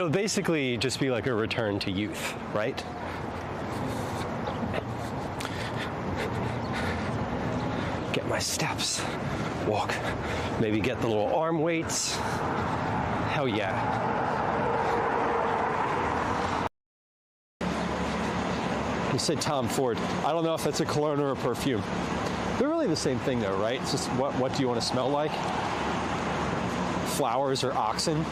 It'll basically just be like a return to youth, right? Get my steps, walk, maybe get the little arm weights. Hell yeah. You said Tom Ford. I don't know if that's a cologne or a perfume. They're really the same thing though, right? It's just what do you want to smell like? Flowers or oxen?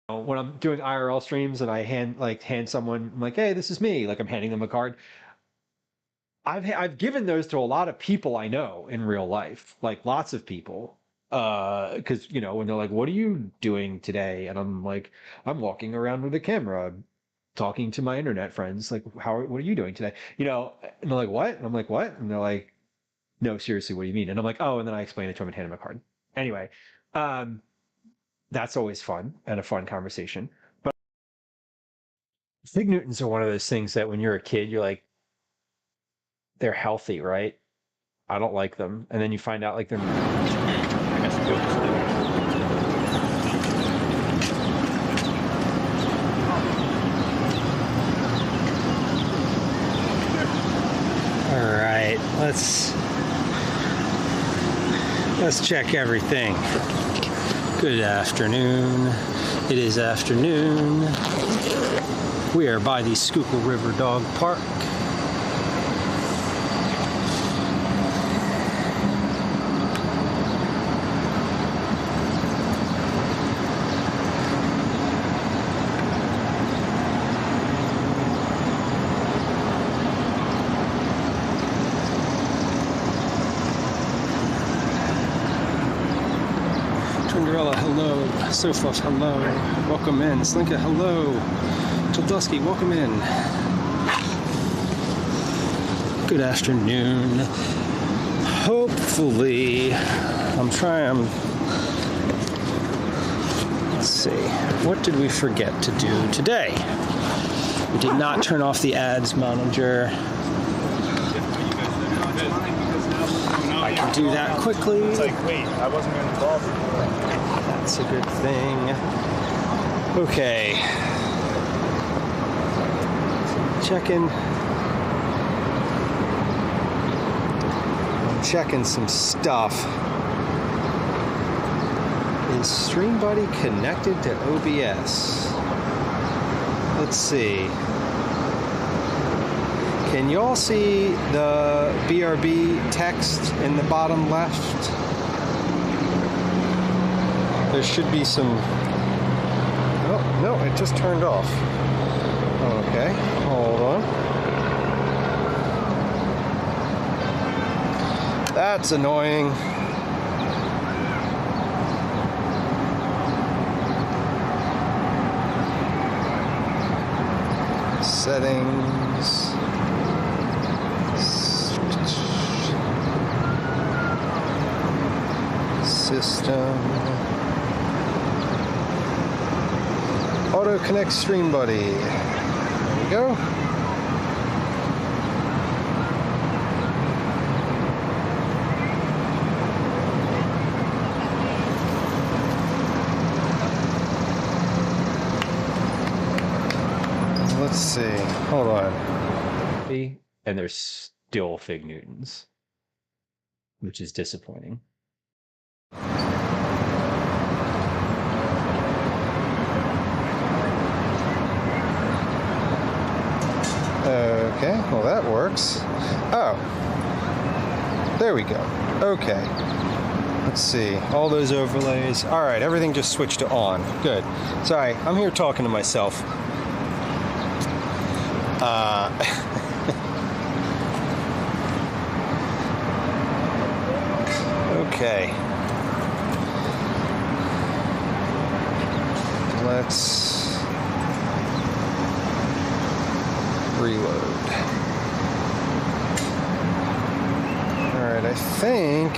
When I'm doing IRL streams and I hand someone, I'm like, hey, this is me. Like I'm handing them a card. I've given those to a lot of people I know in real life, like lots of people. Because when they're like, what are you doing today? And I'm like, I'm walking around with a camera, talking to my internet friends. Like, what are you doing today? And they're like, what? And I'm like, what? And they're like, no, seriously, what do you mean? And I'm like, oh, and then I explain it to them and hand them a card. Anyway, that's always fun and a fun conversation. But fig Newtons are one of those things that when you're a kid, you're like, they're healthy, right? I don't like them. And then you find out like they're... I guess it's good. All right, let's check everything. Good afternoon. It is afternoon. We are by the Schuylkill River Dog Park. Hello. Sofa, hello. Welcome in. Slinka, hello. Tildusky, welcome in. Good afternoon. Hopefully, let's see. What did we forget to do today? We did not turn off the ads manager. I can do that quickly. It's like, wait, I wasn't even involved. That's a good thing. Okay. I'm checking some stuff. Is StreamBuddy connected to OBS? Let's see. Can y'all see the BRB text in the bottom left? There should be some... Oh, no, it just turned off. Okay, hold on. That's annoying. Settings. System. Auto connect StreamBuddy. There we go. Let's see. Hold on. And there's still fig Newtons, which is disappointing. Okay, well that works. Oh, there we go. Okay, let's see, all those overlays. All right, everything just switched to on. Good. Sorry, I'm here talking to myself. Okay. Let's reload. All right, I think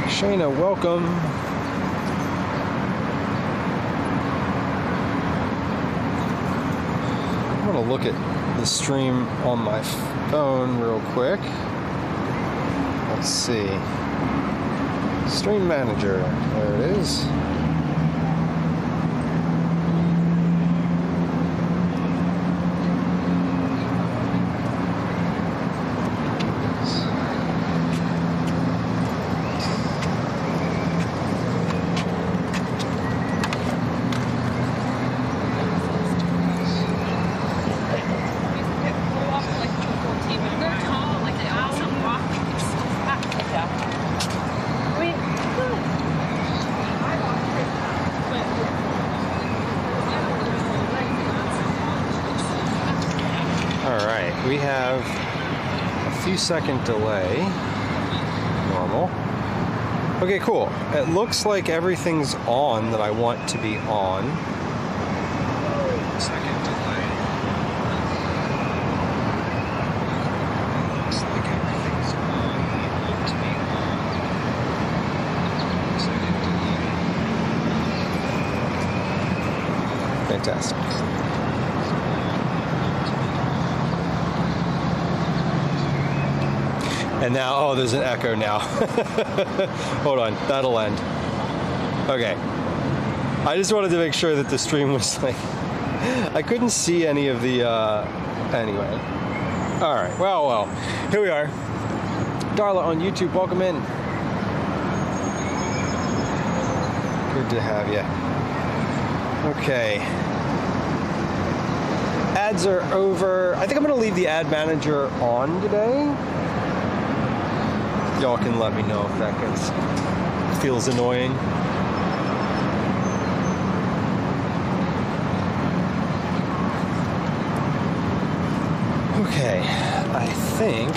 Shayna, welcome. I'm gonna look at the stream on my phone real quick. Let's see. Stream manager. There it is. We have a few second delay. Normal. Okay, cool. It looks like everything's on that I want to be on. Second delay. Looks like everything's on that I want to be on. Second delay. Fantastic. And now, oh, there's an echo now. Hold on, that'll end. Okay. I just wanted to make sure that the stream was like, I couldn't see any of the, anyway. All right, well, here we are. Darla on YouTube, welcome in. Good to have you. Okay. Ads are over. I think I'm gonna leave the ad manager on today. Y'all can let me know if that feels annoying. Okay, I think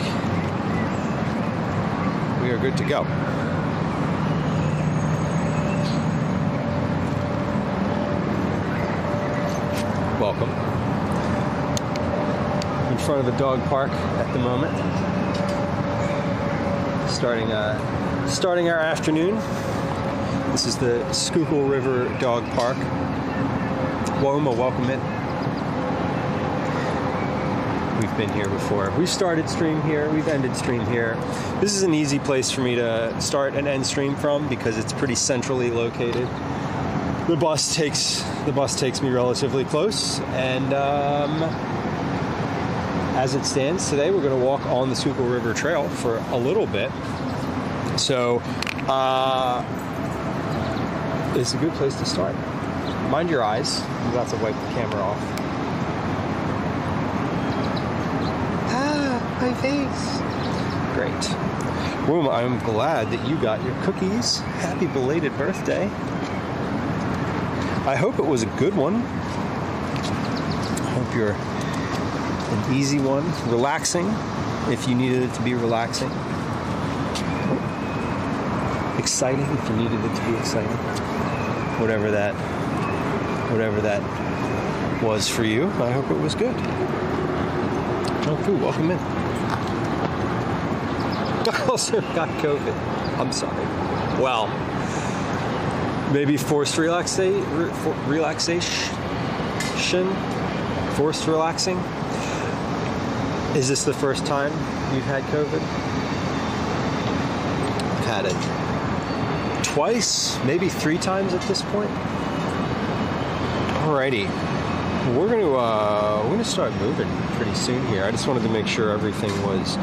we are good to go. Welcome. In front of a dog park at the moment. Starting our afternoon. This is the Schuylkill River Dog Park. Woma, welcome in. We've been here before. We've started stream here. We've ended stream here. This is an easy place for me to start and end stream from because it's pretty centrally located. The bus takes me relatively close, and as it stands today, we're going to walk on the Schuylkill River Trail for a little bit. So, it's a good place to start. Mind your eyes. I'm about to wipe the camera off. Ah, my face. Great. Well, I'm glad that you got your cookies. Happy belated birthday. I hope it was a good one. I hope you're an easy one, relaxing, if you needed it to be relaxing. Exciting, if you needed it to be exciting. Whatever that was for you, I hope it was good. Oh, cool, welcome in. I also got COVID. I'm sorry. Well, maybe forced relaxation? Forced relaxing? Is this the first time you've had COVID? I've had it twice, maybe 3 times at this point. Alrighty, we're gonna start moving pretty soon here. I just wanted to make sure everything was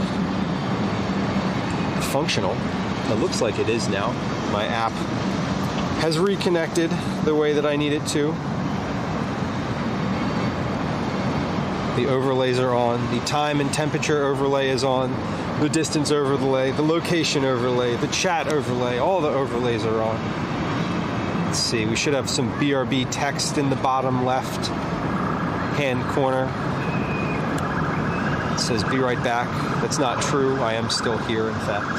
functional. It looks like it is now. My app has reconnected the way that I need it to. The overlays are on. The time and temperature overlay is on. The distance overlay, the location overlay, the chat overlay, all the overlays are on. Let's see, we should have some BRB text in the bottom left hand corner. It says be right back. That's not true. I am still here, in fact.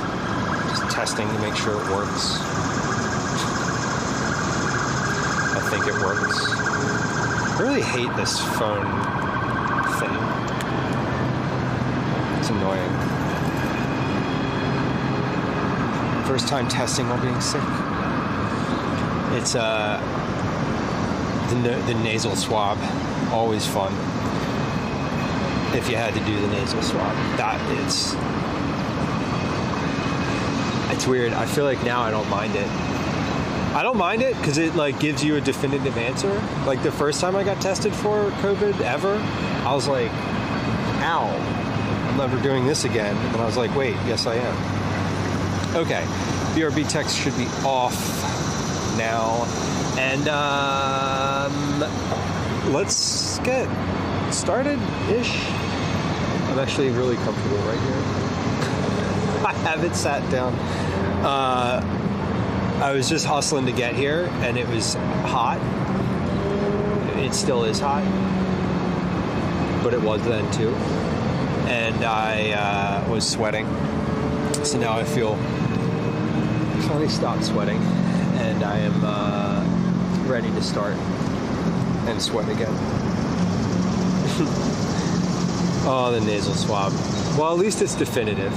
Just testing to make sure it works. I think it works. I really hate this phone thing. It's annoying. First time testing while being sick. It's the nasal swab, always fun. If you had to do the nasal swab, that is. It's weird. I feel like now I don't mind it. I don't mind it because it like gives you a definitive answer. Like the first time I got tested for COVID ever, I was like, ow, I'm never doing this again. And I was like, wait, yes I am. Okay, BRB text should be off now. And let's get started-ish. I'm actually really comfortable right here. I haven't sat down. I was just hustling to get here, and it was hot. It still is hot, but it was then too. And I was sweating, so now I feel finally stopped sweating, and I am ready to start and sweat again. Oh, the nasal swab. Well, at least it's definitive.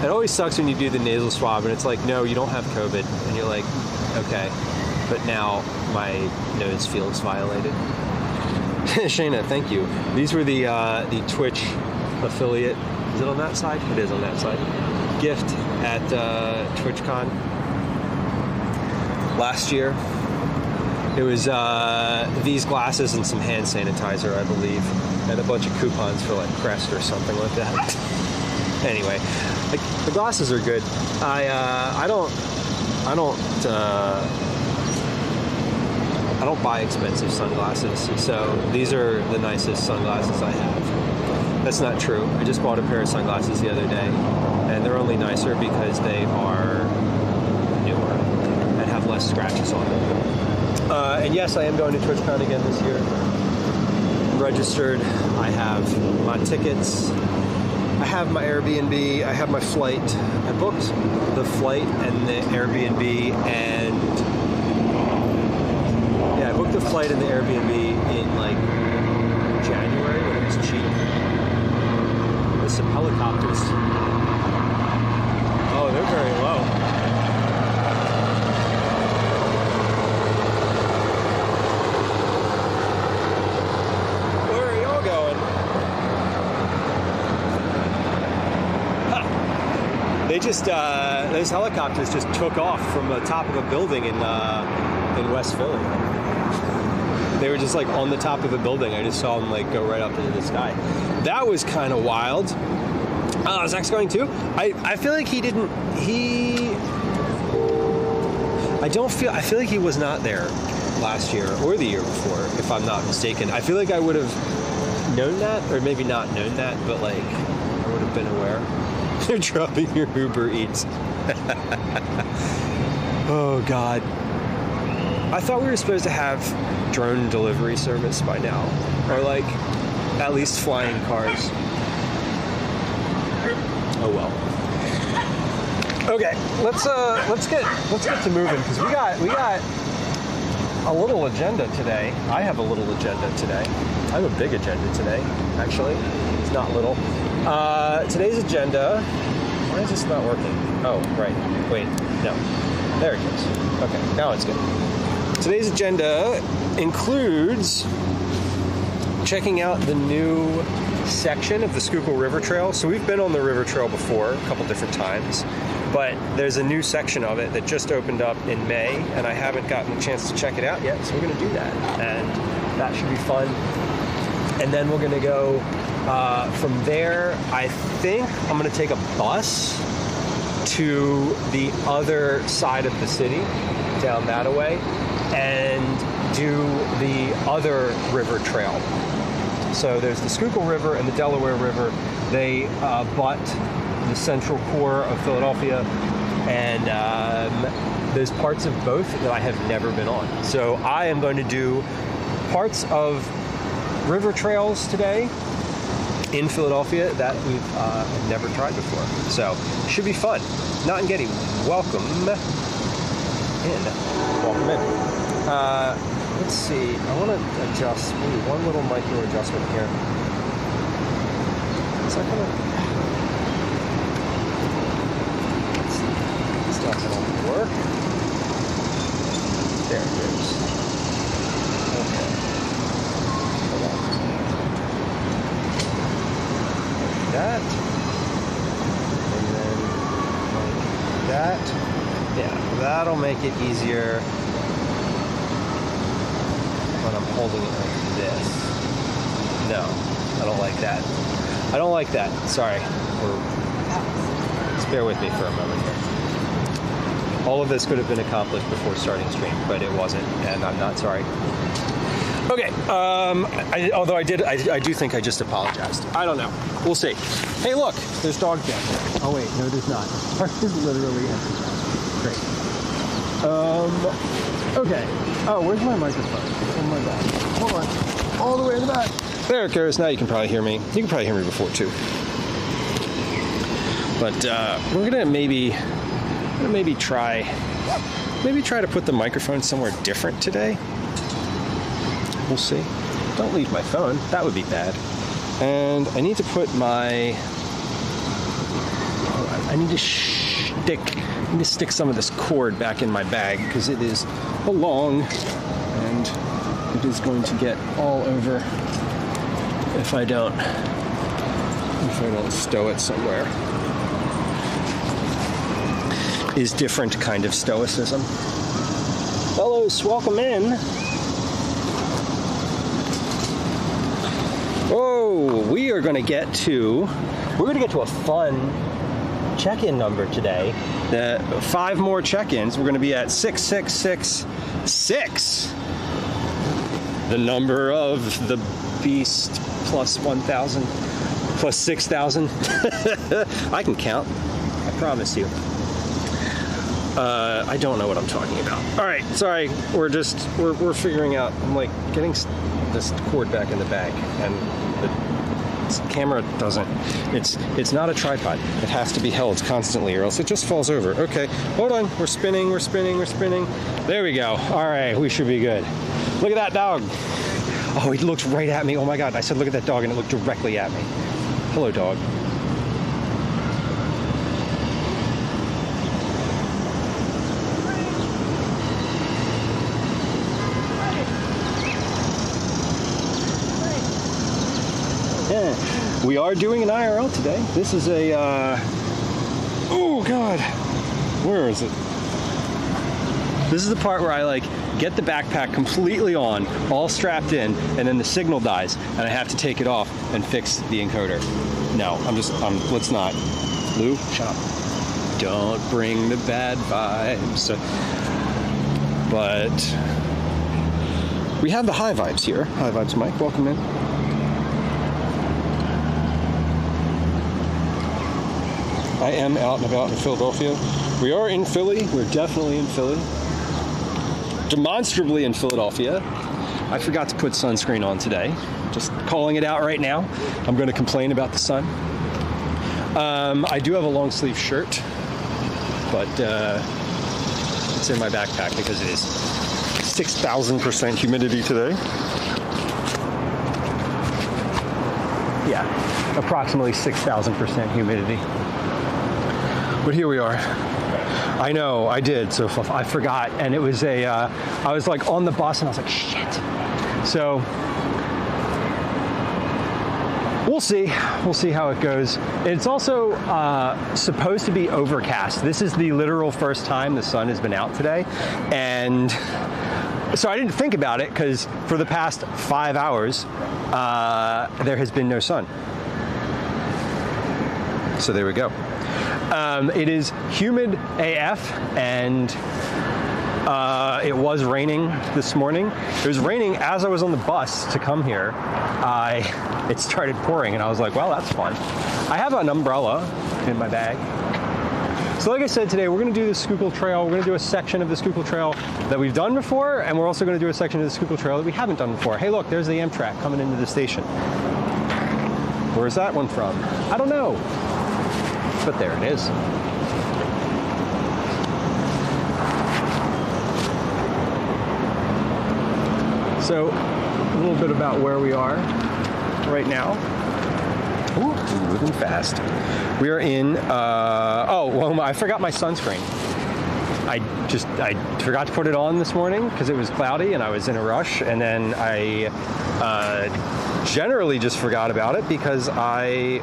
It always sucks when you do the nasal swab and it's like, no, you don't have COVID. And you're like, okay. But now my nose feels violated. Shayna, thank you. These were the Twitch affiliate. Is it on that side? It is on that side. Gift at TwitchCon last year. It was these glasses and some hand sanitizer, I believe, and a bunch of coupons for like Crest or something like that. Anyway, like the glasses are good. I don't buy expensive sunglasses, so these are the nicest sunglasses I have. That's not true. I just bought a pair of sunglasses the other day, and they're only nicer because they are newer and have less scratches on them. And yes, I am going to TwitchCon again this year. I'm registered. I have my tickets. I have my Airbnb. I have my flight. I booked the flight and the Airbnb, and yeah, I booked the flight and the Airbnb in like January when it was cheap. There's some helicopters. Oh, they're very low. They just, those helicopters just took off from the top of a building in West Philly. They were just like on the top of a building. I just saw them like go right up into the sky. That was kind of wild. Zach's going too? I feel like I feel like he was not there last year or the year before, if I'm not mistaken. I feel like I would have known that, or maybe not known that, but like I would have been aware. They're dropping your Uber Eats. Oh, God. I thought we were supposed to have drone delivery service by now. Or, like, at least flying cars. Oh, well. Okay, let's get to moving, because we got a little agenda today. I have a little agenda today. I have a big agenda today, actually. It's not little. Today's agenda, why is this not working? Oh, right, wait, no, there it goes. Okay, now it's good. Today's agenda includes checking out the new section of the Schuylkill River Trail. So we've been on the river trail before, a couple different times, but there's a new section of it that just opened up in May, and I haven't gotten a chance to check it out yet, so we're gonna do that, and that should be fun. And then we're gonna go from there. I think I'm gonna take a bus to the other side of the city, down that way, and do the other river trail. So there's the Schuylkill River and the Delaware River. They butt the central core of Philadelphia, and there's parts of both that I have never been on. So I am going to do parts of river trails today in Philadelphia that we've never tried before. So should be fun. Not in Getty, welcome in. Welcome in. Let's see, I want to adjust, one little micro adjustment here. Is that gonna, let's see, it's not gonna work. There it goes. Okay. Hold on. Like that. And then Yeah, that'll make it easier when I'm holding it like this. No, I don't like that. I don't like that. Sorry. Just bear with me for a moment here. All of this could have been accomplished before starting stream, but it wasn't, and I'm not sorry. Okay, although I do think I just apologized. I don't know. We'll see. Hey, look, there's dogs down there. Oh, wait, no, there's not. The park is literally empty. Great. Okay. Oh, where's my microphone? Oh, my God. Hold on. All the way in the back. There it goes. Now you can probably hear me. You can probably hear me before, too. But we're going to maybe try to put the microphone somewhere different today. We'll see. Don't leave my phone. That would be bad. And I need to put my... I need to stick some of this cord back in my bag because it is long and it is going to get all over if I don't stow it somewhere. Is different kind of stoicism. Fellows, welcome in. Oh, we're gonna get to a fun check-in number today. 5 more check-ins. We're gonna be at 6666. The number of the beast plus 1,000 plus 6,000. I can count. I promise you. I don't know what I'm talking about. All right, sorry. We're figuring out. I'm like getting this cord back in the bag, and the camera doesn't. It's not a tripod. It has to be held constantly, or else it just falls over. Okay, hold on. We're spinning. There we go. All right, we should be good. Look at that dog. Oh, he looked right at me. Oh my God! I said, look at that dog, and it looked directly at me. Hello, dog. We are doing an IRL today. This is a, oh God, where is it? This is the part where I like get the backpack completely on, all strapped in, and then the signal dies, and I have to take it off and fix the encoder. No, let's not. Lou, shut up. Don't bring the bad vibes. But we have the high vibes here. High vibes, Mike, welcome in. I am out and about in Philadelphia. We are in Philly. We're definitely in Philly. Demonstrably in Philadelphia. I forgot to put sunscreen on today. Just calling it out right now. I'm going to complain about the sun. I do have a long sleeve shirt, but it's in my backpack because it is 6,000% humidity today. Yeah, approximately 6,000% humidity. But here we are. I know, I did, so I forgot, and it was I was like on the bus, and I was like, shit. So, we'll see how it goes. It's also supposed to be overcast. This is the literal first time the sun has been out today, and so I didn't think about it, because for the past 5 hours, there has been no sun. So there we go. It is humid AF, and it was raining this morning. It was raining as I was on the bus to come here. It started pouring, and I was like, well, that's fun. I have an umbrella in my bag. So like I said, today we're going to do the Schuylkill Trail. We're going to do a section of the Schuylkill Trail that we've done before, and we're also going to do a section of the Schuylkill Trail that we haven't done before. Hey, look, there's the Amtrak coming into the station. Where's that one from? I don't know. But there it is. So, a little bit about where we are right now. Ooh, moving fast. We are in, I forgot my sunscreen. I forgot to put it on this morning because it was cloudy and I was in a rush, and then I generally just forgot about it because I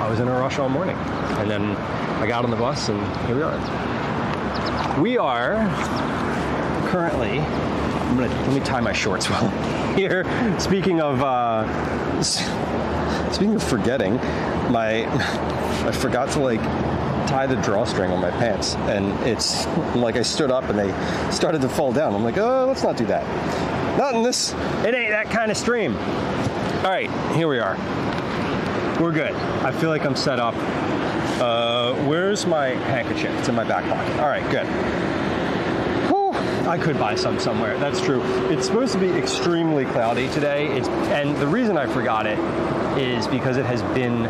was in a rush all morning, and then I got on the bus, and here we are. We are currently, let me tie my shorts well here. Speaking of forgetting, I forgot to like tie the drawstring on my pants, and it's like I stood up and they started to fall down. I'm like, oh, let's not do that. Not in this, it ain't that kind of stream. All right, here we are. We're good. I feel like I'm set up. Where's my handkerchief? It's in my back pocket. All right, good. Whew, I could buy some somewhere. That's true. It's supposed to be extremely cloudy today. And the reason I forgot it is because it has been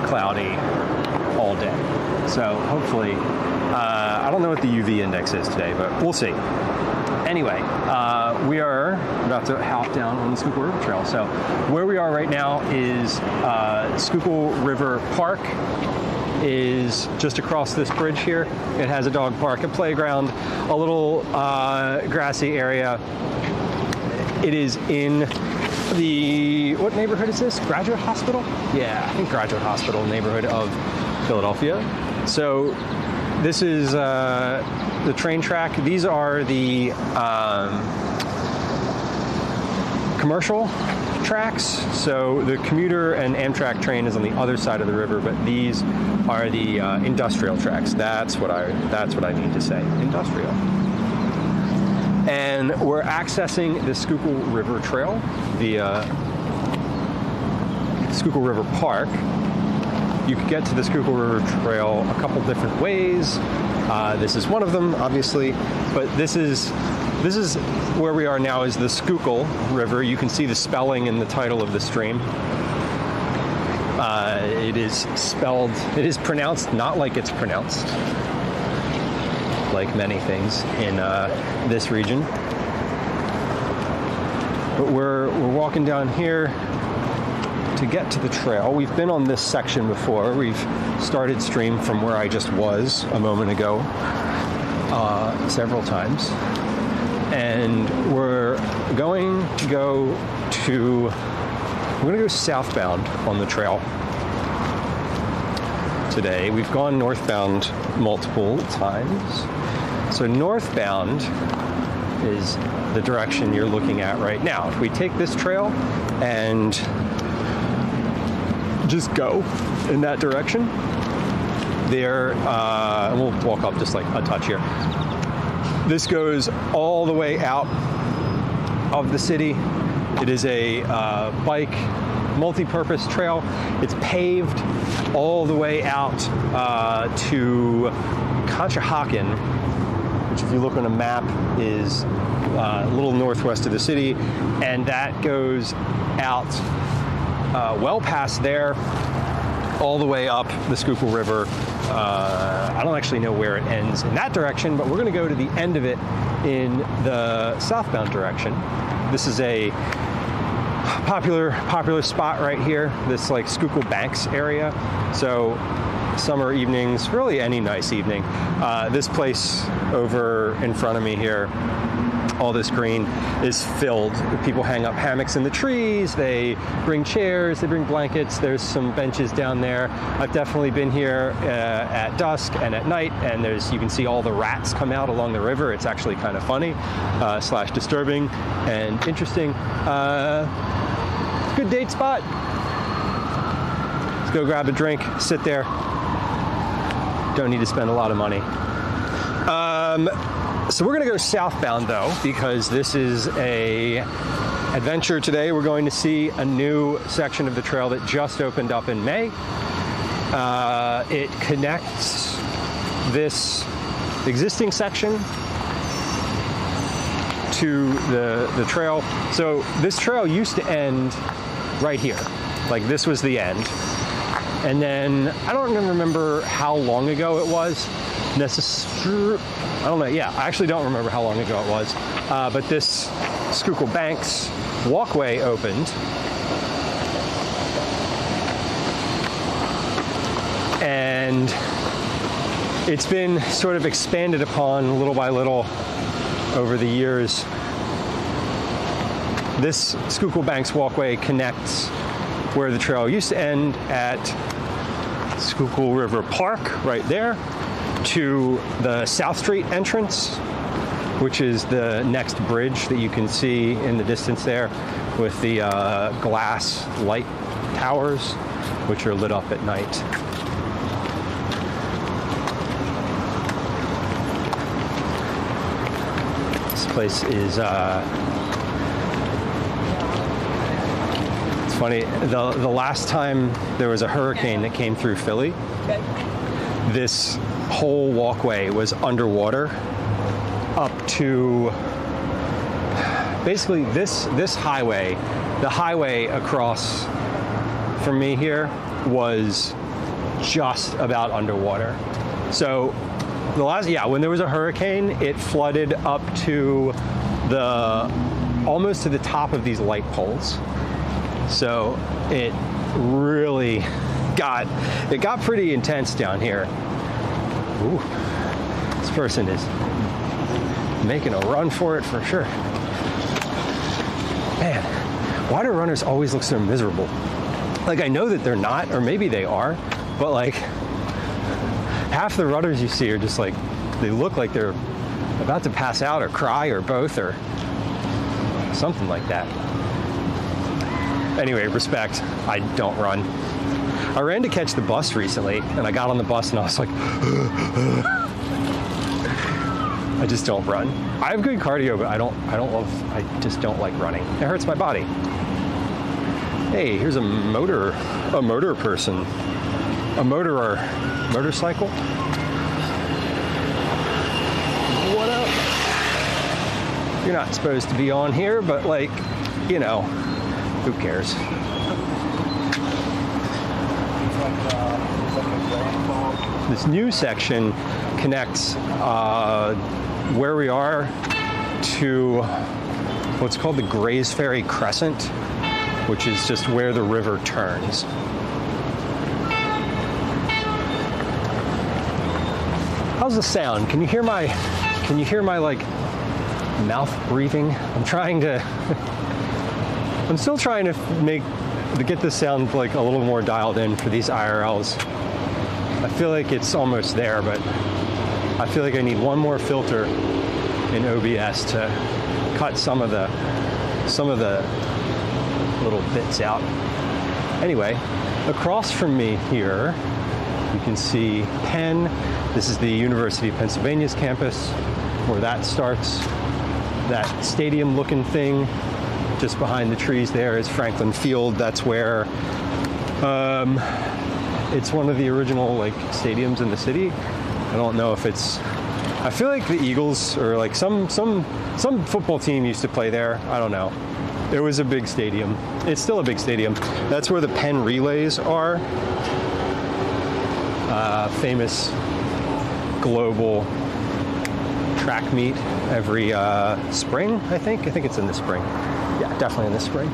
cloudy all day. So hopefully, I don't know what the UV index is today, but we'll see. Anyway, we are about to hop down on the Schuylkill River Trail. So where we are right now is Schuylkill River Park is just across this bridge here. It has a dog park, a playground, a little grassy area. It is in the, what neighborhood is this? Graduate Hospital? Yeah, I think Graduate Hospital neighborhood of Philadelphia. So this is the train track. These are the commercial tracks. So the commuter and Amtrak train is on the other side of the river, but these are the industrial tracks. That's what I need to say. Industrial. And we're accessing the Schuylkill River Trail via Schuylkill River Park. You could get to the Schuylkill River Trail a couple different ways. This is one of them, obviously, but this is where we are now is the Schuylkill River. You can see the spelling in the title of the stream. It is pronounced not like it's pronounced, like many things in this region. But we're walking down here to get to the trail. We've been on this section before. We've started stream from where I just was a moment ago several times. And we're going to go southbound on the trail today. We've gone northbound multiple times. So northbound is the direction you're looking at right now. If we take this trail and just go in that direction, there, we'll walk up just like a touch here. This goes all the way out of the city. It is a bike multi-purpose trail. It's paved all the way out to Conshohocken, which if you look on a map is a little northwest of the city, and that goes out well past there, all the way up the Schuylkill River. I don't actually know where it ends in that direction, but we're going to go to the end of it in the southbound direction. This is a popular spot right here, this like Schuylkill Banks area. So summer evenings, really any nice evening. This place over in front of me here, all this green is filled. People hang up hammocks in the trees, they bring chairs, they bring blankets, there's some benches down there. I've definitely been here at dusk and at night, and you can see all the rats come out along the river. It's actually kind of funny, / disturbing and interesting. Good date spot. Let's go grab a drink, sit there. Don't need to spend a lot of money. So we're going to go southbound though, because this is a adventure today. We're going to see a new section of the trail that just opened up in May. It connects this existing section to the trail. So this trail used to end right here. Like this was the end. And then I don't remember how long ago it was. I don't know. Yeah, I actually don't remember how long ago it was. But this Schuylkill Banks walkway opened. And it's been sort of expanded upon little by little over the years. This Schuylkill Banks walkway connects where the trail used to end at Schuylkill River Park right there, to the South Street entrance, which is the next bridge that you can see in the distance there with the glass light towers, which are lit up at night. This place is, it's funny, the last time there was a hurricane that came through Philly, this whole walkway was underwater up to basically this highway. The highway across from me here was just about underwater. So the last, when there was a hurricane, it flooded up to almost to the top of these light poles. So it really got pretty intense down here. Ooh, this person is making a run for it for sure. Man, why do runners always look so miserable? Like, I know that they're not, or maybe they are, but like half the runners you see are just like, they look like they're about to pass out or cry or both or something like that. Anyway, respect, I don't run. I ran to catch the bus recently, and I got on the bus and I was like, I just don't run. I have good cardio, but I just don't like running. It hurts my body. Hey, here's a motor person. A motorcycle. What up? You're not supposed to be on here, but like, you know, who cares? This new section connects where we are to what's called the Grays Ferry Crescent, which is just where the river turns. How's the sound? Can you hear my like mouth breathing? I'm still trying to get this sound like a little more dialed in for these IRLs. I feel like it's almost there, but I feel like I need one more filter in OBS to cut some of the little bits out. Anyway, across from me here, you can see Penn. This is the University of Pennsylvania's campus, where that starts. That stadium-looking thing just behind the trees there is Franklin Field. That's where it's one of the original like stadiums in the city. I don't know if it's. I feel like the Eagles or like some football team used to play there. I don't know. It was a big stadium. It's still a big stadium. That's where the Penn Relays are. Famous global track meet every spring, I think. I think it's in the spring. Yeah, definitely in the spring.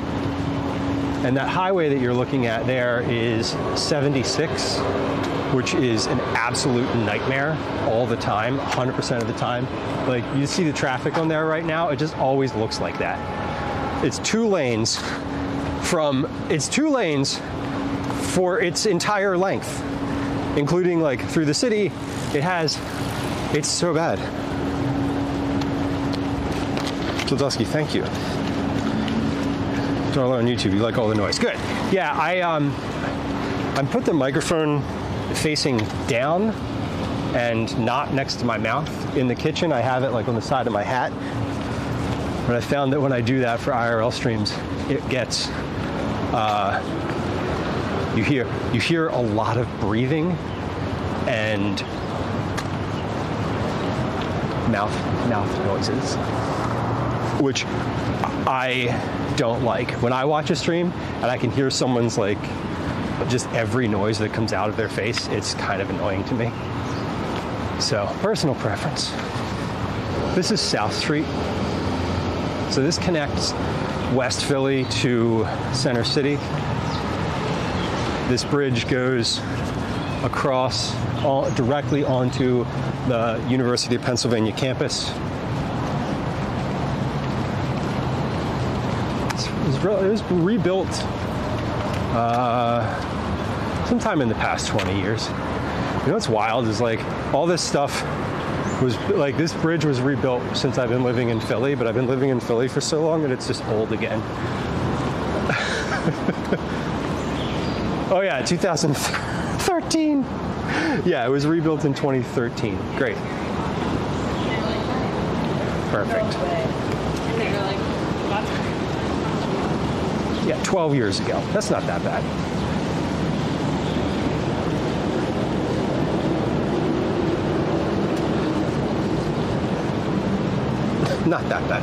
And that highway that you're looking at there is 76, which is an absolute nightmare all the time, 100% of the time. Like, you see the traffic on there right now, it just always looks like that. It's two lanes for its entire length, including like through the city. It's so bad. Zildowski, thank you. Darla on YouTube, you like all the noise. Good. Yeah, I put the microphone facing down and not next to my mouth in the kitchen. I have it like on the side of my hat. But I found that when I do that for IRL streams, it gets, you hear a lot of breathing and mouth noises, which I don't like. When I watch a stream and I can hear someone's like, just every noise that comes out of their face, it's kind of annoying to me. So, personal preference. This is South Street. So this connects West Philly to Center City. This bridge goes across directly onto the University of Pennsylvania campus. It was rebuilt sometime in the past 20 years. You know what's wild is like all this stuff was like, this bridge was rebuilt since I've been living in Philly, but I've been living in Philly for so long that it's just old again. Oh yeah, 2013. Yeah, it was rebuilt in 2013. Great. Perfect. Yeah, 12 years ago. That's not that bad. Not that bad.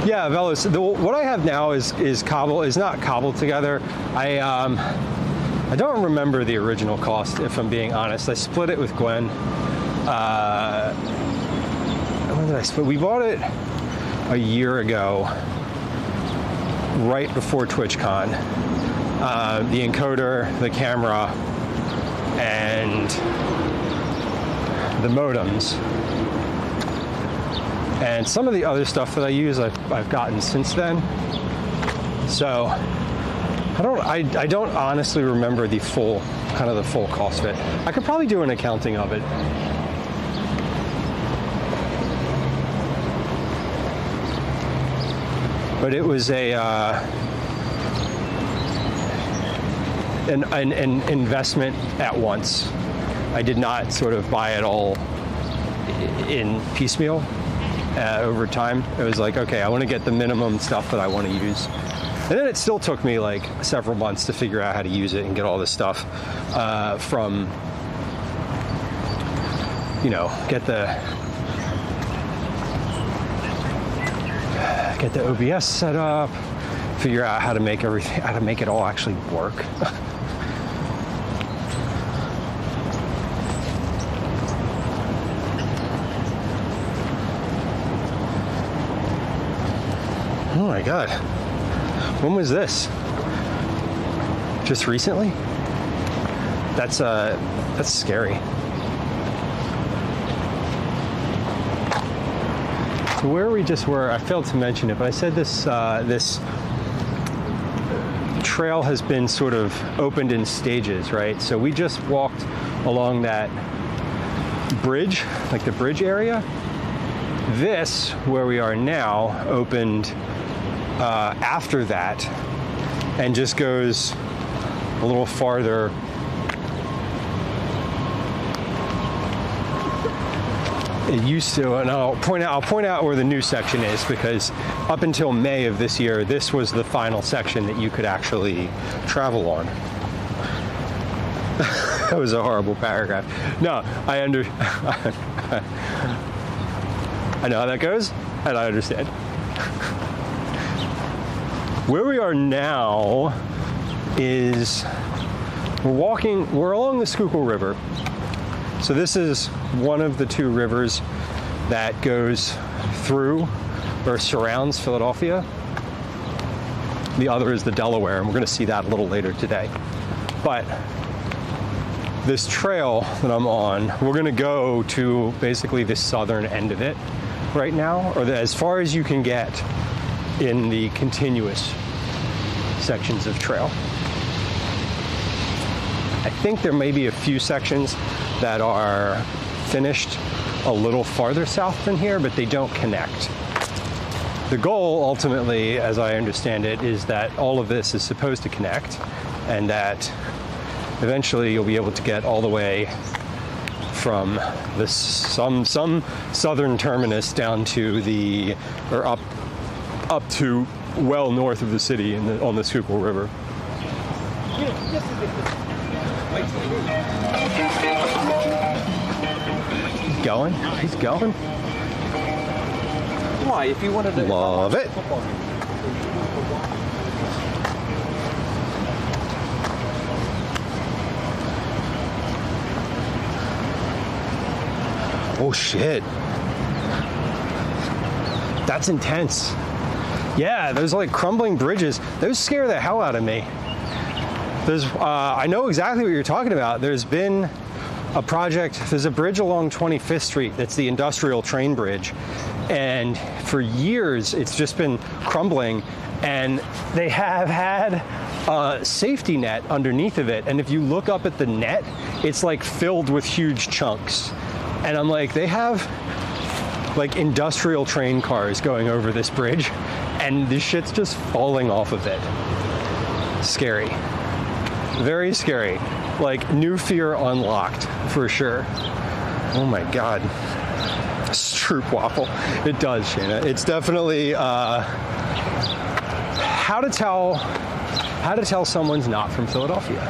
Yeah, Velos. What I have now is not cobbled together. I don't remember the original cost, if I'm being honest. I split it with Gwen. When did I split? We bought it a year ago, right before TwitchCon. The encoder, the camera, and the modems. And some of the other stuff that I use, I've gotten since then. So I don't honestly remember the full cost of it. I could probably do an accounting of it. But it was an investment at once. I did not sort of buy it all in piecemeal. Over time, it was like, okay, I want to get the minimum stuff that I want to use. And then it still took me like several months to figure out how to use it and get all this stuff from, you know, get the OBS set up, figure out how to make everything, how to make it all actually work. Oh my God. When was this? Just recently? That's scary. So where we just were, I failed to mention it, but I said this trail has been sort of opened in stages, right? So we just walked along that bridge, like the bridge area. This, where we are now, opened after that and just goes a little farther it used to, and I'll point out where the new section is, because up until May of this year, this was the final section that you could actually travel on. That was a horrible paragraph. No, I know how that goes, and I understand. Where we are now is we're along the Schuylkill River. So this is one of the two rivers that goes through or surrounds Philadelphia. The other is the Delaware, and we're going to see that a little later today. But this trail that I'm on, we're going to go to basically the southern end of it right now, or as far as you can get in the continuous sections of trail. I think there may be a few sections that are finished a little farther south than here, but they don't connect. The goal, ultimately, as I understand it, is that all of this is supposed to connect, and that eventually you'll be able to get all the way from this some southern terminus down to up to well north of the city on the Schuylkill River. He's going. Why? If you wanted to Love it. Oh shit. That's intense. Yeah, those like crumbling bridges, those scare the hell out of me. I know exactly what you're talking about. There's been a project, there's a bridge along 25th Street that's the industrial train bridge. And for years, it's just been crumbling. And they have had safety net underneath of it, and if you look up at the net, it's like filled with huge chunks. And I'm like, they have like industrial train cars going over this bridge, and this shit's just falling off of it. Scary. Very scary. Like, new fear unlocked, for sure. Oh my God. Stroop waffle. It does, Shayna. It's definitely, how to tell someone's not from Philadelphia.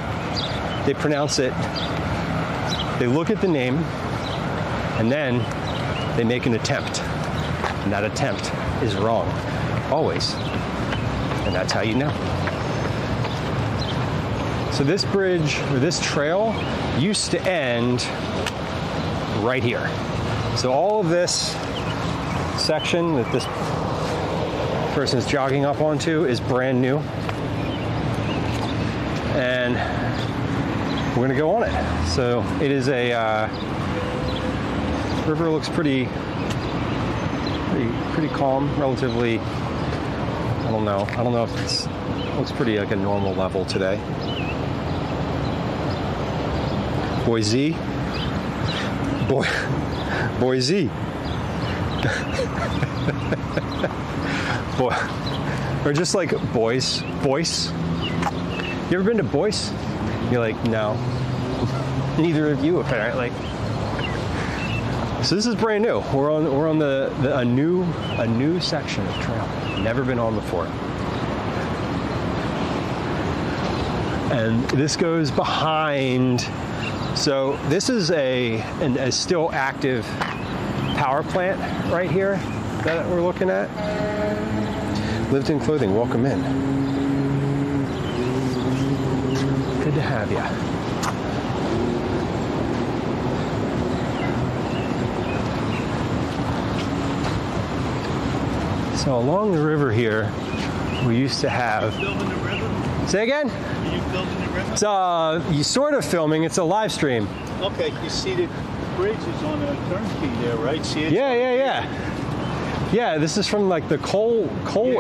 They pronounce it, they look at the name, and then they make an attempt. And that attempt is wrong. Always. And that's how you know. So this bridge, or this trail, used to end right here. So all of this section that this person is jogging up onto is brand new. And we're gonna go on it. So it is a, river looks pretty calm, relatively. I don't know if it looks pretty like a normal level today. Boise. Boise. Boy. Or just like Boise. You ever been to Boise? You're like, no. Neither of you, apparently. So this is brand new. We're on a new section of trail. Never been on before. And this goes behind. So this is a still active power plant right here that we're looking at. Lived in Clothing, welcome in. Good to have you. So along the river here, we used to have. Are you filming the river? Say again? Are you filming the river? It's you sort of filming. It's a live stream. Okay, you see the bridge is on a turnkey there, right? See it? Yeah. Yeah, this is from like the coal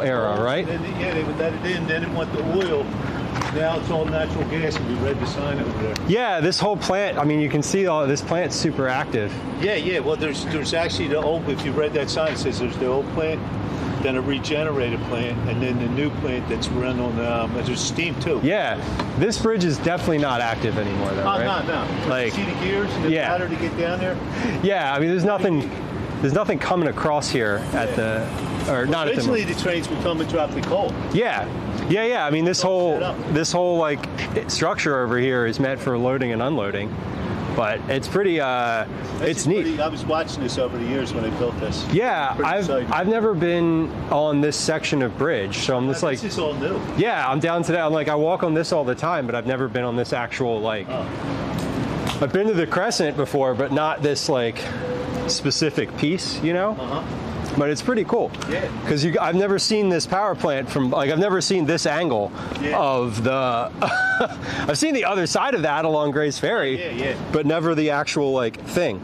era, right? Then, they would let it in. Then it went to oil. Now it's all natural gas. And we read the sign over there. Yeah, this whole plant. I mean, you can see all this plant's super active. Yeah. Well, there's actually the old. If you read that sign, it says there's the old plant, then a regenerated plant, and then the new plant that's run on. There's steam too. Yeah, this bridge is definitely not active anymore, though, right? No. Like, see the gears and the ladder to get down there. Yeah, I mean, there's nothing coming across here at the, or not Originally, at the. the trains would come and drop the coal. Yeah. I mean, this whole like structure over here is meant for loading and unloading, but it's pretty. It's neat. I was watching this over the years when they built this. Yeah, I've never been on this section of bridge, so I'm just like. This is all new. Yeah, I'm down today. I'm like, I walk on this all the time, but I've never been on this actual like. Oh. I've been to the Crescent before, but not this like specific piece, you know. But it's pretty cool. Yeah. Because I've never seen this power plant from, like, I've never seen this angle of the, I've seen the other side of that along Grace Ferry, but never the actual, like, thing.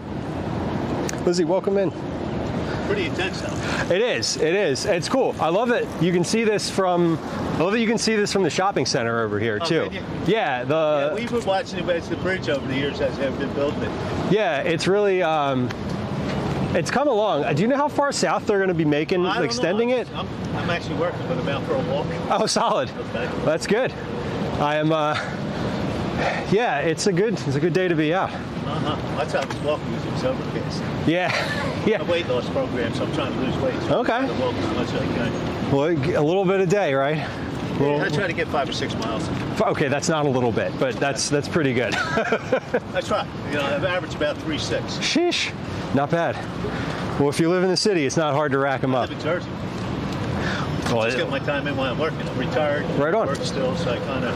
Lizzie, welcome in. Pretty intense though. It is. It's cool. I love that you can see this from, the shopping center over here, too. Yeah, we were watching it as the bridge over the years as they've been building it. Yeah, it's really, it's come along. Do you know how far south they're going to be extending it? I'm actually working, but I'm out for a walk. Oh, solid. Okay. That's good. I am. Yeah, it's a good day to be out. That's how I was walking because it was overcast. Yeah. A weight loss program, so I'm trying to lose weight. So Okay. I'm trying to walk as much as I can. Well, a little bit a day, right? I try to get 5 or 6 miles. Okay, that's not a little bit, but that's pretty good. I try. I've averaged about 3.6. Sheesh. Not bad. Well, if you live in the city, it's not hard to rack them I up. live in Jersey. Well, Just get my time in while I'm working. I'm retired. Right on. Work still, so I kind of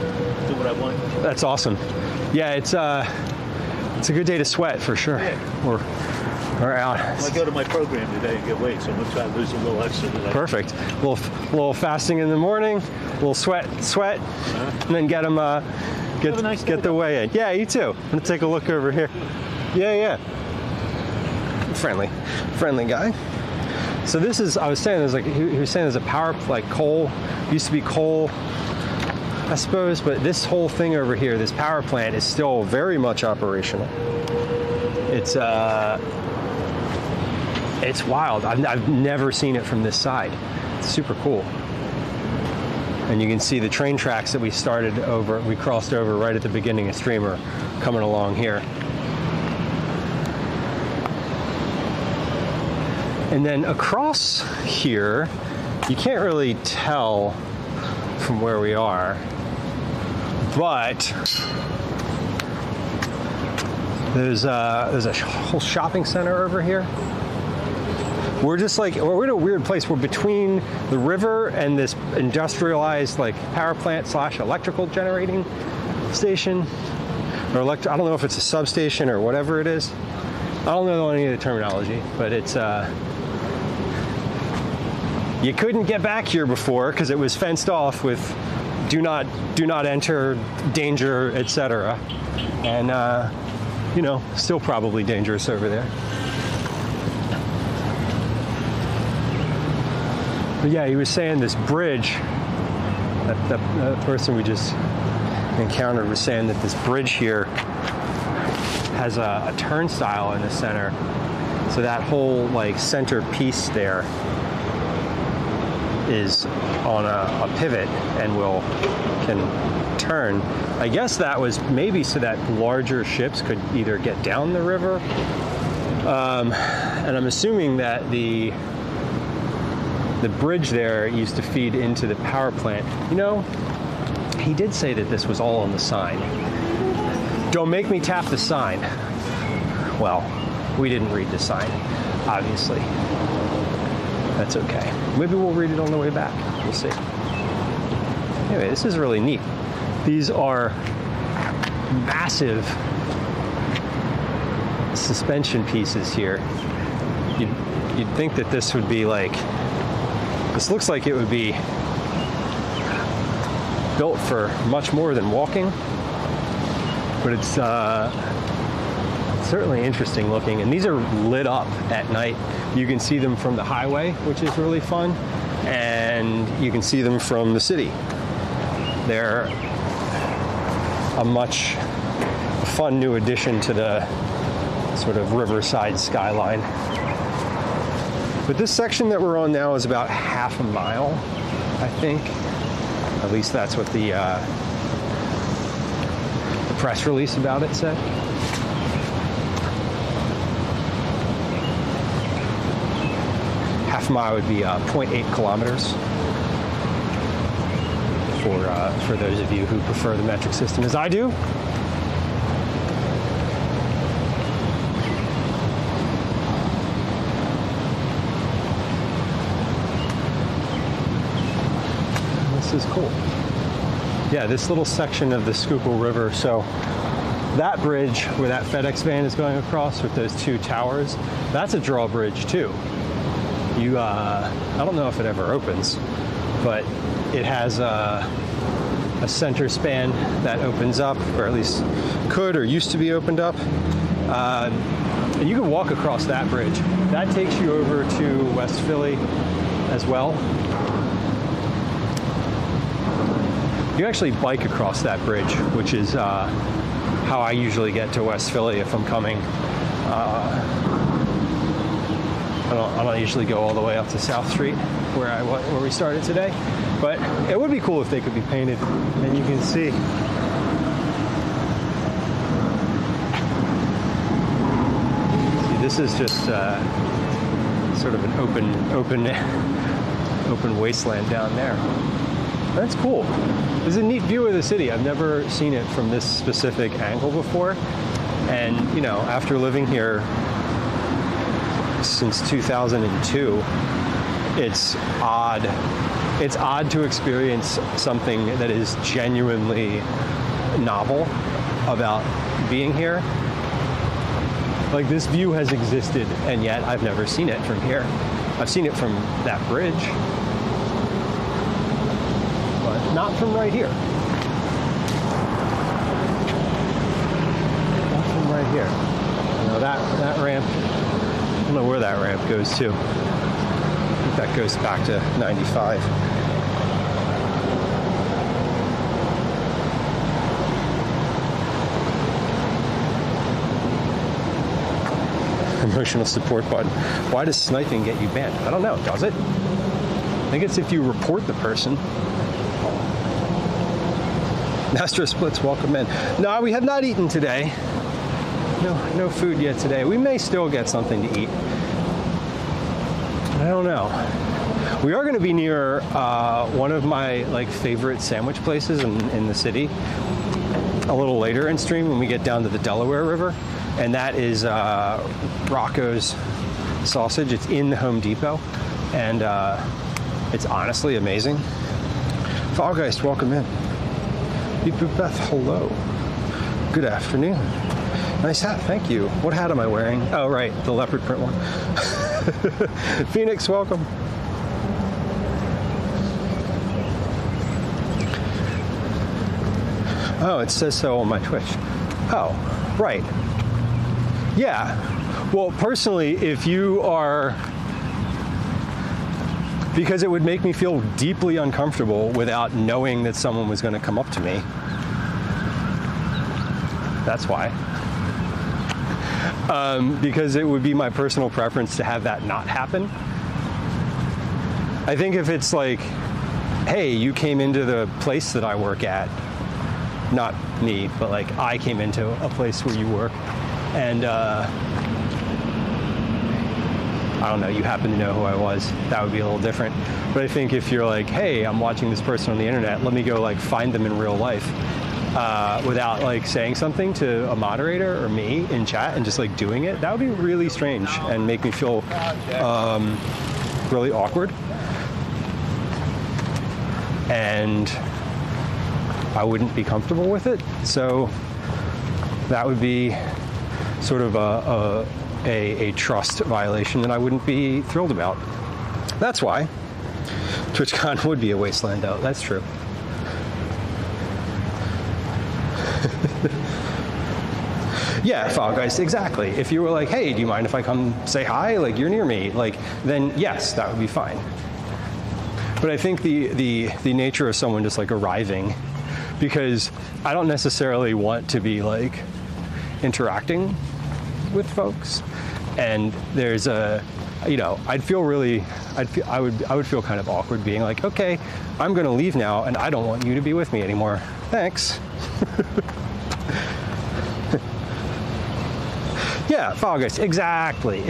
do what I want. That's awesome. Yeah, it's a good day to sweat for sure. Yeah. We're out. I go to my program today to get weight, so I'm going to try to lose a little extra today. Perfect. A little fasting in the morning, a little sweat, and then get them get the weigh in. Yeah, you too. I'm gonna take a look over here. Yeah. Friendly guy. So this is, I was saying, there's like, he was saying there's a power, like coal, used to be coal I suppose, but this whole thing over here, this power plant, is still very much operational. It's wild. I've never seen it from this side. It's super cool. And you can see the train tracks that we crossed over right at the beginning of streamer coming along here. And then across here, you can't really tell from where we are, but there's a whole shopping center over here. We're in a weird place. We're between the river and this industrialized like power plant / electrical generating station, or I don't know if it's a substation or whatever it is. I don't know any of the terminology, but it's you couldn't get back here before because it was fenced off with do not enter, danger, etc. And still probably dangerous over there. But yeah, he was saying this bridge, that person we just encountered was saying that this bridge here has a turnstile in the center. So that whole like center piece there is on a pivot and can turn. I guess that was maybe so that larger ships could either get down the river, and I'm assuming that the bridge there used to feed into the power plant. He did say that this was all on the sign. Don't make me tap the sign. Well, we didn't read the sign, obviously. That's okay. Maybe we'll read it on the way back. We'll see. Anyway, this is really neat. These are massive suspension pieces here. You'd think that this would be like, this looks like it would be built for much more than walking, but it's certainly interesting looking. And these are lit up at night. You can see them from the highway, which is really fun, and you can see them from the city. They're a much fun new addition to the sort of riverside skyline. But this section that we're on now is about half a mile, I think. At least that's what the press release about it said. Half a mile would be 0.8 kilometers for those of you who prefer the metric system as I do. This is cool. Yeah, this little section of the Schuylkill River. So that bridge where that FedEx van is going across with those two towers, that's a drawbridge too. I don't know if it ever opens, but it has a center span that opens up, or at least could or used to be opened up. And you can walk across that bridge. That takes you over to West Philly as well. You actually bike across that bridge, which is how I usually get to West Philly if I'm coming. I don't usually go all the way up to South Street where we started today, but it would be cool if they could be painted. And you can see this is just sort of an open wasteland down there. That's cool. This is a neat view of the city. I've never seen it from this specific angle before. And, after living here since 2002, it's odd. It's odd to experience something that is genuinely novel about being here. Like, this view has existed, and yet I've never seen it from here. I've seen it from that bridge, but not from right here. Not from right here. That ramp, I don't know where that ramp goes to. I think that goes back to 95. promotional support button. Why does sniping get you banned? I don't know. Does it? I think it's if you report the person. Master Splits, welcome in. No, we have not eaten today. No food yet today. We may still get something to eat. I don't know. We are going to be near one of my favorite sandwich places in the city a little later in stream when we get down to the Delaware River, and that is Rocco's Sausage. It's in the Home Depot, and it's honestly amazing. Fallgeist, welcome in. Beep Boop Beth, hello. Good afternoon. Nice hat, thank you. What hat am I wearing? Oh, right, the leopard print one. Phoenix, welcome. Oh, it says so on my Twitch. Oh, right. Yeah. Well, personally, if you are... Because it would make me feel deeply uncomfortable without knowing that someone was going to come up to me. That's why. Because it would be my personal preference to have that not happen. I think if it's like, hey, you came into the place that I work at, not me, but I came into a place where you work, and I don't know, you happen to know who I was, that would be a little different. But I think if you're like, hey, I'm watching this person on the internet, let me go find them in real life, without saying something to a moderator or me in chat and just doing it, that would be really strange and make me feel really awkward. And I wouldn't be comfortable with it. So that would be sort of a trust violation that I wouldn't be thrilled about. That's why TwitchCon would be a wasteland out. That's true. Yeah, Fall Guys, exactly. If you were like, hey, do you mind if I come say hi? You're near me. Then yes, that would be fine. But I think the nature of someone just arriving, because I don't necessarily want to be interacting with folks, and there's I would feel kind of awkward being like, okay, I'm going to leave now, and I don't want you to be with me anymore. Thanks. Yeah, Fall Guys, exactly.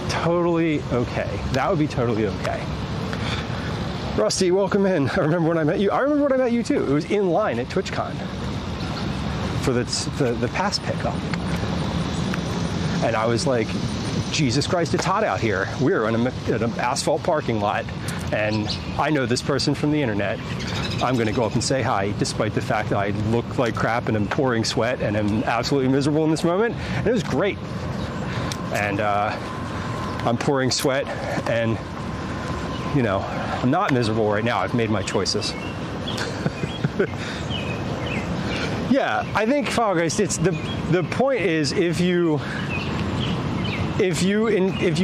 Totally okay. That would be totally okay. Rusty, welcome in. I remember when I met you. I remember when I met you too. It was in line at TwitchCon for the pass pickup. And I was like, Jesus Christ, it's hot out here. We're in an asphalt parking lot, and I know this person from the internet. I'm going to go up and say hi, despite the fact that I look like crap and I'm pouring sweat and I'm absolutely miserable in this moment. And it was great. And I'm pouring sweat, and I'm not miserable right now. I've made my choices. Yeah, I think, Fall Guys, it's the point is if you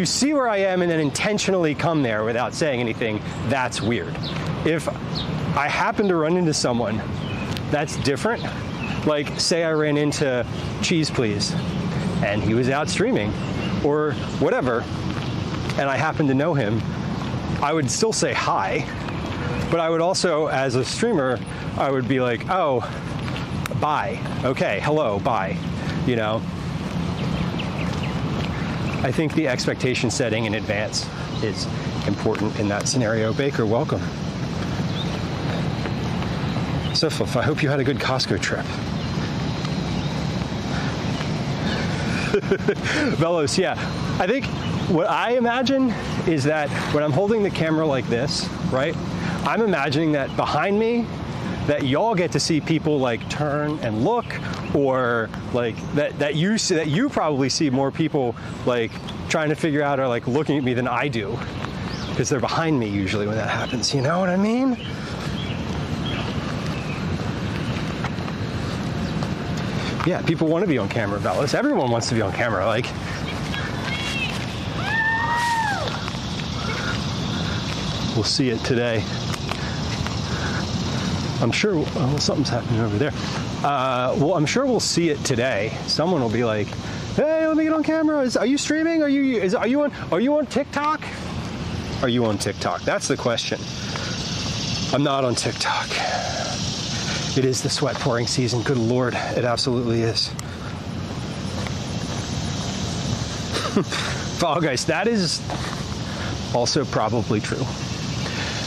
see where I am and then intentionally come there without saying anything, that's weird. If I happen to run into someone, that's different. Say I ran into Cheese Please, and he was out streaming, or whatever, and I happen to know him, I would still say hi, but I would also, as a streamer, I would be like, oh, bye, okay, hello, bye, I think the expectation setting in advance is important in that scenario. Baker, welcome. Siflif, I hope you had a good Costco trip. Velos, yeah. I think what I imagine is that when I'm holding the camera like this, right, I'm imagining that behind me, that y'all get to see people turn and look, or that you probably see more people trying to figure out or looking at me than I do, because they're behind me usually when that happens. You know what I mean? Yeah, people want to be on camera, Velos. Everyone wants to be on camera. We'll see it today. I'm sure, something's happening over there. Well, I'm sure we'll see it today. Someone will be like, Hey, let me get on camera. Are you streaming? Are you on TikTok? Are you on TikTok? That's the question. I'm not on TikTok. It is the sweat pouring season. Good Lord, it absolutely is. Fall guys, that is also probably true.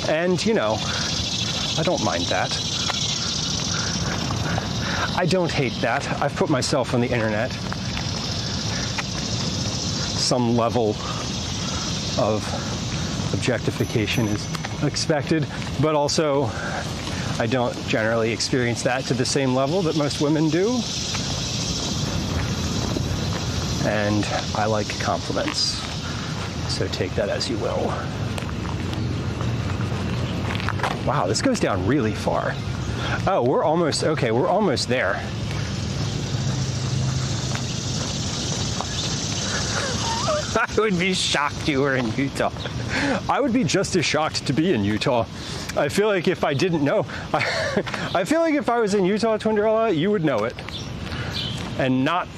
And you know, I don't mind that. I don't hate that. I've put myself on the internet. Some level of objectification is expected, but also I don't generally experience that to the same level that most women do. And I like compliments, so take that as you will. Wow, this goes down really far. Oh, we're almost there. I would be shocked you were in Utah. I would be just as shocked to be in Utah. I feel like if I didn't know, I feel like if I was in Utah, Twinderella, you would know it. And not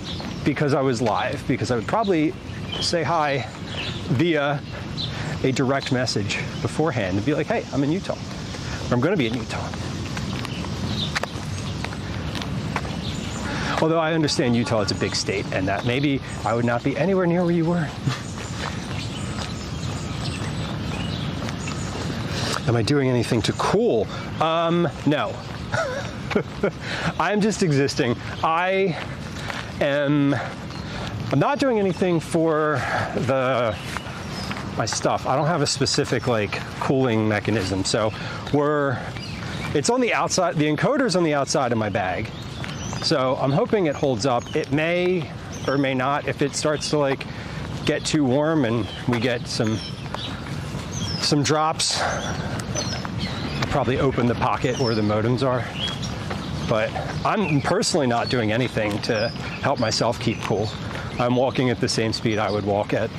because I was live, because I would probably say hi via a direct message beforehand and be like, hey, I'm in Utah, or I'm going to be in Utah. Although I understand Utah is a big state and that maybe I would not be anywhere near where you were. Am I doing anything to cool? No. I'm just existing. I'm not doing anything for my stuff. I don't have a specific like cooling mechanism. So it's on the outside, the encoder's on the outside of my bag. So I'm hoping it holds up. It may or may not. If it starts to like get too warm and we get some drops, I'll probably open the pocket where the modems are. But I'm personally not doing anything to help myself keep cool. I'm walking at the same speed I would walk at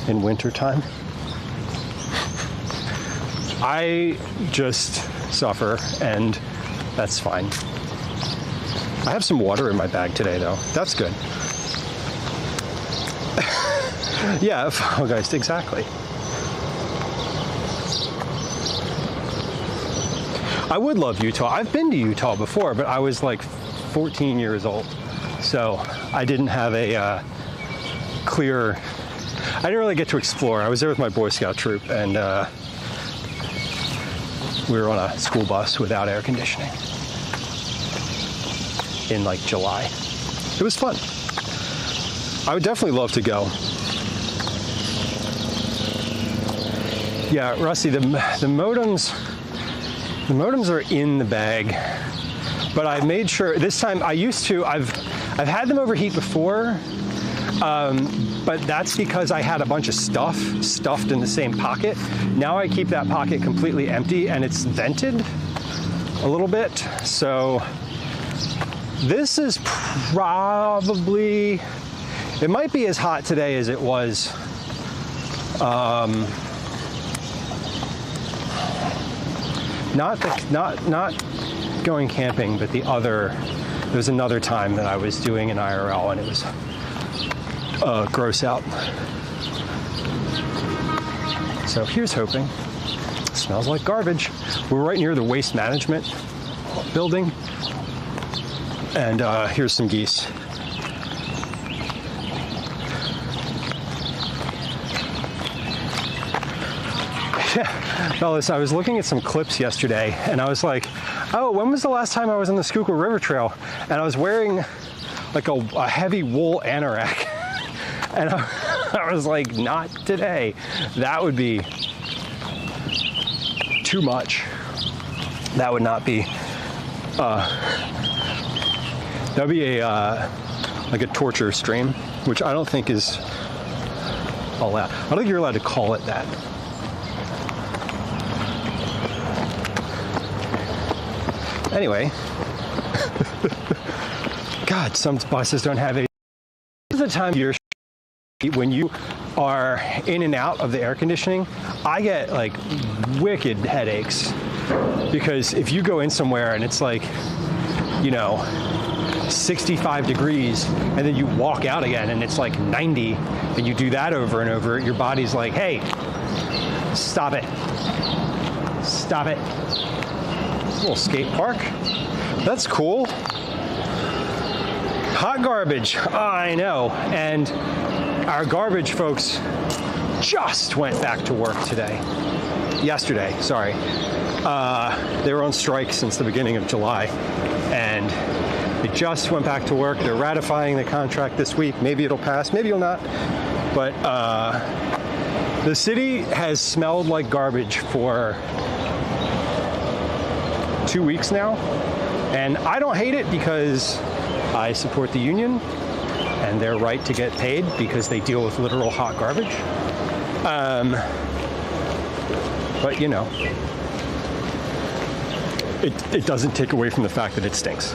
in wintertime. I just suffer, and that's fine. I have some water in my bag today, though. That's good. Yeah, oh guys, exactly. I would love Utah. I've been to Utah before, but I was like 14 years old. So I didn't have a clear, I didn't really get to explore. I was there with my Boy Scout troop, and we were on a school bus without air conditioning in like July. It was fun. I would definitely love to go. Yeah, Rusty, the modems are in the bag, but I made sure this time. I've had them overheat before, but that's because I had a bunch of stuff stuffed in the same pocket. Now I keep that pocket completely empty and it's vented a little bit. So this is probably, it might be as hot today as it was not going camping, but there was another time that I was doing an IRL and it was gross out. So here's hoping. Smells like garbage. We're right near the waste management building, and here's some geese. Fellas, I was looking at some clips yesterday and I was like, oh, when was the last time I was on the Schuylkill River Trail? And I was wearing like a heavy wool anorak. And I was like, not today. That would be too much. That would not be, that would be like a torture stream, which I don't think is allowed. I don't think you're allowed to call it that. Anyway, God, some buses don't have it. This is the time of year when you are in and out of the air conditioning. I get like wicked headaches because if you go in somewhere and it's like, you know, 65 degrees, and then you walk out again and it's like 90, and you do that over and over, your body's like, hey, stop it. Stop it. Little skate park. That's cool. Hot garbage. I know. And our garbage folks just went back to work yesterday, sorry. They were on strike since the beginning of July, and they just went back to work. They're ratifying the contract this week. Maybe it'll pass, maybe it'll not. But the city has smelled like garbage for 2 weeks now, and I don't hate it because I support the union and their right to get paid because they deal with literal hot garbage. But you know, it doesn't take away from the fact that it stinks.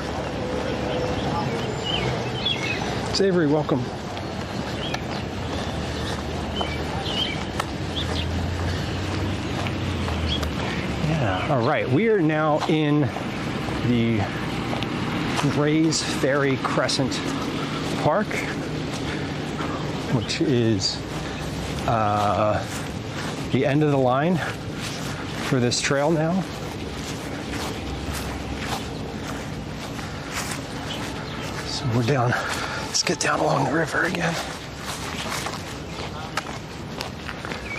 Savory, welcome. Yeah, all right, we are now in the Grays Ferry Crescent Park, which is the end of the line for this trail now. So we're down, let's get down along the river again.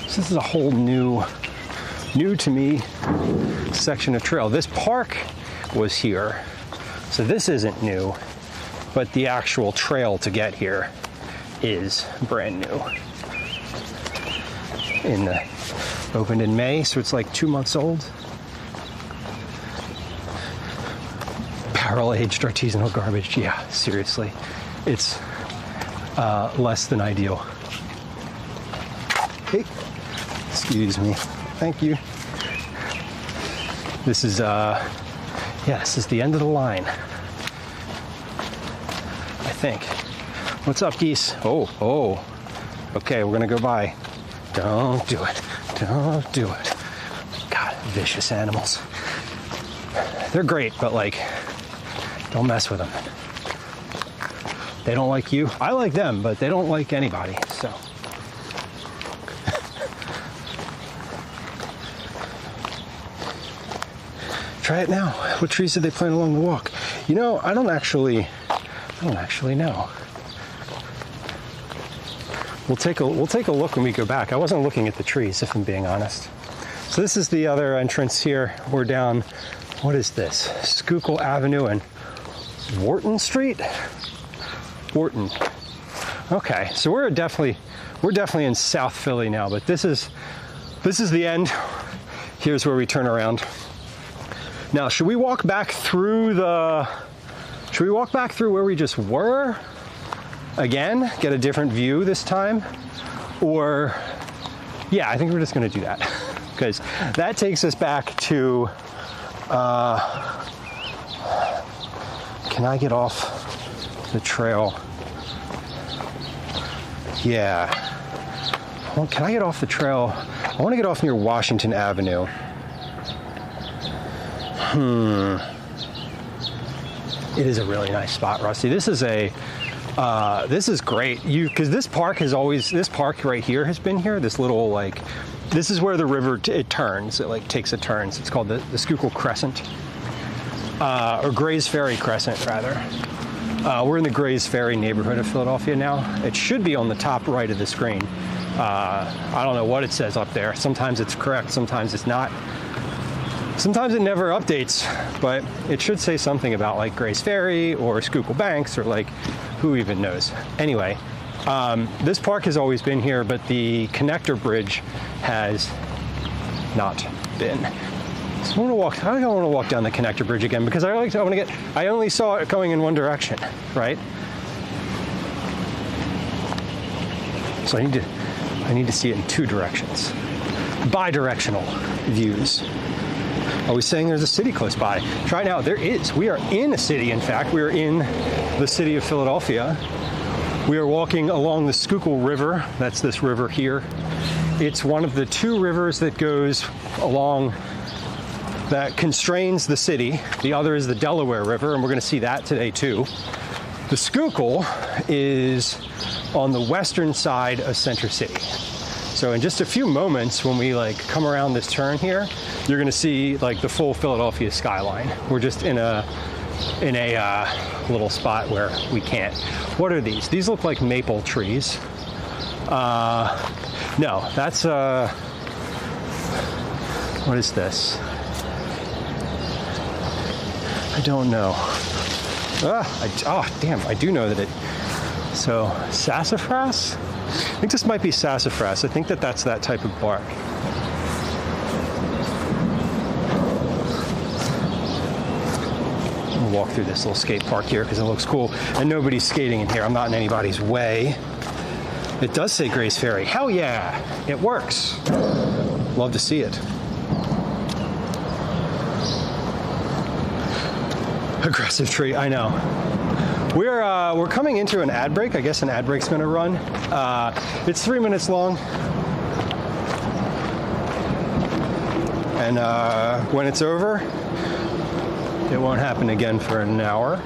So this is a whole new to me section of trail. This park was here, so this isn't new, but the actual trail to get here is brand new. Opened in May, so it's like 2 months old. Barrel-aged artisanal garbage, yeah, seriously. It's less than ideal. Hey, excuse me, thank you. This is, this is the end of the line, I think. What's up, geese? Oh, okay, we're gonna go by. Don't do it. Don't do it. God, vicious animals. They're great, but like, don't mess with them. They don't like you. I like them, but they don't like anybody, so. Try it now. What trees did they plant along the walk? You know, I don't actually know. We'll take a look when we go back. I wasn't looking at the trees, if I'm being honest. So this is the other entrance here. We're down, what is this? Schuylkill Avenue and Wharton Street? Wharton. Okay, so we're definitely in South Philly now, but this is the end. Here's where we turn around. Now, should we walk back through where we just were? Again, get a different view this time? Or, yeah, I think we're just gonna do that. Because that takes us back to, can I get off the trail? Yeah. Well, can I get off the trail? I wanna get off near Washington Avenue. It is a really nice spot, Rusty. This is great. Because this park right here has been here. This little, like, this is where the river, it turns. It like takes a turn. So it's called the Schuylkill Crescent. Or Grays Ferry Crescent, rather. We're in the Grays Ferry neighborhood of Philadelphia now. It should be on the top right of the screen. I don't know what it says up there. Sometimes it's correct, sometimes it's not. Sometimes it never updates, but it should say something about like Grays Ferry or Schuylkill Banks or like who even knows. Anyway, this park has always been here, but the connector bridge has not been. So I don't want to walk down the connector bridge again because I only saw it going in one direction, right? So I need to see it in two directions. Bi-directional views. I was saying there's a city close by. Try it out. There is. We are in a city, in fact. We are in the city of Philadelphia. We are walking along the Schuylkill River. That's this river here. It's one of the two rivers that goes along, that constrains the city. The other is the Delaware River, and we're going to see that today too. The Schuylkill is on the western side of Center City. So in just a few moments, when we like come around this turn here, you're gonna see like the full Philadelphia skyline. We're just in a little spot where we can't. What are these? These look like maple trees. No, that's what is this? I don't know. Damn, I do know that it. So sassafras? I think this might be sassafras. I think that's that type of bark. We'll walk through this little skate park here because it looks cool. And nobody's skating in here. I'm not in anybody's way. It does say Grace Ferry. Hell yeah, it works. Love to see it. Aggressive tree, I know. We're coming into an ad break. I guess an ad break's gonna run. It's 3 minutes long. And when it's over, it won't happen again for an hour.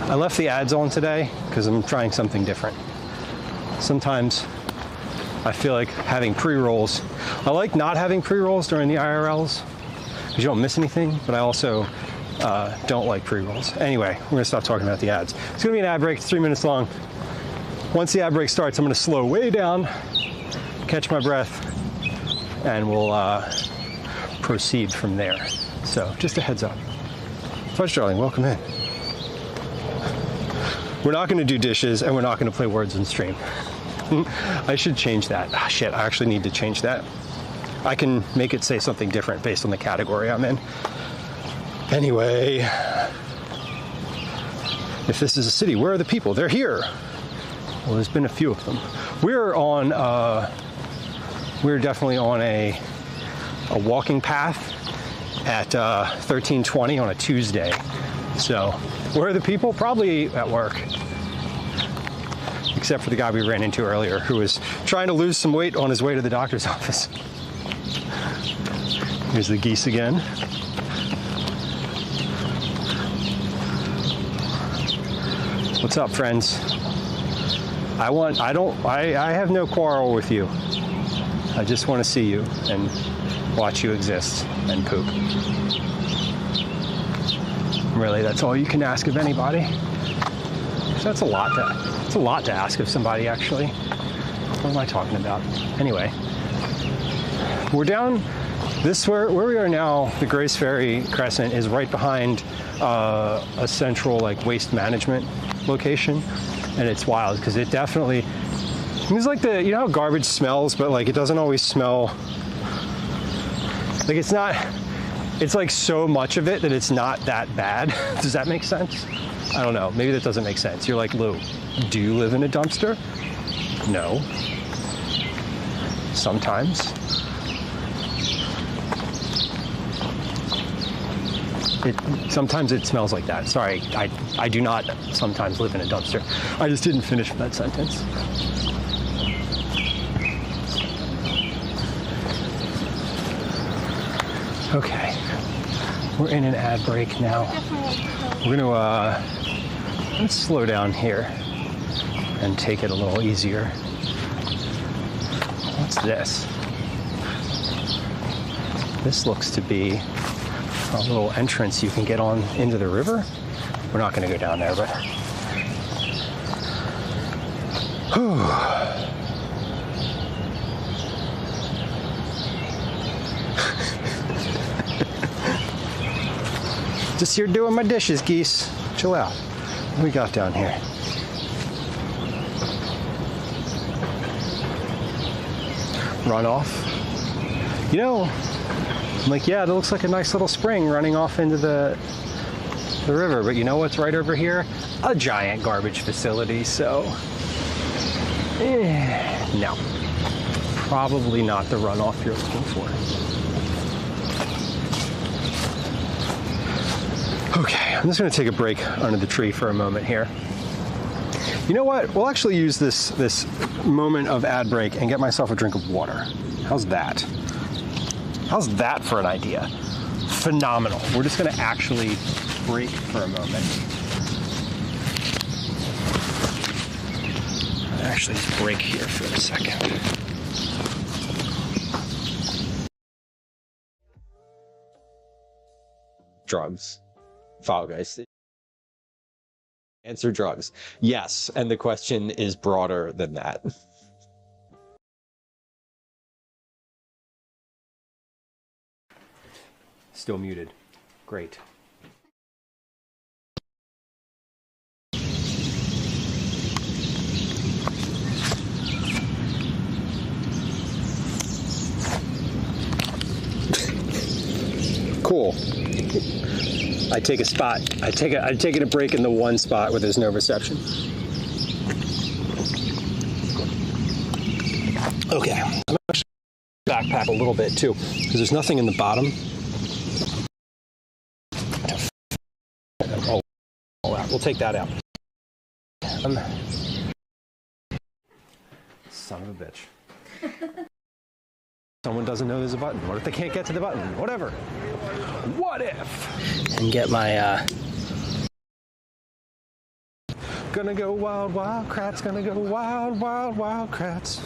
I left the ads on today because I'm trying something different. Sometimes I feel like having pre-rolls. I like not having pre-rolls during the IRLs because you don't miss anything, but I also don't like pre-rolls. Anyway, we're gonna stop talking about the ads. It's gonna be an ad break, it's 3 minutes long. Once the ad break starts, I'm gonna slow way down, catch my breath, and we'll proceed from there. So just a heads up. Fudge Darling, welcome in. We're not gonna do dishes and we're not gonna play words in stream. I should change that. Ah, shit, I actually need to change that. I can make it say something different based on the category I'm in. Anyway, if this is a city, where are the people? They're here. Well, there's been a few of them. We're definitely on a walking path at 13:20 on a Tuesday. So, where are the people? Probably at work. Except for the guy we ran into earlier who was trying to lose some weight on his way to the doctor's office. Here's the geese again. What's up, friends? I have no quarrel with you. I just want to see you and watch you exist and poop. Really, that's all you can ask of anybody. That's a lot to ask of somebody, actually. What am I talking about? Anyway, we're down this where we are now. The Grace Ferry Crescent is right behind a central like waste management location, and it's wild because it definitely. It's like you know how garbage smells, but like it doesn't always smell. Like it's not. It's like so much of it that it's not that bad. Does that make sense? I don't know. Maybe that doesn't make sense. You're like, Lou, do you live in a dumpster? No. Sometimes. Sometimes it smells like that. Sorry, I do not sometimes live in a dumpster. I just didn't finish that sentence. Okay, we're in an ad break now. We're gonna let's slow down here and take it a little easier. What's this? This looks to be a little entrance you can get on into the river. We're not gonna go down there, but. Just here doing my dishes, geese. Chill out. What do we got down here? Runoff. You know, I'm like, yeah, that looks like a nice little spring running off into the river, but you know what's right over here? A giant garbage facility, so no. Probably not the runoff you're looking for. Okay, I'm just gonna take a break under the tree for a moment here. You know what? We'll actually use this moment of ad break and get myself a drink of water. How's that? How's that for an idea? Phenomenal. We're just gonna actually break for a moment. actually just break here for a second. Drugs. Fall Guys. Answer drugs. Yes, and the question is broader than that. Still muted. Great. Cool. I take a spot. I've taken a break in the one spot where there's no reception. Okay. I'm actually backpack a little bit too, because there's nothing in the bottom. Oh, we'll take that out. Son of a bitch. Someone doesn't know there's a button. What if they can't get to the button? Whatever. What if? And get my, Gonna go wild, wild crats. Gonna go wild, wild, wild crats.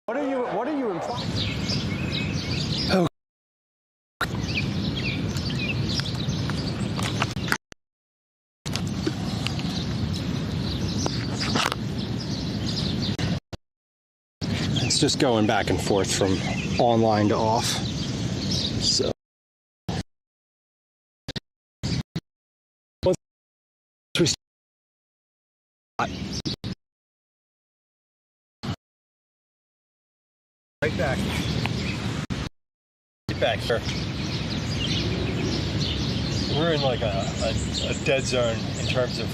What are you implying? Oh. It's just going back and forth from online to off. So once we right back. Get back here. We're in like a dead zone in terms of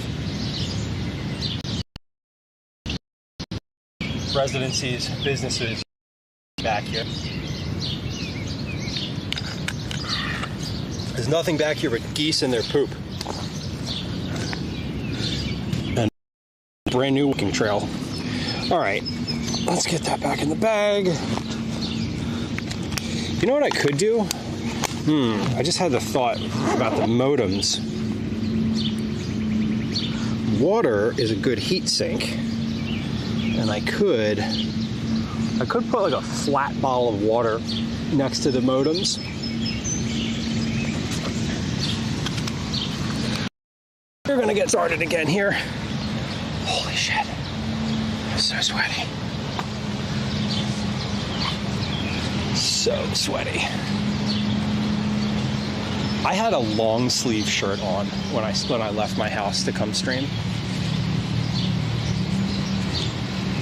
residencies, businesses back here. There's nothing back here but geese and their poop. And a brand new walking trail. All right, let's get that back in the bag. You know what I could do? I just had the thought about the modems. Water is a good heat sink. And I could put like a flat bottle of water next to the modems. We're gonna get started again here. Holy shit. I'm so sweaty. So sweaty. I had a long sleeve shirt on when I left my house to come stream.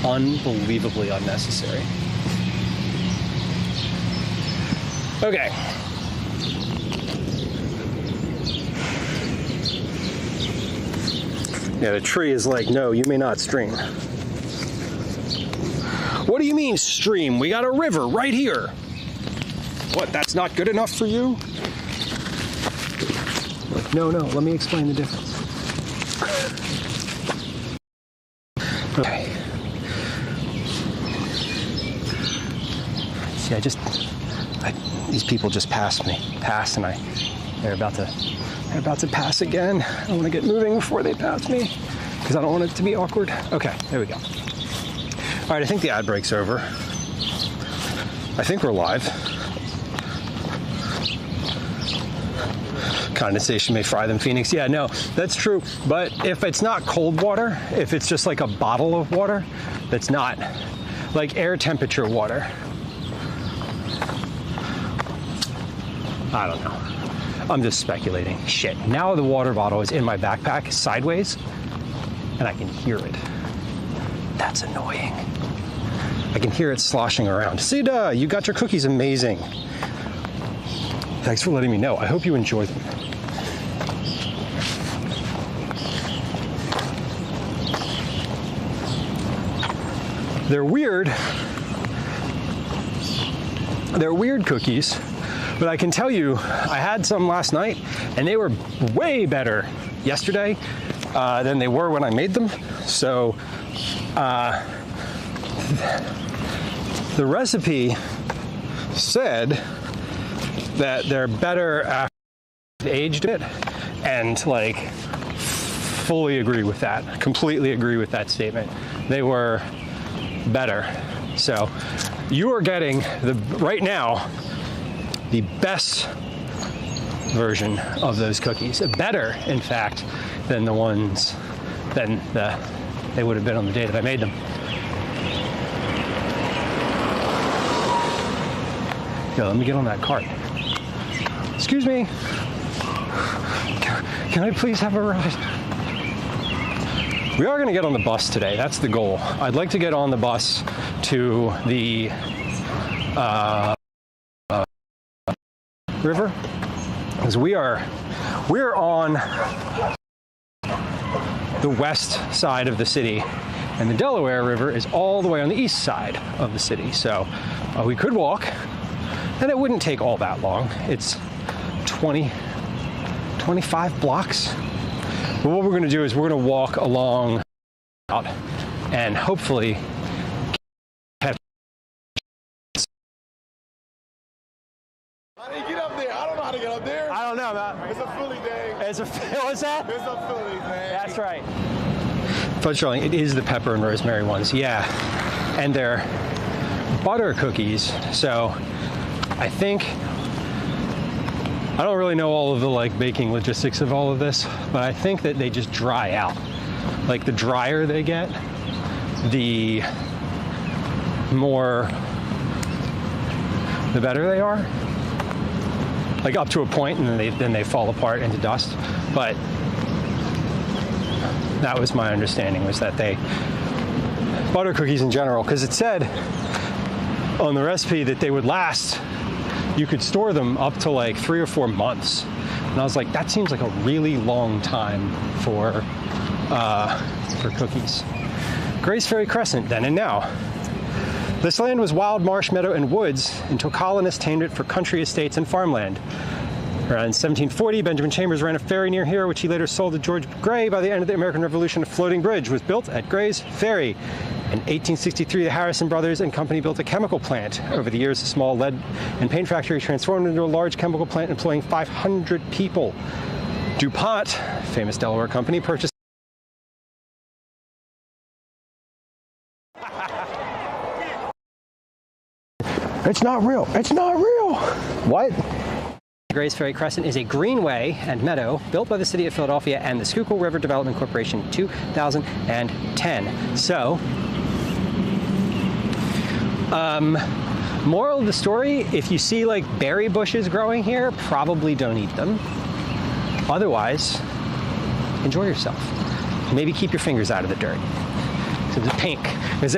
Unbelievably unnecessary. Okay. Yeah, the tree is like, no, you may not stream. What do you mean stream? We got a river right here. What, that's not good enough for you? Like, no, let me explain the difference. Okay. See, these people just passed and they're about to pass again. I want to get moving before they pass me because I don't want it to be awkward. Okay, there we go. All right, I think the ad break's over. I think we're live. Condensation may fry them, Phoenix. Yeah, no, that's true. But if it's not cold water, if it's just like a bottle of water, that's not like air temperature water. I don't know. I'm just speculating. Shit. Now the water bottle is in my backpack sideways and I can hear it. That's annoying. I can hear it sloshing around. Sida, you got your cookies. Amazing. Thanks for letting me know. I hope you enjoy them. They're weird. They're weird cookies, but I can tell you, I had some last night and they were way better yesterday than they were when I made them. So the recipe said that they're better after they've aged it and like fully agree with that. Completely agree with that statement. They were better. So you are getting right now the best version of those cookies. Better, in fact, than the ones they would have been on the day that I made them. Yo, let me get on that cart. Excuse me. Can I please have a ride? We are going to get on the bus today. That's the goal. I'd like to get on the bus to the river, because we're on the west side of the city, and the Delaware River is all the way on the east side of the city. So we could walk, and it wouldn't take all that long. It's 25 blocks. But what we're going to do is we're going to walk along and hopefully catch. How do you get up there? I don't know how to get up there. I don't know, Matt. It's a Philly day. What's that? It's a Philly day. That's right. Fudge darling, it is the pepper and rosemary ones, yeah. And they're butter cookies, so I don't really know all of the baking logistics of all of this, but I think that they just dry out. Like the drier they get, the better they are. Like up to a point, and then they fall apart into dust. But that was my understanding, was that butter cookies in general, because it said on the recipe that they would last, you could store them up to 3 or 4 months. And I was like, that seems like a really long time for cookies. Grace Ferry Crescent, then and now. This land was wild marsh, meadow, and woods until colonists tamed it for country estates and farmland. Around 1740, Benjamin Chambers ran a ferry near here, which he later sold to George Gray. By the end of the American Revolution, a floating bridge was built at Gray's Ferry. In 1863, the Harrison Brothers and Company built a chemical plant. Over the years, the small lead and paint factory transformed into a large chemical plant employing 500 people. DuPont, famous Delaware company, purchased. It's not real. It's not real. What? Grace Ferry Crescent is a greenway and meadow built by the city of Philadelphia and the Schuylkill River Development Corporation in 2010. So, moral of the story, if you see berry bushes growing here, probably don't eat them. Otherwise, enjoy yourself. Maybe keep your fingers out of the dirt. So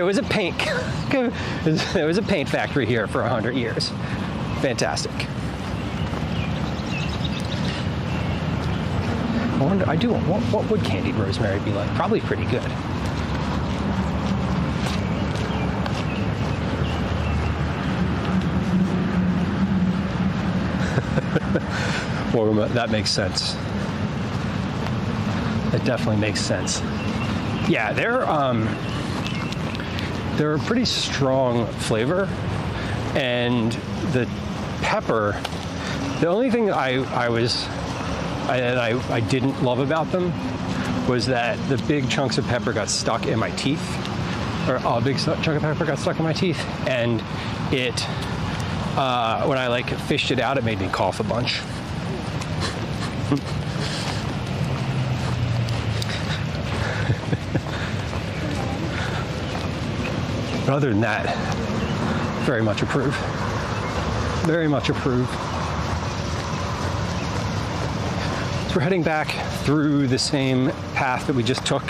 it was pink, because there was a paint factory here for 100 years. Fantastic. What would candied rosemary be like? Probably pretty good. Well, that makes sense. That definitely makes sense. Yeah, they're a pretty strong flavor, and the pepper. The only thing I didn't love about them was that the big chunks of pepper got stuck in my teeth, or a big chunk of pepper got stuck in my teeth, and it when I fished it out, it made me cough a bunch. But other than that, very much approve. Very much approve. So we're heading back through the same path that we just took.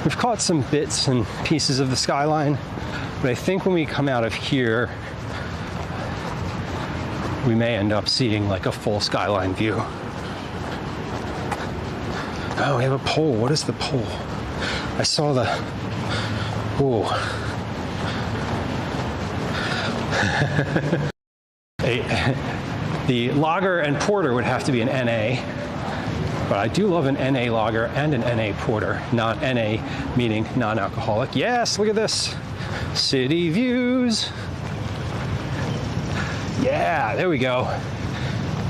We've caught some bits and pieces of the skyline, but I think when we come out of here, we may end up seeing a full skyline view. Oh, we have a pole. What is the pole? I saw the... Ooh. The lager and porter would have to be an NA, but I do love an NA lager and an NA porter, not NA meaning non-alcoholic. Yes, look at this. City views. Yeah, there we go.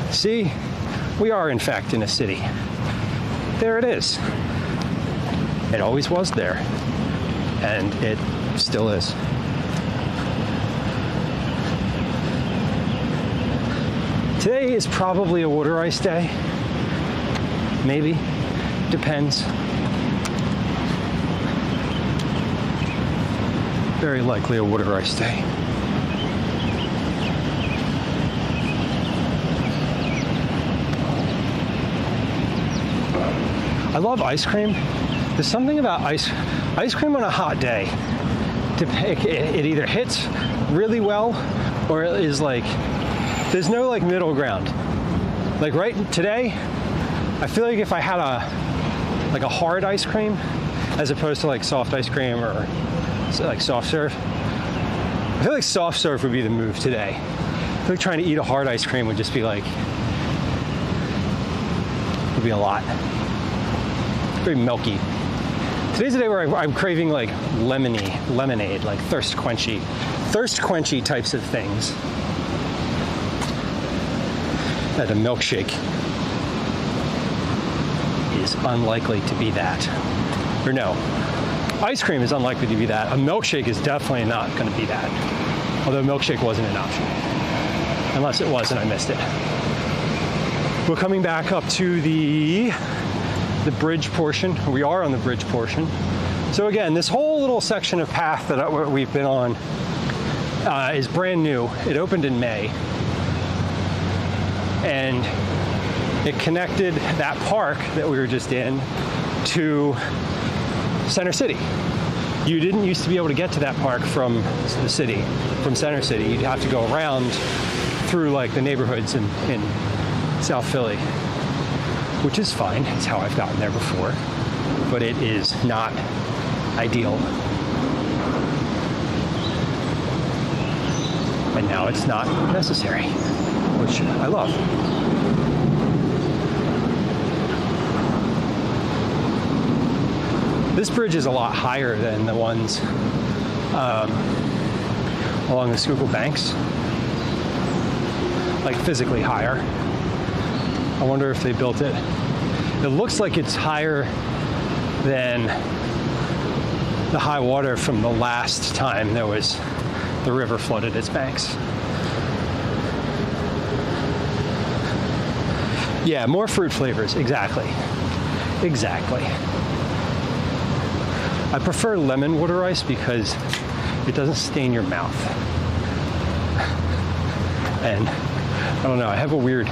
See, we are in fact in a city. There it is. It always was there, and it still is. Today is probably a water ice day. Maybe. Depends. Very likely a water ice day. I love ice cream. There's something about ice cream on a hot day. It either hits really well or it is like, there's no like middle ground. Like right today, I feel like if I had a hard ice cream as opposed to like soft ice cream or like soft serve, I feel like soft serve would be the move today. I feel like trying to eat a hard ice cream would just be like, would be a lot. Very milky. Today's the day where I'm craving like lemonade, like thirst quenchy types of things. That a milkshake is unlikely to be that. Or no, ice cream is unlikely to be that. A milkshake is definitely not going to be that. Although milkshake wasn't an option. Unless it was and I missed it. We're coming back up to the bridge portion. We are on the bridge portion. So again, this whole little section of path that we've been on is brand new. It opened in May. And it connected that park that we were just in to Center City. You didn't used to be able to get to that park from the city, from Center City. You'd have to go around through like the neighborhoods in South Philly, which is fine. It's how I've gotten there before, but it is not ideal. And now it's not necessary, which I love. This bridge is a lot higher than the ones along the Schuylkill banks, like physically higher. I wonder if they built it. It looks like it's higher than the high water from the last time the river flooded its banks. Yeah, more fruit flavors, exactly. I prefer lemon water ice because it doesn't stain your mouth. And I don't know, I have a weird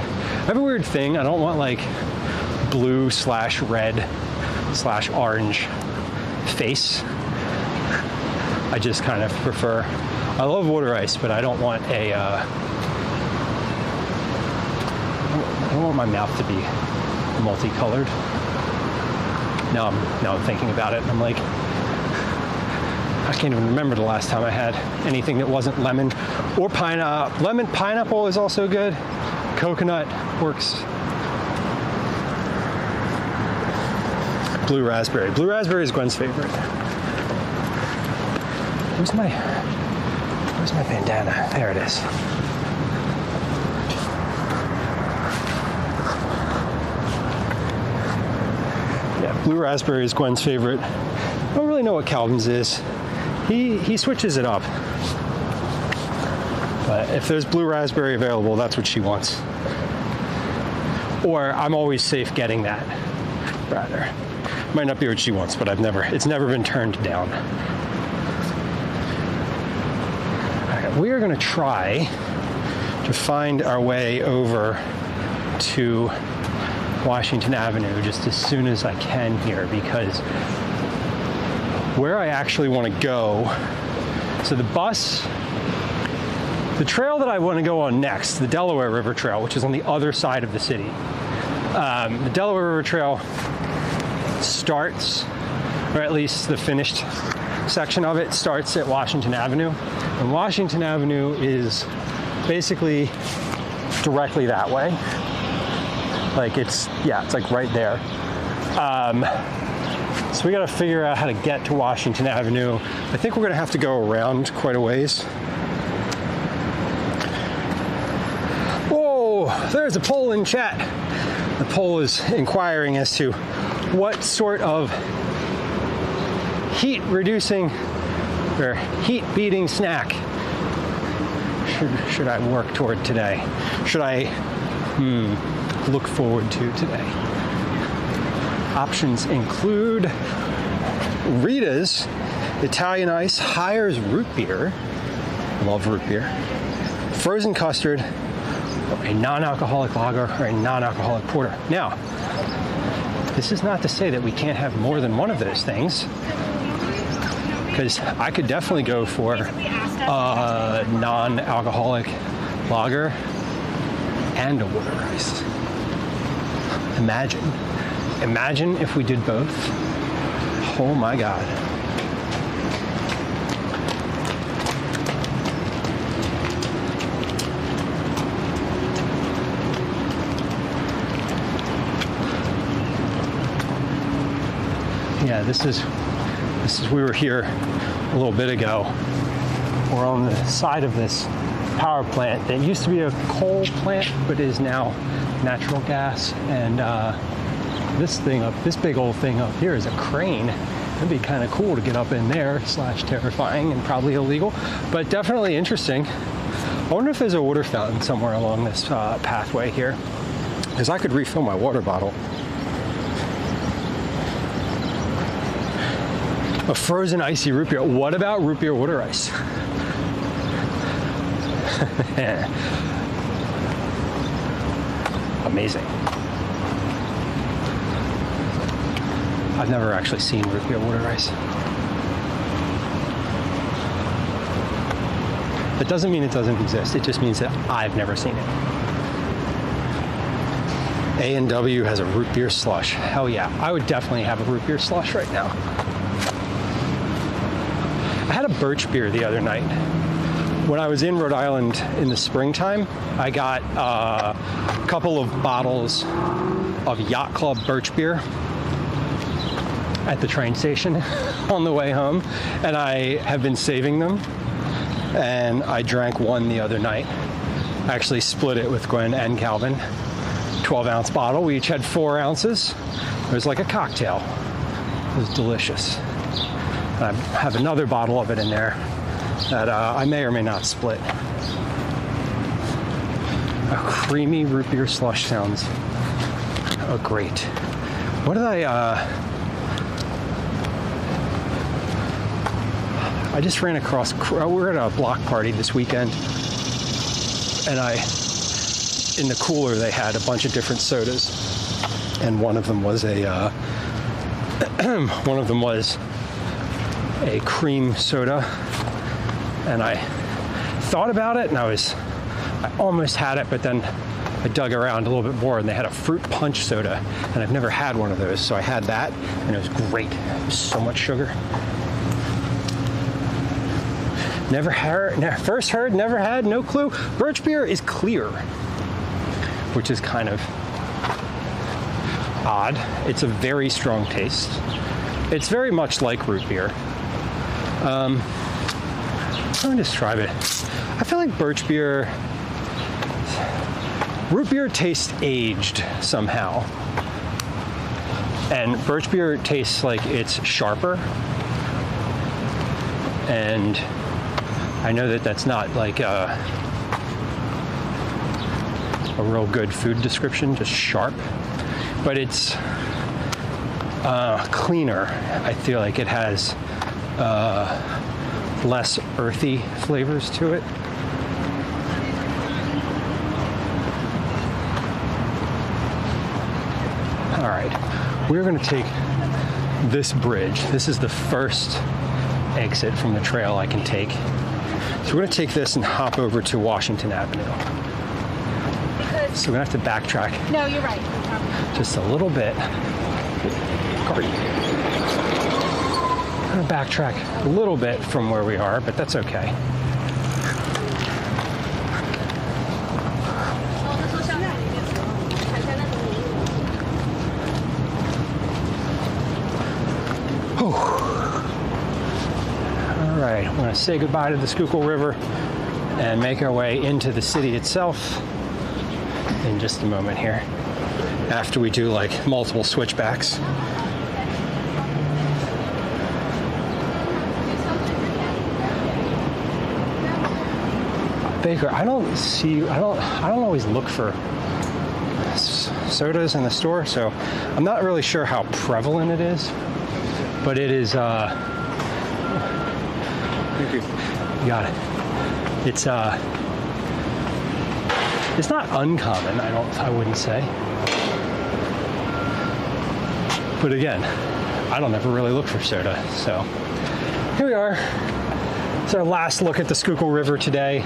thing. I don't want like blue/red/orange face. I just kind of prefer, I love water ice, but I don't want I don't want my mouth to be multicolored. Now I'm thinking about it and I'm like, I can't even remember the last time I had anything that wasn't lemon or pineapple. Lemon pineapple is also good. Coconut works. Blue raspberry. Blue raspberry is Gwen's favorite. Where's my bandana? There it is. Yeah, blue raspberry is Gwen's favorite. I don't really know what Calvin's is. He switches it up. But if there's blue raspberry available, that's what she wants. Or I'm always safe getting that, rather. Might not be what she wants, but it's never been turned down. All right, we are gonna try to find our way over to Washington Avenue just as soon as I can here, because where I actually want to go, so the trail that I want to go on next, the Delaware River Trail, which is on the other side of the city. The Delaware River Trail starts, or at least the finished section of it starts at Washington Avenue. And Washington Avenue is basically directly that way. Like it's like right there. So we got to figure out how to get to Washington Avenue. I think we're going to have to go around quite a ways. Whoa, there's a poll in chat. The poll is inquiring as to what sort of heat reducing or heat beating snack should I work toward today? Should I look forward to today? Options include Rita's Italian Ice Hires root beer. Love root beer. Frozen custard, or a non-alcoholic lager, or a non-alcoholic porter. Now, this is not to say that we can't have more than one of those things, because I could definitely go for a non-alcoholic lager and a water ice. Imagine if we did both. Oh my God. Yeah, this is we were here a little bit ago. We're on the side of this power plant that used to be a coal plant, but is now natural gas. And this big old thing up here is a crane. It'd be kind of cool to get up in there, / terrifying and probably illegal, but definitely interesting. I wonder if there's a water fountain somewhere along this pathway here, because I could refill my water bottle. A frozen icy root beer. What about root beer water ice? Amazing. I've never actually seen root beer water ice. That doesn't mean it doesn't exist. It just means that I've never seen it. A&W has a root beer slush. Hell yeah. I would definitely have a root beer slush right now. I had a birch beer the other night. When I was in Rhode Island in the springtime, I got a couple of bottles of Yacht Club birch beer at the train station on the way home, and I have been saving them, and I drank one the other night. I actually split it with Gwen and Calvin. 12-ounce bottle. We each had 4 ounces. It was like a cocktail. It was delicious. I have another bottle of it in there that I may or may not split. A creamy root beer slush sounds great. What did I just ran across, we were at a block party this weekend, and in the cooler they had a bunch of different sodas, and one of them was a cream soda, and I thought about it, and I almost had it, but then I dug around a little bit more, and they had a fruit punch soda, and I've never had one of those, so I had that, and it was great. It was so much sugar. First heard, never had, no clue. Birch beer is clear, which is kind of odd. It's a very strong taste. It's very much like root beer. How do I describe it? I feel like root beer tastes aged somehow. And birch beer tastes like it's sharper. And I know that that's not like a real good food description, just sharp. But it's cleaner. I feel like it has less earthy flavors to it. All right, we're going to take this bridge. This is the first exit from the trail I can take. So we're going to take this and hop over to Washington Avenue. So we're going to have to backtrack. No, you're right. Just a little bit. I'm going to backtrack a little bit from where we are, but that's okay. All right, we're going to say goodbye to the Schuylkill River and make our way into the city itself in just a moment here, after we do like multiple switchbacks. Baker, I don't always look for sodas in the store, so I'm not really sure how prevalent it is, but it is, thank you. You got it. It's not uncommon, I wouldn't say. But again, I don't ever really look for soda, so here we are. It's our last look at the Schuylkill River today.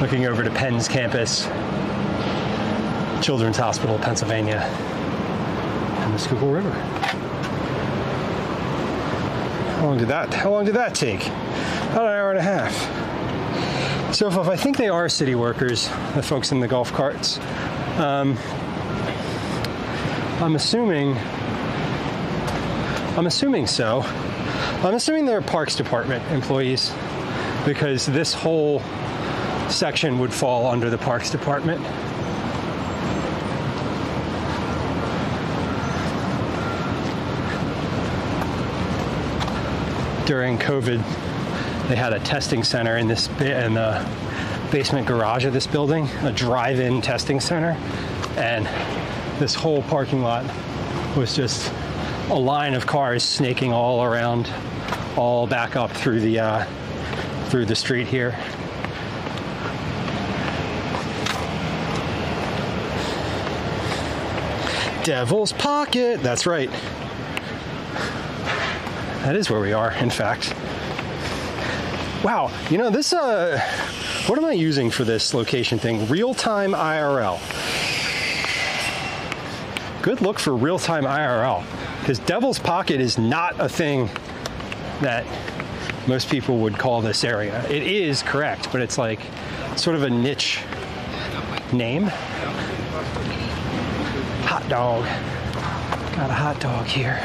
Looking over to Penn's campus, Children's Hospital, Pennsylvania, and the Schuylkill River. How long did that take? About an hour and a half. So if I think they are city workers, the folks in the golf carts, I'm assuming so. I'm assuming they're Parks Department employees, because this whole section would fall under the Parks Department. During COVID, they had a testing center in the basement garage of this building, a drive-in testing center, and this whole parking lot was just a line of cars snaking all around, all back up through the street here. Devil's Pocket, that's right. That is where we are, in fact. Wow, you know, this, what am I using for this location thing? Real-time IRL. Good look for real-time IRL, because Devil's Pocket is not a thing that most people would call this area. It is correct, but it's like sort of a niche name. Hot dog. Got a hot dog here.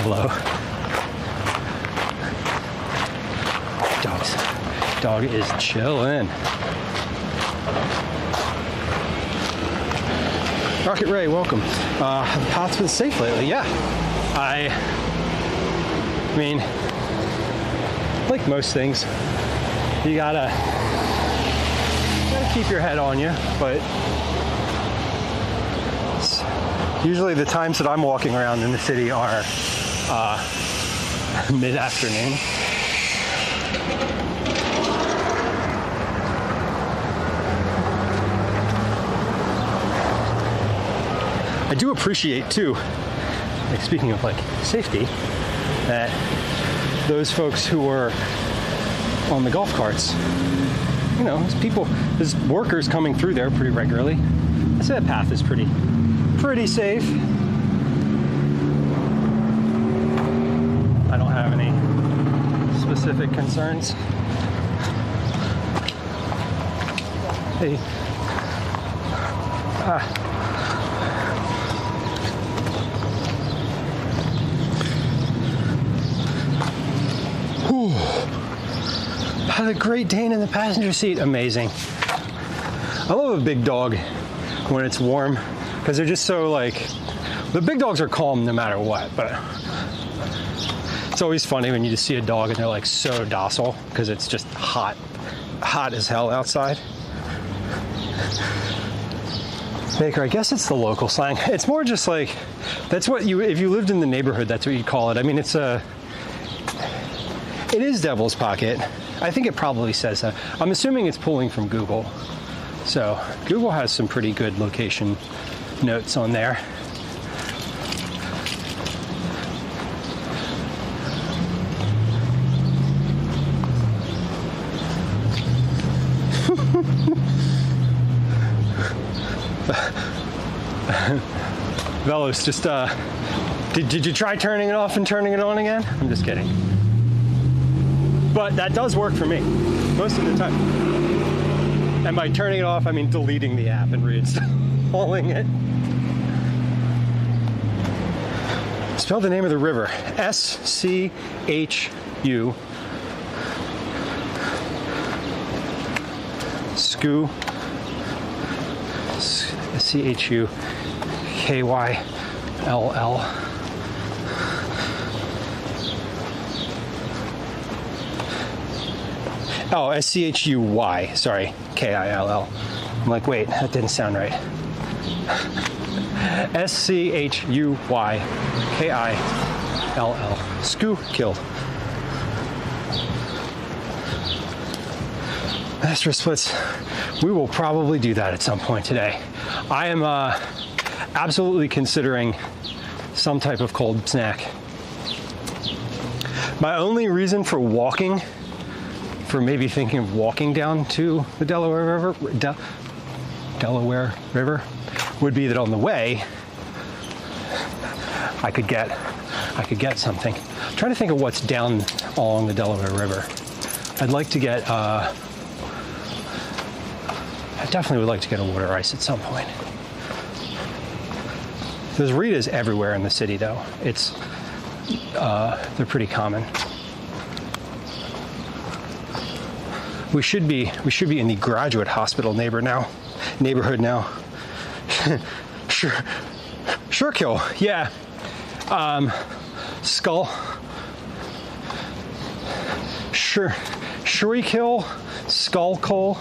Hello. Dog is chillin'. Rocket Ray, welcome. Have the paths been safe lately? Yeah. I mean, like most things, you gotta keep your head on you, but usually the times that I'm walking around in the city are mid-afternoon. I do appreciate too, like speaking of like safety, that those folks who were on the golf carts, you know, there's workers coming through there pretty regularly. I say that path is pretty safe. I don't have any specific concerns. Hey. Whew. Had a Great Dane in the passenger seat. Amazing. I love a big dog when it's warm, because they're just so like, the big dogs are calm no matter what, but it's always funny when you just see a dog and they're like so docile because it's just hot as hell outside. Baker, I guess it's the local slang. It's more just like, that's what if you lived in the neighborhood, that's what you'd call it. I mean, it is Devil's Pocket. I think it probably says that. I'm assuming it's pulling from Google. So Google has some pretty good location notes on there. Velos, just did you try turning it off and turning it on again? I'm just kidding. But that does work for me most of the time. And by turning it off, I mean deleting the app and reinstalling it. Spell the name of the river. S-C-H-U. S-C-H-U-K-Y. LL. Oh, SCHUY. Sorry, KILL. I'm like, wait, that didn't sound right. SCHUYKILL. Schuylkill. Master splits. We will probably do that at some point today. I am absolutely considering some type of cold snack. My only reason for walking, for maybe thinking of walking down to the Delaware River, would be that on the way I could get something. I'm trying to think of what's down along the Delaware River. I'd like to get I definitely would like to get a water ice at some point. There's Ritas everywhere in the city, though. It's they're pretty common. We should be in the graduate hospital neighborhood now. Schuylkill, yeah. Schuylkill, Schuylkill,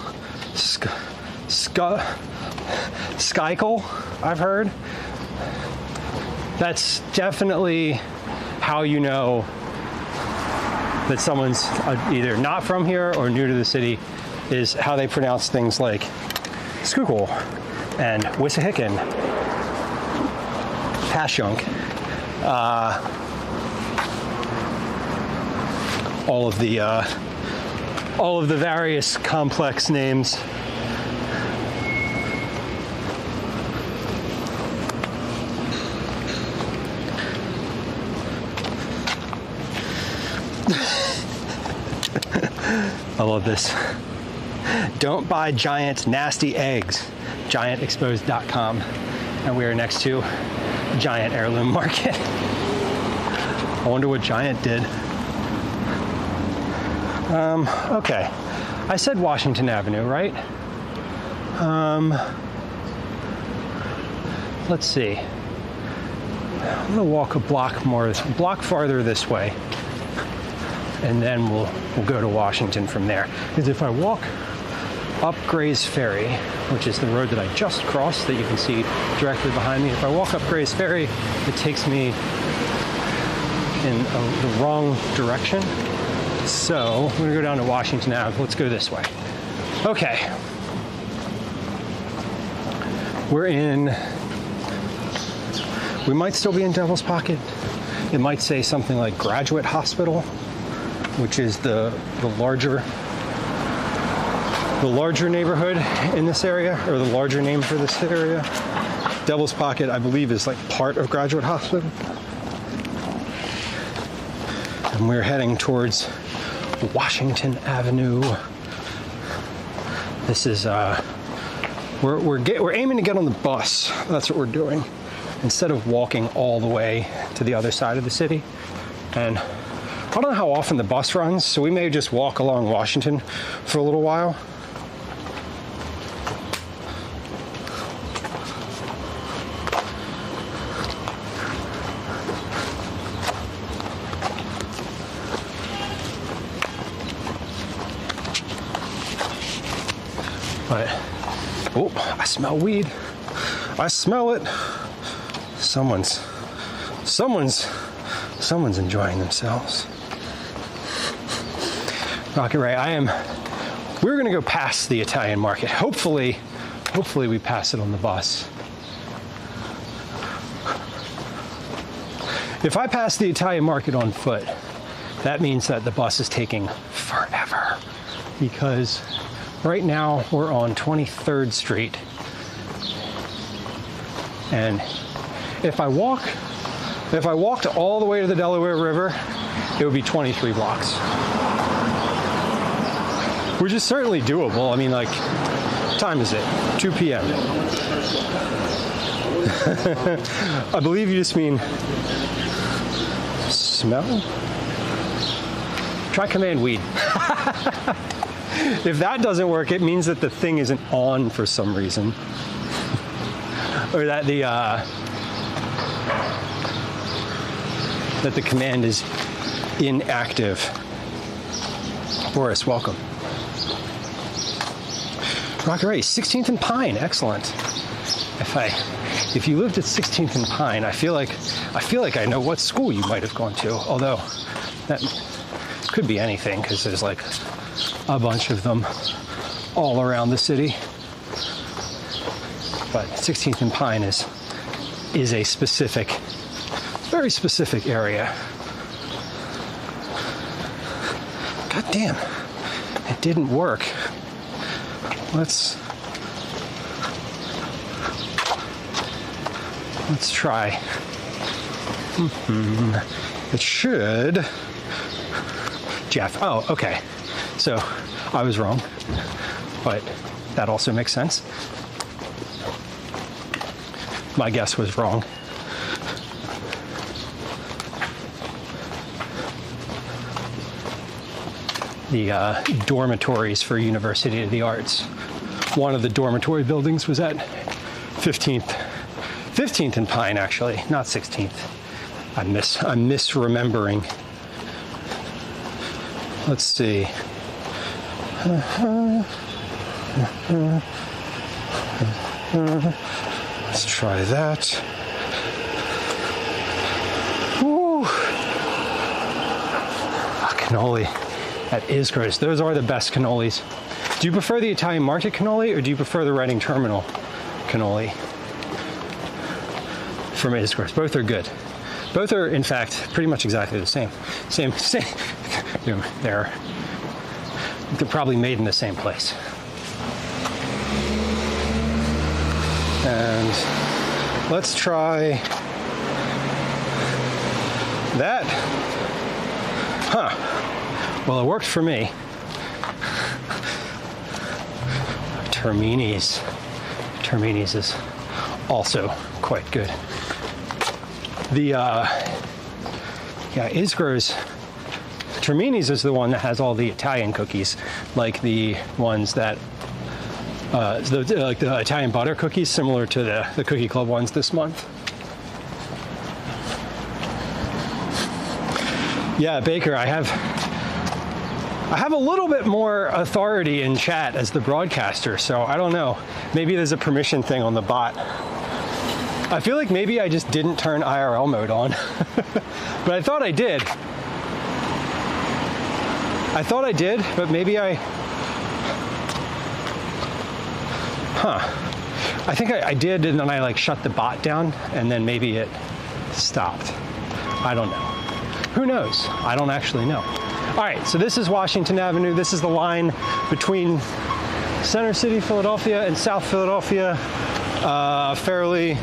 Schuylkill, I've heard. That's definitely how you know that someone's either not from here or new to the city, is how they pronounce things like Schuylkill and Wissahickon, Passyunk, all of the various complex names. I love this. Don't buy Giant nasty eggs. GiantExposed.com. And we are next to Giant Heirloom Market. I wonder what Giant did. Okay. I said Washington Avenue, right? Let's see. I'm gonna walk a block farther this way, and then we'll go to Washington from there. Because if I walk up Gray's Ferry, which is the road that I just crossed that you can see directly behind me, if I walk up Gray's Ferry, it takes me in the wrong direction. So I'm gonna go down to Washington Ave. Let's go this way. Okay. We might still be in Devil's Pocket. It might say something like Graduate Hospital, which is the larger neighborhood in this area, or the larger name for this area. Devil's Pocket, I believe, is like part of Graduate Hospital. And we're heading towards Washington Avenue. This is we're aiming to get on the bus. That's what we're doing, instead of walking all the way to the other side of the city. And I don't know how often the bus runs, so we may just walk along Washington for a little while. But, oh, I smell weed. I smell it. Someone's enjoying themselves. Rocket Ray, we're gonna go past the Italian market. Hopefully we pass it on the bus. If I pass the Italian market on foot, that means that the bus is taking forever, because right now we're on 23rd Street. And if I walked all the way to the Delaware River, it would be 23 blocks. Which is certainly doable. I mean, like, what time is it? 2 p.m. I believe you just mean smell? Try command weed. If that doesn't work, it means that the thing isn't on for some reason. Or that that the command is inactive. Boris, welcome. Rocket Ray, 16th and Pine, excellent. If you lived at 16th and Pine, I feel like I know what school you might have gone to. Although that could be anything, because there's like a bunch of them all around the city. But 16th and Pine is a specific, very specific area. God damn, it didn't work. Let's try. It should. Jeff. Oh, okay. So I was wrong, but that also makes sense. My guess was wrong. The dormitories for University of the Arts. One of the dormitory buildings was at 15th and Pine, actually, not 16th. I'm misremembering. Let's see. Let's try that. Woo. Cannoli at Isgro's. Those are the best cannolis. Do you prefer the Italian Market cannoli, or do you prefer the Reading Terminal cannoli from Isgro's? Both are good. Both are, in fact, pretty much exactly the same. Same. They're probably made in the same place. And let's try that. Huh. Well, it worked for me. Termini's is also quite good. The Isgro's Termini's is the one that has all the Italian cookies, like the ones that like the Italian butter cookies, similar to the Cookie Club ones this month. Yeah, Baker, I have a little bit more authority in chat as the broadcaster, so I don't know. Maybe there's a permission thing on the bot. I feel like maybe I just didn't turn IRL mode on, but I thought I did. But maybe I think I did, and then I like shut the bot down, and then maybe it stopped. I don't know. Who knows? I don't actually know. All right, so this is Washington Avenue. This is the line between Center City, Philadelphia, and South Philadelphia. Fairly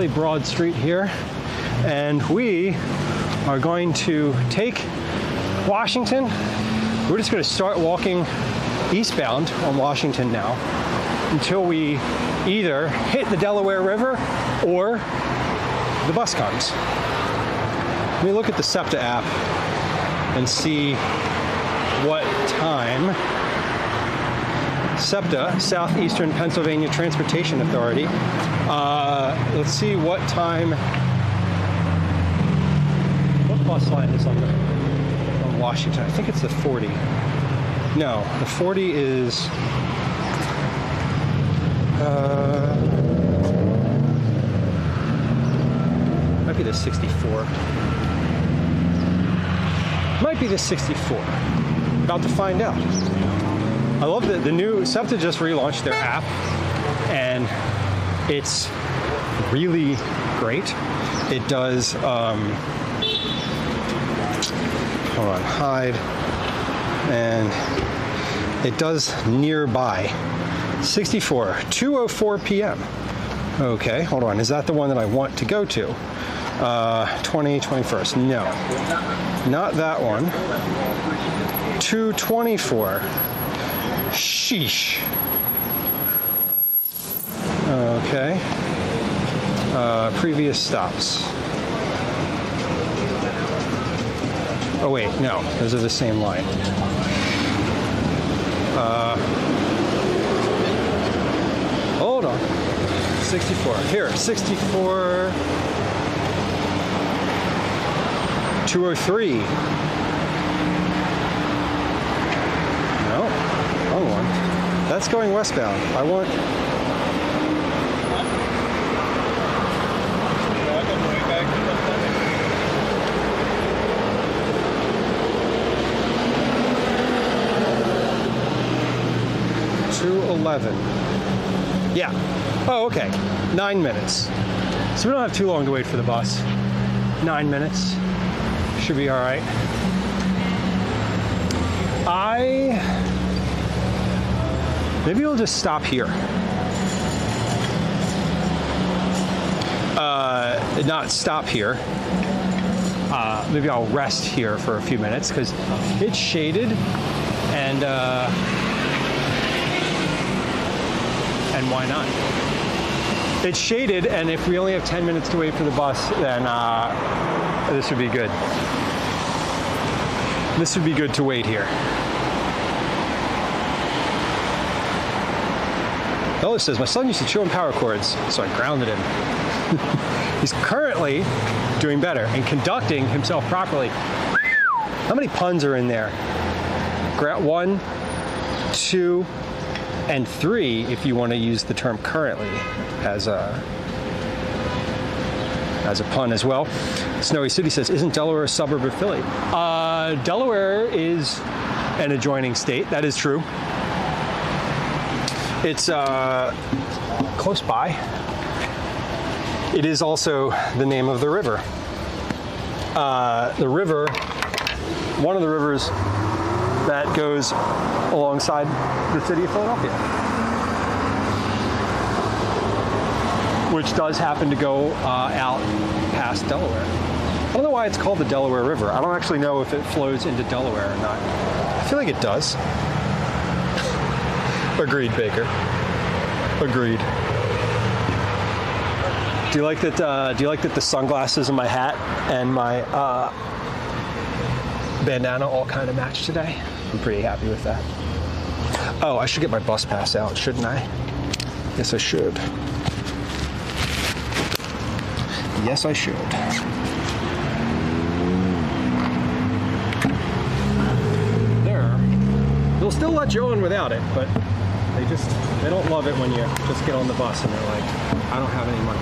broad street here, and we are going to take Washington. We're just going to start walking eastbound on Washington now until we either hit the Delaware River or the bus comes. Let me look at the SEPTA app and see what time. SEPTA, Southeastern Pennsylvania Transportation Authority. Let's see what time. What bus line is on Washington? I think it's the 40. No, the 40 is. Might be the 64. Might be the 64. About to find out. I love that the new SEPTA just relaunched their app, and it's really great. It does, hold on, hide, and it does nearby. 64, 2:04 p.m. Okay, hold on, is that the one that I want to go to? 21st, no, not that one. 2:24. Sheesh. Okay. Previous stops. Oh wait, no, those are the same line. Hold on. 64. Here, 64. 203. No, wrong one. That's going westbound. I want. $211. Yeah. Oh, okay. 9 minutes. So we don't have too long to wait for the bus. 9 minutes. Should be all right. Maybe we'll just stop here. Not stop here. Maybe I'll rest here for a few minutes because it's shaded and why not? It's shaded, and if we only have 10 minutes to wait for the bus, then this would be good. This would be good to wait here. Ellis says, my son used to chew on power cords, so I grounded him. He's currently doing better and conducting himself properly. How many puns are in there? 1, 2, and 3, if you want to use the term currently as a pun as well. Snowy City says, isn't Delaware a suburb of Philly? Delaware is an adjoining state. That is true. It's close by. It is also the name of the river. The river, one of the rivers that goes alongside the city of Philadelphia, which does happen to go out past Delaware. I don't know why it's called the Delaware River. I don't actually know if it flows into Delaware or not. I feel like it does. Agreed, Baker. Agreed. Do you like that? Do you like that the sunglasses and my hat and my bandana all kind of match today? I'm pretty happy with that. Oh, I should get my bus pass out, shouldn't I? Yes, I should. Yes, I should. There. They'll still let you on without it, but they don't love it when you just get on the bus and they're like, I don't have any money.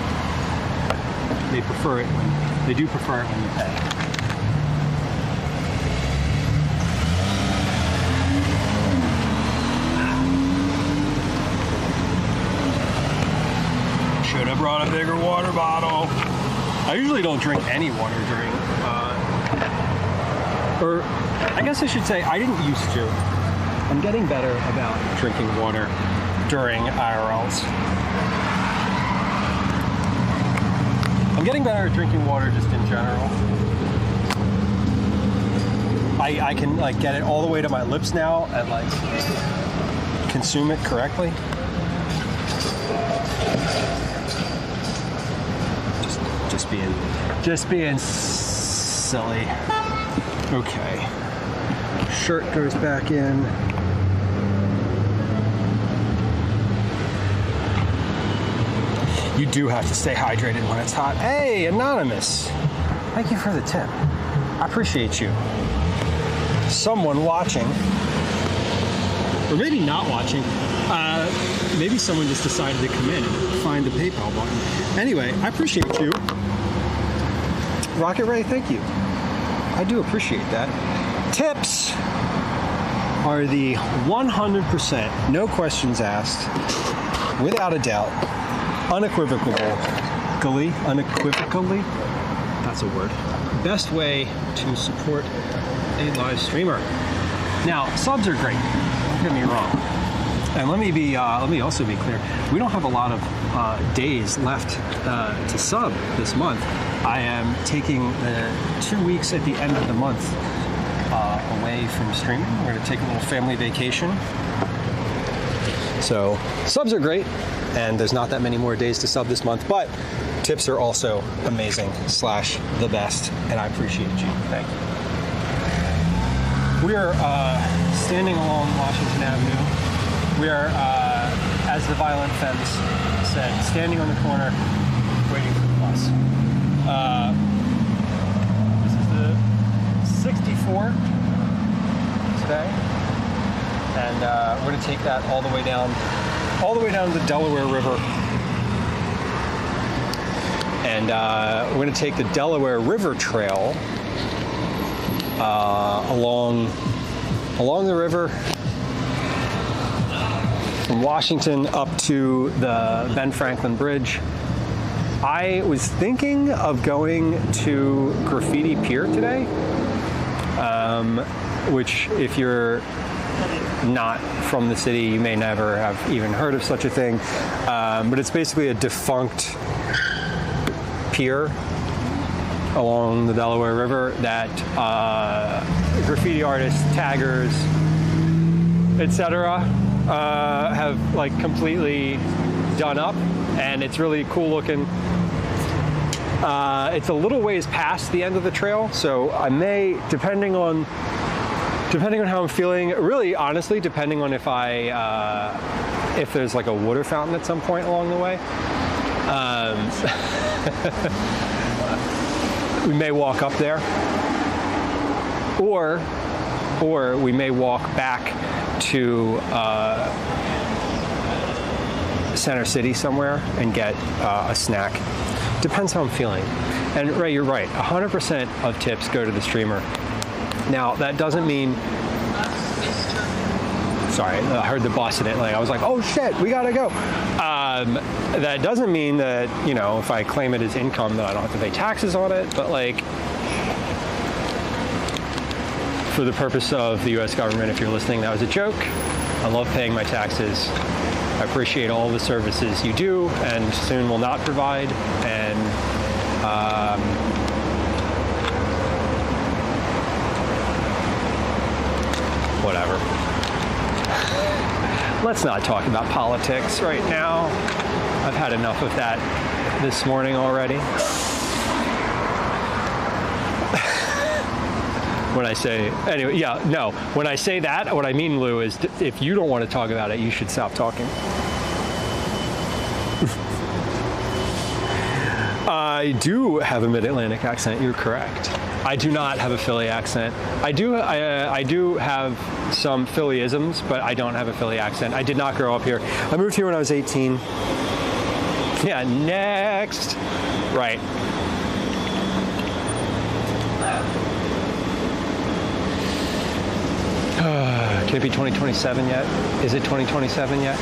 They do prefer it when you pay. Should have brought a bigger water bottle. I usually don't drink any water during, or I guess I should say I didn't used to. I'm getting better about drinking water during IRLs. I'm getting better at drinking water just in general. I can like get it all the way to my lips now and like consume it correctly. Just being silly. Okay. Shirt goes back in. You do have to stay hydrated when it's hot. Hey, Anonymous. Thank you for the tip. I appreciate you. Someone watching, or maybe not watching, maybe someone just decided to come in and find the PayPal button. Anyway, I appreciate you. Rocket Ray, thank you. I do appreciate that. Tips are the 100%, no questions asked, without a doubt, unequivocally, that's a word, best way to support a live streamer. Now, subs are great, don't get me wrong. And let me also be clear, we don't have a lot of days left to sub this month. I am taking 2 weeks at the end of the month away from streaming. We're going to take a little family vacation. So subs are great, and there's not that many more days to sub this month, but tips are also amazing / the best, and I appreciate you. Thank you. We are standing along Washington Avenue. We are, as the Violent Femmes said, standing on the corner, waiting for the bus. This is the 64 today, and we're going to take that all the way down the Delaware River. And we're going to take the Delaware River Trail along the river from Washington up to the Ben Franklin Bridge. I was thinking of going to Graffiti Pier today, which if you're not from the city, you may never have even heard of such a thing. But it's basically a defunct pier along the Delaware River that graffiti artists, taggers, etc. have like completely done up, and it's really cool looking. It's a little ways past the end of the trail, so I may, depending on how I'm feeling, really honestly, depending on if there's like a water fountain at some point along the way. We may walk up there, or we may walk back to Center City somewhere and get a snack. Depends how I'm feeling. And Ray, you're right. 100% of tips go to the streamer. Now that doesn't mean. Sorry, I heard the bus in it. Like I was like, oh shit, we gotta go. That doesn't mean that, you know, if I claim it as income that I don't have to pay taxes on it, but like for the purpose of the US government, if you're listening, that was a joke. I love paying my taxes. I appreciate all the services you do and soon will not provide. And whatever. Let's not talk about politics right now. I've had enough of that this morning already. When I say, anyway, yeah, no. When I say that, what I mean, Lou, is if you don't want to talk about it, you should stop talking. I do have a mid-Atlantic accent. You're correct. I do not have a Philly accent. I do have some Phillyisms, but I don't have a Philly accent. I did not grow up here. I moved here when I was 18. Yeah, next. Right. Can it be 2027 yet? Is it 2027 yet?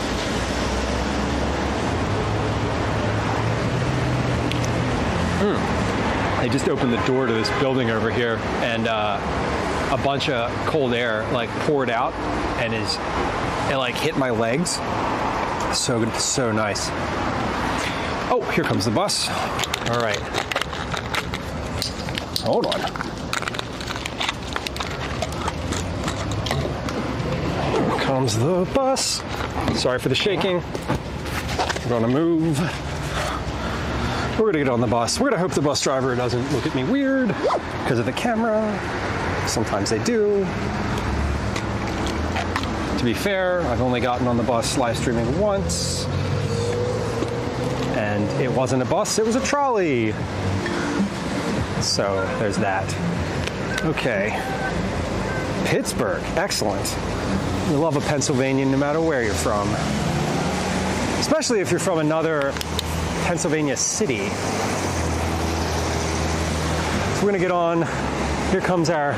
They just opened the door to this building over here, and a bunch of cold air like poured out, and it like hit my legs. So good, so nice. Oh, here comes the bus. All right. Hold on. Here comes the bus. Sorry for the shaking. We're gonna move. We're gonna get on the bus. We're gonna hope the bus driver doesn't look at me weird because of the camera. Sometimes they do. To be fair, I've only gotten on the bus live streaming once. And it wasn't a bus, it was a trolley. So there's that. Okay. Pittsburgh, excellent. We love a Pennsylvanian no matter where you're from. Especially if you're from another Pennsylvania city. So we're gonna get on. Here comes our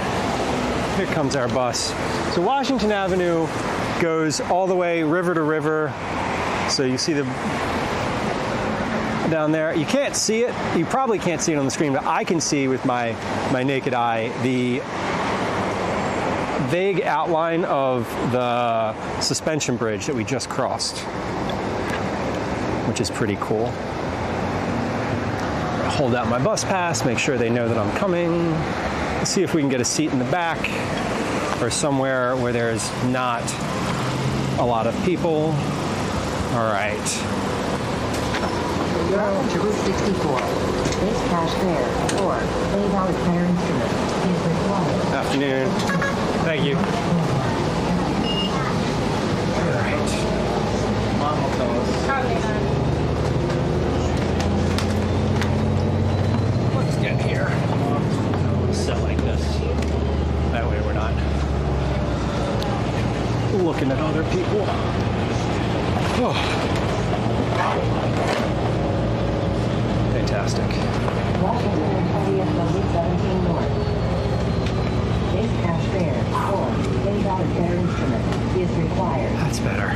bus. So Washington Avenue goes all the way river to river. So you see the down there. You can't see it. You probably can't see it on the screen, but I can see with my naked eye the vague outline of the suspension bridge that we just crossed, which is pretty cool. Hold out my bus pass, make sure they know that I'm coming. Let's see if we can get a seat in the back or somewhere where there's not a lot of people. All right. You're on to Route 64. This cash fare or a valid fare instrument is required. Afternoon. Thank you. All right. looking at other people. Oh. Fantastic. Washington and 20th Route 17 North. Base cash fare or $8 fare instrument is required. That's better.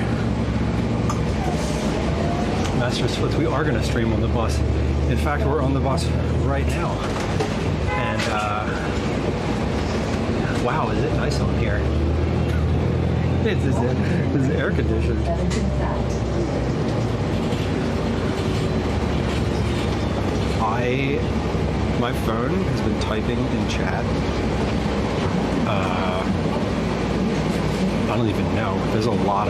Master Splits, we are going to stream on the bus. In fact, we're on the bus right now. And, wow, is it nice on here? This is air conditioned. 17 South. My phone has been typing in chat. I don't even know. There's a lot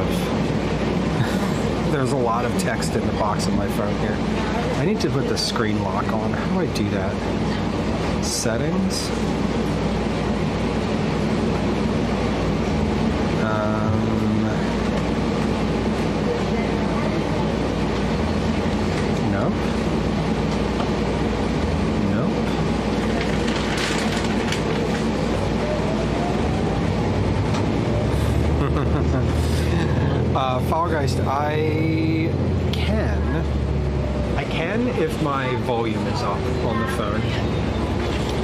of text in the box of my phone here. I need to put the screen lock on. How do I do that? Settings. No. Fallgeist, I can if my volume is up on the phone,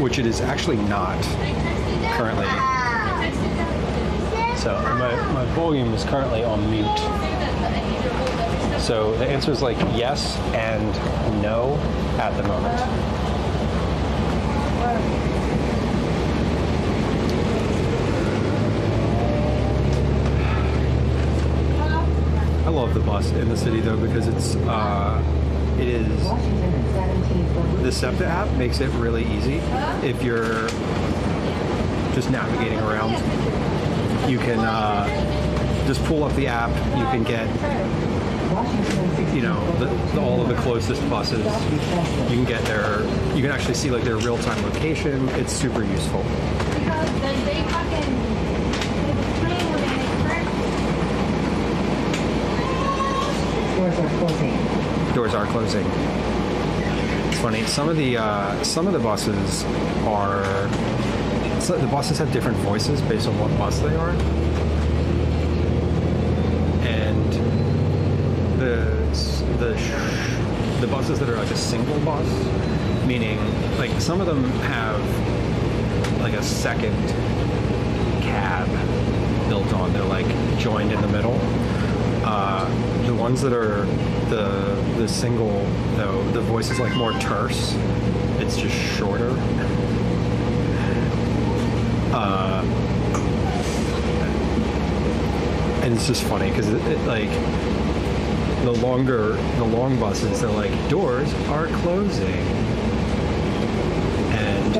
which it is actually not currently. So my volume is currently on mute. So the answer is like yes and no at the moment. I love the bus in the city though because it is the SEPTA app makes it really easy if you're just navigating around. You can just pull up the app. You can get all of the closest buses. You can get their. You can actually see like their real-time location. It's super useful. Doors are closing. It's funny. Some of the buses are. So the buses have different voices based on what bus they are, and the buses that are like a single bus, meaning like some of them have like a second cab built on. They're like joined in the middle. The ones that are the single, though, the voice is like more terse. It's just shorter. And it's just funny because it like the long buses, they're like doors are closing, and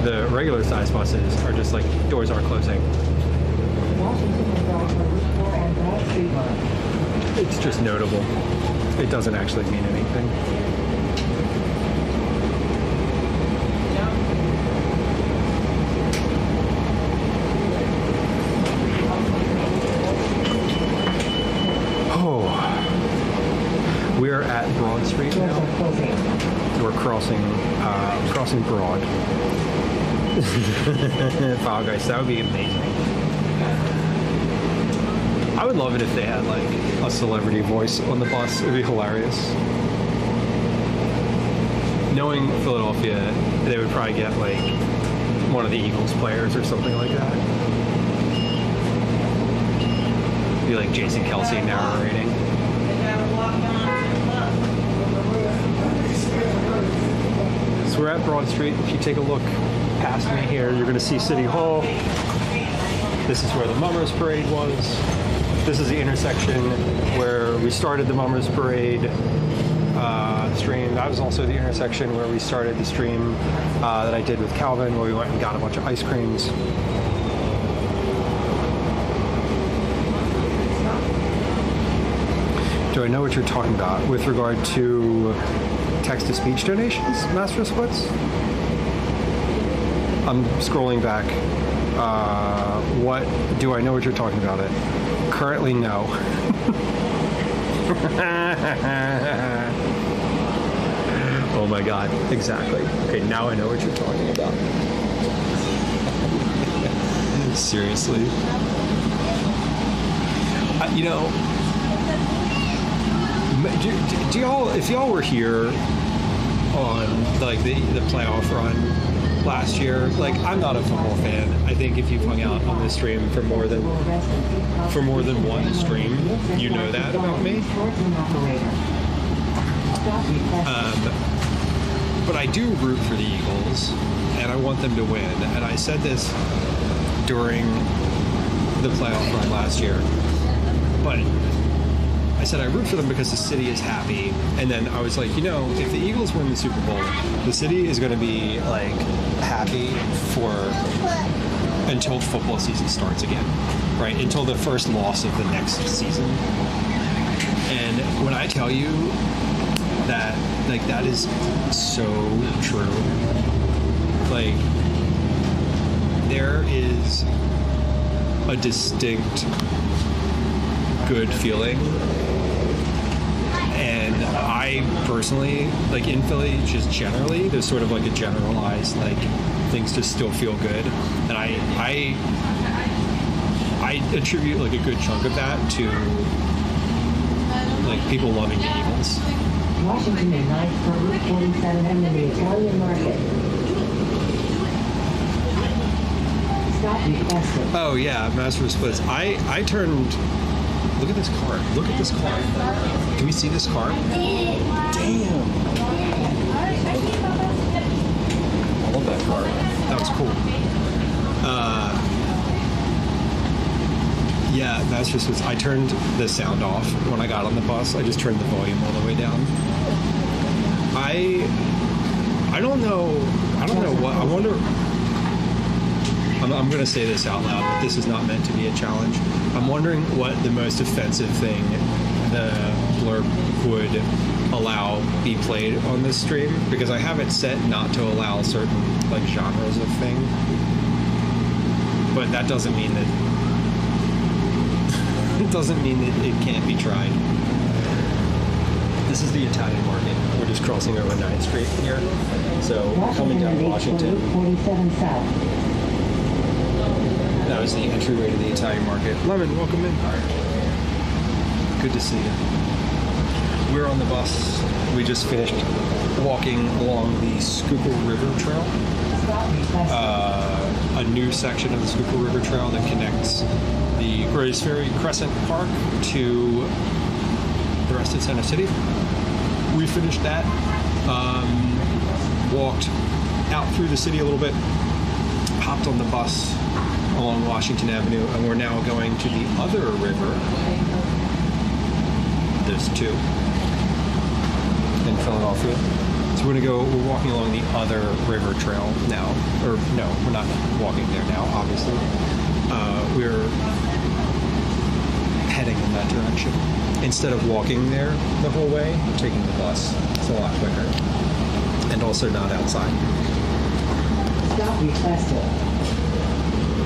the regular size buses are just like doors are closing. It's just notable. It doesn't actually mean anything. Oh, we're at Broad Street now. We're crossing Broad. Wow, guys, that would be amazing. I would love it if they had like a celebrity voice on the bus. It'd be hilarious. Knowing Philadelphia, they would probably get like one of the Eagles players or something like that. Be like Jason Kelsey narrating. So we're at Broad Street. If you take a look past me here, you're going to see City Hall. This is where the Mummers Parade was. This is the intersection where we started the Mummers Parade stream. That was also the intersection where we started the stream that I did with Calvin, where we went and got a bunch of ice creams. Do I know what you're talking about with regard to text-to-speech donations, Master Splits? I'm scrolling back. What do I know what you're talking about? It currently no. Oh my god, exactly. Okay, now I know what you're talking about. Seriously. You know, do y'all, if y'all were here on like the playoff run last year, like I'm not a football fan. I think if you've hung out on this stream for more than one stream, you know that about me. But I do root for the Eagles, and I want them to win. And I said this during the playoff run last year, but I said I root for them because the city is happy. And then I was like, you know, if the Eagles win the Super Bowl, the city is going to be like happy for until football season starts again, right? Until the first loss of the next season. And when I tell you that, like, that is so true. Like, there is a distinct good feeling, and I personally, like in Philly, just generally, there's sort of like a generalized, like, things just still feel good, and I attribute like a good chunk of that to like people loving the Eagles. Washington and 9th from Route 47 in the Italian Market. Stop requested. Oh yeah, Master of Splits. I turned. Look at this car. Look at this car. Can we see this car? Damn. I love that car. That was cool. Yeah, Master of Splits. I turned the sound off when I got on the bus. I just turned the volume all the way down. I don't know. I don't know what. I wonder. I'm going to say this out loud, but this is not meant to be a challenge. I'm wondering what the most offensive thing the blurb would allow be played on this stream, because I have it set not to allow certain like genres of thing. But that doesn't mean that it can't be tried. This is the Italian Market. We're just crossing over 9th Street here. So coming down Washington. 47 South. That was the entryway to the Italian Market. Lemon, welcome in. Good to see you. We're on the bus. We just finished walking along the Schuylkill River Trail. A new section of the Schuylkill River Trail that connects the Grays Ferry Crescent Park to the rest of Center City. We finished that. Walked out through the city a little bit. Hopped on the bus along Washington Avenue, and we're now going to the other river. There's two in Philadelphia. So we're walking along the other river trail now. Or no, we're not walking there now, obviously. We're heading in that direction. Instead of walking there the whole way, we're taking the bus. It's a lot quicker. And also not outside. Stop requested.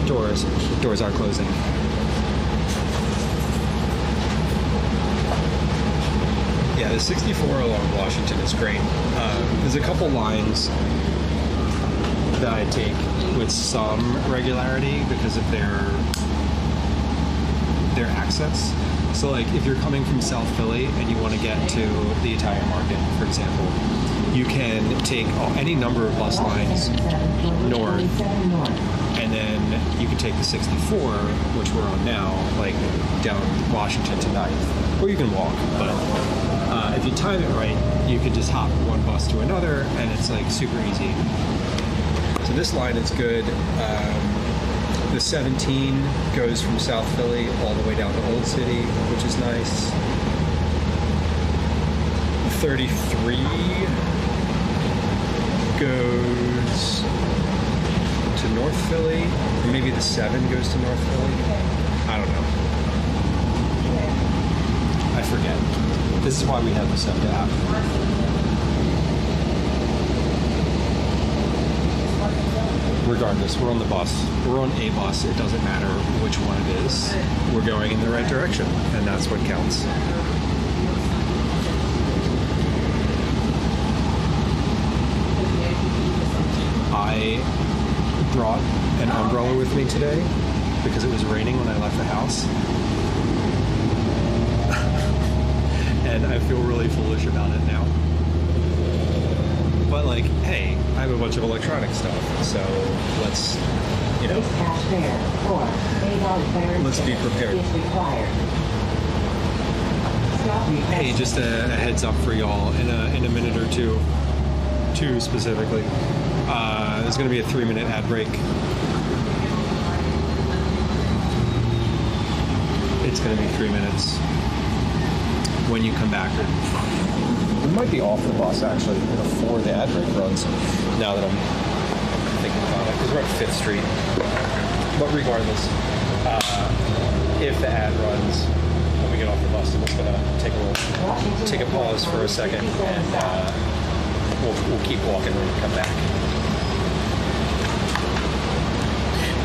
Doors are closing. Yeah, the 64 along Washington is great. There's a couple lines that I take with some regularity because of their accents. So like if you're coming from South Philly and you want to get to the Italian Market, for example, you can take any number of bus lines north, and then you can take the 64, which we're on now, like down Washington to 9th. Or you can walk, but if you time it right, you can just hop one bus to another, and it's like super easy. So this line is good. The 17 goes from South Philly all the way down to Old City, which is nice. 33 goes to North Philly, or maybe the 7 goes to North Philly. I don't know. I forget. This is why we have the 7 app. Regardless, we're on the bus. We're on a bus. It doesn't matter which one it is. We're going in the right direction, and that's what counts. I brought an umbrella with me today because it was raining when I left the house. and I feel really foolish about it now. But like, hey, I have a bunch of electronic stuff, so let's, you know, Base cash fare or $8 clearance let's be prepared. is required. Stop Hey, requested. just a heads up for y'all in a minute or two specifically. There's going to be a 3-minute ad break. It's going to be 3 minutes when you come back. We might be off the bus actually before the ad break runs. Now that I'm thinking about it, because we're at 5th Street. But regardless, if the ad runs when we get off the bus, then we're going to take a pause for a second, and we'll keep walking when we come back.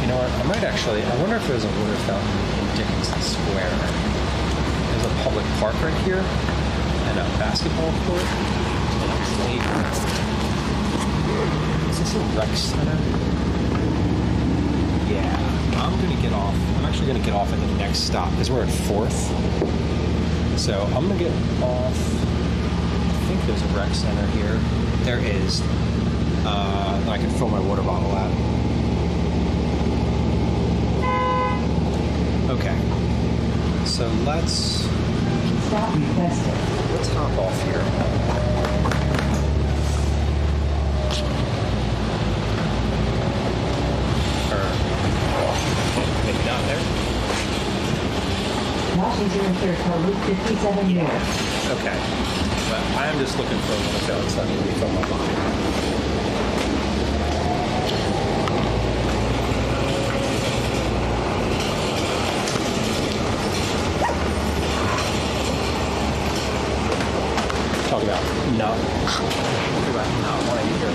You know what? I might actually. I wonder if there's a water fountain in Dickinson Square. There's a public park right here and a basketball court and a playground. Is this a rec center? Yeah. I'm actually gonna get off at the next stop because we're at 4th. So I'm gonna get off. I think there's a rec center here. There is. I can fill my water bottle at. Okay, so let's Stop requested. hop off here. Or maybe not there. Washington Circle, Route 57 North. Okay, but I am just looking for a water fountain, so I need to refill my bottle. Talk about not wanting to hear.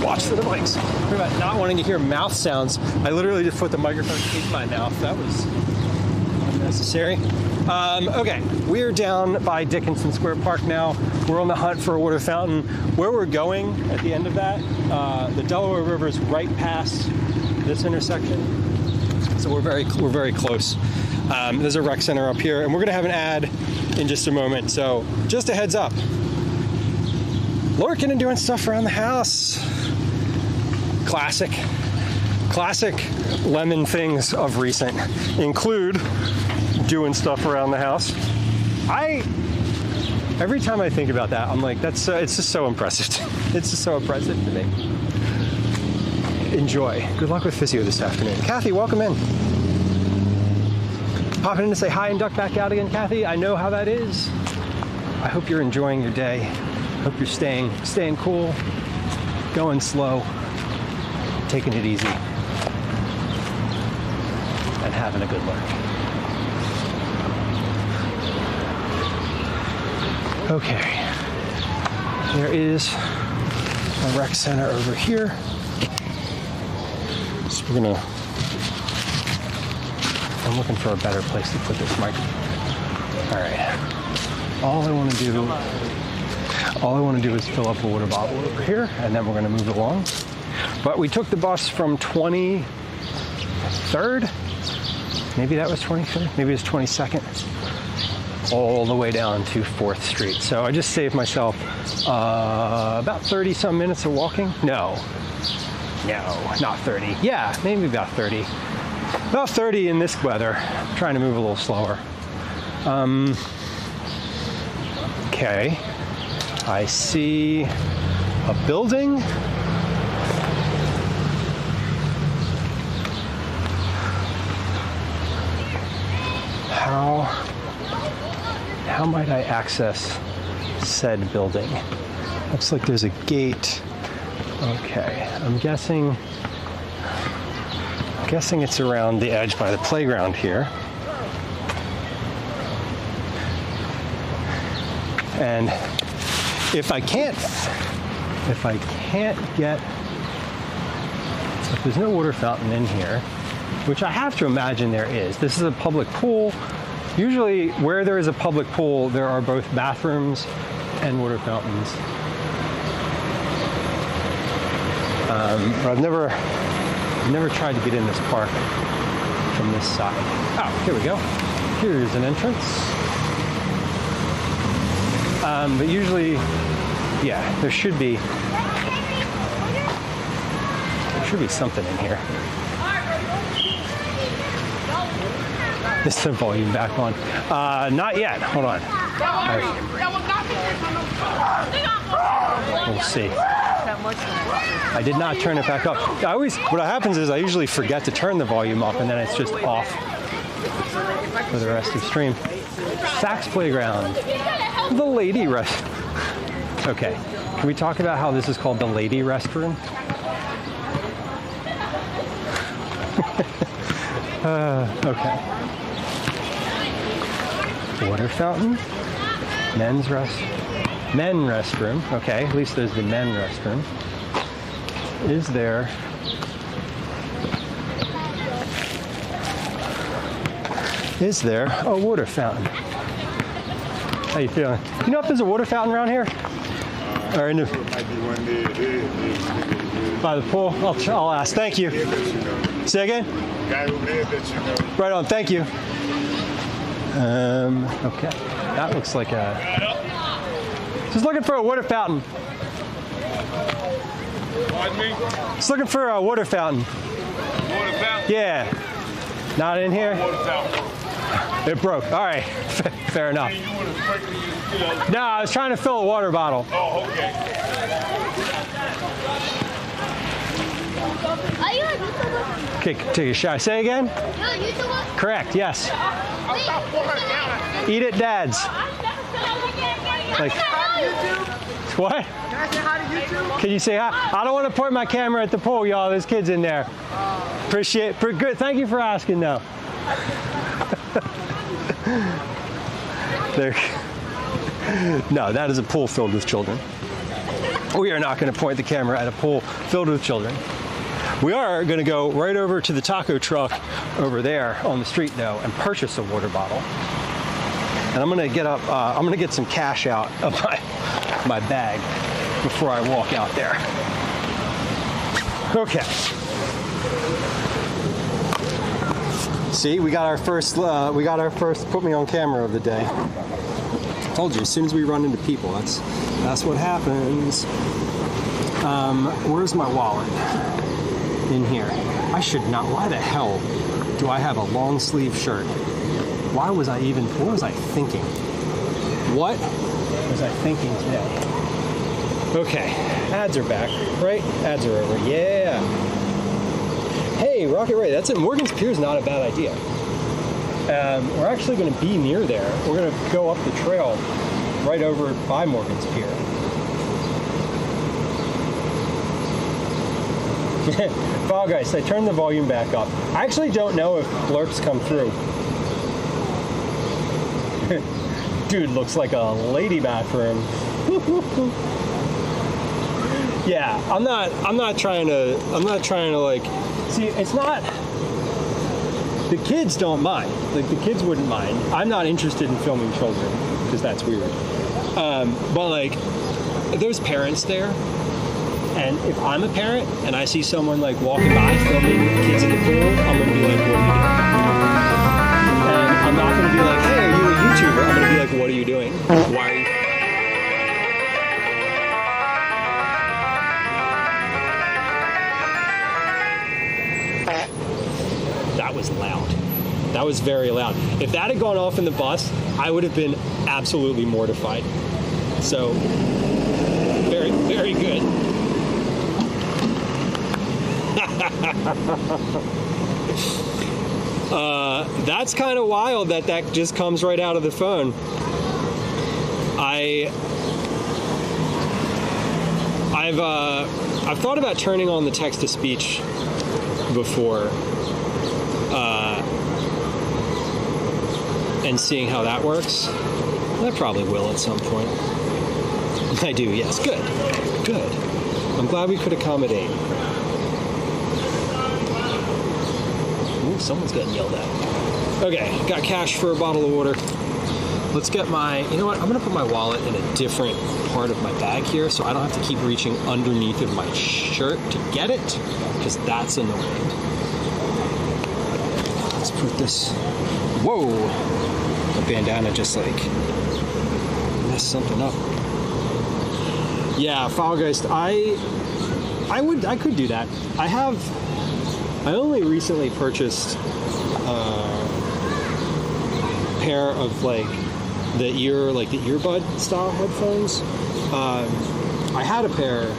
Watch the device. Talk about not wanting to hear mouth sounds. I literally just put the microphone in my mouth. That was unnecessary. Okay, we're down by Dickinson Square Park now. We're on the hunt for a water fountain. Where we're going at the end of that, the Delaware River is right past this intersection, so we're very close. There's a rec center up here, and we're gonna have an ad in just a moment. So just a heads up, lurking and doing stuff around the house. Classic Lemon things of recent include doing stuff around the house. Every time I think about that, I'm like, it's just so impressive. It's just so impressive to me. Enjoy. Good luck with physio this afternoon. Kathy, welcome in. Popping in to say hi and duck back out again, Kathy. I know how that is. I hope you're enjoying your day. Hope you're staying cool, going slow, taking it easy, and having a good lurk. Okay, there is a rec center over here. So I'm looking for a better place to put this microphone. All right. All I want to do is fill up a water bottle over here, and then we're going to move along. But we took the bus from 23rd. Maybe that was 23rd. Maybe it was 22nd. All the way down to 4th Street. So I just saved myself about 30 some minutes of walking. No, not 30. Yeah, maybe about 30. About 30 in this weather. I'm trying to move a little slower. Okay. I see a building. How might I access said building? Looks like there's a gate. Okay, I'm guessing it's around the edge by the playground here. And if there's no water fountain in here, which I have to imagine there is. This is a public pool. Usually where there is a public pool, there are both bathrooms and water fountains. But I've never tried to get in this park from this side. Oh, here we go. Here's an entrance. But usually, yeah, there should be something in here. Is the volume back on? Not yet. Hold on. We'll see. I did not turn it back up. What happens is I usually forget to turn the volume up, and then it's just off for the rest of the stream. Sax Playground. The lady rest. Okay. Can we talk about how this is called the lady restroom? Okay. Water fountain. Men restroom. Okay, at least there's the men restroom. Is there a water fountain? How you feeling? You know if there's a water fountain around here? Or in the by the pool? I'll ask. Thank you. Say again? Right on. Thank you. Okay. That looks like a. Just looking for a water fountain. Pardon me? Just looking for a water fountain. Water fountain? Yeah. Not in here? Water fountain. It broke. All right. Fair enough. You want to sprinkle, you know. No, I was trying to fill a water bottle. Oh, okay. Are you a YouTuber? Okay, take a shot. Say again? You're a YouTuber? Correct. Yes. Wait, Eat it, dads. Like. What? Can I say hi to YouTube? Can you say hi? I don't want to point my camera at the pool, y'all. There's kids in there. Appreciate. Good. Thank you for asking, though. There. No, that is a pool filled with children. We are not going to point the camera at a pool filled with children. We are going to go right over to the taco truck over there on the street, though, and purchase a water bottle. And I'm going to get up. I'm going to get some cash out of my bag before I walk out there. Okay. See, we got our first put me on camera of the day. Told you, as soon as we run into people, that's what happens. Where's my wallet? In here. I should not. Why the hell do I have a long sleeve shirt? What was I thinking? What was I thinking today? Okay, ads are back, right? Ads are over. Yeah. Hey, Rocket Ray, that's it. Morgan's Pier is not a bad idea. We're actually going to be near there. We're going to go up the trail right over by Morgan's Pier. Fall Guys, I turned the volume back up. I actually don't know if blurps come through. Dude, looks like a lady bathroom. Yeah, I'm not trying to like, see, it's not, the kids don't mind. Like, the kids wouldn't mind. I'm not interested in filming children, because that's weird. But like, there's parents there, and if I'm a parent and I see someone like walking by filming kids in the pool, I'm gonna be like, what are you doing? And I'm not gonna be like, hey, are you a YouTuber? I'm gonna be like, what are you doing? Why are you? That was loud. That was very loud. If that had gone off in the bus, I would have been absolutely mortified. So, very, very good. That's kind of wild that just comes right out of the phone. I've thought about turning on the text-to-speech before, and seeing how that works. I probably will at some point. I do, yes. Good. Good. I'm glad we could accommodate. Ooh, someone's getting yelled at. Okay, got cash for a bottle of water. Let's get you know what? I'm gonna put my wallet in a different part of my bag here so I don't have to keep reaching underneath of my shirt to get it, because that's annoying. Let's put this, whoa, the bandana just like mess something up. Yeah, Foulgeist. I could do that. I only recently purchased a pair of the earbud style headphones. I had a pair.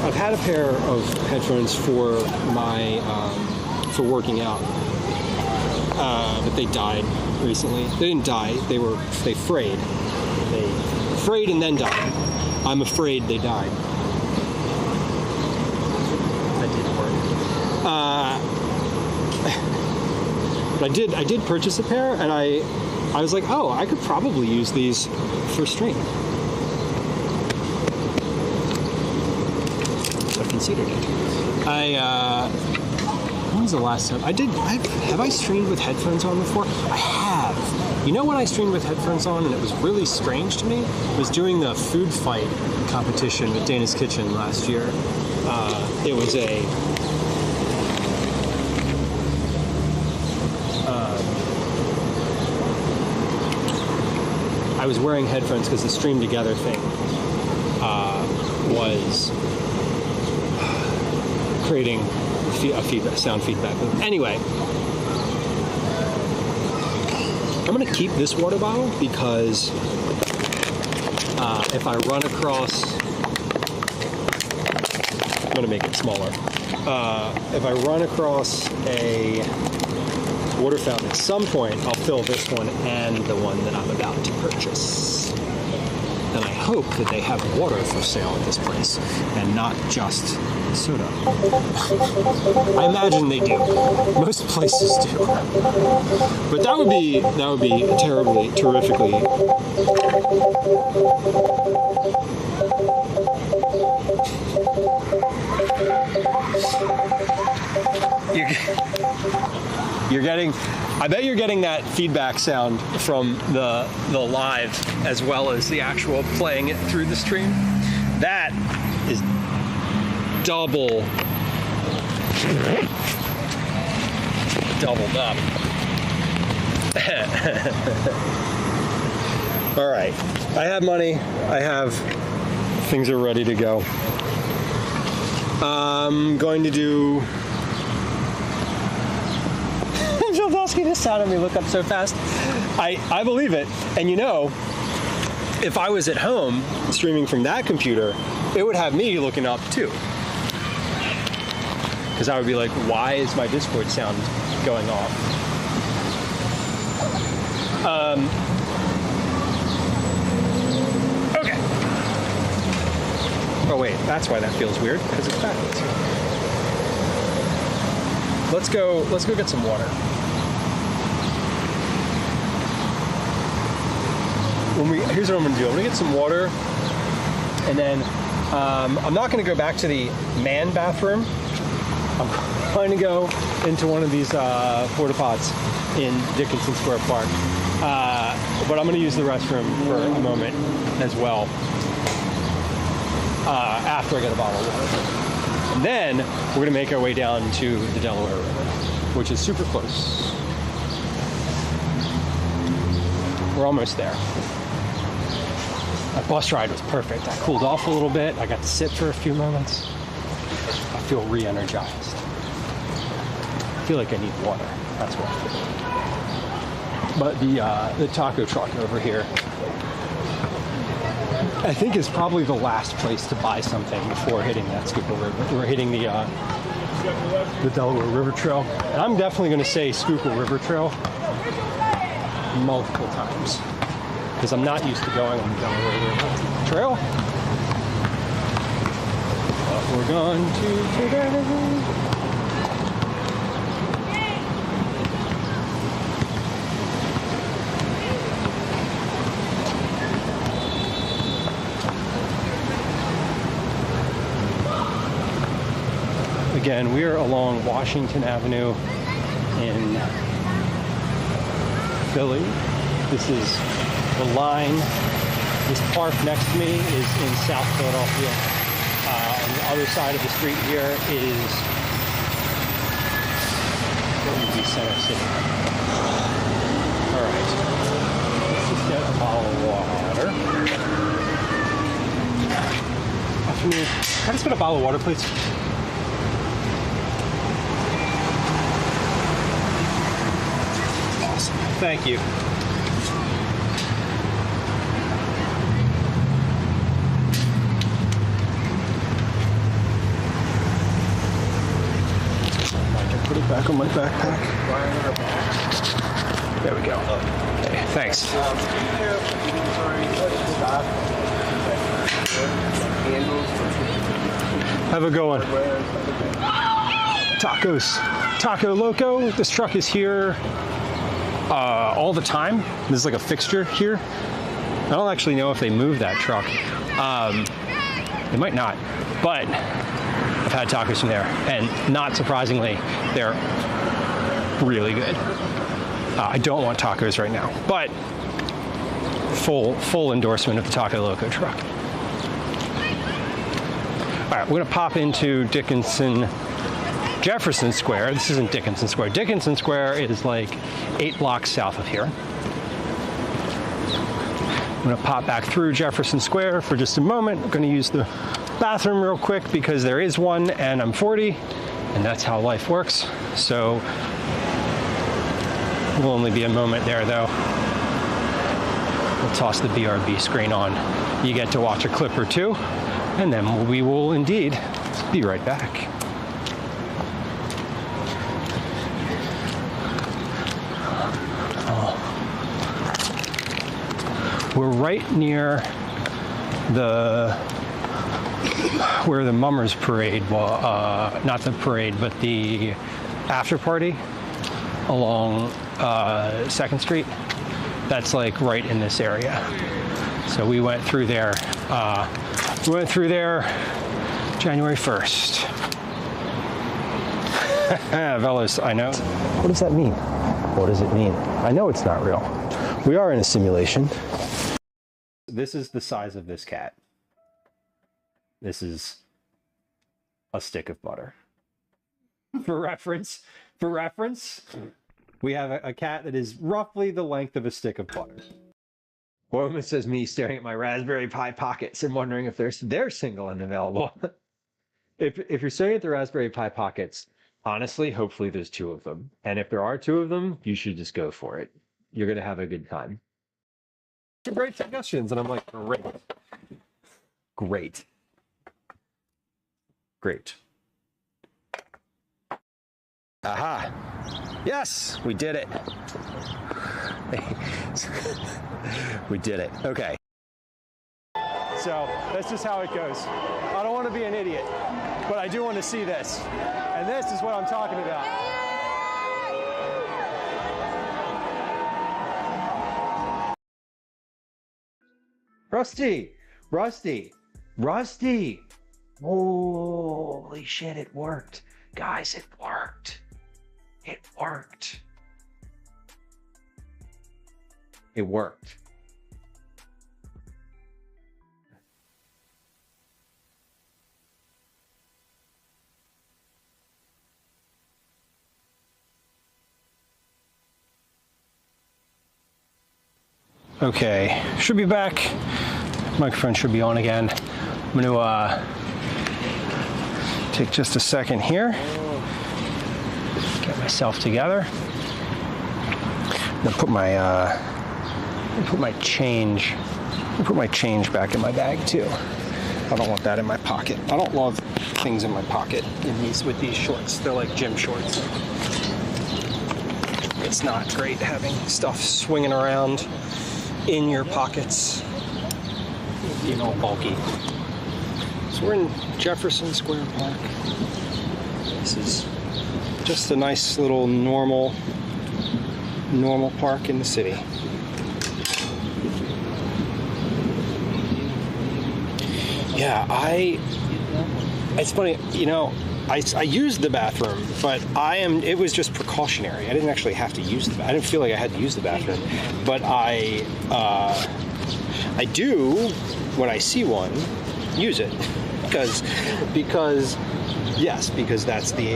I've had a pair of headphones for my for working out, but they died recently. They didn't die. They frayed. They frayed and then died. I'm afraid they died. That didn't work. But I did purchase a pair, and I was like, oh, I could probably use these for stream. So I considered it. When was the last time? Have I streamed with headphones on before? I have. You know when I streamed with headphones on and it was really strange to me? I was doing the food fight competition with Dana's Kitchen last year. It was I was wearing headphones because the stream together thing was creating sound feedback. Anyway, I'm going to keep this water bottle because if I run across, I'm going to make it smaller. If I run across a water fountain at some point, I'll fill this one and the one that I'm about to purchase. And I hope that they have water for sale at this place and not just soda. I imagine they do. Most places do. But that would be terrifically. I bet you're getting that feedback sound from the live as well as the actual playing it through the stream. That is doubled up. All right, I have money. Things are ready to go. I'm going to do. Asking this sound at me look up so fast. I believe it. And if I was at home streaming from that computer, it would have me looking up too. Because I would be like, why is my Discord sound going off? Okay. Oh wait, that's why that feels weird, because it's backwards. Let's go get some water. Here's what I'm going to do. I'm going to get some water, and then I'm not going to go back to the man bathroom. I'm going to go into one of these porta pots in Dickinson Square Park. But I'm going to use the restroom for a moment as well after I get a bottle of water. And then we're going to make our way down to the Delaware River, which is super close. We're almost there. My bus ride was perfect. I cooled off a little bit. I got to sit for a few moments. I feel re-energized. I feel like I need water. That's what I feel. But the taco truck over here, I think, is probably the last place to buy something before hitting that Schuylkill River. We're hitting the Delaware River Trail. And I'm definitely going to say Schuylkill River Trail multiple times, because I'm not used to going on the Delaware River Trail. But we're going to today. Again, we're along Washington Avenue in Philly. This is the line. This park next to me is in South Philadelphia. On the other side of the street here is what would be Center City. All right, let's just Can I just get a bottle of water, please? Awesome. Thank you. I can put it back on my backpack. There we go. Okay, thanks. Have a good one. Tacos. Taco Loco. This truck is here all the time. This is like a fixture here. I don't actually know if they moved that truck. They might not, but I've had tacos from there, and not surprisingly, they're really good. I don't want tacos right now, but full endorsement of the Taco Loco truck. All right, we're gonna pop into Jefferson Square. This isn't Dickinson Square. Dickinson Square is like 8 blocks south of here. I'm gonna pop back through Jefferson Square for just a moment. I'm gonna use the bathroom real quick because there is one and I'm 40 and that's how life works. So will only be a moment there though. We'll toss the BRB screen on. You get to watch a clip or two and then we will indeed be right back. We're right near where the Mummers Parade, well, not the parade, but the after party along 2nd Street. That's like right in this area. So we went through there. January 1st. Velos, I know. What does that mean? What does it mean? I know it's not real. We are in a simulation. This is the size of this cat. This is a stick of butter. For reference, we have a cat that is roughly the length of a stick of butter. Woman says me staring at my Raspberry Pi pockets and wondering if they're single and available. If you're staring at the Raspberry Pi pockets, honestly, hopefully there's 2 of them. And if there are 2 of them, you should just go for it. You're going to have a good time. Great suggestions. And I'm like, great. Aha. Yes, we did it. We did it. Okay. So that's just how it goes. I don't want to be an idiot, but I do want to see this. And this is what I'm talking about. Rusty. Holy shit, it worked. Guys, it worked. It worked. Okay, should be back. Microphone should be on again. I'm gonna take just a second here. Get myself together. I'm gonna put my change back in my bag too. I don't want that in my pocket. I don't love things in my pocket with these shorts. They're like gym shorts. It's not great having stuff swinging around in your pockets, being all bulky. So we're in Jefferson Square Park. This is just a nice little normal park in the city. Yeah, it's funny, you know, I used the bathroom, but it was just precautionary. I didn't actually have to use I didn't feel like I had to use the bathroom, but I do, when I see one, use it, because that's the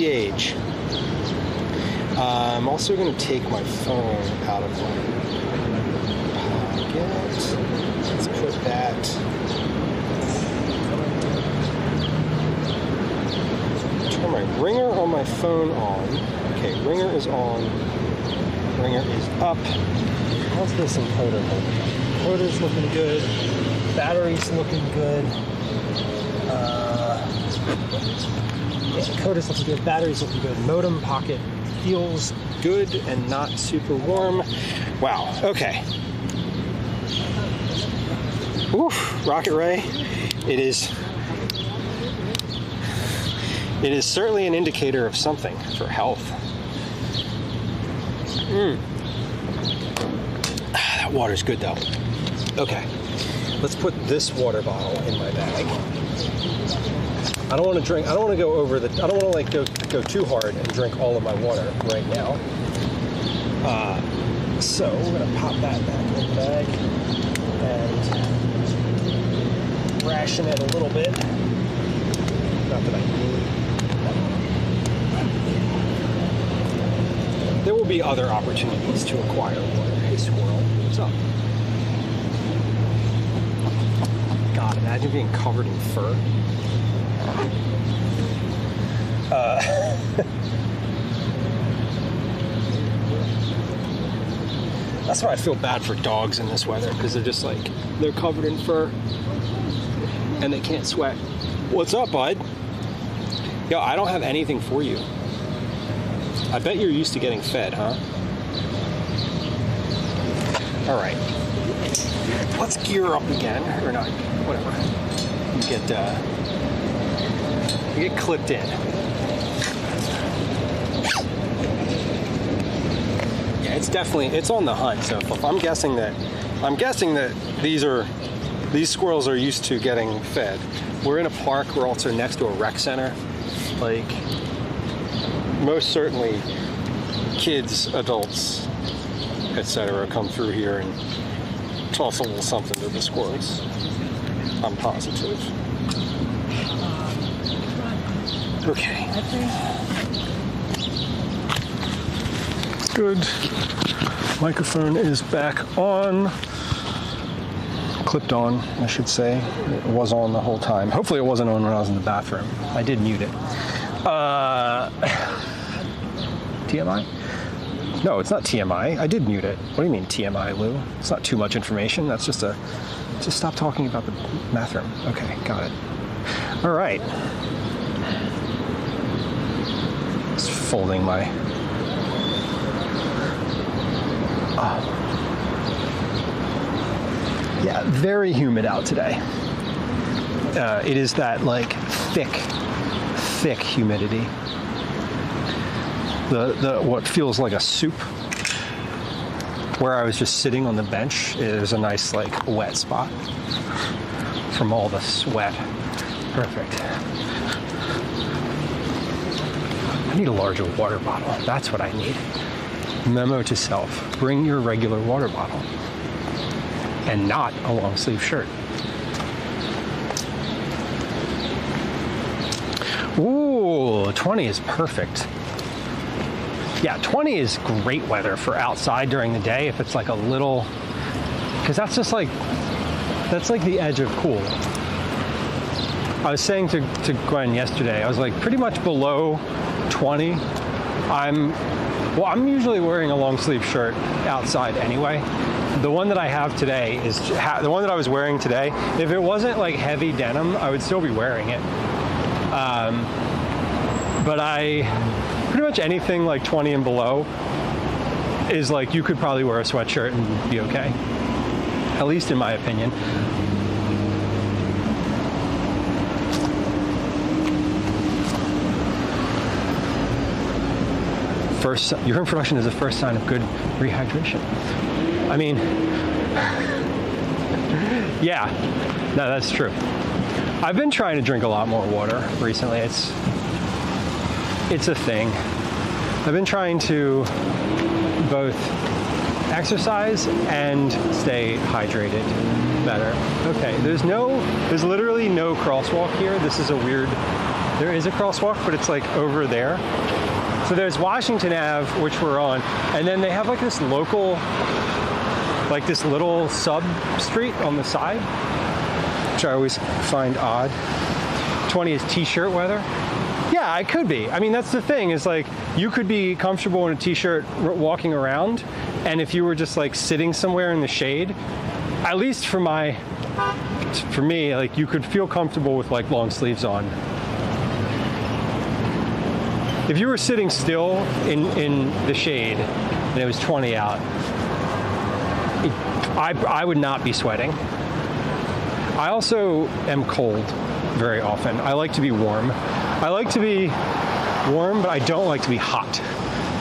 age. I'm also going to take my phone out of my pocket. Let's put that turn my ringer on my phone on. Okay, ringer is on. Ringer is up. How's this encoder holding up? Encoder's looking good. Battery's looking good. Yeah, encoder's looking good. Battery's looking good. Modem pocket feels good and not super warm. Wow. Okay. Oof. Rocket Ray. It is certainly an indicator of something for health. That water's good though. Okay, let's put this water bottle in my bag. I don't want to drink. I don't want to go over the. I don't want to like go too hard and drink all of my water right now. So we're gonna pop that back in the bag and ration it a little bit. Not that I need. There will be other opportunities to acquire water. Hey, squirrel, what's up? God, imagine being covered in fur. That's why I feel bad for dogs in this weather, because they're just like, they're covered in fur and they can't sweat. What's up, bud? Yo, I don't have anything for you. I bet you're used to getting fed, huh? All right. Let's gear up again, or not, whatever. You get clipped in. Yeah, it's on the hunt. So I'm guessing that these squirrels are used to getting fed. We're in a park. We're also next to a rec center. Like, most certainly kids, adults, etc. come through here and toss a little something to the squirrels. I'm positive. Okay. Good. Microphone is back on. Clipped on, I should say. It was on the whole time. Hopefully it wasn't on when I was in the bathroom. I did mute it. TMI? No, it's not TMI. I did mute it. What do you mean TMI, Lou? It's not too much information. That's just stop talking about the bathroom. Okay, got it. All right. Just folding my... Yeah, very humid out today. It is that like thick humidity. The what feels like a soup. Where I was just sitting on the bench is a nice like wet spot from all the sweat. Perfect. I need a larger water bottle. That's what I need. Memo to self: bring your regular water bottle and not a long sleeve shirt. Ooh, 20 is perfect. Yeah, 20 is great weather for outside during the day if it's like a little, because that's like the edge of cool. I was saying to Gwen yesterday, I was like pretty much below 20. I'm usually wearing a long sleeve shirt outside anyway. The one that I have today is the one that I was wearing today. If it wasn't like heavy denim, I would still be wearing it. But pretty much anything like 20 and below is like, you could probably wear a sweatshirt and be okay. At least in my opinion. Urine production is the first sign of good rehydration. I mean, yeah, no, that's true. I've been trying to drink a lot more water recently. It's a thing. I've been trying to both exercise and stay hydrated better. Okay, there's literally no crosswalk here. This is there is a crosswalk, but it's like over there. So there's Washington Ave, which we're on, and then they have like this local, like this little sub street on the side, which I always find odd. 20 is t-shirt weather. Yeah, I could be. I mean, that's the thing, is like, you could be comfortable in a t-shirt walking around, and if you were just like sitting somewhere in the shade, at least for me, like, you could feel comfortable with like long sleeves on. If you were sitting still in the shade and it was 20 out, I would not be sweating. I also am cold very often. I like to be warm. I like to be warm, but I don't like to be hot.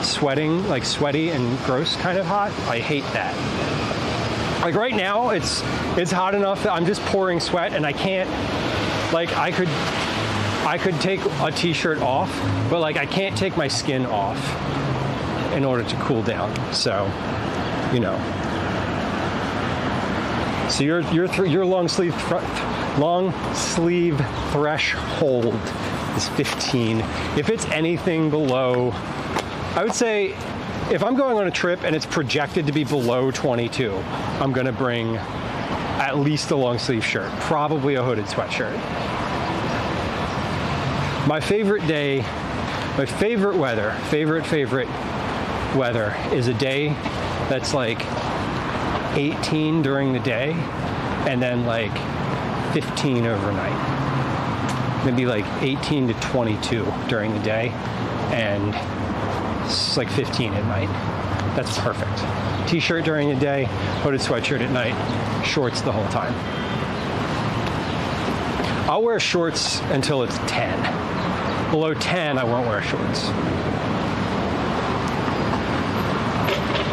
Sweating, like sweaty and gross kind of hot, I hate that. Like right now, it's hot enough that I'm just pouring sweat and I can't, like I could take a t-shirt off, but like I can't take my skin off in order to cool down. So, you know. So your long sleeve threshold is 15. If it's anything below, I would say, if I'm going on a trip and it's projected to be below 22, I'm gonna bring at least a long sleeve shirt, probably a hooded sweatshirt. My favorite day, my favorite weather is a day that's like 18 during the day and then like 15 overnight. Maybe like 18 to 22 during the day and it's like 15 at night. That's perfect. T-shirt during the day, hooded sweatshirt at night, shorts the whole time. I'll wear shorts until it's 10. Below 10, I won't wear shorts.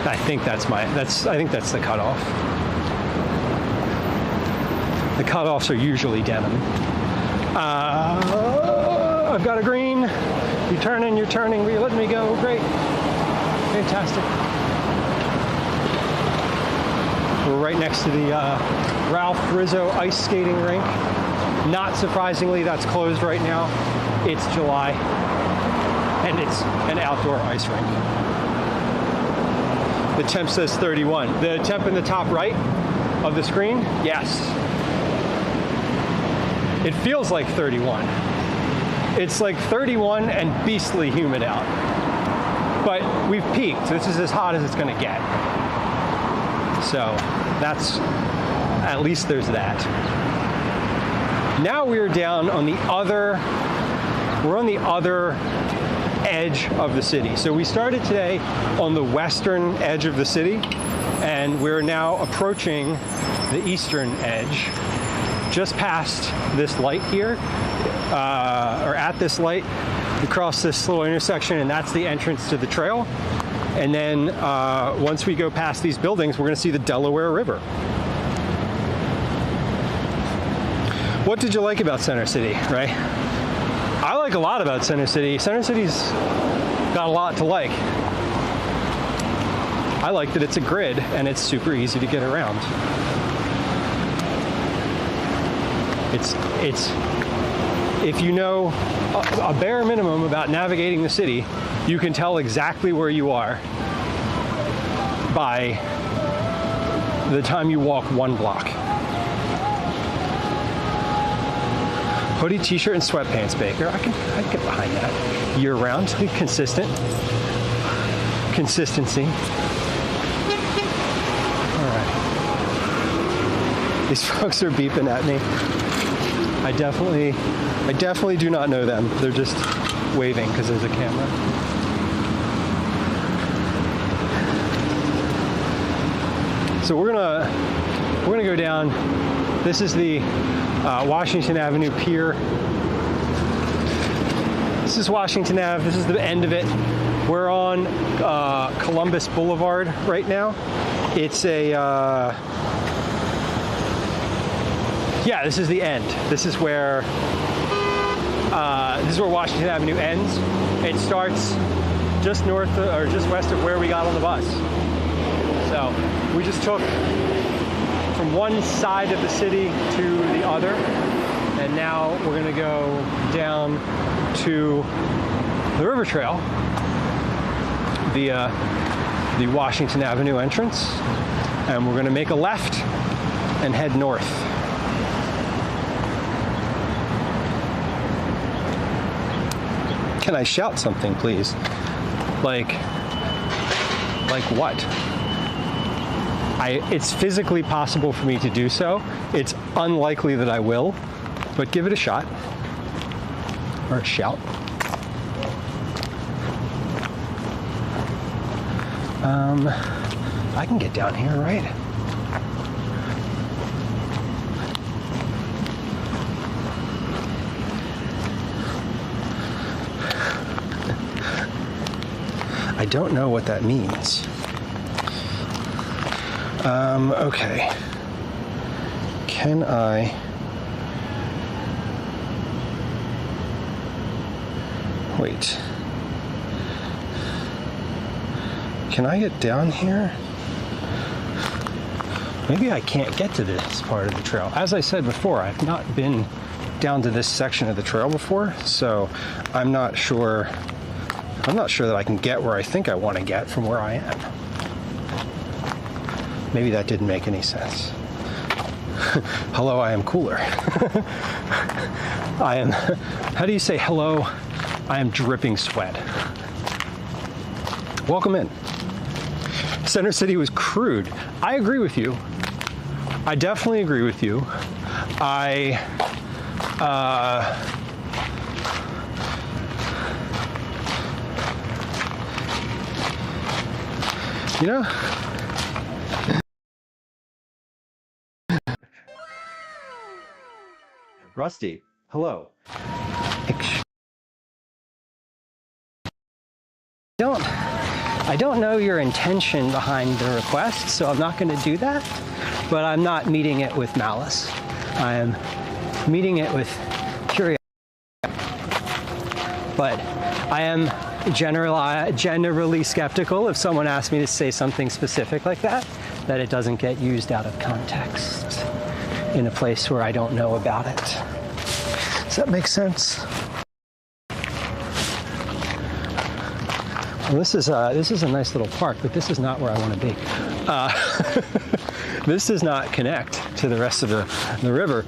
I think that's the cutoff. The cutoffs are usually denim. I've got a green. You're turning, you're letting me go. Great. Fantastic. We're right next to the Ralph Rizzo ice skating rink. Not surprisingly, that's closed right now. It's July, and it's an outdoor ice rink. The temp says 31. The temp in the top right of the screen, yes. It feels like 31. It's like 31 and beastly humid out. But we've peaked. This is as hot as it's gonna get. So that's, at least there's that. Now we're down on the other, we're on the other edge of the city. So we started today on the western edge of the city, and we're now approaching the eastern edge, just past this light here, or at this light. We cross this little intersection, and that's the entrance to the trail. And then once we go past these buildings, we're gonna see the Delaware River. What did you like about Center City, right? I like a lot about Center City. Center City's got a lot to like. I like that it's a grid and it's super easy to get around. It's if you know a bare minimum about navigating the city, you can tell exactly where you are by the time you walk one block. Hoodie, t-shirt, and sweatpants, Baker. I'd get behind that. Year round, consistent. Consistency. All right. These folks are beeping at me. I definitely do not know them. They're just waving because there's a camera. So we're gonna go down. This is the Washington Avenue Pier. This is Washington Ave. This is the end of it. We're on Columbus Boulevard right now. It's a yeah. This is the end. This is where Washington Avenue ends. It starts just north or just west of where we got on the bus. So we just took from one side of the city to the other, and now we're gonna go down to the river trail, the Washington Avenue entrance, and we're gonna make a left and head north. Can I shout something, please? Like what? It's physically possible for me to do so. It's unlikely that I will, but give it a shot. Or a shout. I can get down here, right? I don't know what that means. Okay. Can I... Wait. Can I get down here? Maybe I can't get to this part of the trail. As I said before, I've not been down to this section of the trail before, so I'm not sure that I can get where I think I want to get from where I am. Maybe that didn't make any sense. Hello, I am cooler. I am, how do you say hello? I am dripping sweat. Welcome in. Center City was crude. I agree with you. I definitely agree with you. You know, Rusty, hello. I don't know your intention behind the request, so I'm not going to do that, but I'm not meeting it with malice. I am meeting it with curiosity. But I am generally skeptical if someone asks me to say something specific like that it doesn't get used out of context in a place where I don't know about it. Does that make sense? Well, this is a nice little park, but this is not where I want to be. This does not connect to the rest of the river,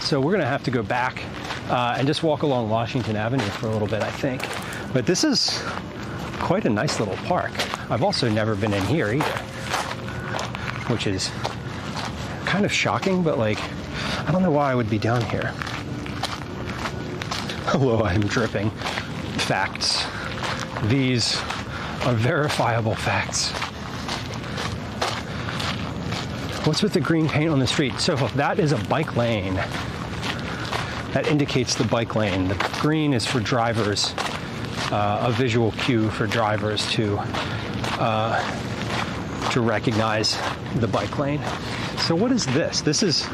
so we're going to have to go back and just walk along Washington Avenue for a little bit, I think. But this is quite a nice little park. I've also never been in here either, which is kind of shocking, but like, I don't know why I would be down here. Hello, I am dripping. Facts. These are verifiable facts. What's with the green paint on the street? So that is a bike lane. That indicates the bike lane. The green is for drivers, a visual cue for drivers to recognize the bike lane. So what is this? This is,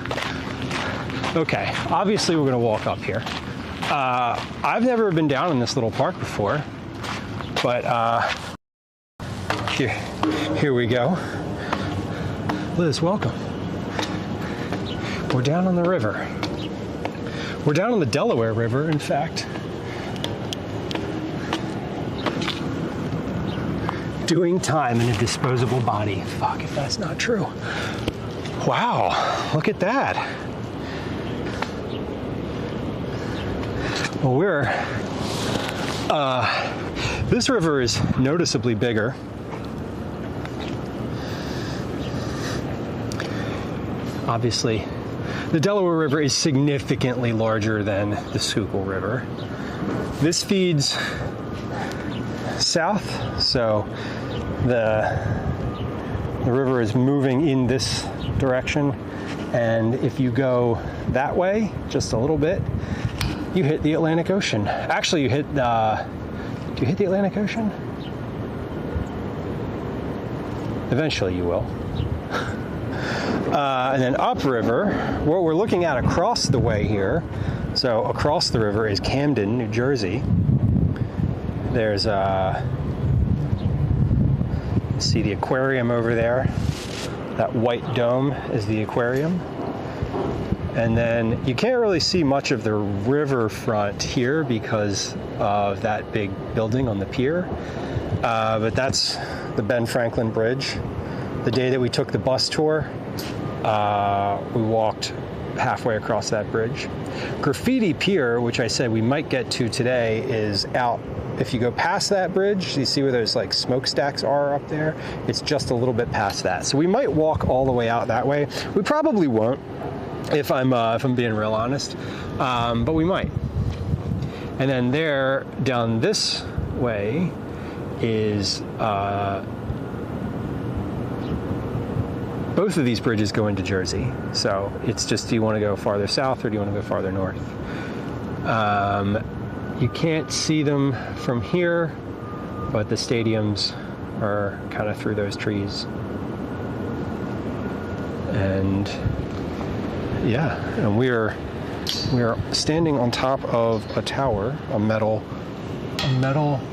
okay, obviously we're gonna walk up here. I've never been down in this little park before, but here we go. Liz, welcome. We're down on the river. We're down on the Delaware River, in fact. Doing time in a disposable body. Fuck if that's not true. Wow, look at that. Well, this river is noticeably bigger. Obviously, the Delaware River is significantly larger than the Schuylkill River. This feeds south, so the river is moving in this direction, and if you go that way just a little bit, you hit the Atlantic Ocean. Actually, you hit do you hit the Atlantic Ocean? Eventually you will. And then upriver, what we're looking at across the way here, so across the river is Camden, New Jersey. There's see the aquarium over there. That white dome is the aquarium. And then you can't really see much of the riverfront here because of that big building on the pier. But that's the Ben Franklin Bridge. The day that we took the bus tour, we walked halfway across that bridge. Graffiti Pier, which I said we might get to today, is out. If you go past that bridge, you see where those like smokestacks are up there? It's just a little bit past that. So we might walk all the way out that way. We probably won't, if I'm being real honest, but we might. And then there, down this way, is both of these bridges go into Jersey. So it's just, do you want to go farther south or do you want to go farther north? You can't see them from here, but the stadiums are kind of through those trees. And yeah, and we are standing on top of a tower, a metal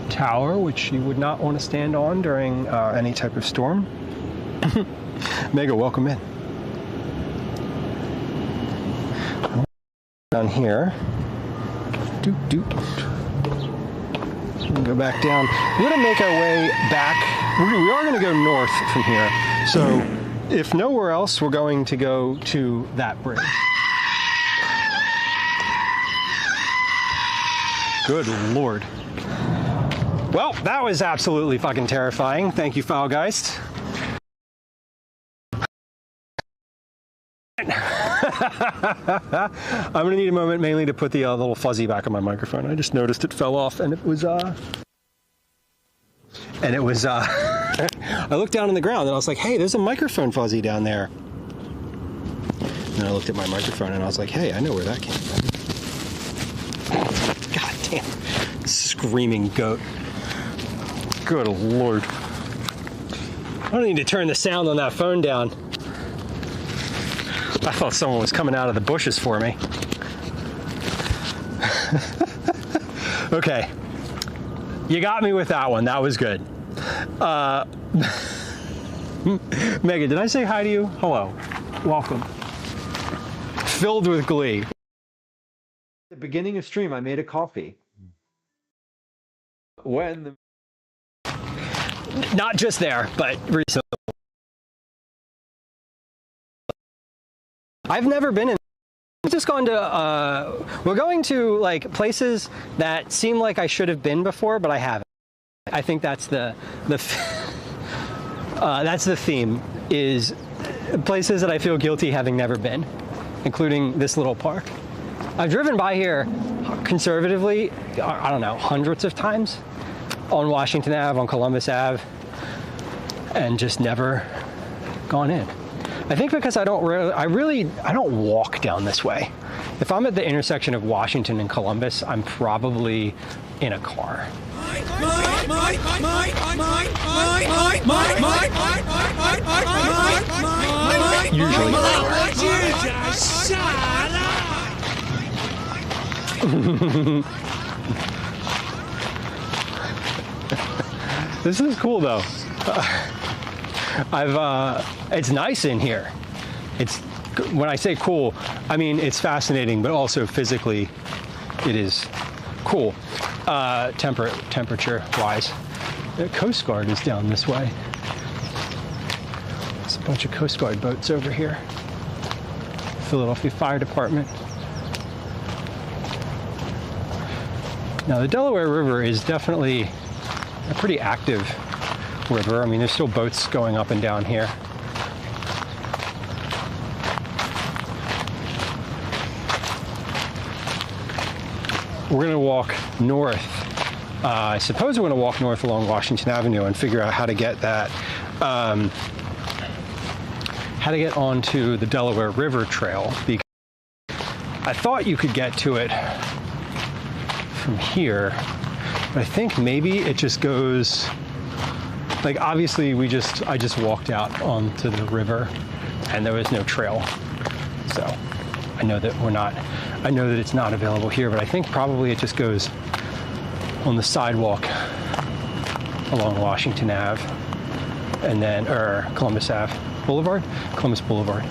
tower, which you would not want to stand on during any type of storm. Mega, welcome in. Down here. Doot, doot. We'll go back down. We're going to make our way back. We are going to go north from here. So if nowhere else, we're going to go to that bridge. Good Lord. Well, that was absolutely fucking terrifying. Thank you, Foulgeist. I'm gonna need a moment mainly to put the little fuzzy back on my microphone. I just noticed it fell off, and it was I looked down on the ground and I was like, hey, there's a microphone fuzzy down there. And then I looked at my microphone and I was like, hey, I know where that came from. God damn, screaming goat. Good Lord. I don't need to turn the sound on that phone down. I thought someone was coming out of the bushes for me. Okay. You got me with that one. That was good. Megan, did I say hi to you? Hello. Welcome. Filled with glee. At the beginning of stream, I made a coffee. Not just there, but recently. I've never been in. We've just gone to. We're going to like places that seem like I should have been before, but I haven't. I think that's the theme, is places that I feel guilty having never been, including this little park. I've driven by here conservatively, I don't know, hundreds of times on Washington Ave, on Columbus Ave, and just never gone in. I think because I don't walk down this way. If I'm at the intersection of Washington and Columbus, I'm probably in a car. Usually. This is cool though. It's nice in here. It's, when I say cool, I mean it's fascinating, but also physically, it is cool. Temperature-wise, the Coast Guard is down this way. There's a bunch of Coast Guard boats over here. Philadelphia Fire Department. Now the Delaware River is definitely a pretty active river. I mean, there's still boats going up and down here. We're going to walk north. I suppose we're going to walk north along Washington Avenue and figure out how to get that, how to get onto the Delaware River Trail. Because I thought you could get to it from here, but I think maybe it just goes. Like obviously I just walked out onto the river and there was no trail. So I know that it's not available here, but I think probably it just goes on the sidewalk along Washington Ave and then, or Columbus Ave Boulevard? Columbus Boulevard.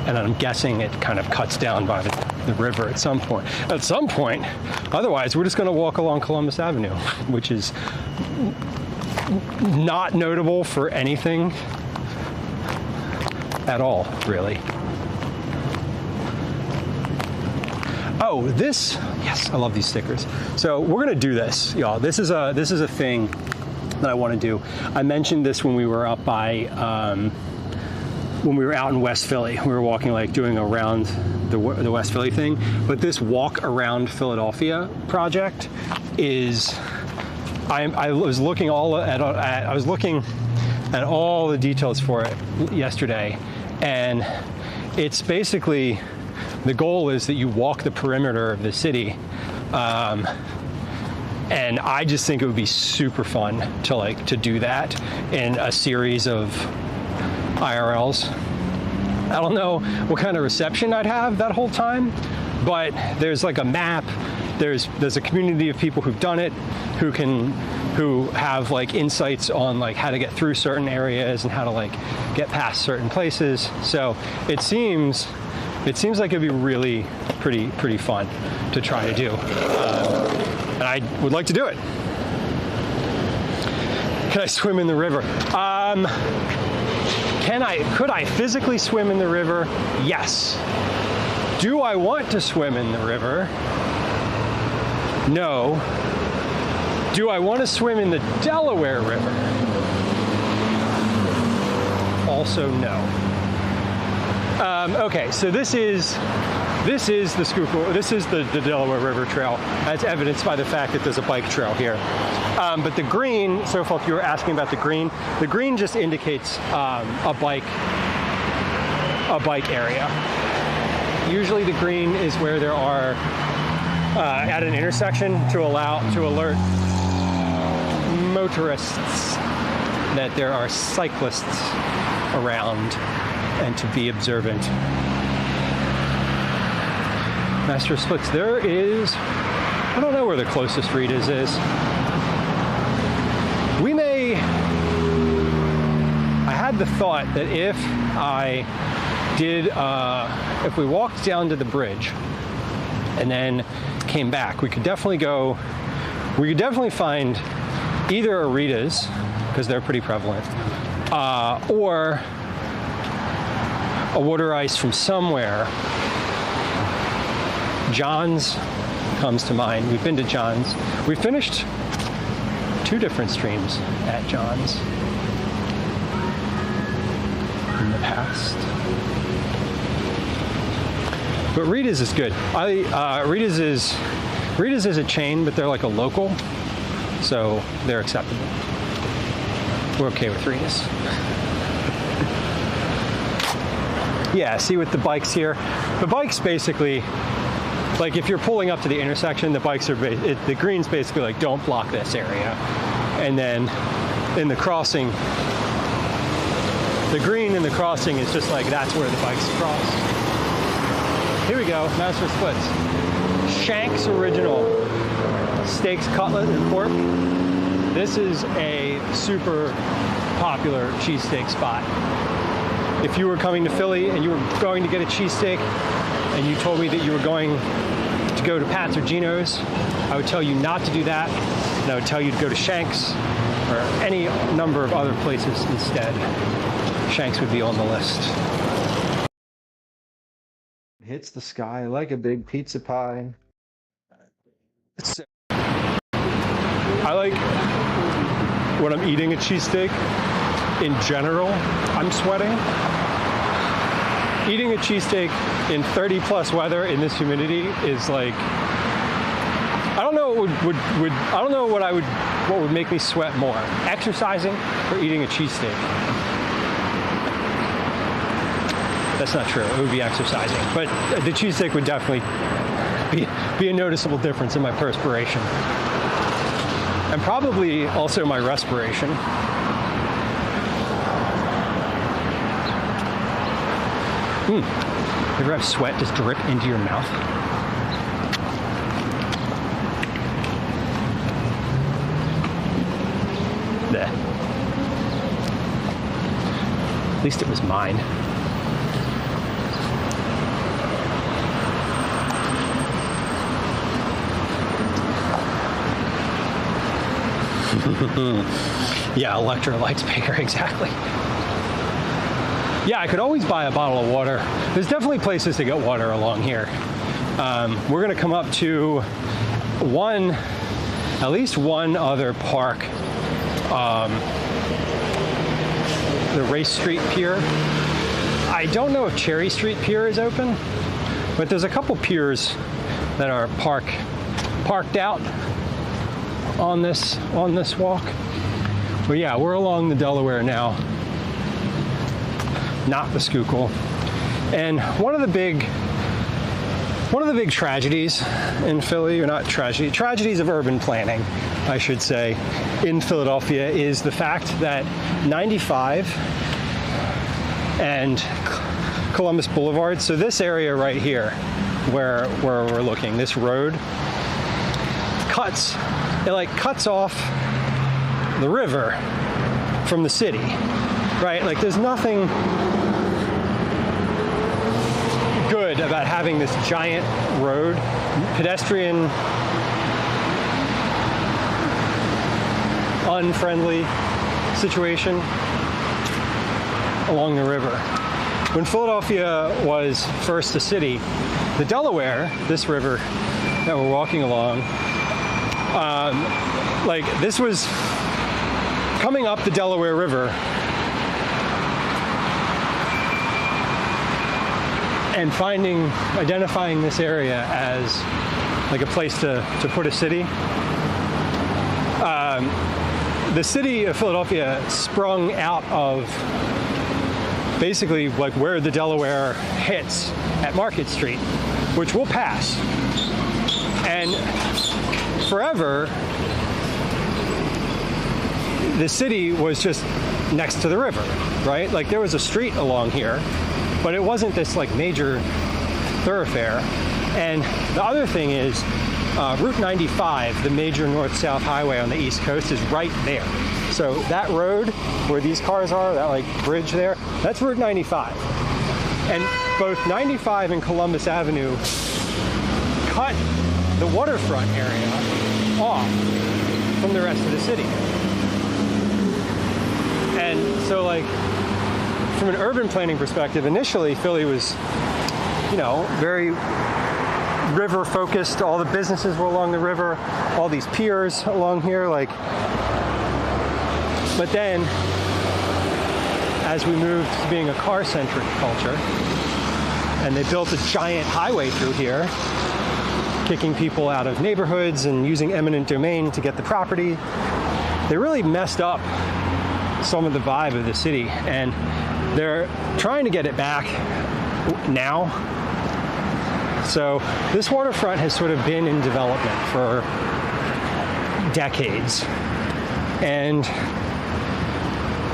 And I'm guessing it kind of cuts down by the river at some point. Otherwise, we're just going to walk along Columbus Avenue, which is not notable for anything at all, really. Oh, this, yes, I love these stickers. So we're gonna do this, y'all. This is a thing that I want to do. I mentioned this when we were up by, when we were out in West Philly. We were walking, like doing around the West Philly thing. But this walk around Philadelphia project is, I was looking I was looking at all the details for it yesterday, and it's basically, the goal is that you walk the perimeter of the city, and I just think it would be super fun to do that in a series of IRLs. I don't know what kind of reception I'd have that whole time, but there's like a map. There's a community of people who've done it, who have like insights on like how to get through certain areas and how to like get past certain places. So it seems like it'd be really pretty fun to try to do, and I would like to do it. Can I swim in the river? Could I physically swim in the river? Yes. Do I want to swim in the river? No. Do I want to swim in the Delaware River? Also no. Okay, so this is the Schuylkill. This is the Delaware River Trail, as evidenced by the fact that there's a bike trail here. But the green, so if you were asking about the green just indicates a bike area. Usually the green is where there are at an intersection to alert motorists that there are cyclists around and to be observant. Master Splits, there is, I don't know where the closest Rita's is. I had the thought that if we walked down to the bridge and then came back, we could definitely find either a Rita's, because they're pretty prevalent, or a water ice from somewhere. John's comes to mind. We've been to John's. We finished 2 different streams at John's in the past. But Rita's is good. Rita's is a chain, but they're like a local, so they're acceptable. We're okay with Rita's. Yeah, see with the bikes here, the bikes basically, like if you're pulling up to the intersection, the bikes are, the green's basically like, don't block this area. And then in the crossing, the green in the crossing is just like, that's where the bikes cross. Here we go, Master Splits. Shank's Original Steaks, Cutlet, and Pork. This is a super popular cheesesteak spot. If you were coming to Philly and you were going to get a cheesesteak and you told me that you were going to go to Pat's or Gino's, I would tell you not to do that, and I would tell you to go to Shank's or any number of other places instead. Shank's would be on the list. Hits the sky like a big pizza pie. I like when I'm eating a cheesesteak, in general, I'm sweating. Eating a cheesesteak in 30 plus weather in this humidity is like, I don't know what would make me sweat more, exercising or eating a cheesesteak. That's not true. It would be exercising, but the cheesesteak would definitely be a noticeable difference in my perspiration, and probably also my respiration. You ever have sweat just drip into your mouth? Blech. At least it was mine. Yeah, electrolytes, Baker, exactly. yeah, I could always buy a bottle of water. There's definitely places to get water along here. We're gonna come up to at least one other park. The Race Street Pier. I don't know if Cherry Street Pier is open, but there's a couple piers that are parked out on this walk. But yeah, we're along the Delaware now, not the Schuylkill. And one of the big tragedies in Philly, or not tragedies of urban planning, I should say, in Philadelphia is the fact that 95 and Columbus Boulevard, so this area right here where we're looking, this road cuts off the river from the city, right? Like there's nothing good about having this giant road, pedestrian unfriendly situation along the river. When Philadelphia was first a city, the Delaware, this river that we're walking along, like this was coming up the Delaware River and identifying this area as like a place to put a city. The city of Philadelphia sprung out of basically like where the Delaware hits at Market Street, which we'll pass. And forever, the city was just next to the river, right? Like there was a street along here, but it wasn't this like major thoroughfare. And the other thing is, Route 95, the major north-south highway on the East Coast, is right there. So that road where these cars are, that like bridge there, that's Route 95. And both 95 and Columbus Avenue cut the waterfront area off from the rest of the city. And so like, from an urban planning perspective, initially Philly was, very river focused. All the businesses were along the river, all these piers along here, but then as we moved to being a car-centric culture and they built a giant highway through here, kicking people out of neighborhoods and using eminent domain to get the property, they really messed up some of the vibe of the city, and they're trying to get it back now. So this waterfront has sort of been in development for decades. And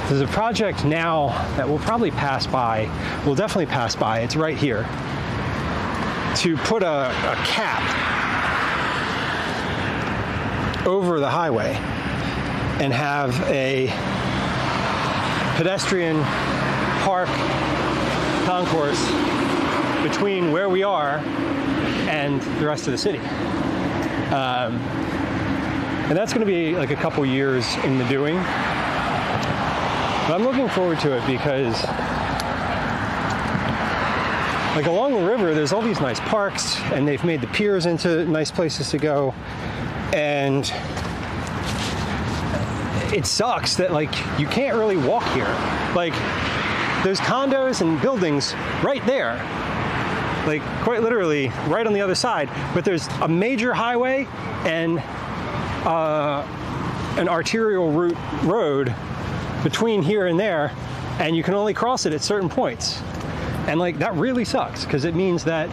there's a project now that we'll probably pass by, we'll definitely pass by, it's right here, to put a cap over the highway and have a pedestrian park concourse between where we are and the rest of the city. And that's going to be like a couple years in the doing. But I'm looking forward to it because like along the river, there's all these nice parks and they've made the piers into nice places to go. And it sucks that like you can't really walk here. Like there's condos and buildings right there, like quite literally right on the other side, but there's a major highway and an arterial road between here and there, and you can only cross it at certain points. And like that really sucks because it means that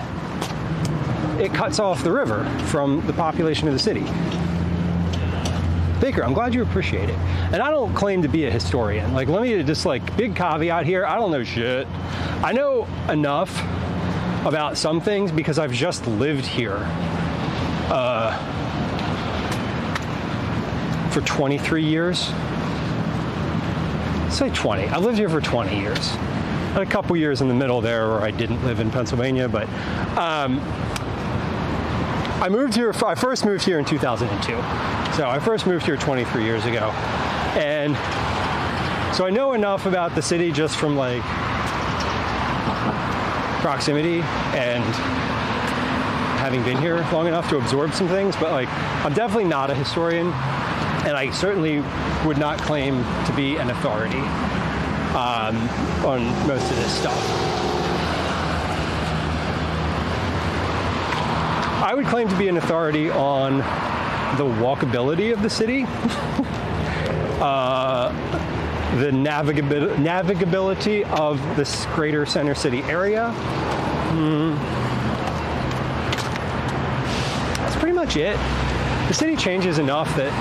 it cuts off the river from the population of the city. Baker, I'm glad you appreciate it. And I don't claim to be a historian. Like, let me just like, big caveat here, I don't know shit. I know enough about some things because I've just lived here for 23 years. Say 20. I've lived here for 20 years. I had a couple years in the middle there where I didn't live in Pennsylvania, but I first moved here in 2002. So I first moved here 23 years ago. And so I know enough about the city just from like proximity and having been here long enough to absorb some things, but like I'm definitely not a historian, and I certainly would not claim to be an authority on most of this stuff. I would claim to be an authority on the walkability of the city, the navigability of this greater center city area. That's pretty much it. The city changes enough that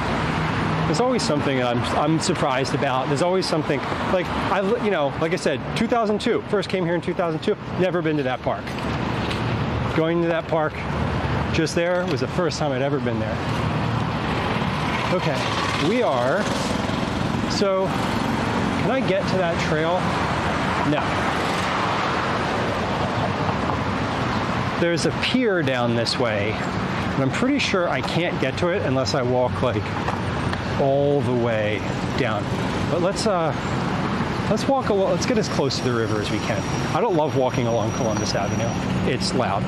there's always something that I'm surprised about. There's always something, like like I said, 2002, first came here in 2002, never been to that park. Going to that park just there was the first time I'd ever been there. Okay, we are, so can I get to that trail? No. There's a pier down this way, and I'm pretty sure I can't get to it unless I walk like all the way down. But let's walk along, let's get as close to the river as we can. I don't love walking along Columbus Avenue. It's loud.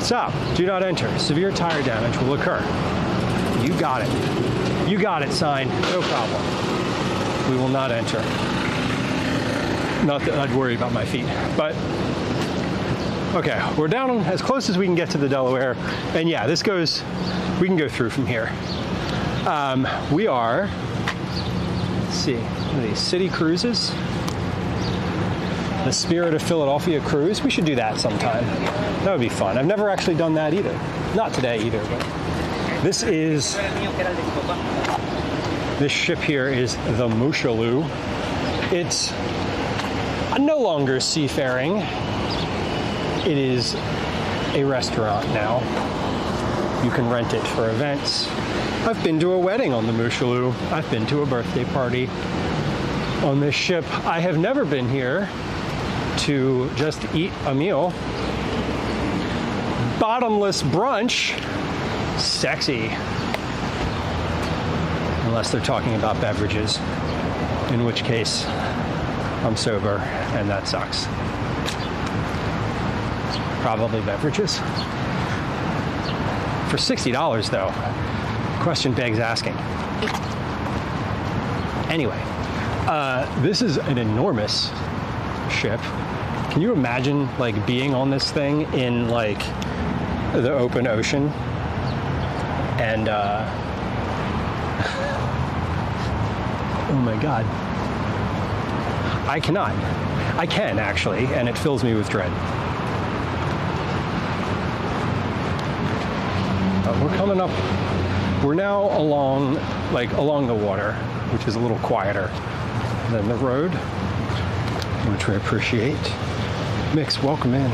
Stop, do not enter. Severe tire damage will occur. You got it. You got it, sign, no problem. We will not enter. Not that I'd worry about my feet, but okay, we're down as close as we can get to the Delaware. And yeah, this goes, we can go through from here. We are, let's see, what are these city cruises? The Spirit of Philadelphia cruise. We should do that sometime. That would be fun. I've never actually done that either. Not today either, but this ship here is the Schuylkill. It's no longer seafaring. It is a restaurant now. You can rent it for events. I've been to a wedding on the Schuylkill. I've been to a birthday party on this ship. I have never been here to just eat a meal. Bottomless brunch. Sexy. Unless they're talking about beverages, in which case I'm sober and that sucks. Probably beverages. For $60 though, question begs asking. Anyway, this is an enormous ship. Can you imagine like being on this thing in like the open ocean? And oh my God. I cannot. I can actually, and it fills me with dread. We're coming up, we're now along the water, which is a little quieter than the road, which we appreciate. Mix, welcome in.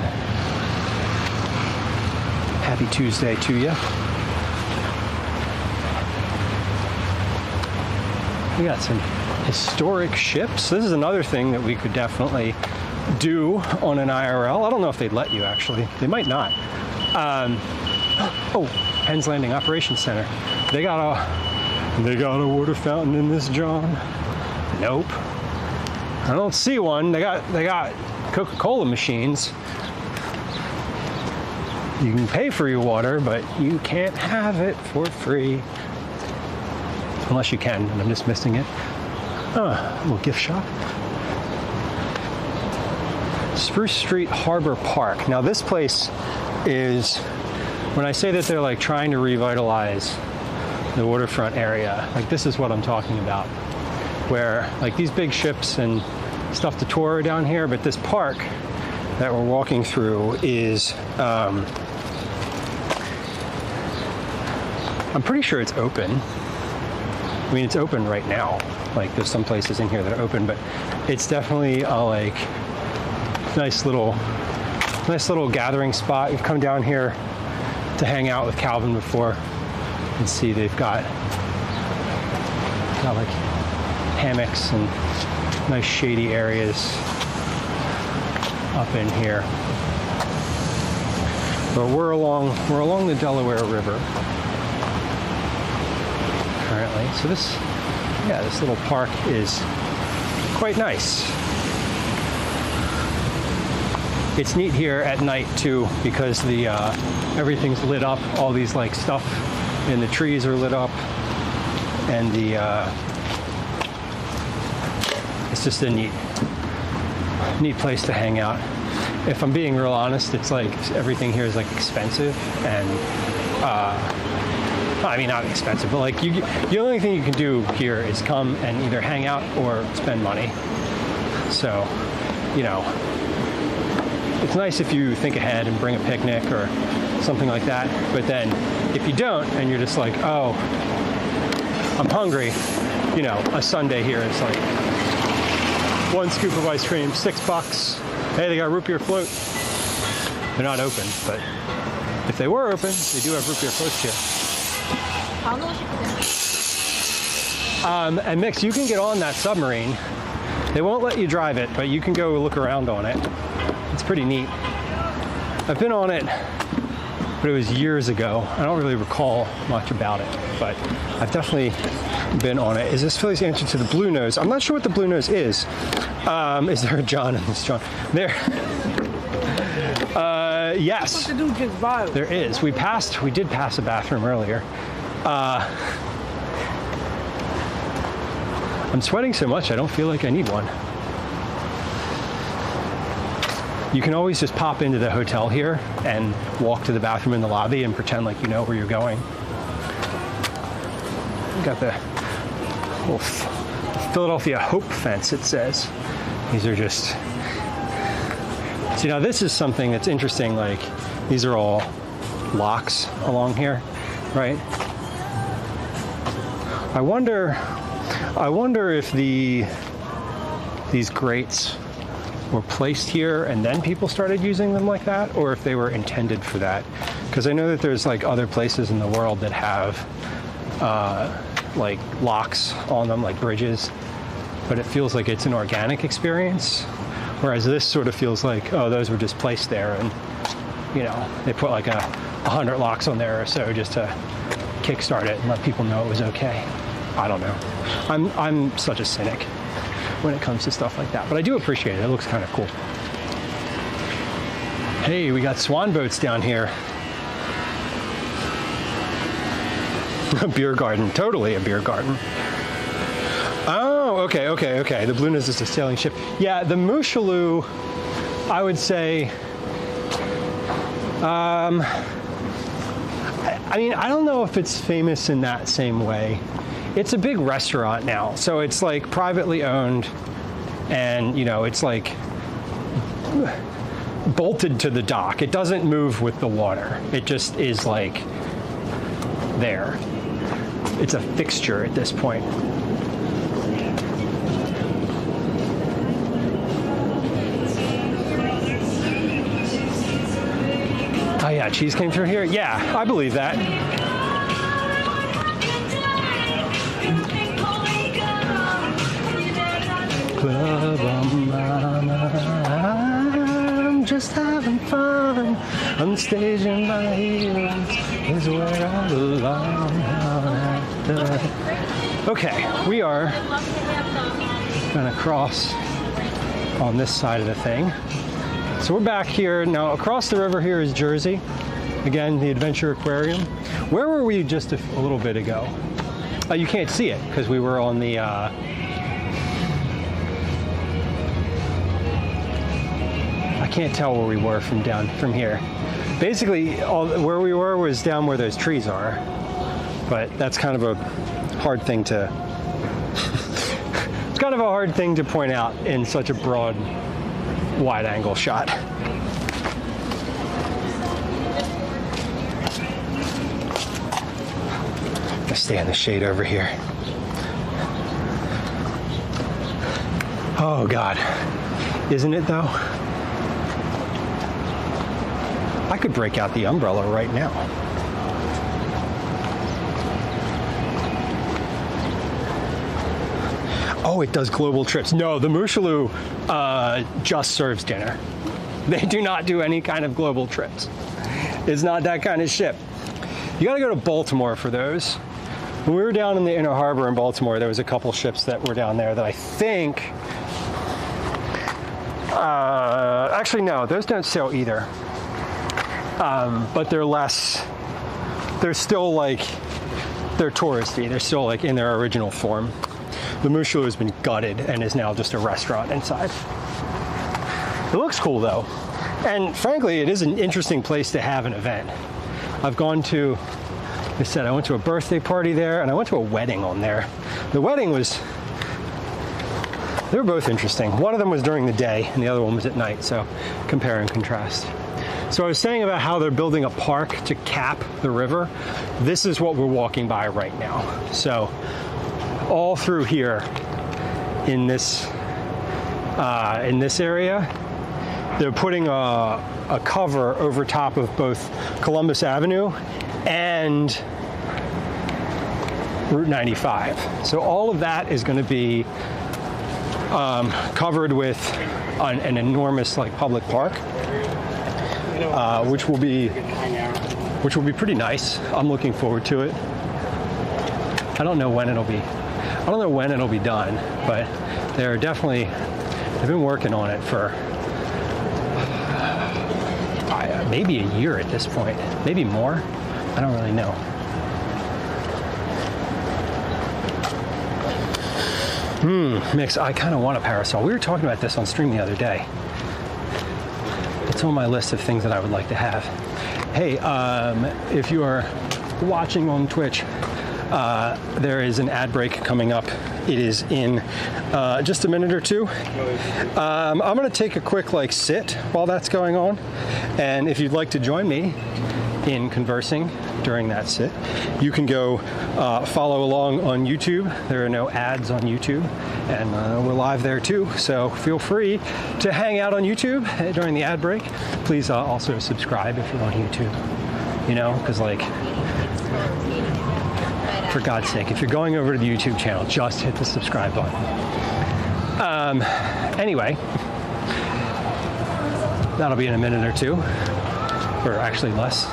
Happy Tuesday to you. We got some historic ships. This is another thing that we could definitely do on an IRL. I don't know if they'd let you actually. They might not. Oh, Penn's Landing Operations Center. They got a water fountain in this, John? Nope. I don't see one. They got Coca-Cola machines. You can pay for your water, but you can't have it for free. Unless you can, and I'm just missing it. A little gift shop. Spruce Street Harbor Park. Now this place is, when I say that they're like trying to revitalize the waterfront area, like this is what I'm talking about. Where like these big ships and stuff to tour are down here, but this park that we're walking through is, I'm pretty sure it's open. I mean, it's open right now. Like there's some places in here that are open, but it's definitely a like nice little gathering spot. We've come down here to hang out with Calvin before and see they've got like hammocks and nice shady areas up in here. But we're along the Delaware River currently. So this, this little park is quite nice. It's neat here at night too because the everything's lit up. All these like stuff in the trees are lit up, and the it's just a neat place to hang out. If I'm being real honest, it's like everything here is like expensive, and I mean not expensive, but like the only thing you can do here is come and either hang out or spend money. So, you know, it's nice if you think ahead and bring a picnic or something like that. But then if you don't and you're just like, oh, I'm hungry, you know, a sundae here is like 1 scoop of ice cream, $6. Hey, they got root beer float. They're not open, but if they were open, they do have root beer floats here. And Mix, you can get on that submarine. They won't let you drive it, but you can go look around on it. It's pretty neat. I've been on it, but it was years ago. I don't really recall much about it, but I've definitely been on it. Is this Philly's answer to the Blue Nose? I'm not sure what the Blue Nose is. Is there a John in this John? There. Yes. There is. We did pass a bathroom earlier. I'm sweating so much, I don't feel like I need one. You can always just pop into the hotel here and walk to the bathroom in the lobby and pretend like you know where you're going. Got the little Philadelphia Hope fence, it says. These are just... See, now this is something that's interesting, like these are all locks along here, right? I wonder if these grates were placed here and then people started using them like that, or if they were intended for that. Because I know that there's like other places in the world that have like locks on them, like bridges, but it feels like it's an organic experience. Whereas this sort of feels like, oh, those were just placed there, and you know, they put like 100 locks on there or so just to kickstart it and let people know it was okay. I don't know. I'm such a cynic when it comes to stuff like that, but I do appreciate it. It looks kind of cool. Hey, we got swan boats down here. A beer garden, totally a beer garden. Oh, okay. The Blue Nose is a sailing ship. Yeah, the Mooshaloo, I would say, I mean, I don't know if it's famous in that same way. It's a big restaurant now, so it's like privately owned, and you know, it's like bolted to the dock. It doesn't move with the water. It just is like there. It's a fixture at this point. Oh yeah, cheese came through here? Yeah, I believe that. I'm just having fun. On stage in my heels is where I belong. Okay, we are gonna cross on this side of the thing. So we're back here now. Across the river here is Jersey. Again, the Adventure Aquarium. Where were we just a little bit ago? You can't see it because we were on the. I can't tell where we were from here. Basically, where we were was down where those trees are, but that's kind of a hard thing to. It's kind of a hard thing to point out in such a broad, wide-angle shot. I'll stay in the shade over here. Oh God, isn't it though? I could break out the umbrella right now. Oh, it does global trips. No, the Mooshaloo just serves dinner. They do not do any kind of global trips. It's not that kind of ship. You gotta go to Baltimore for those. When we were down in the Inner Harbor in Baltimore, there was a couple ships that were down there that I think Actually, no, those don't sail either. But they're less, they're still like, they're touristy. They're still like in their original form. The Moose Shoe has been gutted and is now just a restaurant inside. It looks cool though. And frankly, it is an interesting place to have an event. I've gone to, like I said, I went to a birthday party there and I went to a wedding on there. The wedding was, they were both interesting. One of them was during the day and the other one was at night, so compare and contrast. So I was saying about how they're building a park to cap the river. This is what we're walking by right now. So all through here in this area, they're putting a cover over top of both Columbus Avenue and Route 95. So all of that is going to be covered with an enormous like public park, which will be pretty nice. I'm looking forward to it. I don't know when it'll be done, but they're definitely, they've been working on it for maybe a year at this point, maybe more. I don't really know. Mix, I kind of want a parasol. We were talking about this on stream the other day. It's on my list of things that I would like to have. Hey, if you are watching on Twitch, there is an ad break coming up. It is in just a minute or two. I'm gonna take a quick sit while that's going on. And if you'd like to join me in conversing during that sit, you can go follow along on YouTube. There are no ads on YouTube, and we're live there too. So feel free to hang out on YouTube during the ad break. Please also subscribe if you're on YouTube, you know, because for God's sake, if you're going over to the YouTube channel, just hit the subscribe button. Anyway, that'll be in a minute or two, or actually less.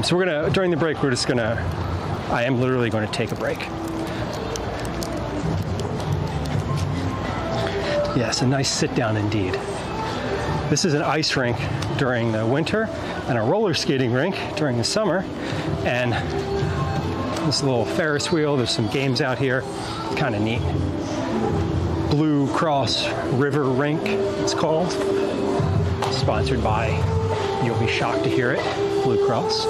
So we're gonna, during the break, I am literally going to take a break. Yes, a nice sit down indeed. This is an ice rink during the winter and a roller skating rink during the summer. And this little Ferris wheel, there's some games out here. It's kind of neat. Blue Cross River Rink, it's called. Sponsored by, you'll be shocked to hear it, Blue Cross.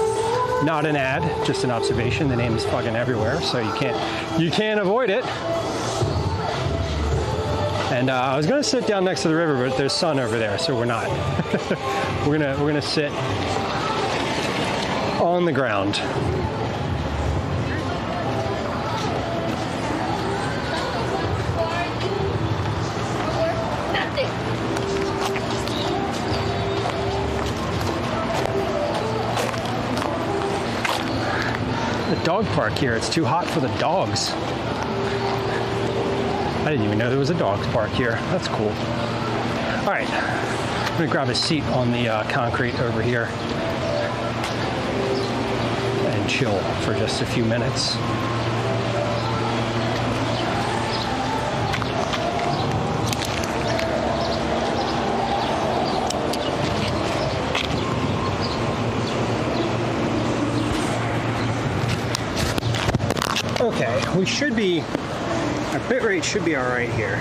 Not an ad, just an observation. The name is fucking everywhere, so you can't avoid it. And I was gonna sit down next to the river, but there's sun over there, so we're not. we're gonna sit on the ground. The dog park here, it's too hot for the dogs. I didn't even know there was a dog park here. That's cool. All right, I'm gonna grab a seat on the concrete over here and chill for just a few minutes. Okay, we should be, our bit rate should be all right here.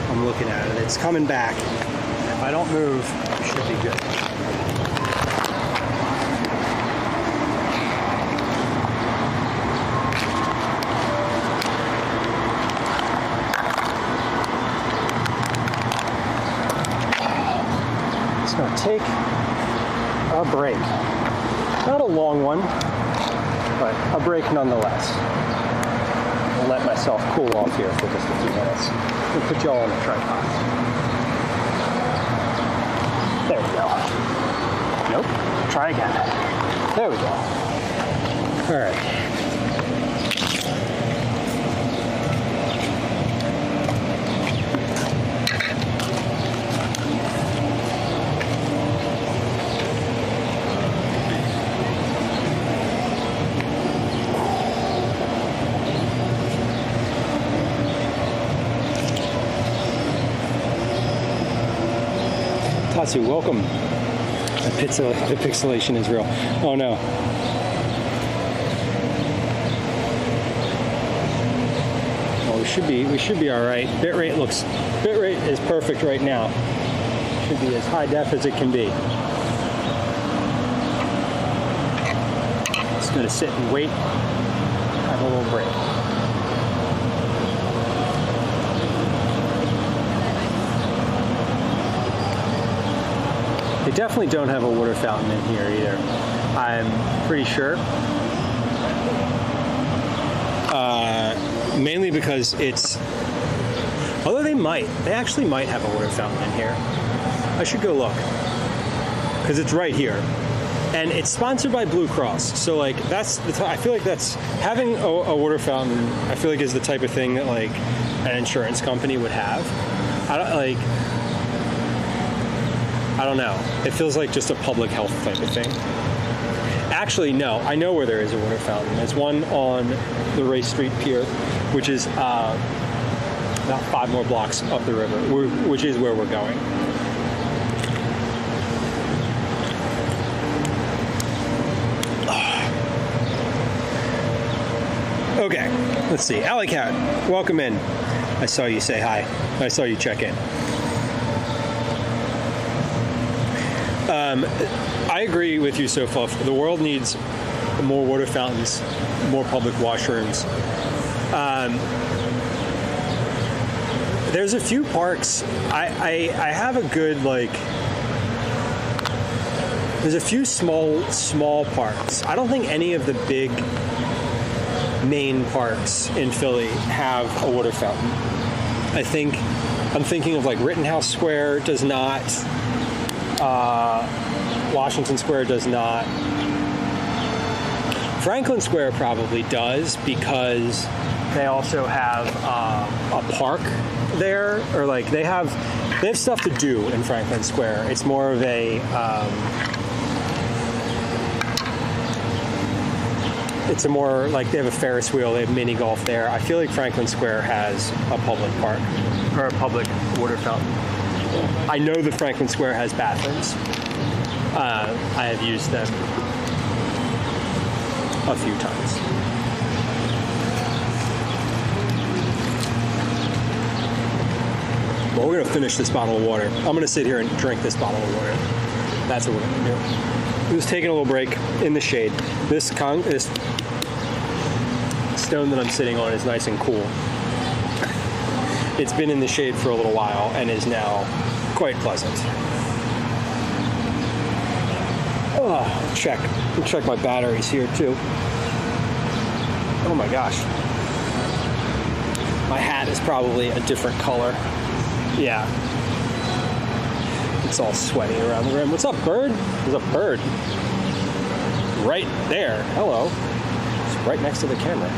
I'm looking at it, it's coming back. If I don't move, it should be good. It's gonna take a break. Not a long one, but a break nonetheless. I'll let myself cool off here for just a few minutes. We'll put you all on the tripod. There we go. Nope. Try again. There we go. All right. Katsu, welcome. The pixelation is real. Oh no. Well, we should be all right. Bitrate is perfect right now. Should be as high def as it can be. Just gonna sit and wait. Have a little break. They definitely don't have a water fountain in here either. I'm pretty sure. Mainly because it's, although they actually might have a water fountain in here. I should go look, because it's right here. And it's sponsored by Blue Cross. So like, I feel like that's, having a water fountain, I feel like is the type of thing that like an insurance company would have. I don't know. It feels like just a public health type of thing. Actually, no. I know where there is a water fountain. There's one on the Race Street Pier, which is about 5 more blocks up the river, which is where we're going. Okay, let's see. Alley Cat, welcome in. I saw you say hi. I saw you check in. I agree with you so far. The world needs more water fountains, more public washrooms. There's a few parks. I have a good, like, there's a few small parks. I don't think any of the big main parks in Philly have a water fountain. I'm thinking of like Rittenhouse Square does not. Washington Square does not. Franklin Square probably does, because they also have a park there, or like they have stuff to do in Franklin Square. It's more of a it's a more like, they have a Ferris wheel, they have mini golf there. I feel like Franklin Square has a public park or a public water fountain. I know that Franklin Square has bathrooms. I have used them a few times. Well, we're going to finish this bottle of water. I'm going to sit here and drink this bottle of water. That's what we're going to do. We're just taking a little break in the shade. This stone that I'm sitting on is nice and cool. It's been in the shade for a little while and is now quite pleasant. Oh, check my batteries here too. Oh my gosh. My hat is probably a different color. Yeah. It's all sweaty around the rim. What's up, bird? There's a bird. Right there. Hello. It's right next to the camera.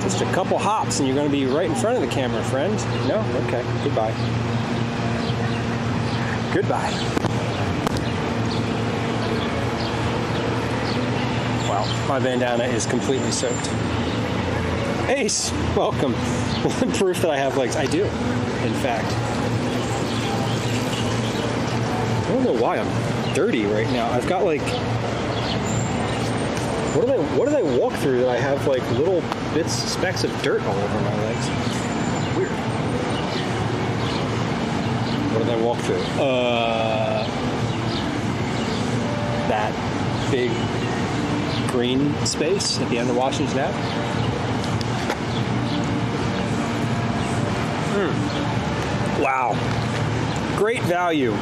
Just a couple hops and you're going to be right in front of the camera, friend. No? Okay. Goodbye. Goodbye. Wow. My bandana is completely soaked. Ace, welcome. Proof that I have legs. I do, in fact. I don't know why I'm dirty right now. I've got like, what did I walk through that I have like little specks of dirt all over my legs? Weird. What did I walk through? That big green space at the end of Washington Ave. Wow. Great value.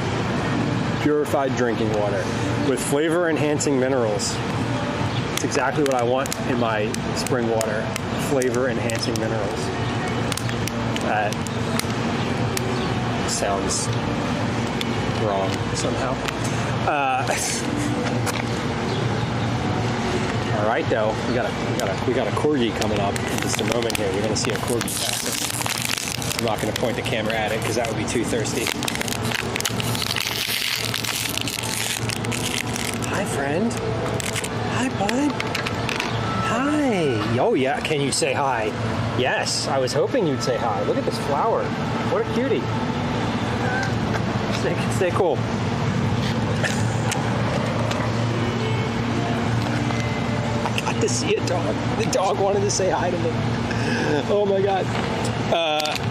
Purified drinking water with flavor-enhancing minerals. It's exactly what I want in my spring water. Flavor-enhancing minerals. That sounds wrong somehow. All right, though, we got a corgi coming up in just a moment here. We're gonna see a corgi pass us. I'm not gonna point the camera at it because that would be too thirsty. Hi, friend. Hi, bud. Hi. Oh yeah, can you say hi? Yes, I was hoping you'd say hi. Look at this flower. What a cutie. Stay cool. I got to see a dog. The dog wanted to say hi to me. Oh my God.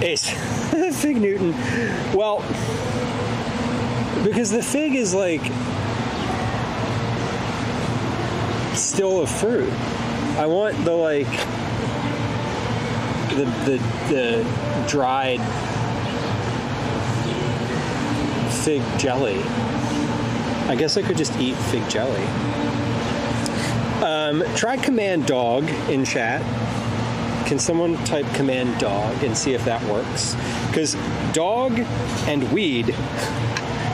Ace. Fig Newton. Well, because the fig is like still a fruit. I want the like the dried fig jelly. I guess I could just eat fig jelly. Try command dog in chat. Can someone type command dog and see if that works? Because dog and weed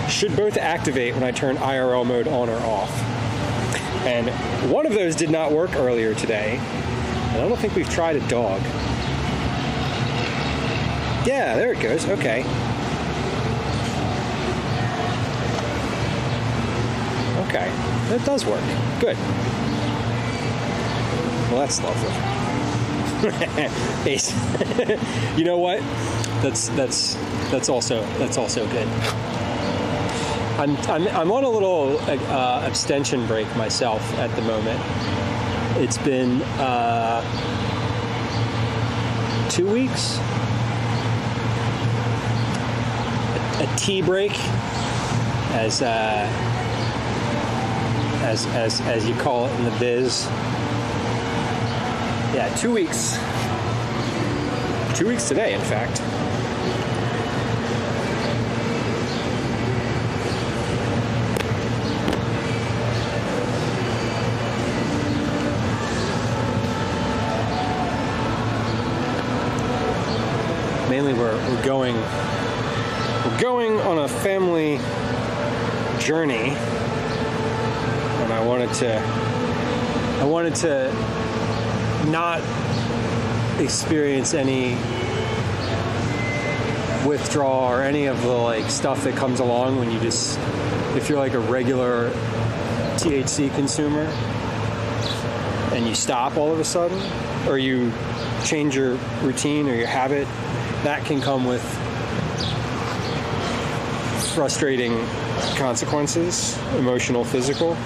should both activate when I turn IRL mode on or off. And one of those did not work earlier today. And I don't think we've tried a dog. Yeah, there it goes. Okay. Okay, that does work. Good. Well, that's lovely. Ace. You know what? That's also good. I'm on a little abstention break myself at the moment. It's been 2 weeks. A tea break, as you call it in the biz. Yeah, 2 weeks. 2 weeks today, in fact. Mainly, we're going on a family journey, and I wanted to not experience any withdrawal or any of the like stuff that comes along when you just, if you're like a regular THC consumer and you stop all of a sudden, or you change your routine or your habit, that can come with frustrating consequences, emotional, physical,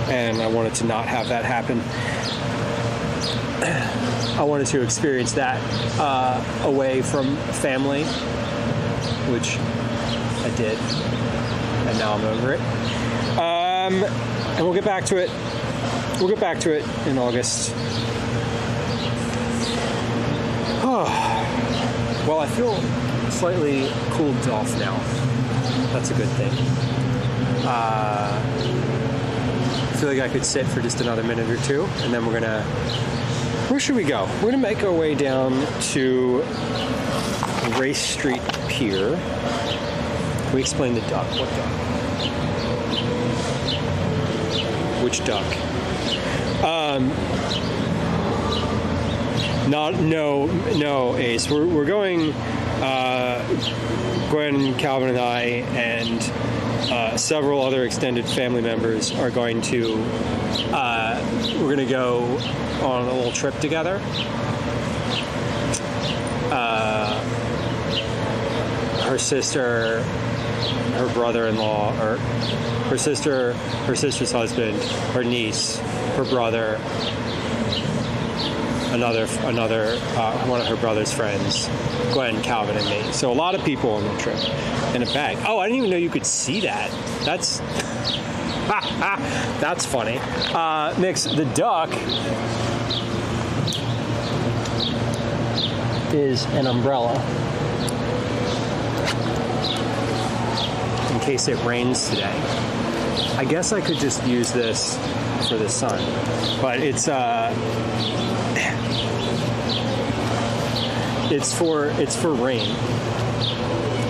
and I wanted to not have that happen. I wanted to experience that away from family, which I did, and now I'm over it. And we'll get back to it. We'll get back to it in August. Well, I feel slightly cooled off now. That's a good thing. I feel like I could sit for just another minute or two, and then we're gonna... Where should we go? We're gonna make our way down to Race Street Pier. We explained the duck. What duck? Which duck? No, Ace. We're going. Gwen, Calvin, and I, and several other extended family members are going to. We're going to go on a little trip together. Her sister, her brother-in-law, or her sister's husband, her niece, her brother, another one of her brother's friends, Gwen, Calvin, and me. So a lot of people on the trip in a bag. Oh, I didn't even know you could see that. That's that's funny. Mix, the duck is an umbrella in case it rains today. I guess I could just use this for the sun, but it's for rain.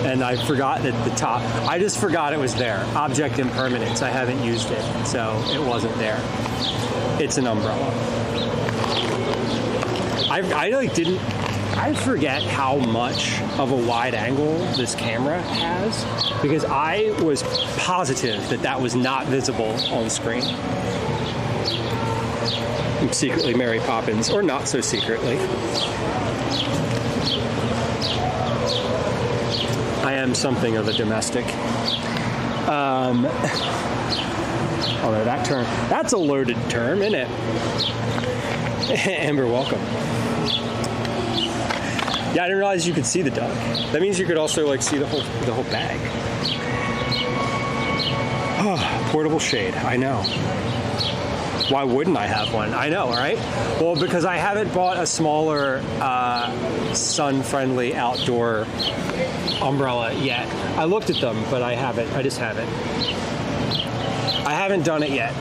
And I forgot that the top, I just forgot it was there. Object impermanence, I haven't used it, so it wasn't there. It's an umbrella. I forget how much of a wide angle this camera has, because I was positive that was not visible on screen. I'm secretly Mary Poppins, or not so secretly. I am something of a domestic. Although that term, that's a loaded term, isn't it? Amber, welcome. Yeah, I didn't realize you could see the duck. That means you could also like see the whole bag. Oh, portable shade. I know. Why wouldn't I have one? I know, right? Well, because I haven't bought a smaller, sun-friendly outdoor umbrella yet. I looked at them, but I haven't. I just haven't. I haven't done it yet.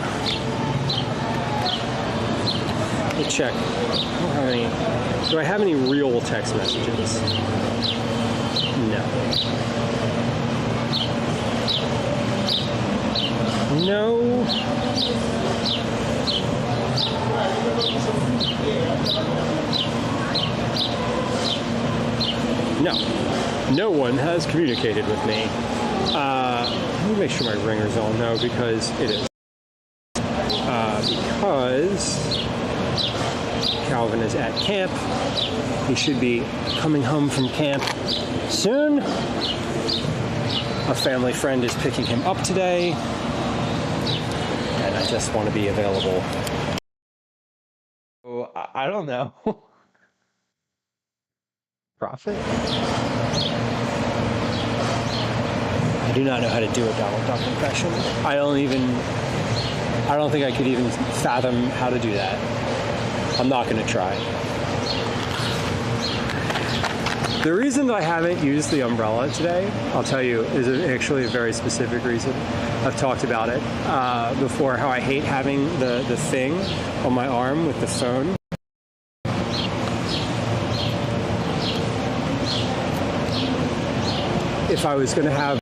Let me check. Do I have any real text messages? No. No. No. No one has communicated with me. Let me make sure my ringer's on. No, because it is. Because Calvin is at camp. He should be coming home from camp soon. A family friend is picking him up today. And I just want to be available. Oh, I don't know. Profit? I do not know how to do a Donald Duck impression. I don't think I could even fathom how to do that. I'm not going to try. The reason that I haven't used the umbrella today, I'll tell you, is actually a very specific reason. I've talked about it before, how I hate having the thing on my arm with the phone. If I was going to have,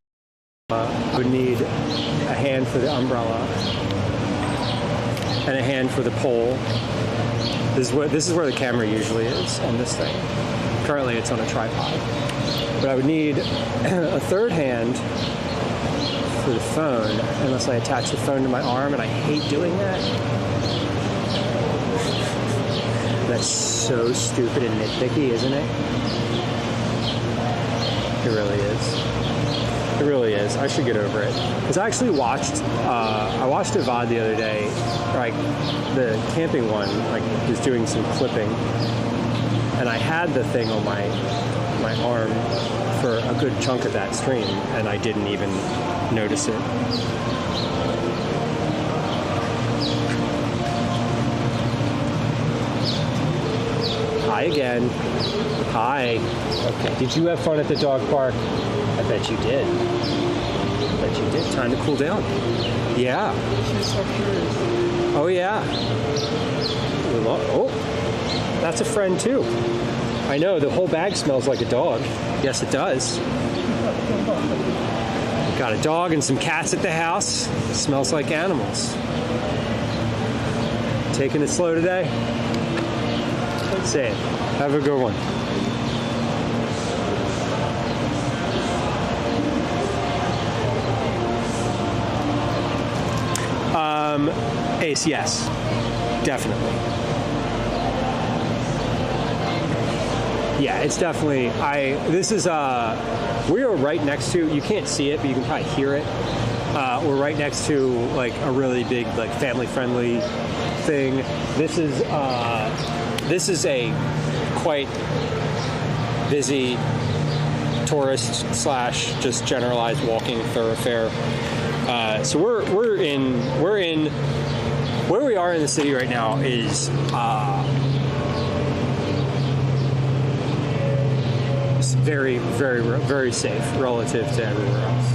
I would need a hand for the umbrella and a hand for the pole. This is where the camera usually is on this thing. Currently it's on a tripod. But I would need a third hand for the phone unless I attach the phone to my arm, and I hate doing that. That's so stupid and nitpicky, isn't it? It really is. It really is. I should get over it. Because I actually watched a VOD the other day, like the camping one, like was doing some clipping, and I had the thing on my arm for a good chunk of that stream, and I didn't even notice it. Hi again. Hi. Okay. Did you have fun at the dog park? I bet you did. I bet you did. Time to cool down. Yeah. Oh, yeah. Oh, that's a friend, too. I know, the whole bag smells like a dog. Yes, it does. Got a dog and some cats at the house. It smells like animals. Taking it slow today? Say it. Have a good one. Ace, yes. Definitely. Yeah, it's definitely, we are right next to, you can't see it, but you can probably hear it. We're right next to like a really big, like family-friendly thing. This is a quite busy tourist / just generalized walking thoroughfare. So we're in where we are in the city right now is very, very, very safe relative to everywhere else.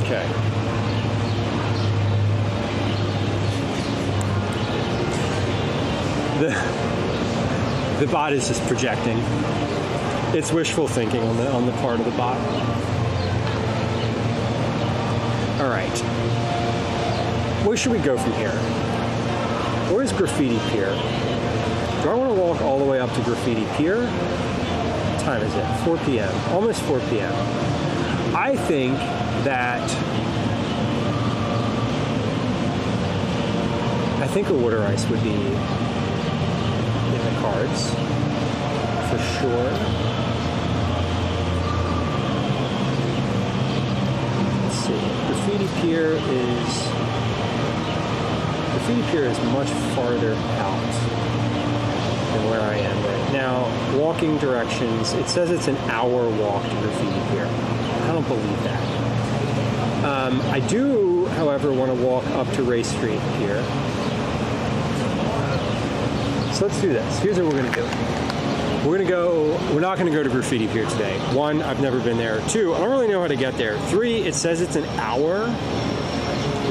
Okay. The bot is just projecting. It's wishful thinking on the part of the bot. All right. Where should we go from here? Where's Graffiti Pier? Do I want to walk all the way up to Graffiti Pier? time is it? 4 p.m. Almost 4 p.m. I think a water ice would be in the cards for sure. Let's see. Graffiti Pier is much farther out than where I am right now. Walking directions, it says it's an hour walk to Graffiti Pier. I don't believe that. I do, however, want to walk up to Ray Street Pier. So let's do this. Here's what we're going to do. We're not going to go to Graffiti Pier today. 1, I've never been there. 2, I don't really know how to get there. 3, it says it's an hour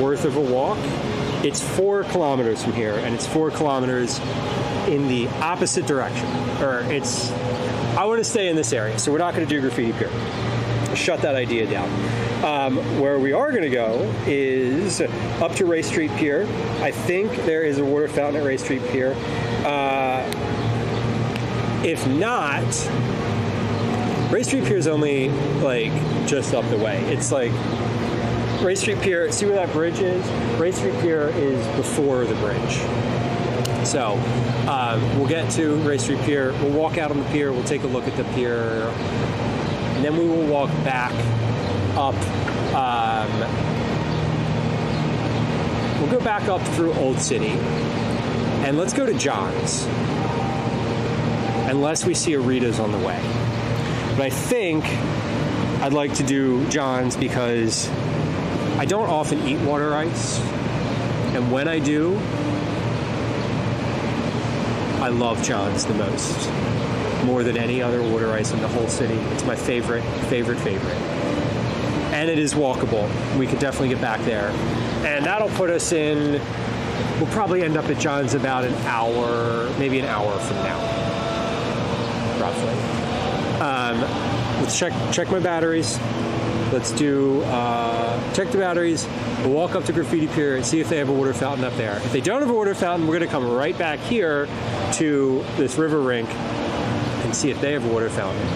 worth of a walk. It's 4 kilometers from here, and it's 4 kilometers in the opposite direction. I want to stay in this area, so we're not going to do Graffiti Pier. Shut that idea down. Where we are going to go is up to Ray Street Pier. I think there is a water fountain at Ray Street Pier. If not, Ray Street Pier is only like just up the way. It's like Ray Street Pier, see where that bridge is? Ray Street Pier is before the bridge. So we'll get to Ray Street Pier, we'll walk out on the pier, we'll take a look at the pier, and then we will walk back up. We'll go back up through Old City, and let's go to John's. Unless we see a Rita's on the way. But I think I'd like to do John's because I don't often eat water ice. And when I do, I love John's the most. More than any other water ice in the whole city. It's my favorite. And it is walkable. We could definitely get back there. And that'll put us in, we'll probably end up at John's about an hour, maybe an hour from now. Roughly. Let's check my batteries. Let's do check the batteries. We'll walk up to Graffiti Pier and see if they have a water fountain up there. If they don't have a water fountain, we're going to come right back here to this river rink and see if they have a water fountain.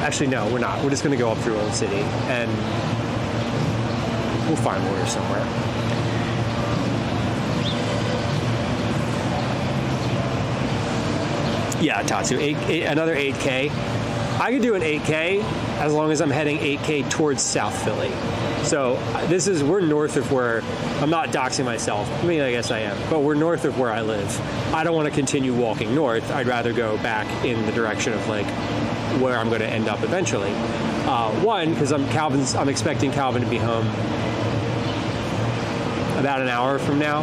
Actually, no, we're not. We're just going to go up through Old City and we'll find water somewhere. Yeah, Tatsu, another 8K. I could do an 8K as long as I'm heading 8K towards South Philly. So we're north of where, I'm not doxing myself. I mean, I guess I am, but we're north of where I live. I don't want to continue walking north. I'd rather go back in the direction of like where I'm going to end up eventually. One, because I'm expecting Calvin to be home about an hour from now.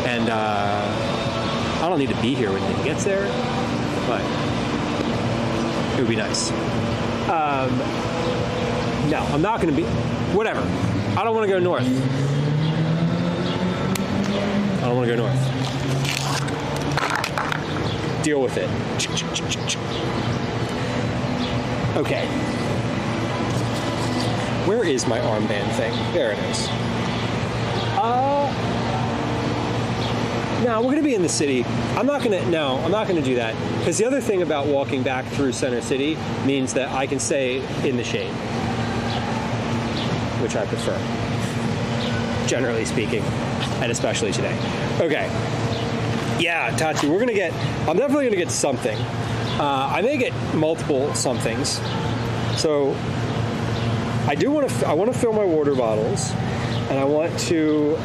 And I don't need to be here when he gets there, but it would be nice. No, I'm not going to be, whatever. I don't want to go north. I don't want to go north. Deal with it. Okay. Where is my armband thing? There it is. No, we're going to be in the city. I'm not going to do that. Because the other thing about walking back through Center City means that I can stay in the shade. Which I prefer. Generally speaking. And especially today. Okay. Yeah, Tachi, I'm definitely going to get something. I may get multiple somethings. So, I want to fill my water bottles. And I want to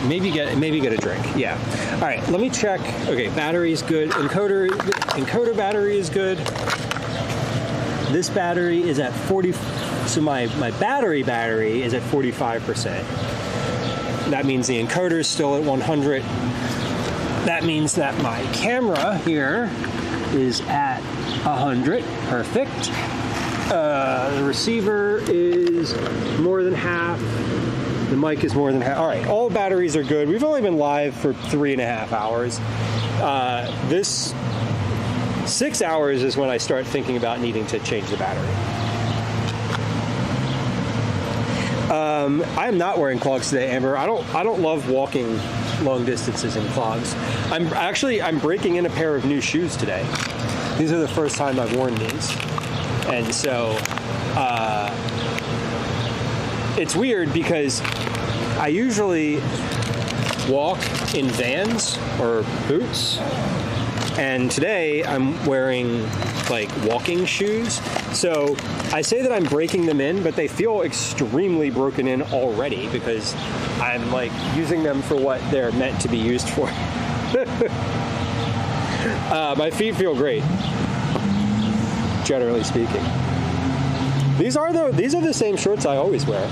maybe get a drink. Yeah. All right. Let me check. Okay. Battery's good. Encoder battery is good. This battery is at 40. So my battery is at 45%. That means the encoder is still at 100. That means that my camera here is at 100. Perfect. The receiver is more than half. The mic is more than half. All right, all batteries are good. We've only been live for 3.5 hours. This 6 hours is when I start thinking about needing to change the battery. I am not wearing clogs today, Amber. I don't love walking long distances in clogs. I'm breaking in a pair of new shoes today. These are the first time I've worn these, and so it's weird because I usually walk in Vans or boots, and today I'm wearing like walking shoes. So I say that I'm breaking them in, but they feel extremely broken in already because I'm like using them for what they're meant to be used for. My feet feel great, generally speaking. These are the same shorts I always wear.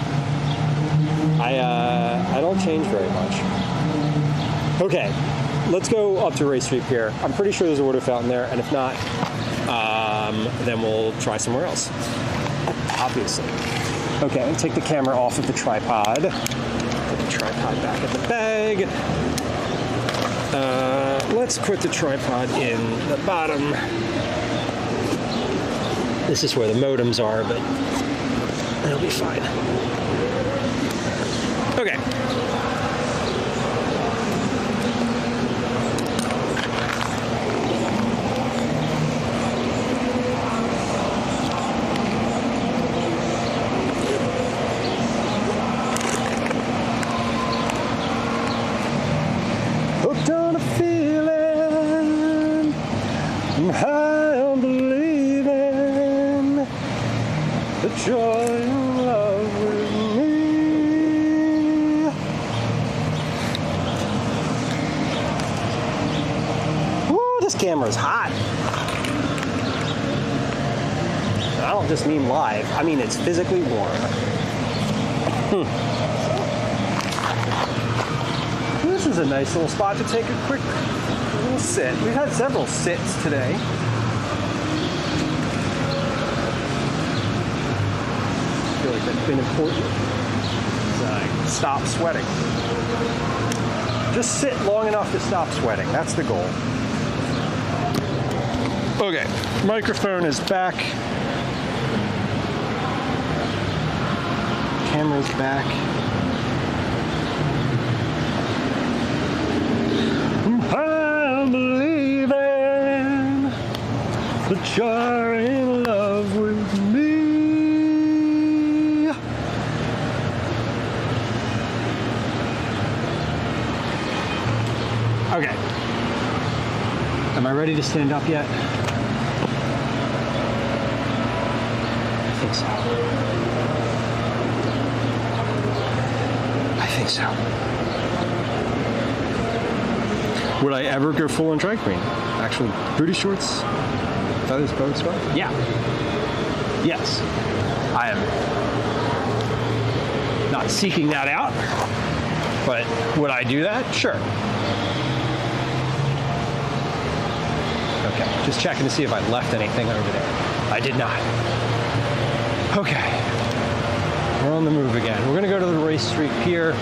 I don't change very much. Okay, let's go up to Ray Street Pier. I'm pretty sure there's a water fountain there, and if not, then we'll try somewhere else, obviously. Okay, I'll take the camera off of the tripod. Put the tripod back in the bag. Let's put the tripod in the bottom. This is where the modems are, but it'll be fine. Okay. Hooked on a feeling, I'm high on believing that you're in love with me. Woo, this camera's hot. I don't just mean live, I mean it's physically warm. This is a nice little spot to take a quick little sit. We've had several sits today. I feel like that's been important. Stop sweating. Just sit long enough to stop sweating. That's the goal. Okay, microphone is back. Camera's back. I'm believing that you're in love with me. Okay. Am I ready to stand up yet? I think so. I think so. Would I ever go full on drag queen? Actually, booty shorts, feathers, bow spot? Yeah. Yes. I am not seeking that out, but would I do that? Sure. Okay, just checking to see if I left anything over there. I did not. Okay. We're on the move again. We're gonna go to the Ray Street Pier.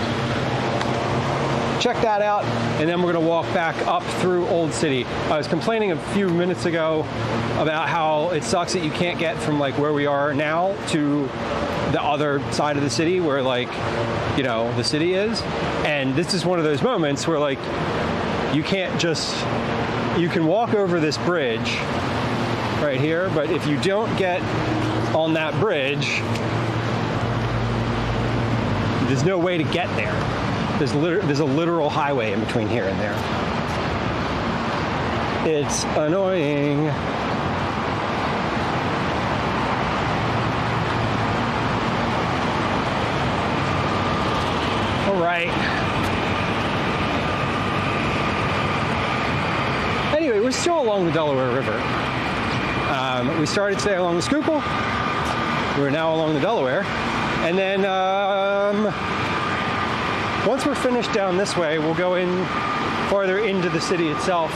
Check that out, and then we're going to walk back up through Old City. I was complaining a few minutes ago about how it sucks that you can't get from like where we are now to the other side of the city where like, you know, the city is. And this is one of those moments where like you can't just, you can walk over this bridge right here, but if you don't get on that bridge, there's no way to get there. There's a literal highway in between here and there. It's annoying. All right. Anyway, we're still along the Delaware River. We started today along the Schuylkill. We're now along the Delaware. And then once we're finished down this way, we'll go in farther into the city itself,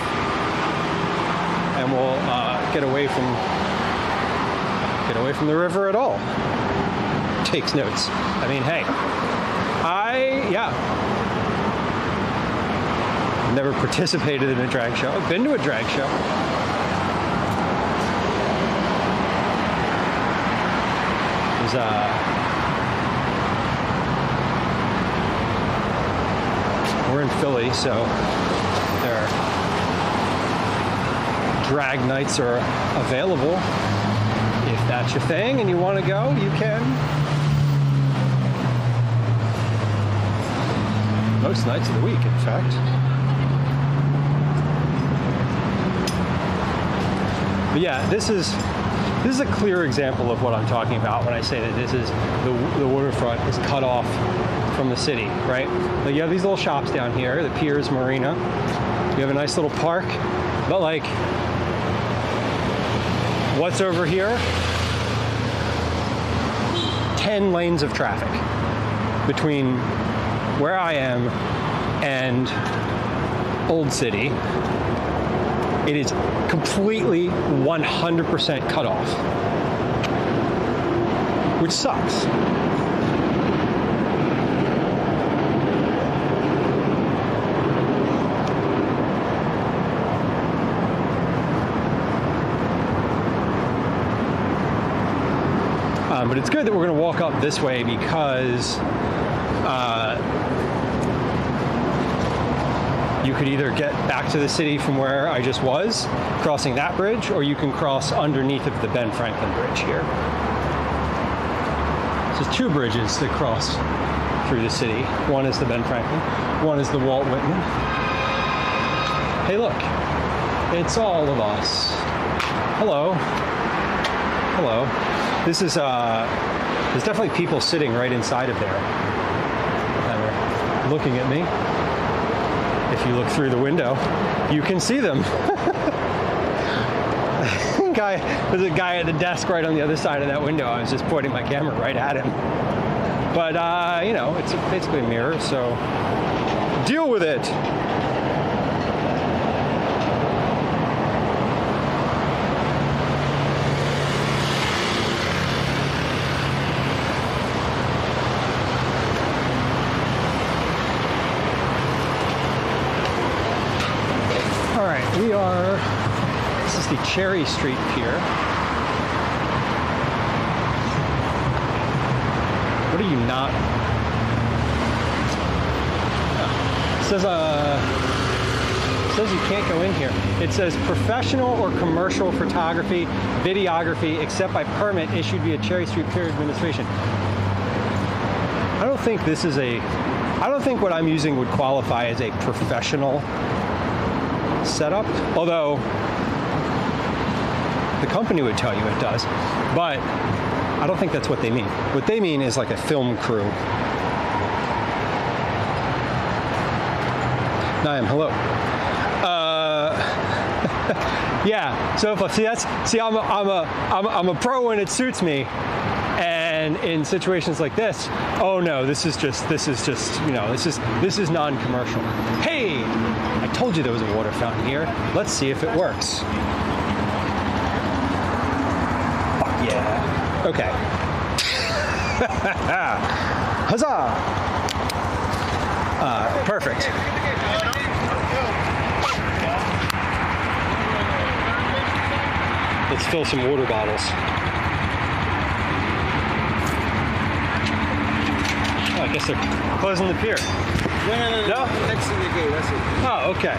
and we'll get away from the river at all. Takes notes. I mean, hey, never participated in a drag show. I've been to a drag show. we're in Philly, so their drag nights are available. If that's your thing and you want to go, you can. Most nights of the week, in fact. But yeah, this is a clear example of what I'm talking about when I say that this is the waterfront is cut off from the city, right? Like you have these little shops down here, the Piers Marina. You have a nice little park, but like, what's over here? 10 lanes of traffic between where I am and Old City. It is completely 100% cut off, which sucks. But it's good that we're going to walk up this way because you could either get back to the city from where I just was, crossing that bridge, or you can cross underneath of the Ben Franklin Bridge here. So there's two bridges that cross through the city. One is the Ben Franklin, one is the Walt Whitman. Hey look, it's all of us. Hello. Hello. This is, there's definitely people sitting right inside of there that are looking at me. If you look through the window, you can see them. There's a guy at the desk right on the other side of that window. I was just pointing my camera right at him. But, you know, it's basically a mirror, so deal with it. This is the Cherry Street Pier. What are you not? It says you can't go in here. It says professional or commercial photography, videography, except by permit issued via Cherry Street Pier Administration. I don't think what I'm using would qualify as a professional setup, although the company would tell you it does, but I don't think that's what they mean. What they mean is like a film crew. Naim, hello. Yeah. So if I'm a pro when it suits me, and in situations like this, oh no, this is just you know, this is non-commercial. Hey, I told you there was a water fountain here. Let's see if it works. Fuck yeah. Okay. Huzzah! Perfect. Let's fill some water bottles. Oh, I guess they're closing the pier. No? Next to the gate, that's it. Oh, okay.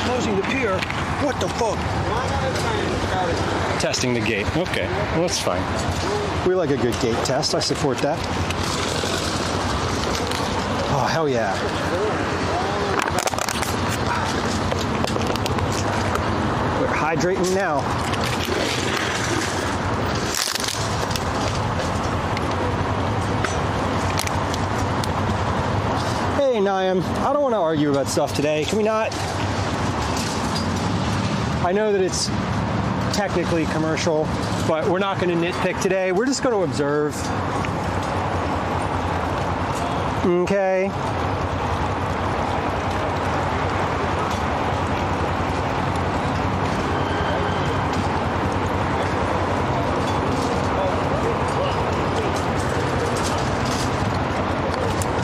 Closing the pier? What the fuck? Testing the gate. Okay, well, that's fine. We like a good gate test. I support that. Oh, hell yeah. We're hydrating now. Hey, Naim, I don't want to argue about stuff today. Can we not? I know that it's technically commercial, but we're not going to nitpick today. We're just going to observe. Okay.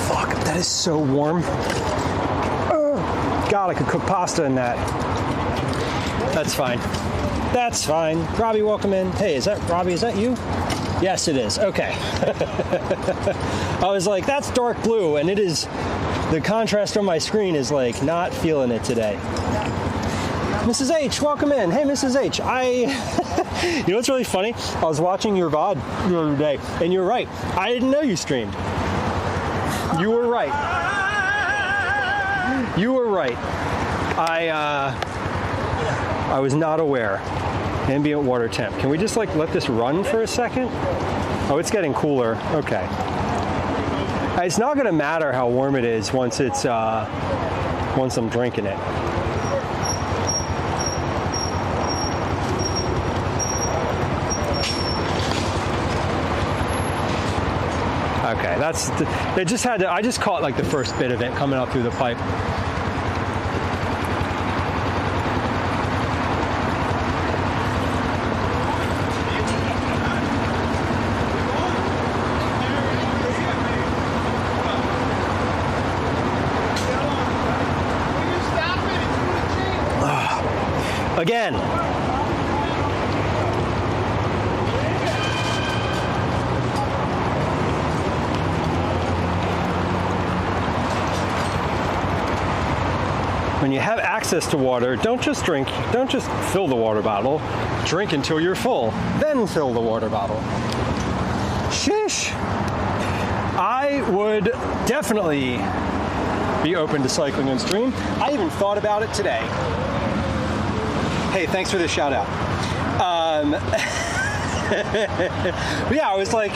Fuck, that is so warm. God, I could cook pasta in that. That's fine. That's fine. Robbie, welcome in. Hey, is that Robbie? Is that you? Yes, it is. Okay. I was like, that's dark blue, and it is, the contrast on my screen is like not feeling it today. Mrs. H, welcome in. Hey, Mrs. H, you know what's really funny? I was watching your VOD the other day, and you're right. I didn't know you streamed. You were right. You were right. I was not aware. Ambient water temp. Can we just like let this run for a second? Oh, it's getting cooler. Okay. It's not going to matter how warm it is once it's once I'm drinking it. Okay, they just had to, I just caught like the first bit of it coming up through the pipe. Again. When you have access to water, don't just fill the water bottle. Drink until you're full, then fill the water bottle. Shish! I would definitely be open to cycling on stream. I even thought about it today. Hey, thanks for the shout out. But yeah, I was like,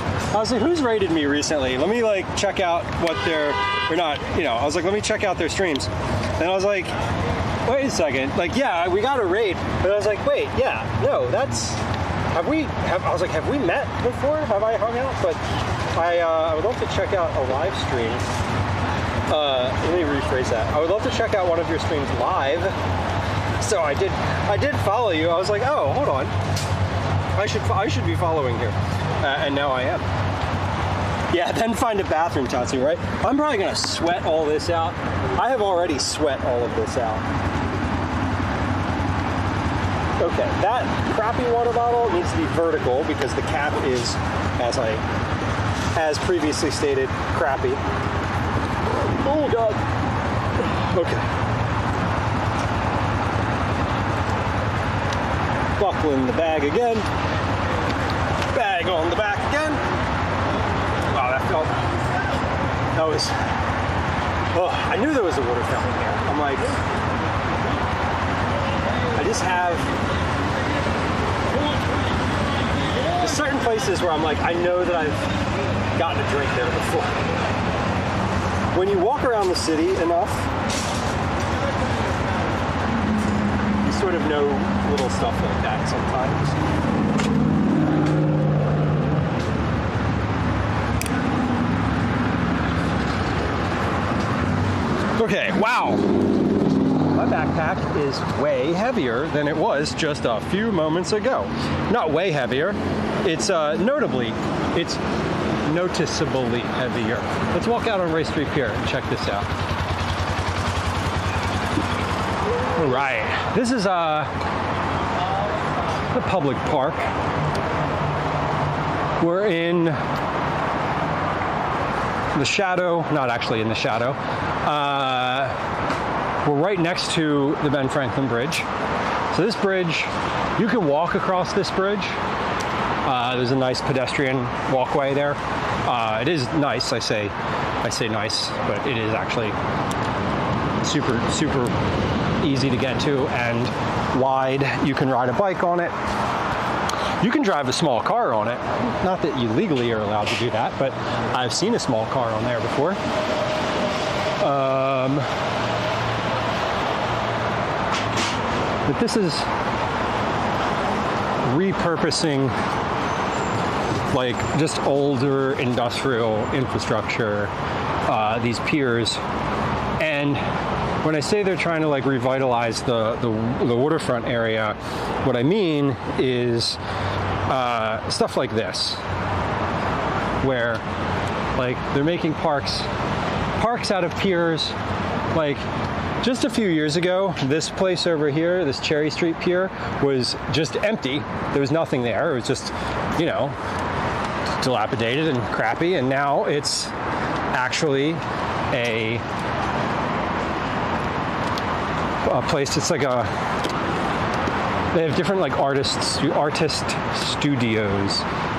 who's rated me recently? Let me like check out what they're, or not, you know, I was like, let me check out their streams. And I was like, wait a second, like, yeah, we got a raid. But I was like, wait, yeah, no, that's, I was like, have we met before? Have I hung out? But I would love to check out a live stream. Let me rephrase that. I would love to check out one of your streams live. So I did follow you. I was like, oh, hold on. I should be following here. And now I am. Yeah, then find a bathroom, Tatsu, right? I'm probably gonna sweat all this out. I have already sweat all of this out. Okay, that crappy water bottle needs to be vertical because the cap is, as previously stated, crappy. Oh God. Okay. Buckling the bag again. Bag on the back again. Wow, that was, oh, I knew there was a water fountain here. I'm like, I just have, there's certain places where I'm like, I know that I've gotten a drink there before. When you walk around the city enough, you sort of know little stuff like that sometimes. Okay, wow. My backpack is way heavier than it was just a few moments ago. Not way heavier. It's noticeably heavier. Let's walk out on Ray Street Pier and check this out. All right, this is a public park. We're in the shadow, not actually in the shadow. We're right next to the Ben Franklin Bridge. So this bridge, you can walk across this bridge. There's a nice pedestrian walkway there. It is nice, I say nice, but it is actually super easy to get to and wide. You can ride a bike on it. You can drive a small car on it. Not that you legally are allowed to do that, but I've seen a small car on there before. But this is repurposing like just older industrial infrastructure, these piers. And when I say they're trying to like revitalize the waterfront area, what I mean is stuff like this, where like they're making parks out of piers. Like just a few years ago, this place over here, this Cherry Street Pier, was just empty. There was nothing there. It was just, you know, dilapidated and crappy, and now it's actually a place. It's like they have different like artist studios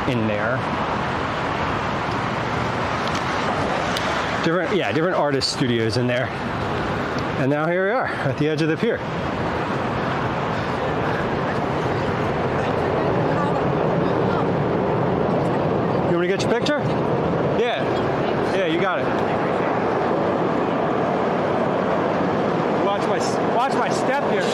in there. Different artist studios in there. And now here we are at the edge of the pier. You want me to get your picture? Yeah. Yeah, you got it. Watch my step here.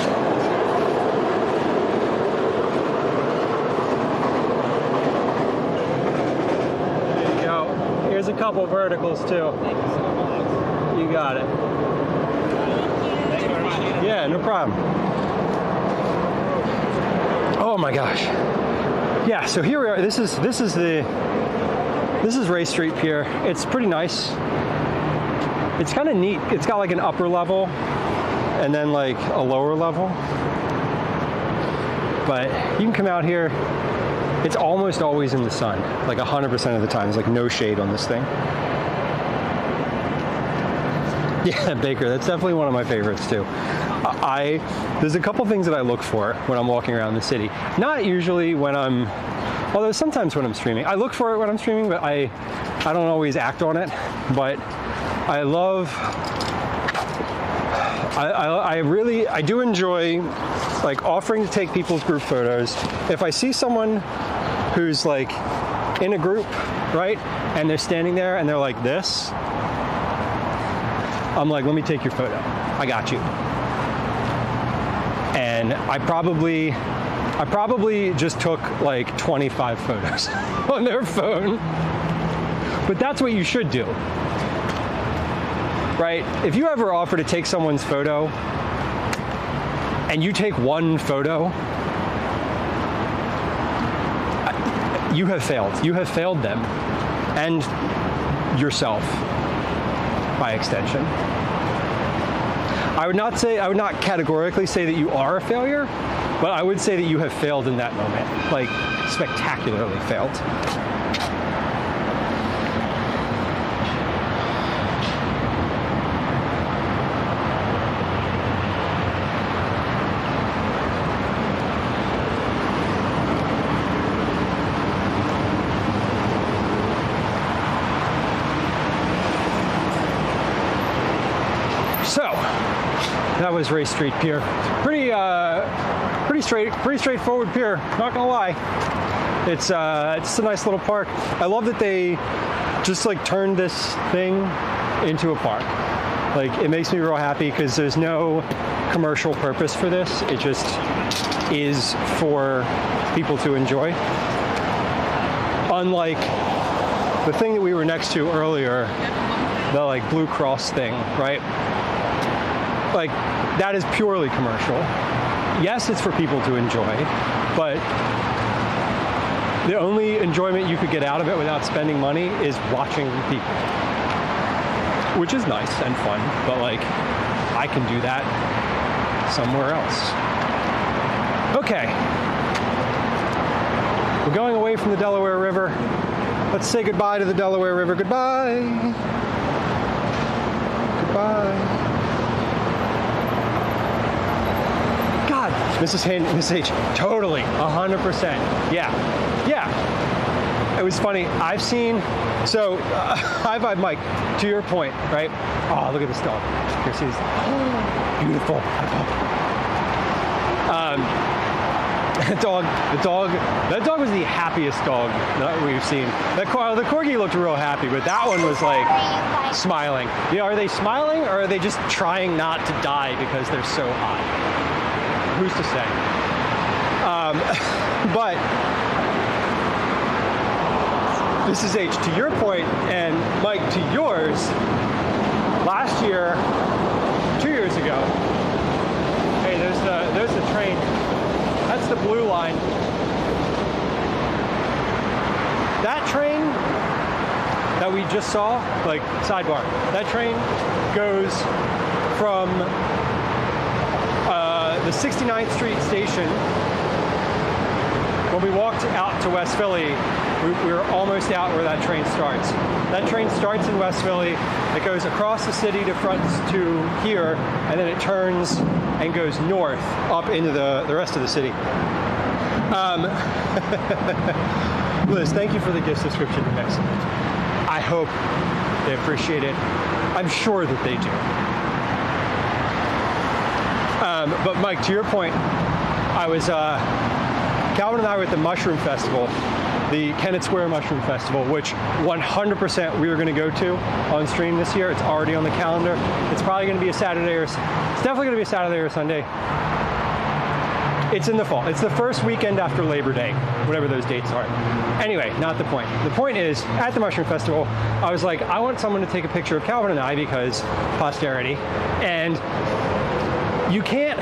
There you go. Here's a couple verticals too. You got it. Yeah, no problem. Oh my gosh. Yeah, so here we are. This is Ray Street Pier. It's pretty nice. It's kind of neat. It's got like an upper level and then like a lower level. But you can come out here. It's almost always in the sun, like 100% of the time. There's like no shade on this thing. Yeah, Baker, that's definitely one of my favorites too. There's a couple things that I look for when I'm walking around the city. Not usually when although sometimes when I'm streaming. I look for it when I'm streaming, but I don't always act on it. But I do enjoy like offering to take people's group photos. If I see someone who's like in a group, right, and they're standing there and they're like this, I'm like, let me take your photo. I got you. And I probably just took like 25 photos on their phone. But that's what you should do. Right? If you ever offer to take someone's photo and you take one photo, you have failed. You have failed them and yourself by extension. I would not categorically say that you are a failure, but I would say that you have failed in that moment, like spectacularly failed. That was Ray Street Pier. Pretty straightforward pier. Not gonna lie. It's just a nice little park. I love that they just like turned this thing into a park. Like it makes me real happy because there's no commercial purpose for this. It just is for people to enjoy. Unlike the thing that we were next to earlier, the like Blue Cross thing, right? Like, that is purely commercial. Yes, it's for people to enjoy, but the only enjoyment you could get out of it without spending money is watching people. Which is nice and fun, but like, I can do that somewhere else. Okay. We're going away from the Delaware River. Let's say goodbye to the Delaware River. Goodbye. Goodbye. Mrs. H, totally, 100%. Yeah. It was funny. I've seen, so high vibe, Mike, to your point, right? Oh, look at this dog. Here, see this. Beautiful. That dog was the happiest dog that we've seen. The corgi looked real happy, but that one was like smiling. You know, are they smiling or are they just trying not to die because they're so hot? Who's to say? But this is H, to your point, and Mike, to yours, last year, 2 years ago, hey, there's the train. That's the blue line. That train that we just saw, like, sidebar, that train goes from the 69th Street station, when we walked out to West Philly, we were almost out where that train starts. That train starts in West Philly. It goes across the city to front to here, and then it turns and goes north up into the rest of the city. Liz, thank you for the gift subscription to Excellent. I hope they appreciate it. I'm sure that they do. But Mike, to your point, I was, Calvin and I were at the Mushroom Festival, the Kennett Square Mushroom Festival, which 100% we are going to go to on stream this year. It's already on the calendar. It's probably going to be a Saturday it's definitely going to be a Saturday or Sunday. It's in the fall. It's the first weekend after Labor Day, whatever those dates are. Anyway, not the point. The point is, at the Mushroom Festival, I was like, I want someone to take a picture of Calvin and I because posterity. And you can't,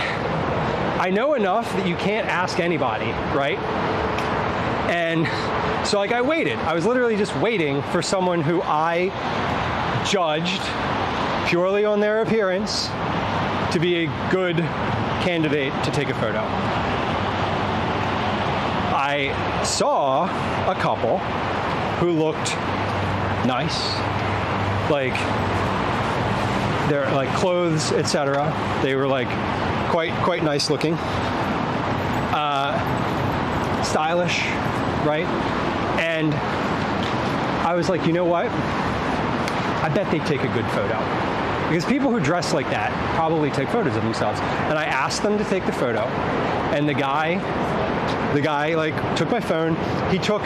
I know enough that you can't ask anybody, right? And so like I waited. I was literally just waiting for someone who I judged purely on their appearance to be a good candidate to take a photo. I saw a couple who looked nice, like their like clothes, etc. They were like quite nice looking, stylish, right? And I was like, you know what? I bet they'd take a good photo. Because people who dress like that probably take photos of themselves. And I asked them to take the photo. And the guy like took my phone. He took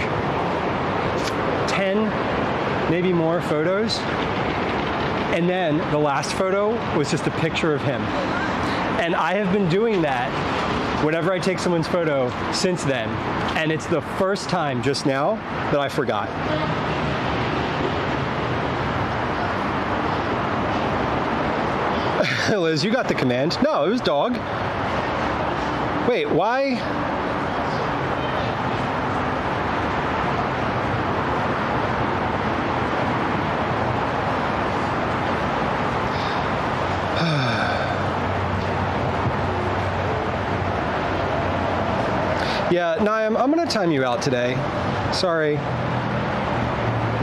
10, maybe more photos. And then the last photo was just a picture of him. And I have been doing that whenever I take someone's photo since then. And it's the first time just now that I forgot. Liz, you got the command. No, it was dog. Wait, why? Yeah, Niam, I'm gonna time you out today. Sorry.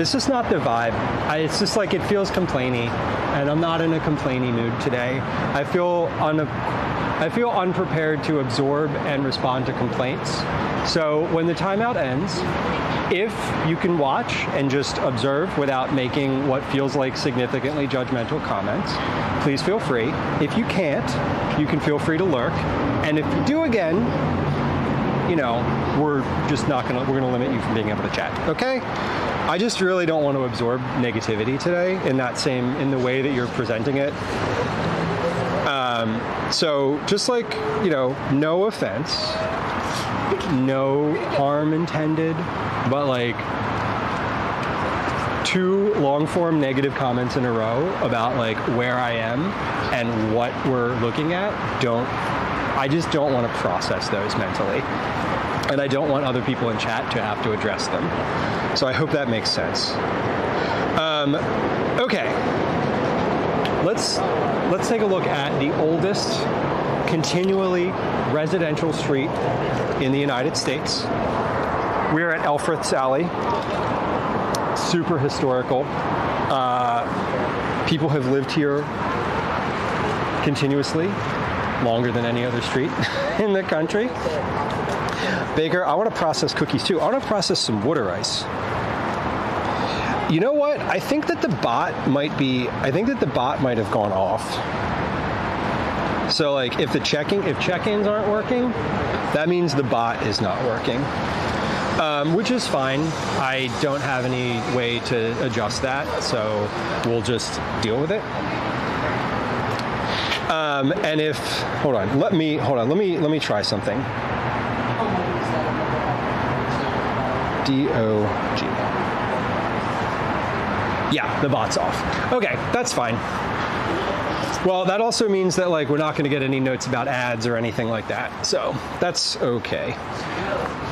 It's just not the vibe. It's just like it feels complainy, and I'm not in a complainy mood today. I feel unprepared to absorb and respond to complaints. So when the timeout ends, if you can watch and just observe without making what feels like significantly judgmental comments, please feel free. If you can't, you can feel free to lurk. And if you do again, you know, we're gonna limit you from being able to chat, okay? I just really don't want to absorb negativity today in the way that you're presenting it. So just like, you know, no offense, no harm intended, but like 2 long-form negative comments in a row about like where I am and what we're looking at, I just don't want to process those mentally. And I don't want other people in chat to have to address them. So I hope that makes sense. Okay. Let's take a look at the oldest continually residential street in the United States. We're at Elfreth's Alley. Super historical. People have lived here continuously, longer than any other street in the country. Baker, I want to process cookies too. I want to process some water ice. You know what? I think that the bot might have gone off. So like if check-ins aren't working, that means the bot is not working. Which is fine. I don't have any way to adjust that, so we'll just deal with it. And if let me try something. DOG. Yeah, the bot's off. Okay, that's fine. Well, that also means that like we're not going to get any notes about ads or anything like that, so that's okay.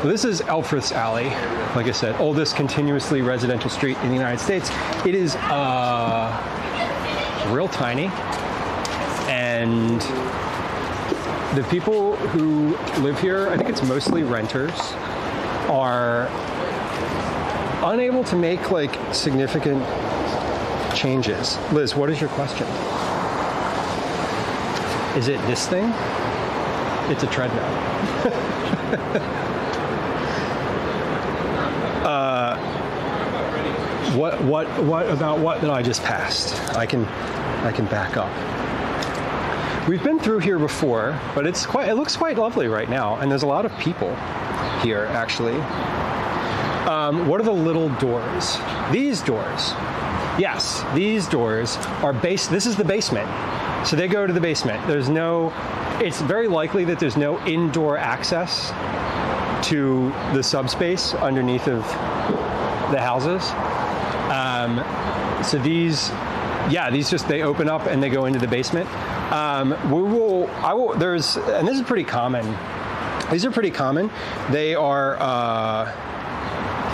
This is Elfreth's Alley, like I said, oldest continuously residential street in the United States. It is real tiny, and the people who live here, I think it's mostly renters. are unable to make like significant changes. Liz, what is your question? Is it this thing? It's a treadmill. What about what that I just passed? I can back up. We've been through here before, but it looks quite lovely right now, and there's a lot of people here actually. What are the little doors? These doors. Yes, these doors are this is the basement. So they go to the basement. It's very likely that there's no indoor access to the subspace underneath of the houses. So these they open up and they go into the basement. And this is pretty common. These are pretty common. They are,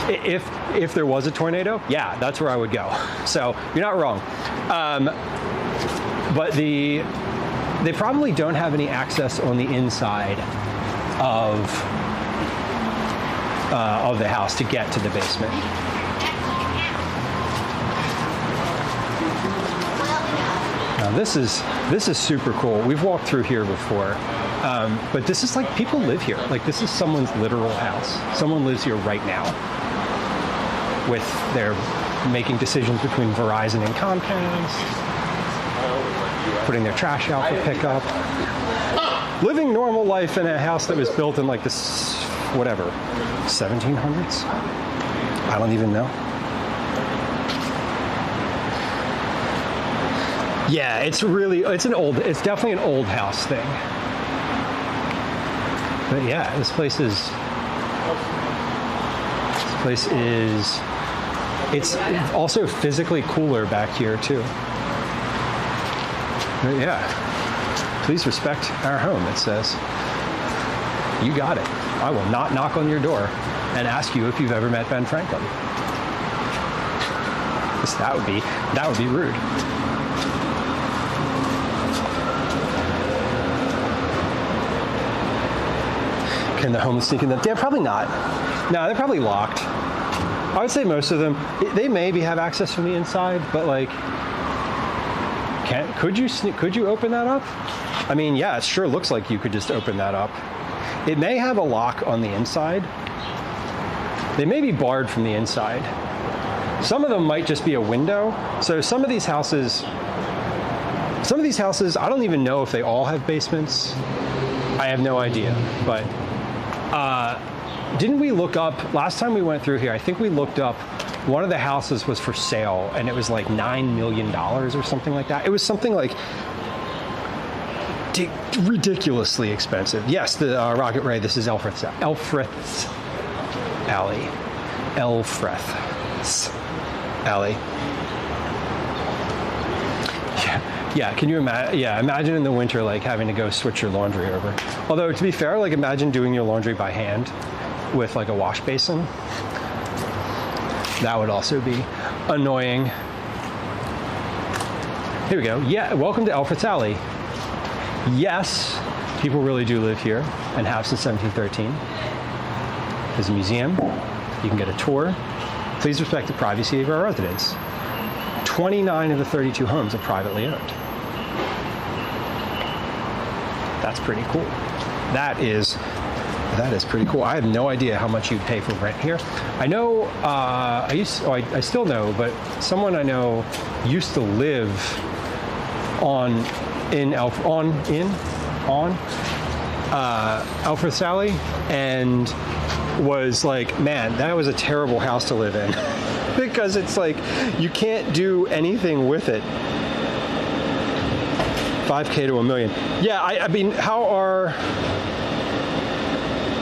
if there was a tornado, yeah, that's where I would go. So you're not wrong. But they probably don't have any access on the inside of the house to get to the basement. Now this is super cool. We've walked through here before, but this is like people live here. Like this is someone's literal house. Someone lives here right now. They're making decisions between Verizon and Comcast, putting their trash out for pickup, living normal life in a house that was built in like this, 1700s? I don't even know. Yeah, it's definitely an old house thing. But yeah, this place is, it's also physically cooler back here too. But yeah, please respect our home, it says. You got it. I will not knock on your door and ask you if you've ever met Ben Franklin. That would be rude. Can the homeless sneak in them? Yeah, probably not. No, they're probably locked. I would say most of them, they maybe have access from the inside, but like, could you open that up? I mean, yeah, it sure looks like you could just open that up. It may have a lock on the inside. They may be barred from the inside. Some of them might just be a window. So some of these houses, I don't even know if they all have basements. I have no idea, but didn't we look up, last time we went through here, I think we looked up, one of the houses was for sale and it was like $9 million or something like that. It was something like ridiculously expensive. Yes, the Rocket Ray, this is Elfreth's Alley. Elfreth's Alley. Yeah, can you imagine? Yeah, imagine in the winter, like having to go switch your laundry over. Although, to be fair, like imagine doing your laundry by hand with like a wash basin. That would also be annoying. Here we go. Yeah, welcome to Alfred's Alley. Yes, people really do live here and have since 1713. There's a museum. You can get a tour. Please respect the privacy of our residents. 29 of the 32 homes are privately owned. That's pretty cool. That is pretty cool. I have no idea how much you'd pay for rent here. I know, I still know, but someone I know used to live on Alfred's Alley, and was like, man, that was a terrible house to live in. Because it's like, you can't do anything with it. 5K to $1 million. Yeah, I mean, how are...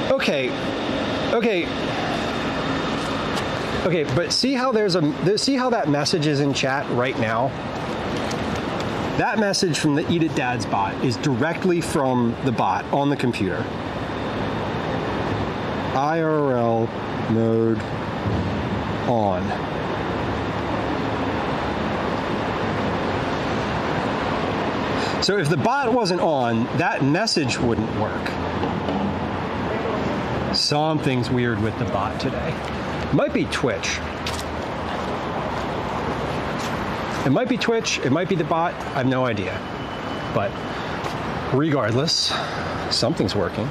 Okay, but see how see how that message is in chat right now? That message from the Eat It Dad's bot is directly from the bot on the computer. IRL mode on. So if the bot wasn't on, that message wouldn't work. Something's weird with the bot today. It might be Twitch. It might be Twitch, it might be the bot, I have no idea. But regardless, something's working.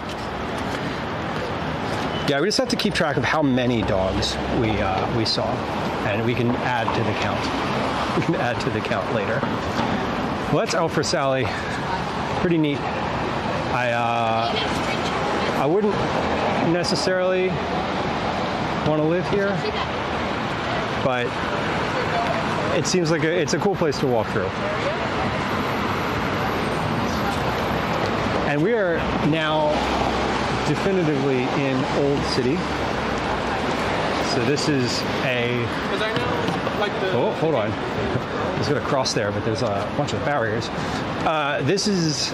Yeah, we just have to keep track of how many dogs we saw, and we can add to the count. We can add to the count later. Well, that's Alpha Sally. Pretty neat. I wouldn't necessarily want to live here, but it seems like it's a cool place to walk through. And we are now definitively in Old City. So this is oh, hold on. I was going to cross there, but there's a bunch of barriers. This is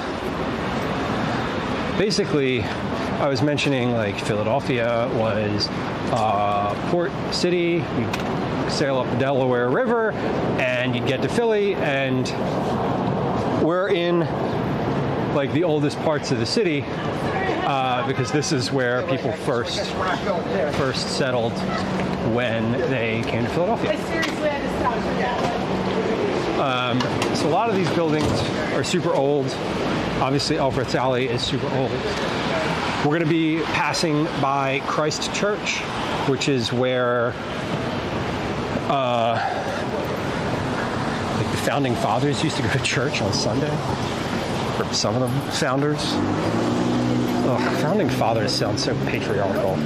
basically, I was mentioning like Philadelphia was port city. You sail up the Delaware River and you get to Philly, and we're in like the oldest parts of the city because this is where people first settled when they came to Philadelphia. So a lot of these buildings are super old. Obviously, Alfred's Alley is super old. We're going to be passing by Christ Church, which is where like the founding fathers used to go to church on Sunday. For some of them, founders. Oh, founding fathers sound so patriarchal.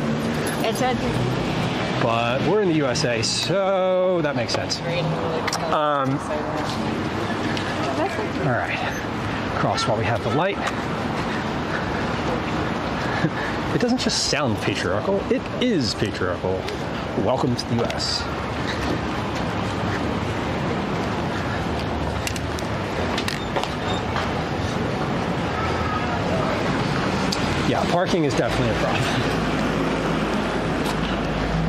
But we're in the USA, so that makes sense. All right, cross while we have the light. It doesn't just sound patriarchal, it is patriarchal. Welcome to the US. Yeah, parking is definitely a problem.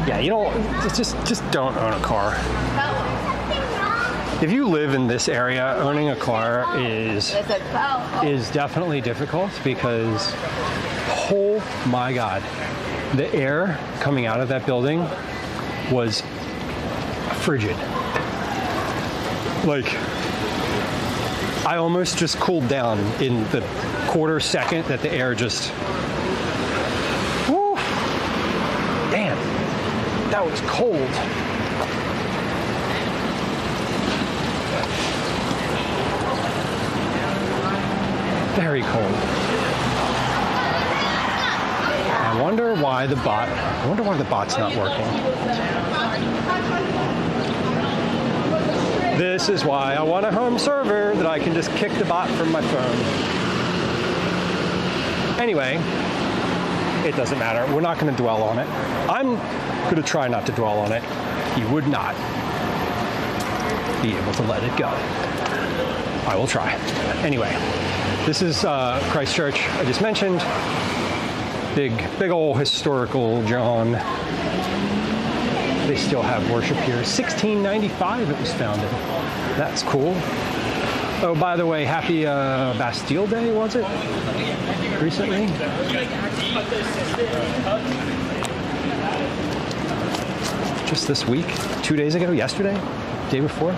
Yeah, you don't, just don't own a car. If you live in this area, owning a car is definitely difficult because, oh my God, the air coming out of that building was frigid. Like, I almost just cooled down in the quarter second that the air just, whoo, damn, that was cold. Very cold. I wonder why the bot's not working. This is why I want a home server that I can just kick the bot from my phone. Anyway, it doesn't matter. We're not going to dwell on it. I'm going to try not to dwell on it. You would not be able to let it go. I will try. Anyway, this is Christ Church I just mentioned. Big old historical John. They still have worship here. 1695 it was founded. That's cool. Oh, by the way, happy Bastille Day, was it? Recently? Just this week? 2 days ago? Yesterday? Day before?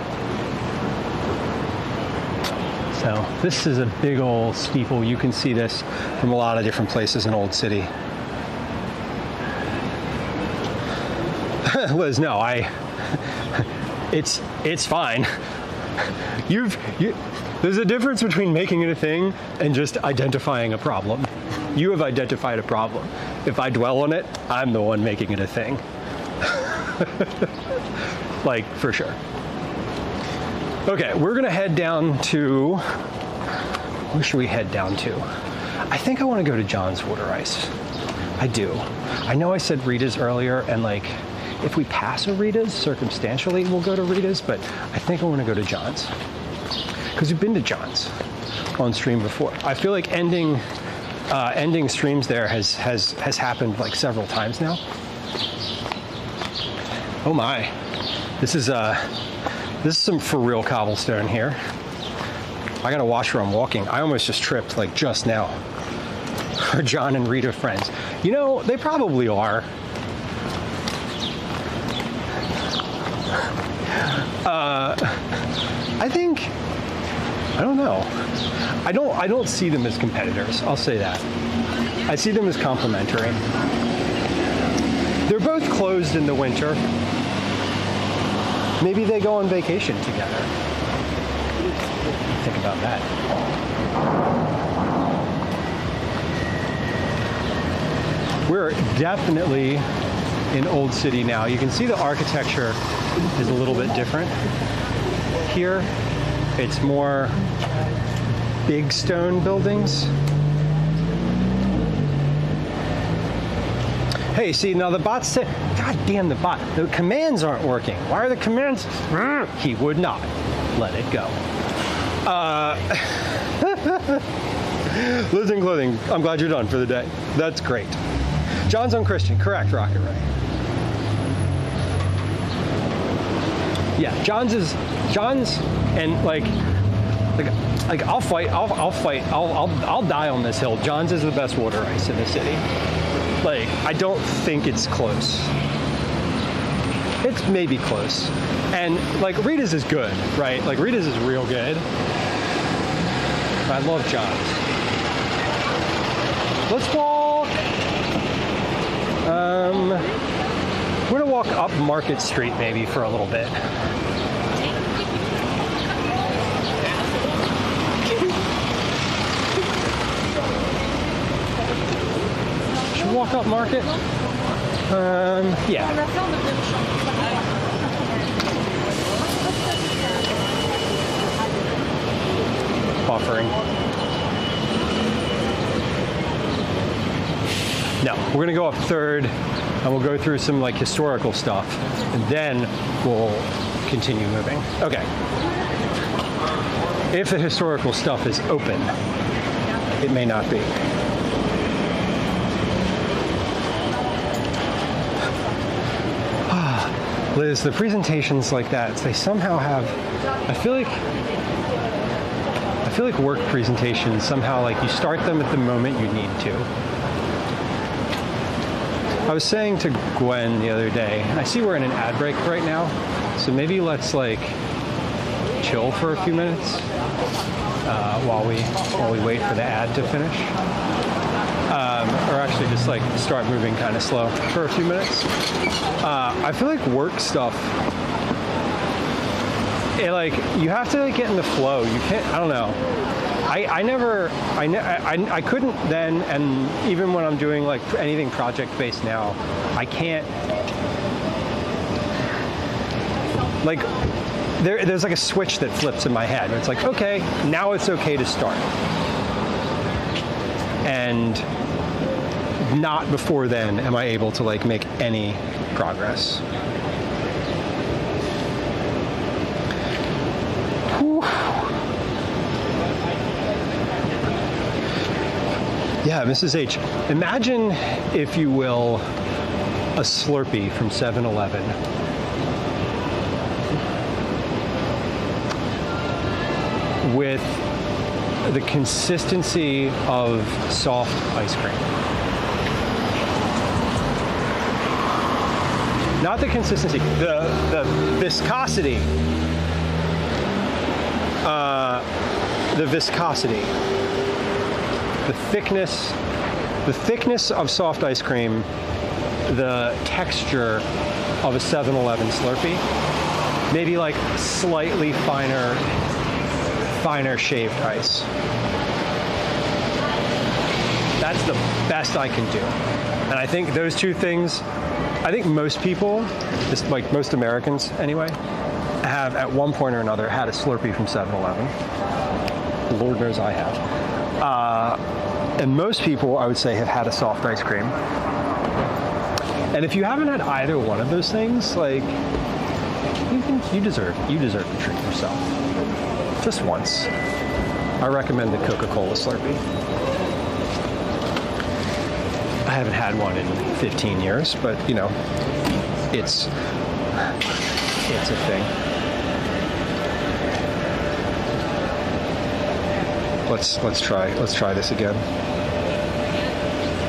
So this is a big old steeple. You can see this from a lot of different places in Old City. Liz, no, it's fine. There's a difference between making it a thing and just identifying a problem. You have identified a problem. If I dwell on it, I'm the one making it a thing. Like, for sure. Okay, we're gonna head down to, where should we head down to? I think I wanna go to John's Water Ice. I do. I know I said Rita's earlier, and like, if we pass a Rita's, circumstantially we'll go to Rita's, but I think I wanna go to John's. Because we've been to John's on stream before. I feel like ending streams there has happened like several times now. Oh my, this is some for real cobblestone here. I gotta watch where I'm walking. I almost just tripped like just now. Are John and Rita friends? You know, they probably are. I think, I don't know. I don't see them as competitors. I'll say that. I see them as complementary. They're both closed in the winter. Maybe they go on vacation together. Think about that. We're definitely in Old City now. You can see the architecture is a little bit different. Here, it's more big stone buildings. Hey, see, now the bot said, God damn the bot, the commands aren't working. Why are the commands? He would not let it go. Lives in clothing, I'm glad you're done for the day. That's great. John's on Christian, correct, Rocket Ray. Yeah, John's, and like I'll die on this hill. John's is the best water ice in the city. Like, I don't think it's close. It's maybe close. And like Rita's is good, right? Like Rita's is real good. I love John's. Let's walk. We're gonna walk up Market Street maybe for a little bit. Should we walk up Market? Yeah. Buffering. No, we're gonna go up 3rd and we'll go through some like historical stuff and then we'll continue moving. Okay. If the historical stuff is open, it may not be. Liz, the presentations like that, they somehow have, I feel like work presentations somehow like you start them at the moment you need to. I was saying to Gwen the other day, I see we're in an ad break right now, so maybe let's like chill for a few minutes while we wait for the ad to finish. Or actually just like start moving kind of slow for a few minutes. I feel like work stuff, like you have to like get in the flow. You can't, I don't know. I couldn't then, and even when I'm doing like anything project-based now, I can't, like, there's like a switch that flips in my head. It's like, okay, now it's okay to start. And not before then am I able to like make any progress. Whew. Yeah, Mrs. H, imagine, if you will, a Slurpee from 7-Eleven. With the consistency of soft ice cream. Not the consistency, the viscosity. The viscosity. The thickness of soft ice cream, the texture of a 7-Eleven Slurpee, maybe like slightly finer shaved ice. That's the best I can do. And I think those two things, I think most people, just like most Americans anyway, have at one point or another had a Slurpee from 7-Eleven. Lord knows I have. And most people, I would say, have had a soft ice cream. And if you haven't had either one of those things, like, you deserve to treat yourself. Just once. I recommend the Coca-Cola Slurpee. I haven't had one in 15 years, but you know, it's a thing. Let's try this again.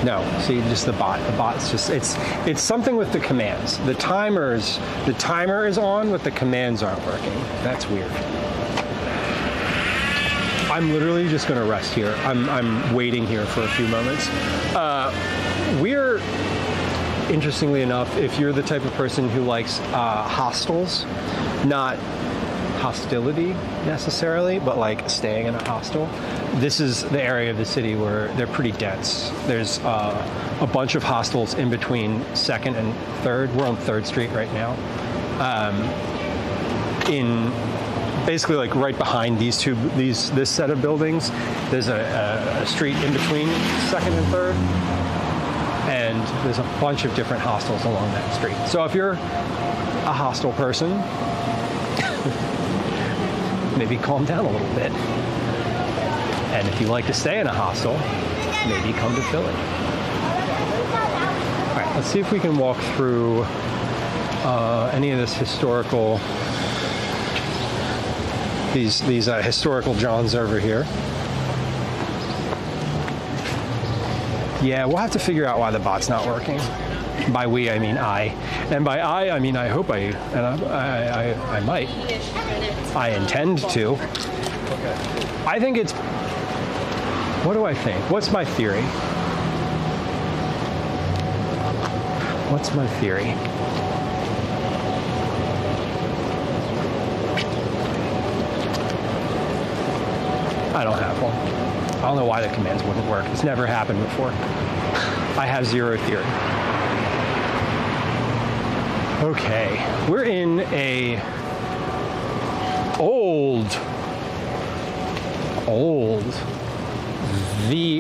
No, see, just the bot. The bot's just, it's something with the commands. The timer is on, but the commands aren't working. That's weird. I'm literally just gonna rest here. I'm waiting here for a few moments. We're, interestingly enough, if you're the type of person who likes hostels, not hostility necessarily, but like staying in a hostel, this is the area of the city where they're pretty dense. There's a bunch of hostels in between 2nd and 3rd. We're on 3rd Street right now. In basically like right behind this set of buildings, there's a street in between 2nd and 3rd, and there's a bunch of different hostels along that street. So if you're a hostel person, maybe calm down a little bit. And if you like to stay in a hostel, maybe come to Philly. All right, let's see if we can walk through any of this historical, these historical Johns over here. Yeah, we'll have to figure out why the bot's not working. By we, I mean I. And by I mean I hope I might. I intend to. I think it's, what do I think? What's my theory? What's my theory? I don't have one. I don't know why the commands wouldn't work. It's never happened before. I have zero theory. Okay, we're in the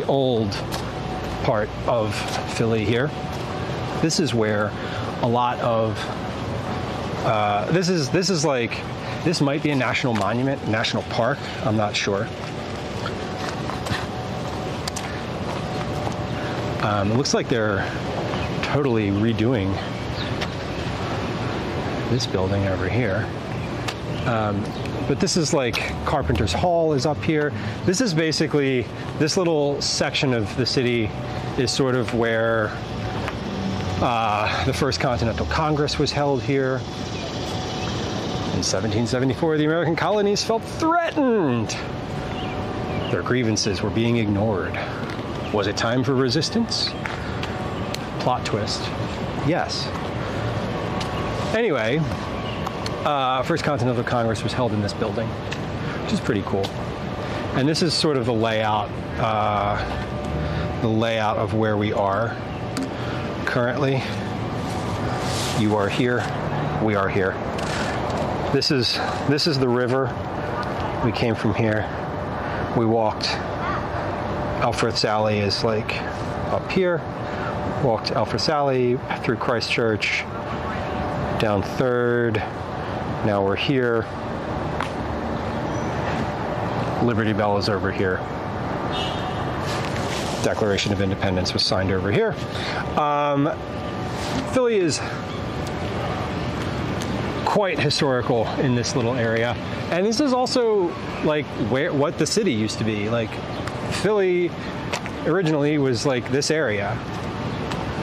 old part of Philly here. This is where a lot of, this is like, this might be a national monument, national park, I'm not sure. It looks like they're totally redoing this building over here. But this is like Carpenter's Hall is up here. This is basically, this little section of the city is sort of where the First Continental Congress was held here. In 1774, the American colonies felt threatened. Their grievances were being ignored. Was it time for resistance? Plot twist. Yes. Anyway, First Continental Congress was held in this building, which is pretty cool. And this is sort of the layout of where we are currently. You are here, we are here. This is the river. We came from here. We walked. Alfred's Alley is like up here. Walked Alfred's Alley through Christ Church, down 3rd. Now we're here. Liberty Bell is over here. Declaration of Independence was signed over here. Philly is quite historical in this little area. And this is also like what the city used to be. Like Philly originally was like this area.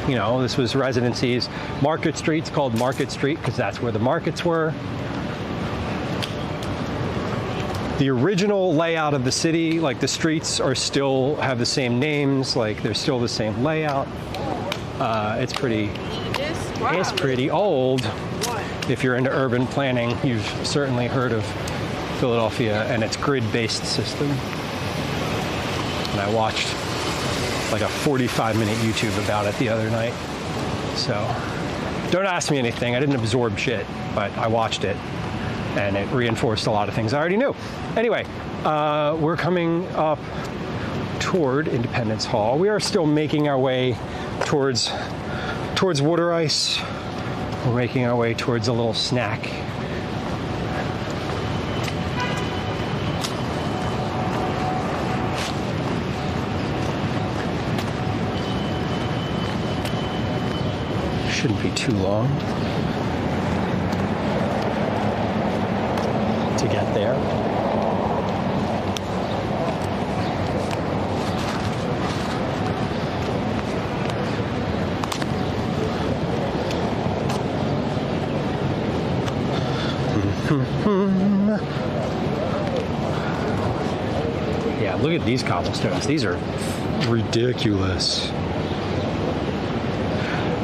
You know, this was residencies. Market Street's called Market Street because that's where the markets were. The original layout of the city, like the streets are still have the same names, like they're still the same layout. It's pretty old. If you're into urban planning, you've certainly heard of Philadelphia and its grid-based system. And I watched like a 45-minute YouTube about it the other night. So don't ask me anything. I didn't absorb shit, but I watched it and it reinforced a lot of things I already knew. Anyway, we're coming up toward Independence Hall. We are still making our way towards water ice. We're making our way towards a little snack. Shouldn't be too long to get there. Man, look at these cobblestones. These are ridiculous.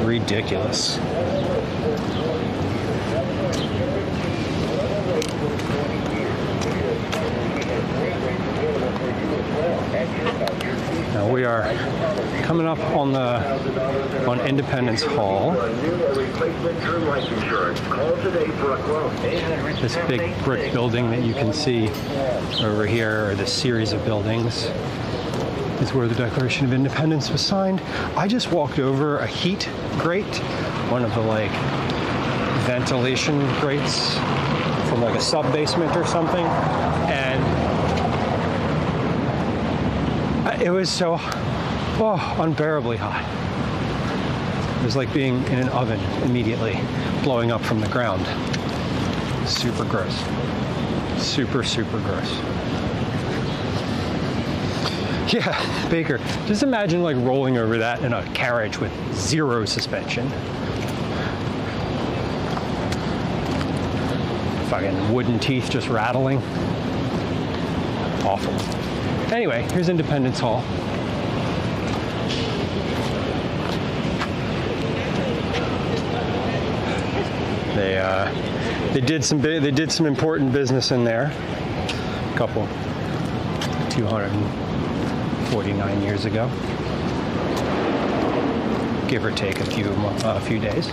Ridiculous. Now we are coming up on Independence Hall. This big brick building that you can see over here, or this series of buildings, is where the Declaration of Independence was signed. I just walked over a heat grate, one of the like ventilation grates from like a sub-basement or something, and it was so unbearably hot. It was like being in an oven immediately, blowing up from the ground. Super gross. Super, super gross. Yeah, Baker, just imagine like rolling over that in a carriage with zero suspension. Fucking wooden teeth just rattling. Awful. Anyway, here's Independence Hall. They did some important business in there. A couple 249 years ago, give or take a few days.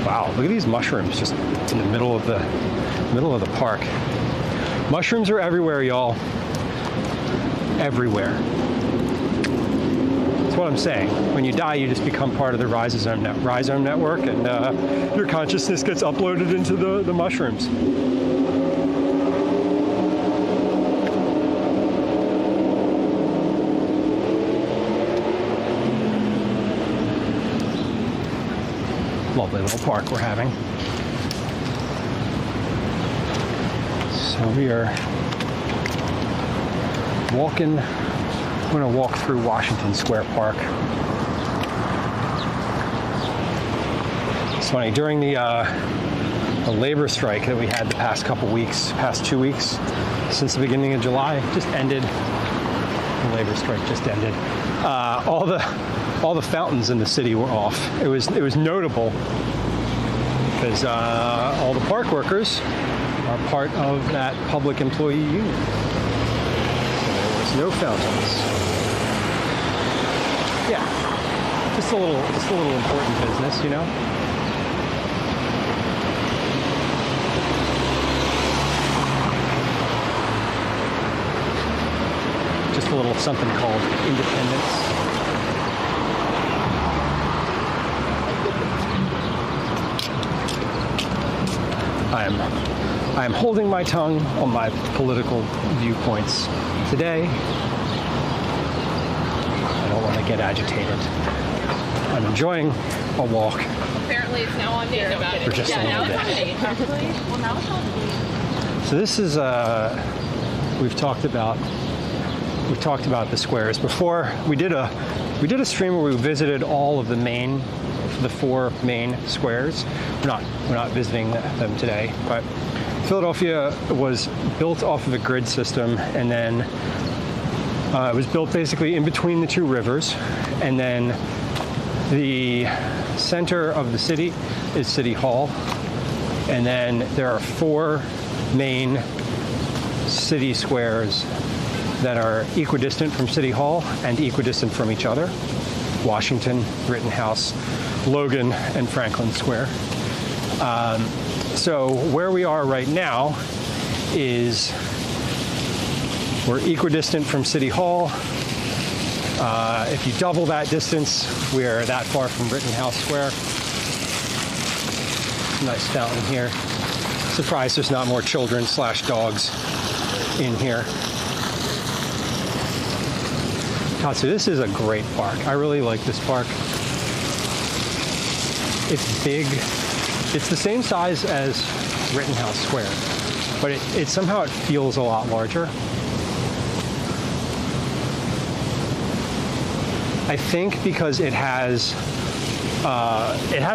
Wow, look at these mushrooms just in the middle of the park. Mushrooms are everywhere, y'all. Everywhere. That's what I'm saying. When you die, you just become part of the rhizome network, and your consciousness gets uploaded into the mushrooms. Lovely little park we're having. So we are walking. I'm going to walk through Washington Square Park. It's funny, during the labor strike that we had the past 2 weeks, since the beginning of July, just ended. The labor strike just ended. All the fountains in the city were off. It was notable because all the park workers are part of that public employee union. So there was no fountains. Yeah, just a little important business, you know. Just a little something called independence. I am holding my tongue on my political viewpoints today. I don't want to get agitated. I'm enjoying a walk. Apparently it's now on date about it. For just a little bit. Now it's on date, actually. Well, now it's on date. So this is we've talked about the squares before. We did a stream where we visited all of the 4 main squares. We're not visiting them today, but Philadelphia was built off of a grid system, and then it was built basically in between the 2 rivers, and then the center of the city is City Hall, and then there are 4 main city squares that are equidistant from City Hall and equidistant from each other: Washington, Rittenhouse, Logan, and Franklin Square. So where we are right now is we're equidistant from City Hall. If you double that distance, we're that far from Rittenhouse Square. Nice fountain here. Surprised there's not more children / dogs in here. God, so this is a great park. I really like this park. It's big. It's the same size as Rittenhouse Square, but it somehow it feels a lot larger. I think because it has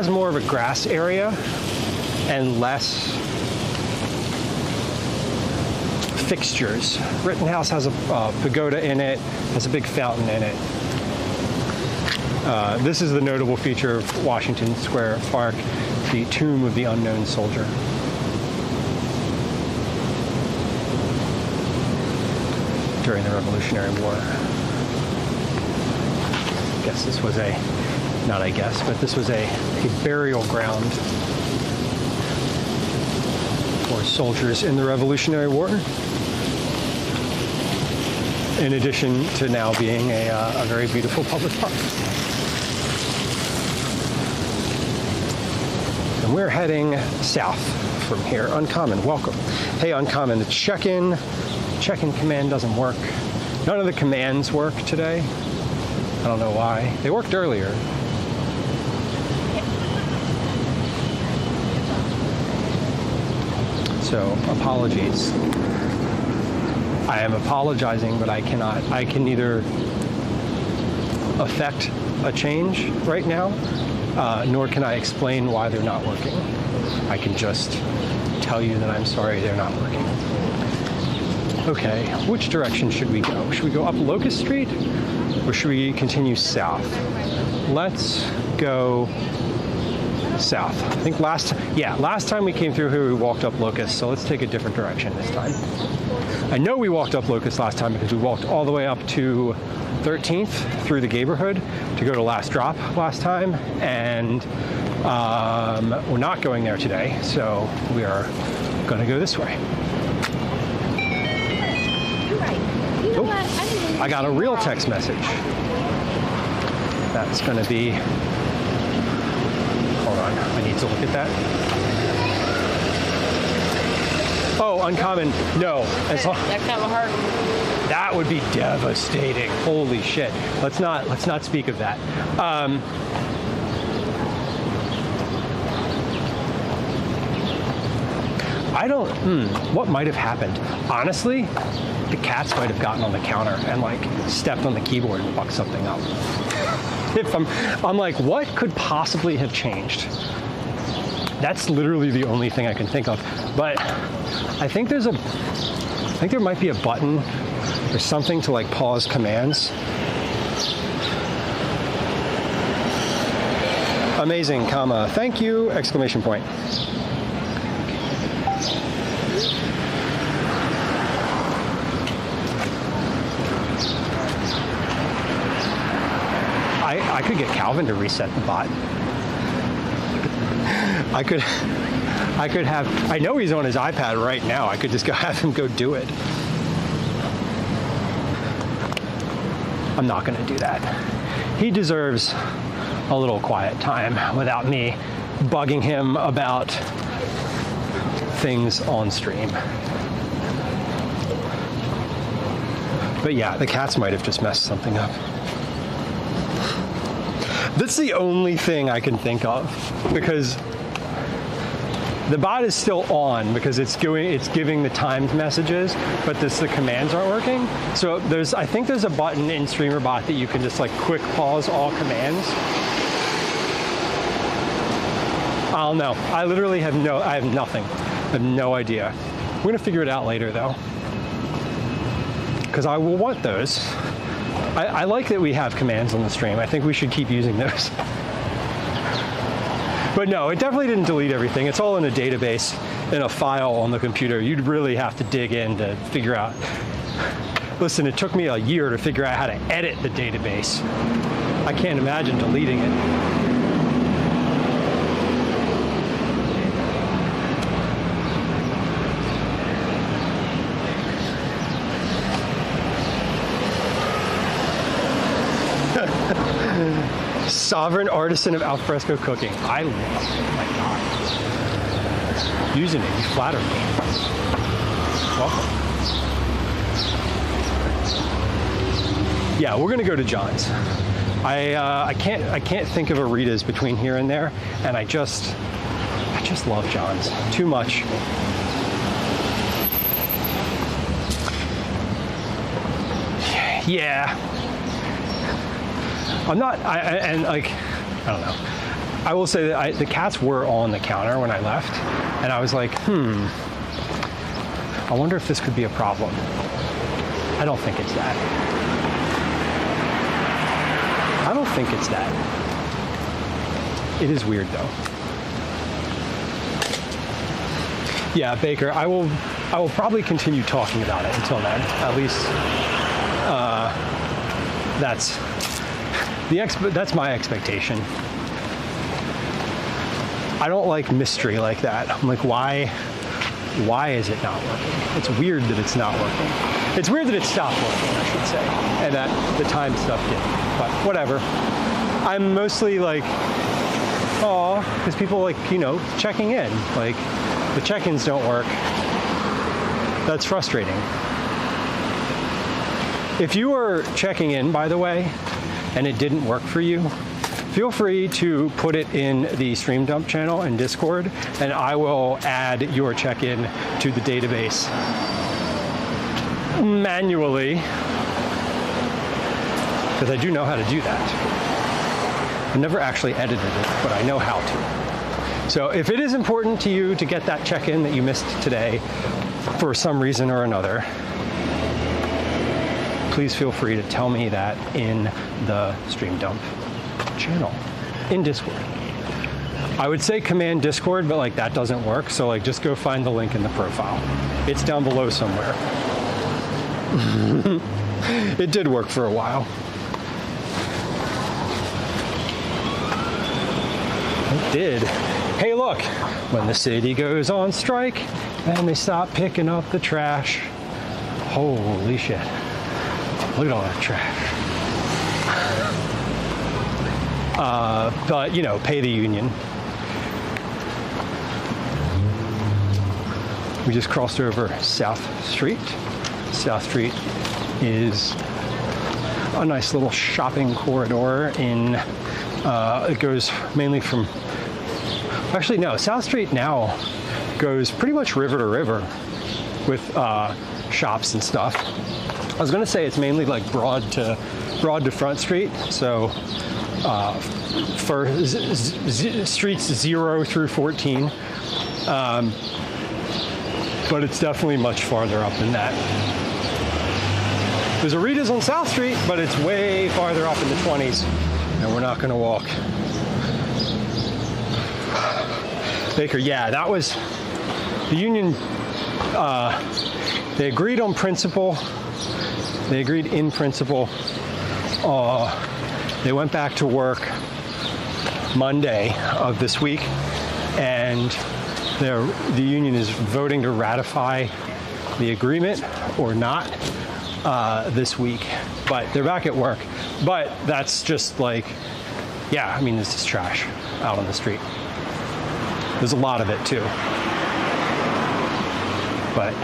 more of a grass area and less fixtures. Rittenhouse has a pagoda in it, has a big fountain in it. This is the notable feature of Washington Square Park, the Tomb of the Unknown Soldier. During the Revolutionary War. I guess this was this was a burial ground for soldiers in the Revolutionary War. In addition to now being a very beautiful public park. And we're heading south from here. Uncommon, welcome. Hey, Uncommon, the check-in command doesn't work. None of the commands work today. I don't know why. They worked earlier. So, apologies. I am apologizing, but I can neither affect a change right now, nor can I explain why they're not working. I can just tell you that I'm sorry they're not working. Okay, which direction should we go? Should we go up Locust Street, or should we continue south? Let's go south. I think last time we came through here we walked up Locust, so let's take a different direction this time. I know we walked up Locust last time because we walked all the way up to 13th through the neighborhood to go to Last Drop last time, and we're not going there today, so we are going to go this way. You're right. You know what? I got a real text message. That's going to be... Hold on, I need to look at that. Oh, Uncommon, no. That kind of hard. That would be devastating. Holy shit. Let's not speak of that. What might have happened? Honestly, the cats might have gotten on the counter and like stepped on the keyboard and fucked something up. If I'm like, what could possibly have changed? That's literally the only thing I can think of. But I think there might be a button or something to like pause commands. Amazing, comma, thank you, exclamation point. I could get Calvin to reset the bot. I could have, I know he's on his iPad right now. I could just have him go do it. I'm not going to do that. He deserves a little quiet time without me bugging him about things on stream. But yeah, the cats might have just messed something up. That's the only thing I can think of, because the bot is still on because it's giving the timed messages, but the commands aren't working. So I think there's a button in StreamerBot that you can just like quick pause all commands. I don't know. I literally have nothing. I have no idea. We're gonna figure it out later though, because I will want those. I like that we have commands on the stream. I think we should keep using those. But no, it definitely didn't delete everything. It's all in a database, in a file on the computer. You'd really have to dig in to figure out. Listen, it took me a year to figure out how to edit the database. I can't imagine deleting it. Sovereign artisan of alfresco cooking. I love it. Oh my God. Using it, you flatter me. Welcome. Yeah, we're gonna go to John's. I can't think of a Rita's between here and there, and I just love John's too much. Yeah. I don't know. I will say that the cats were on the counter when I left, and I was like, I wonder if this could be a problem. I don't think it's that. I don't think it's that. It is weird though. Yeah, Baker, I will probably continue talking about it until then. At least that's my expectation. I don't like mystery like that. I'm like, why is it not working? It's weird that it's not working. It's weird that it stopped working, I should say, and that the time stuff didn't. But whatever. I'm mostly like, oh, because people like, you know, checking in. Like, the check-ins don't work. That's frustrating. If you were checking in, by the way, and it didn't work for you, feel free to put it in the Stream Dump channel in Discord, and I will add your check-in to the database manually, because I do know how to do that. I've never actually edited it, but I know how to. So if it is important to you to get that check-in that you missed today for some reason or another, please feel free to tell me that in the Stream Dump channel in Discord. I would say command Discord, but like that doesn't work. So like just go find the link in the profile. It's down below somewhere. It did work for a while. It did. Hey, look, when the city goes on strike and they stop picking up the trash. Holy shit. Look at all that trash. But, you know, pay the union. We just crossed over South Street. South Street is a nice little shopping corridor in, it goes mainly from, actually no, South Street now goes pretty much river to river with shops and stuff. I was gonna say it's mainly like broad to Front Street, so for streets 0 through 14, but it's definitely much farther up than that. There's a Rita's on South Street, but it's way farther up in the 20s, and we're not gonna walk. Baker, yeah, that was the union. They agreed on principle. They agreed in principle. They went back to work Monday of this week, and the union is voting to ratify the agreement or not this week. But they're back at work. But that's just like, yeah, I mean, this is trash out on the street. There's a lot of it too. But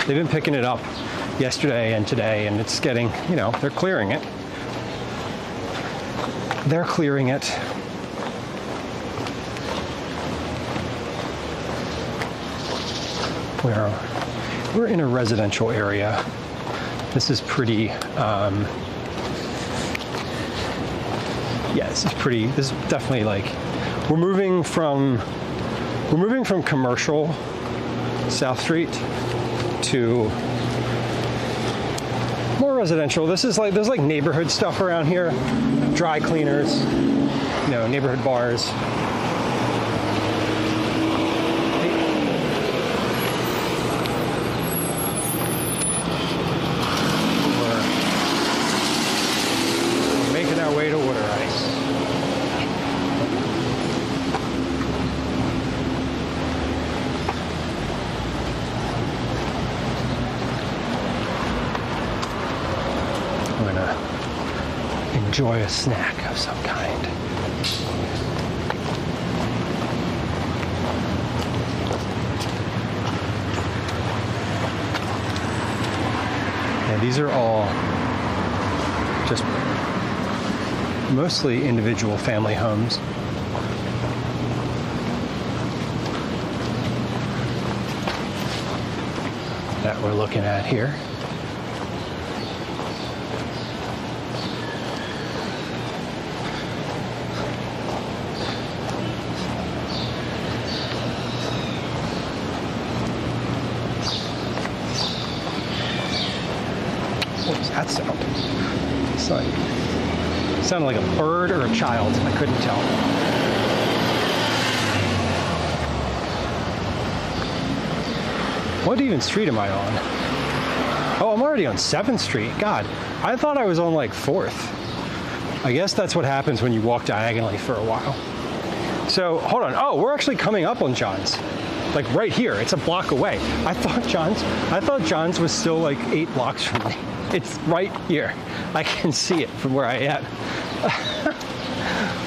they've been picking it up yesterday and today, and it's getting, you know, they're clearing it. They're clearing it. We're in a residential area. This is pretty, yeah, this is definitely like, we're moving from commercial South Street to more residential. This is like, there's like neighborhood stuff around here, dry cleaners, you know, neighborhood bars. We're making our way to water ice. We're gonna enjoy a snack of some kind. And these are all just mostly individual family homes. That we're looking at here. What was that sound? It's like, it sounded like a bird or a child. I couldn't tell. What even street am I on? Oh, I'm already on 7th Street. God, I thought I was on like 4th. I guess that's what happens when you walk diagonally for a while. So, hold on. Oh, we're actually coming up on John's. Like right here. It's a block away. I thought John's was still like 8 blocks from me. It's right here. I can see it from where I am.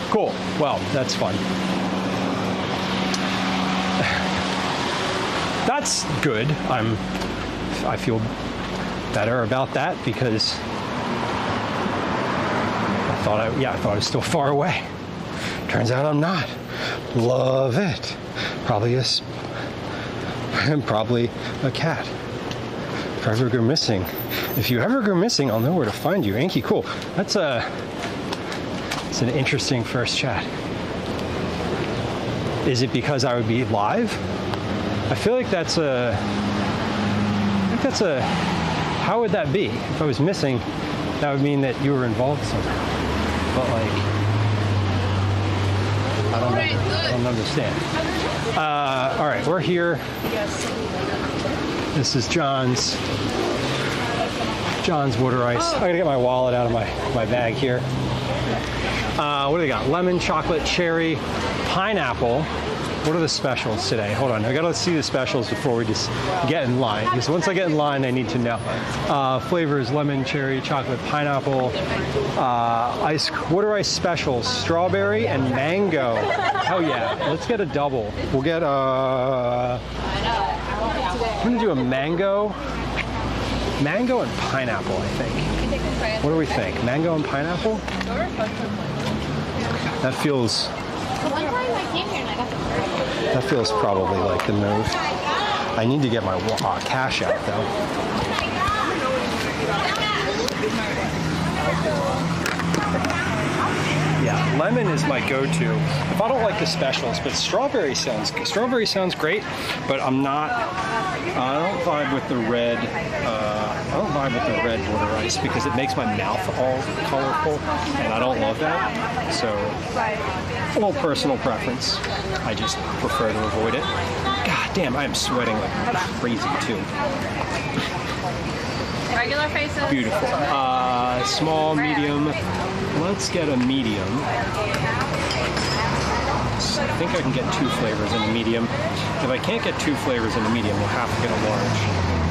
Cool. Well, that's fun. That's good. I feel better about that because I thought I was still far away. Turns out I'm not. Love it. Probably a cat. If I ever go missing. If you ever go missing, I'll know where to find you. Anki, cool. It's an interesting first chat. Is it because I would be live? I feel like that's a, how would that be? If I was missing, that would mean that you were involved somehow. But like, I don't understand. All right, we're here. This is John's water ice. I gotta get my wallet out of my bag here. What do they got? Lemon, chocolate, cherry, pineapple. What are the specials today? Hold on, I gotta see the specials before we just get in line. Because once I get in line, I need to know. Flavors: lemon, cherry, chocolate, pineapple. Water ice specials: strawberry and mango. Hell yeah! Let's get a double. We'll get I'm gonna do a mango and pineapple. I think. What do we think? Mango and pineapple? That feels. That feels probably like the move. I need to get my cash out though. Yeah, lemon is my go-to. If I don't like the specials, but strawberry sounds great. But I don't vibe with the red. I don't vibe with the red water ice because it makes my mouth all colorful, and I don't love that. So, well, personal preference. I just prefer to avoid it. God damn, I am sweating like crazy too. Regular faces. Beautiful. Small, medium. Let's get a medium. I think I can get 2 flavors in a medium. If I can't get 2 flavors in a medium, we'll have to get a large.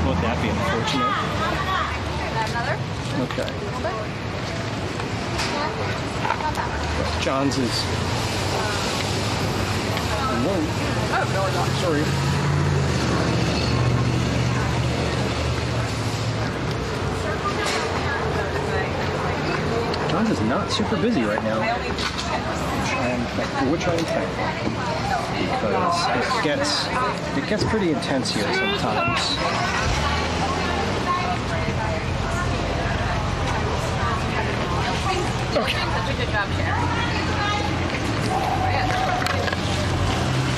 Would that be unfortunate? Another? Okay. John's is. Sorry. John's is not super busy right now. Which I am thankful. Because it gets pretty intense here sometimes. Okay. Such a good job sharing.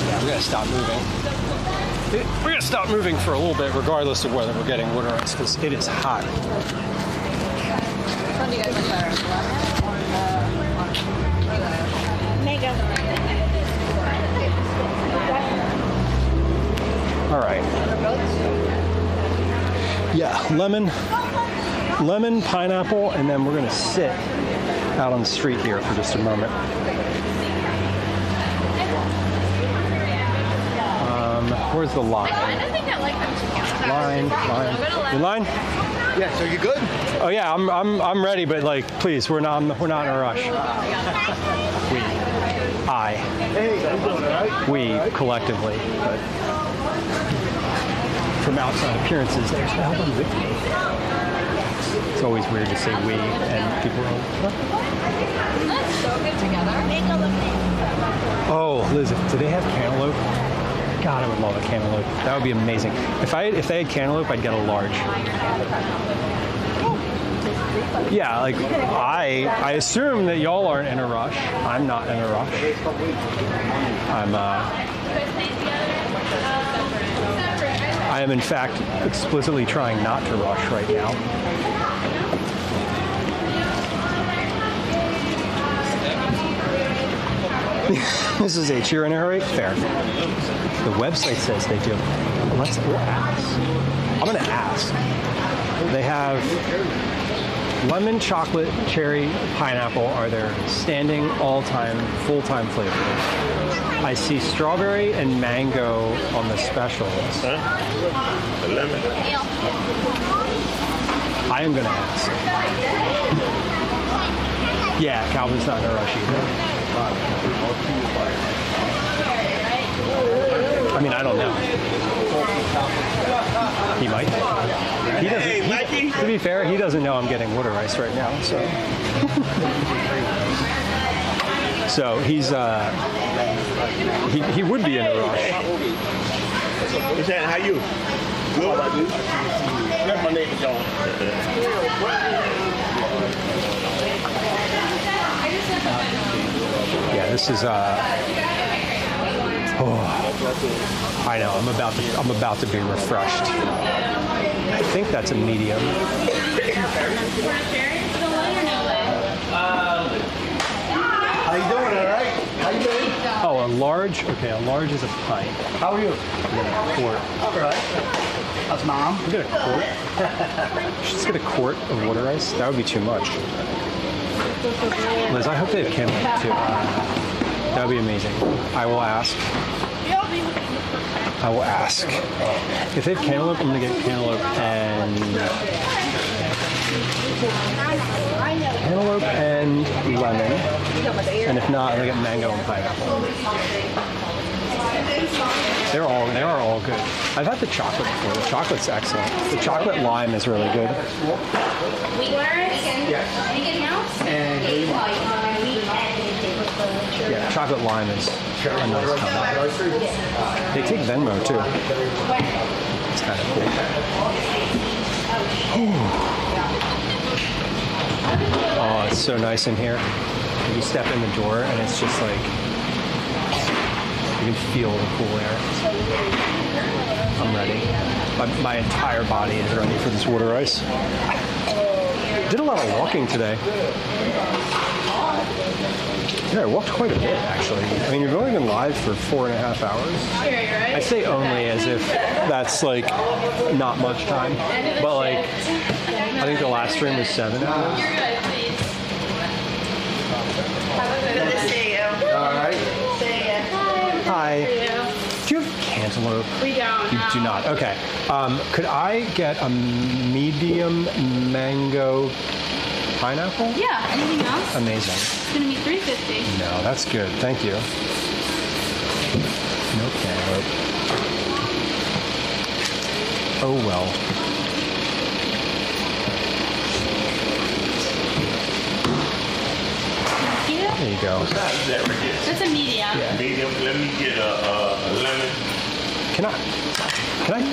Yeah, we gotta stop moving. We're gonna stop moving for a little bit, regardless of whether we're getting water ice, because it is hot. Which one do you guys like better? Mango. All right. Yeah, lemon, pineapple, and then we're gonna sit out on the street here for just a moment. Where's the line? I think I like them together. Line. You line? Yeah, so you good? Oh yeah, I'm ready, but like, please, we're not in a rush. Hey, how you doing, all right? We collectively, but from outside appearances, there's no one with me. It's always weird to say we and people are like, what? That's so good together. Oh, Liz, do they have cantaloupe? God, I would love a cantaloupe. That would be amazing. If they had cantaloupe, I'd get a large. Yeah, like I assume that y'all aren't in a rush. I'm not in a rush. I I am in fact explicitly trying not to rush right now. This is H. You're in a hurry? Fair. The website says they do. We'll ask. I'm going to ask. They have lemon, chocolate, cherry, pineapple are their standing, all-time, full-time flavors. I see strawberry and mango on the specials. The lemon. I am going to ask. Yeah, Calvin's not in a rush either. I mean, I don't know. He might. He doesn't. To be fair, he doesn't know I'm getting water ice right now. So he's he would be in a rush. What's that? How you? Good. My name is John. Yeah, this is I know. I'm about to be refreshed. I think that's a medium. How you doing? All right? How you doing? Oh, a large. Okay, a large is a pint. How are you? A quart. All right. How's mom? We get a quart. Just get a quart of water ice. That would be too much. Liz, I hope they have cantaloupe too. That would be amazing. I will ask. I will ask. If they have cantaloupe, I'm gonna get cantaloupe and lemon. And if not, I'm gonna get mango and pineapple. They are all good. I've had the chocolate before. The chocolate's excellent. The chocolate lime is really good. Yeah, chocolate lime is a nice combo. They take Venmo too. It's kind of cool. Oh, it's so nice in here. You step in the door and it's just like you can feel the cool air. I'm ready. My entire body is ready for this water ice. Did a lot of walking today. Yeah, I walked quite a bit, actually. I mean, you've only been live for 4.5 hours. I say only as if that's, like, not much time. But, like, I think the last stream was 7 hours. Good to see you. All right. Hi. Do you have cantaloupe? We don't. You do not. Okay. Could I get a medium mango pineapple? Yeah. Anything else? Amazing. It's gonna be $3.50. No, that's good. Thank you. No cantaloupe. Oh well. Thank you. There you go. What's that right there? That's a medium. Medium. Let me get a lemon.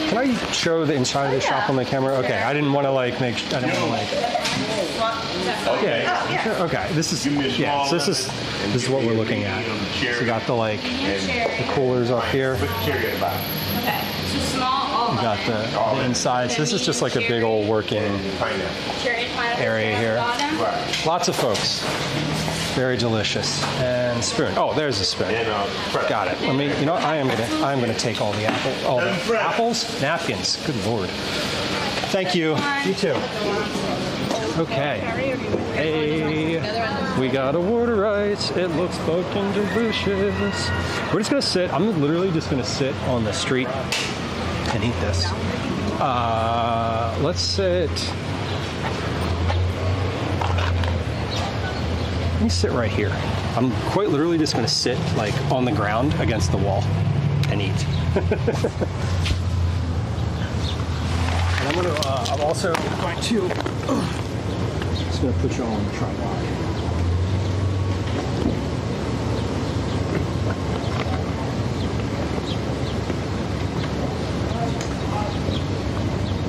Can I show the inside of the shop on the camera? Okay, I didn't want to like make. I don't want to like. Okay. Yeah. Sure. Okay. This is yeah. So this is what we're looking at. So we got the like the coolers up here. Put the cherry at the bottom. Okay. So small. All We got the inside. So this is just like a big old working Pineapple. cherry and pineapple area here. bottom. Right. Lots of folks. Very delicious. And spoon. Oh, there's a spoon. And fresh. Got it. Let me. You know what? I'm gonna take all the apples, napkins. Good lord. Thank you. You too. Okay. Hey, we got a water ice. It looks fucking delicious. We're just gonna sit. I'm literally just gonna sit on the street and eat this. Let's sit. Let me sit right here. I'm quite literally just gonna sit like on the ground against the wall and eat. And I'm also going to, just gonna put you all on the tripod.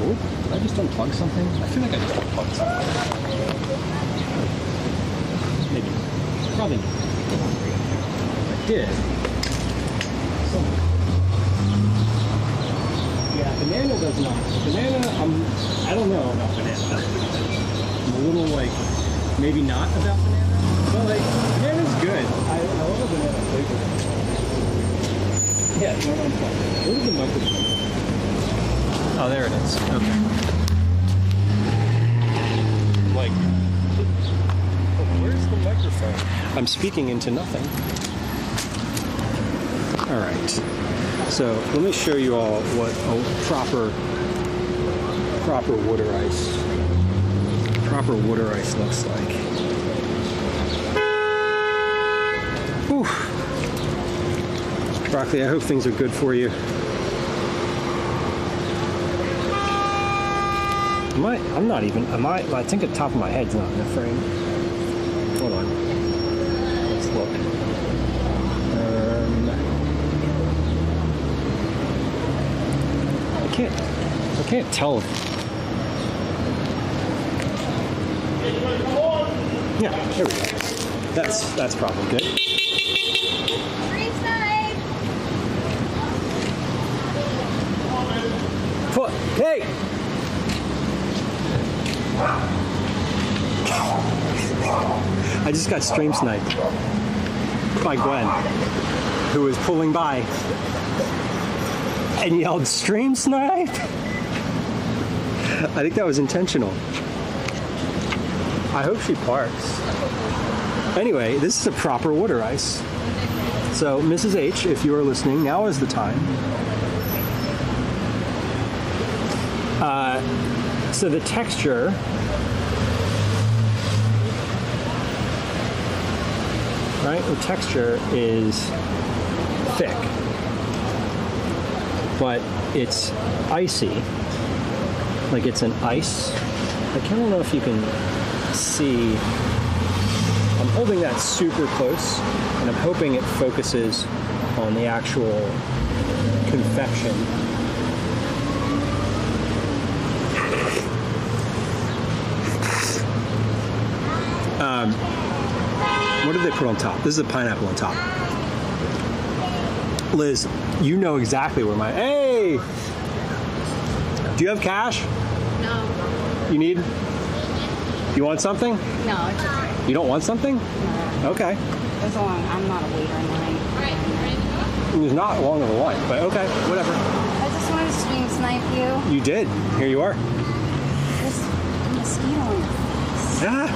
Oh, did I just unplug something? I feel like I just unplugged something. Maybe. Probably not. I did. Yeah, the banana does not. Banana, I don't know about banana. I'm a little like, maybe not about banana. But like, banana's good. I love a banana flavor. Yeah, no, I'm fine. What is the microphone? Oh, there it is. Okay. Like, where's the microphone? I'm speaking into nothing. All right. So let me show you all what a proper water ice looks like. Whew. Broccoli, I hope things are good for you. I'm not even, I think the top of my head's not in the frame. Hold on. Let's look. I can't tell. Yeah, there we go. That's probably good. Hey! I just got stream sniped by Gwen, who was pulling by and yelled, "Stream snipe!" I think that was intentional. I hope she parks. Anyway, this is a proper water ice. So, Mrs. H, if you are listening, now is the time. So the texture, right? The texture is thick, but it's icy. Like it's an ice. I don't know if you can see. I'm holding that super close, and I'm hoping it focuses on the actual confection. What did they put on top? This is a pineapple on top. Liz, you know exactly where my... Hey! Do you have cash? No. You need... You want something? No, it's okay. You don't want something? No. Okay. As long I'm not a waiter in line. It was not long of a line, but okay, whatever. I just wanted to stream snipe you. You did. Here you are. There's a mosquito on your face. Ah,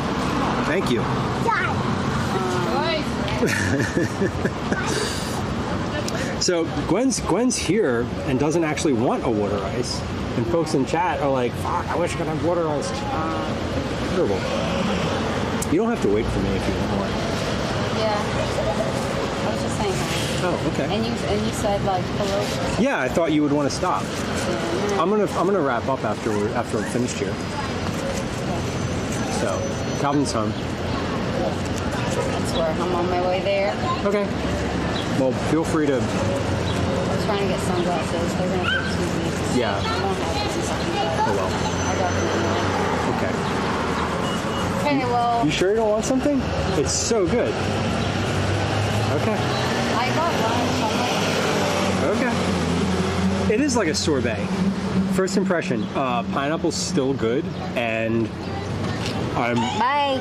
thank you. So Gwen's here and doesn't actually want a water ice, and folks in chat are like, "Fuck, I wish I could have water ice." Terrible. You don't have to wait for me if you don't want. Yeah. I was just saying. Oh, okay. And you said like hello. Yeah, I thought you would want to stop. Yeah. I'm gonna wrap up after I'm finished here. So, Calvin's home. That's where I'm on my way there. Okay. Well, feel free to. I was trying to get sunglasses. They're gonna take 2 weeks. Yeah. I don't have them. Oh well. I got them. Okay. Okay, well. You sure you don't want something? It's so good. Okay. I got lunch. Okay. It is like a sorbet. First impression, pineapple's still good, and Bye.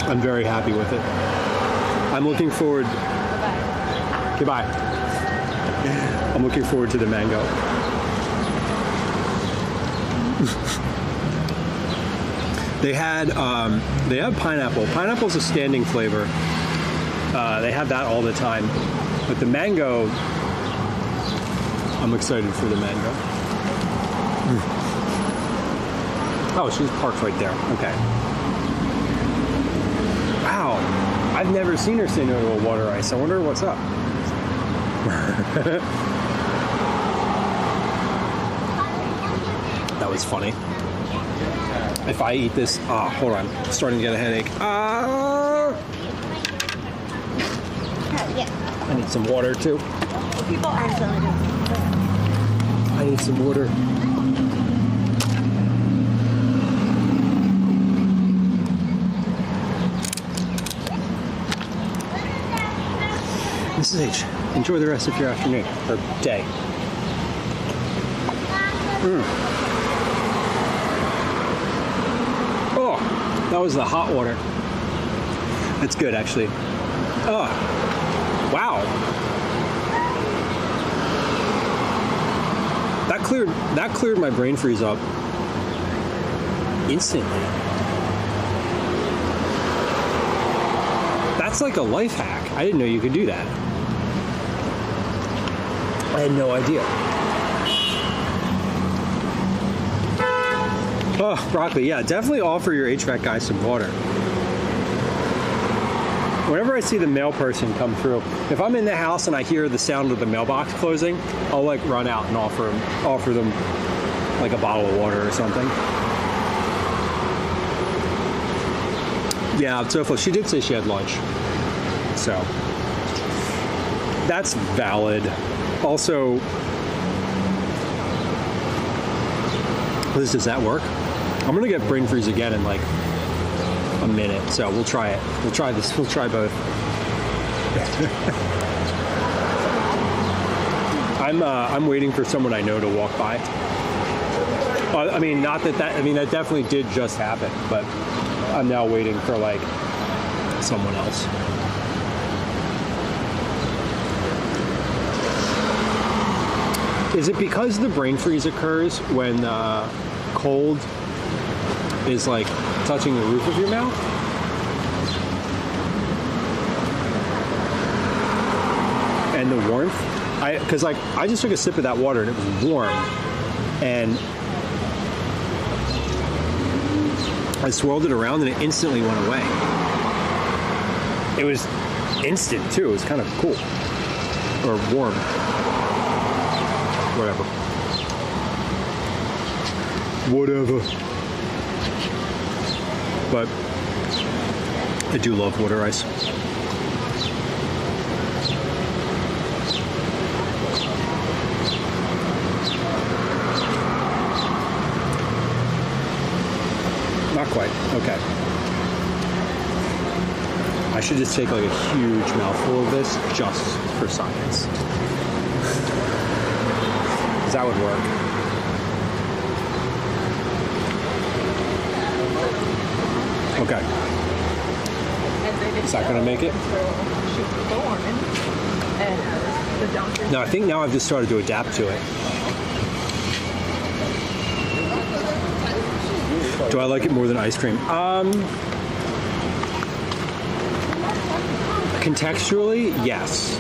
I'm very happy with it. I'm looking forward. Goodbye. I'm looking forward to the mango. They had pineapple. Pineapple's a standing flavor. They have that all the time. But the mango, I'm excited for the mango. Oh, she's parked right there. Okay. Wow. I've never seen her say no to a water ice. I wonder what's up. That was funny. If I eat this, hold on. I'm starting to get a headache. I need some water too. People aren't selling it. I need some water. Mrs. H, enjoy the rest of your afternoon or day. Oh, that was the hot water. That's good, actually. Oh, wow. That cleared my brain freeze up instantly. That's like a life hack. I didn't know you could do that. I had no idea. Oh, broccoli. Yeah, definitely offer your HVAC guy some water. Whenever I see the mail person come through, if I'm in the house and I hear the sound of the mailbox closing, I'll like run out and offer them like a bottle of water or something. Yeah, so she did say she had lunch. So that's valid. Also, does that work? I'm gonna get brain freeze again in like a minute, so we'll try it. We'll try this. We'll try both. I'm waiting for someone I know to walk by. I mean, not that. I mean, that definitely did just happen, but I'm now waiting for like someone else. Is it because the brain freeze occurs when cold is like touching the roof of your mouth? And the warmth? Because like I just took a sip of that water and it was warm, and I swirled it around and it instantly went away. It was instant too. It was kind of cool, or warm. Whatever. But I do love water ice. Not quite. Okay. I should just take like a huge mouthful of this just for science. That would work. Okay. Is that going to make it? No, I think now I've just started to adapt to it. Do I like it more than ice cream? Contextually, yes.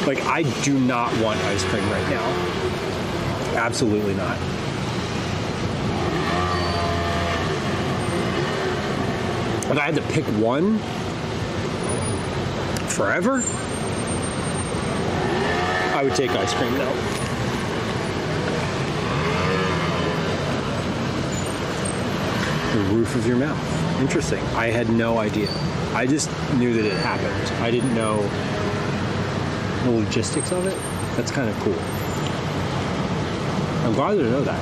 Like, I do not want ice cream right now. Absolutely not. If I had to pick one forever, I would take ice cream now. The roof of your mouth. Interesting. I had no idea. I just knew that it happened. I didn't know the logistics of it. That's kind of cool. I'm glad to know that.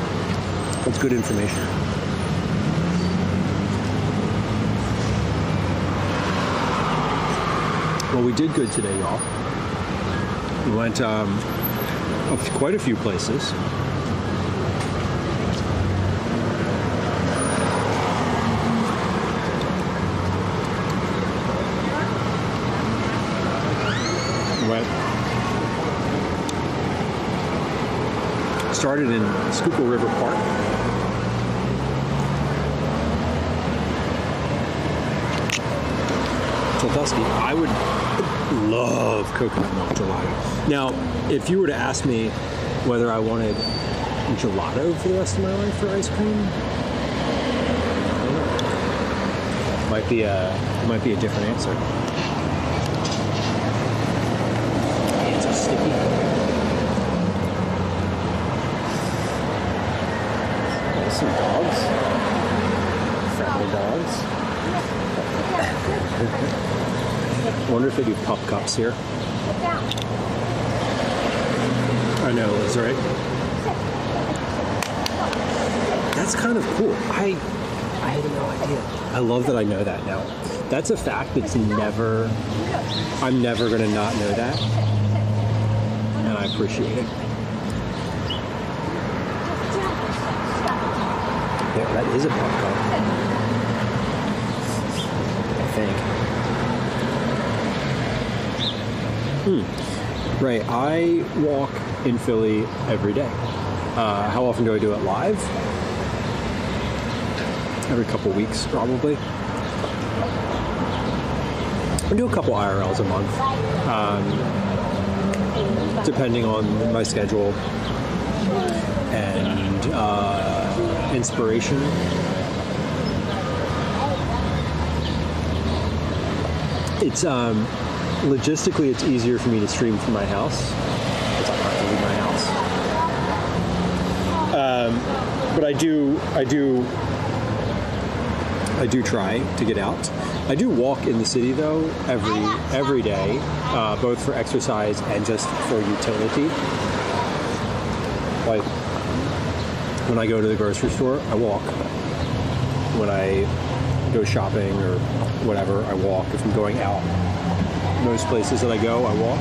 That's good information. Well, we did good today, y'all. We went quite a few places. Started in Schuylkill River Park. Till dusky. I would love coconut milk gelato. Now, if you were to ask me whether I wanted gelato for the rest of my life for ice cream, might be a different answer. It's a sticky. Some dogs. Friendly dogs. I wonder if they do pup cups here. I know, that's right. That's kind of cool. I had no idea. I love that I know that now. That's a fact that's I'm never going to not know that. And I appreciate it. Yeah, that is a park car. I think. Right, I walk in Philly every day. How often do I do it live? Every couple weeks, probably. I do a couple IRLs a month, depending on my schedule and inspiration. It's logistically, it's easier for me to stream from my house because I don't have to leave my house. But I do try to get out. I do walk in the city though every day, both for exercise and just for utility. Like when I go to the grocery store, I walk. When I go shopping or whatever, I walk. If I'm going out, most places that I go, I walk.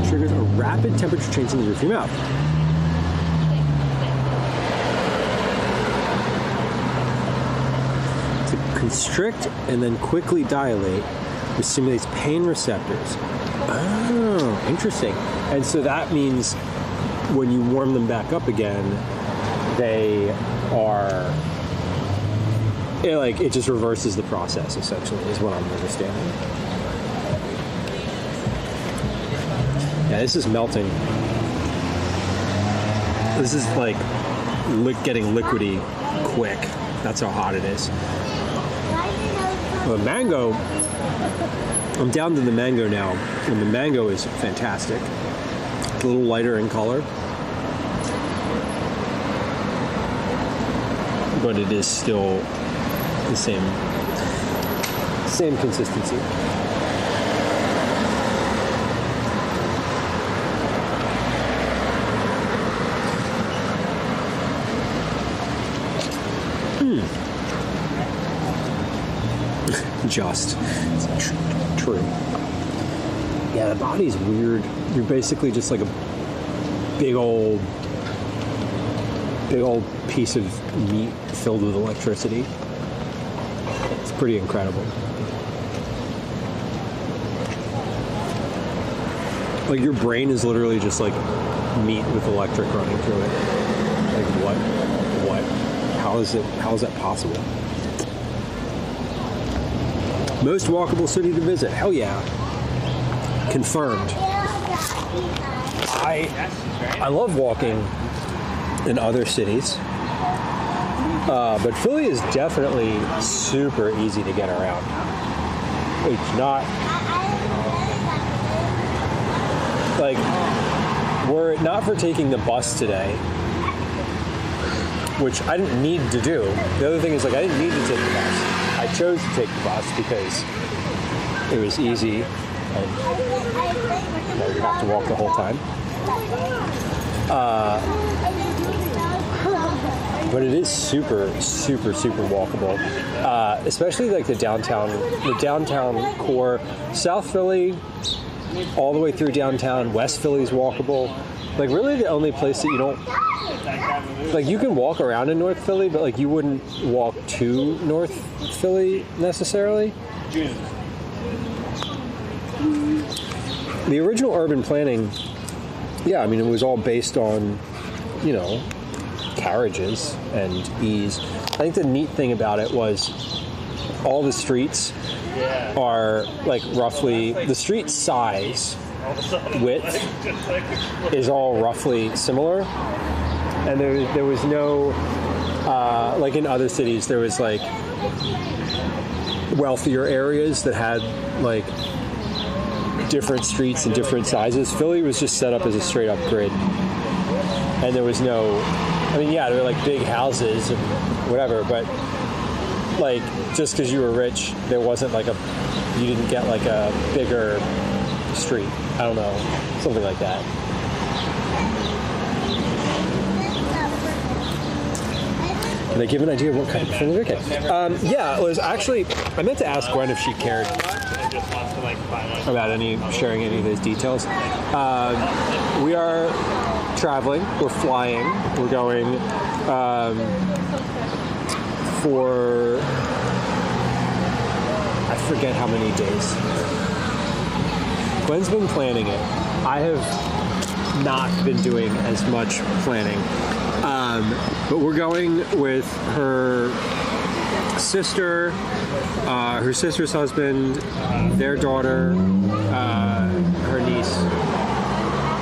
Triggers a rapid temperature change in the roof of your mouth. To constrict and then quickly dilate, which stimulates pain receptors. Oh, interesting. And so that means when you warm them back up again, they are, it just reverses the process, essentially, is what I'm understanding. Yeah, this is melting. This is like getting liquidy quick. That's how hot it is. Well, mango, I'm down to the mango now, and the mango is fantastic. It's a little lighter in color, but it is still the same consistency. Just. It's true. Yeah, the body's weird. You're basically just like a big old piece of meat filled with electricity. It's pretty incredible. Like your brain is literally just like meat with electric running through it. Like what? How is that possible? Most walkable city to visit. Hell yeah. Confirmed. I love walking in other cities. But Philly is definitely super easy to get around. It's not like, were it not for taking the bus today, which I didn't need to do. The other thing is, like, I didn't need to take the bus. I chose to take the bus because it was easy and you didn't have to walk the whole time. But it is super, super, super walkable. Especially like the downtown core. South Philly, all the way through downtown. West Philly is walkable. Like really the only place that you don't, like you can walk around in North Philly, but like you wouldn't walk to North Philly necessarily. The original urban planning, yeah, I mean, it was all based on, carriages and ease. I think the neat thing about it was all the streets are like roughly, the street size, width is all roughly similar. And there was no, like in other cities, there was like wealthier areas that had like different streets and different sizes. Philly was just set up as a straight up grid. And there was no, I mean, yeah, there were like big houses and whatever, but like just because you were rich, there wasn't like you didn't get like a bigger street. I don't know, something like that. Did I give an idea of what kind of thing? Okay. Yeah, it was actually, I meant to ask Gwen if she cared about sharing any of those details. We are traveling. We're flying. We're going for I forget how many days. Gwen's been planning it. I have not been doing as much planning. But we're going with her sister, her sister's husband, their daughter, her niece,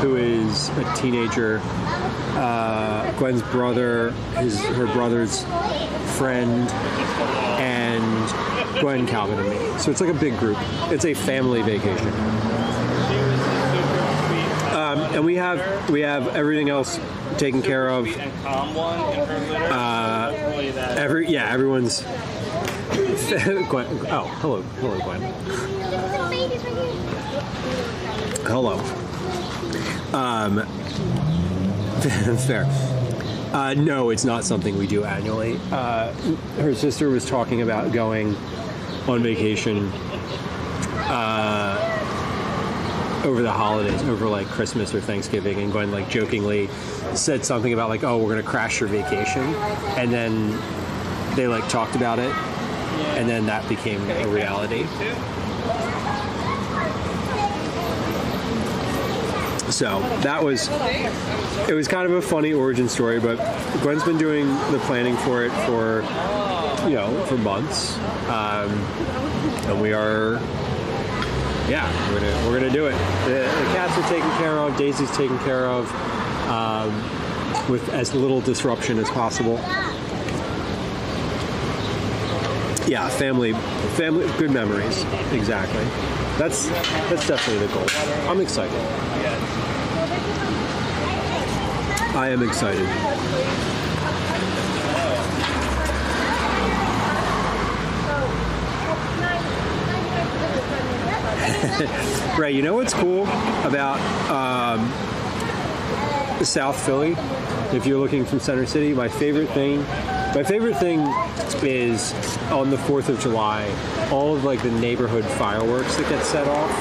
who is a teenager, Gwen's brother, her brother's friend, and Gwen, Calvin, and me. So it's like a big group. It's a family vacation. And we have everything else taken care of. Everyone's. Gwen. Oh, hello, Gwen. Hello. Fair. No, it's not something we do annually. Her sister was talking about going on vacation over the holidays, over like Christmas or Thanksgiving, and Gwen like jokingly said something about like, oh, we're gonna crash your vacation, and then they like talked about it, and then that became a reality. So it was kind of a funny origin story, but Gwen's been doing the planning for it for months, and we are. Yeah, we're gonna do it. The cats are taken care of. Daisy's taken care of with as little disruption as possible. Yeah, family, good memories. Exactly. That's definitely the goal. I'm excited. I am excited. Right, you know what's cool about South Philly? If you're looking from Center City, my favorite thing is on the 4th of July, all of like the neighborhood fireworks that get set off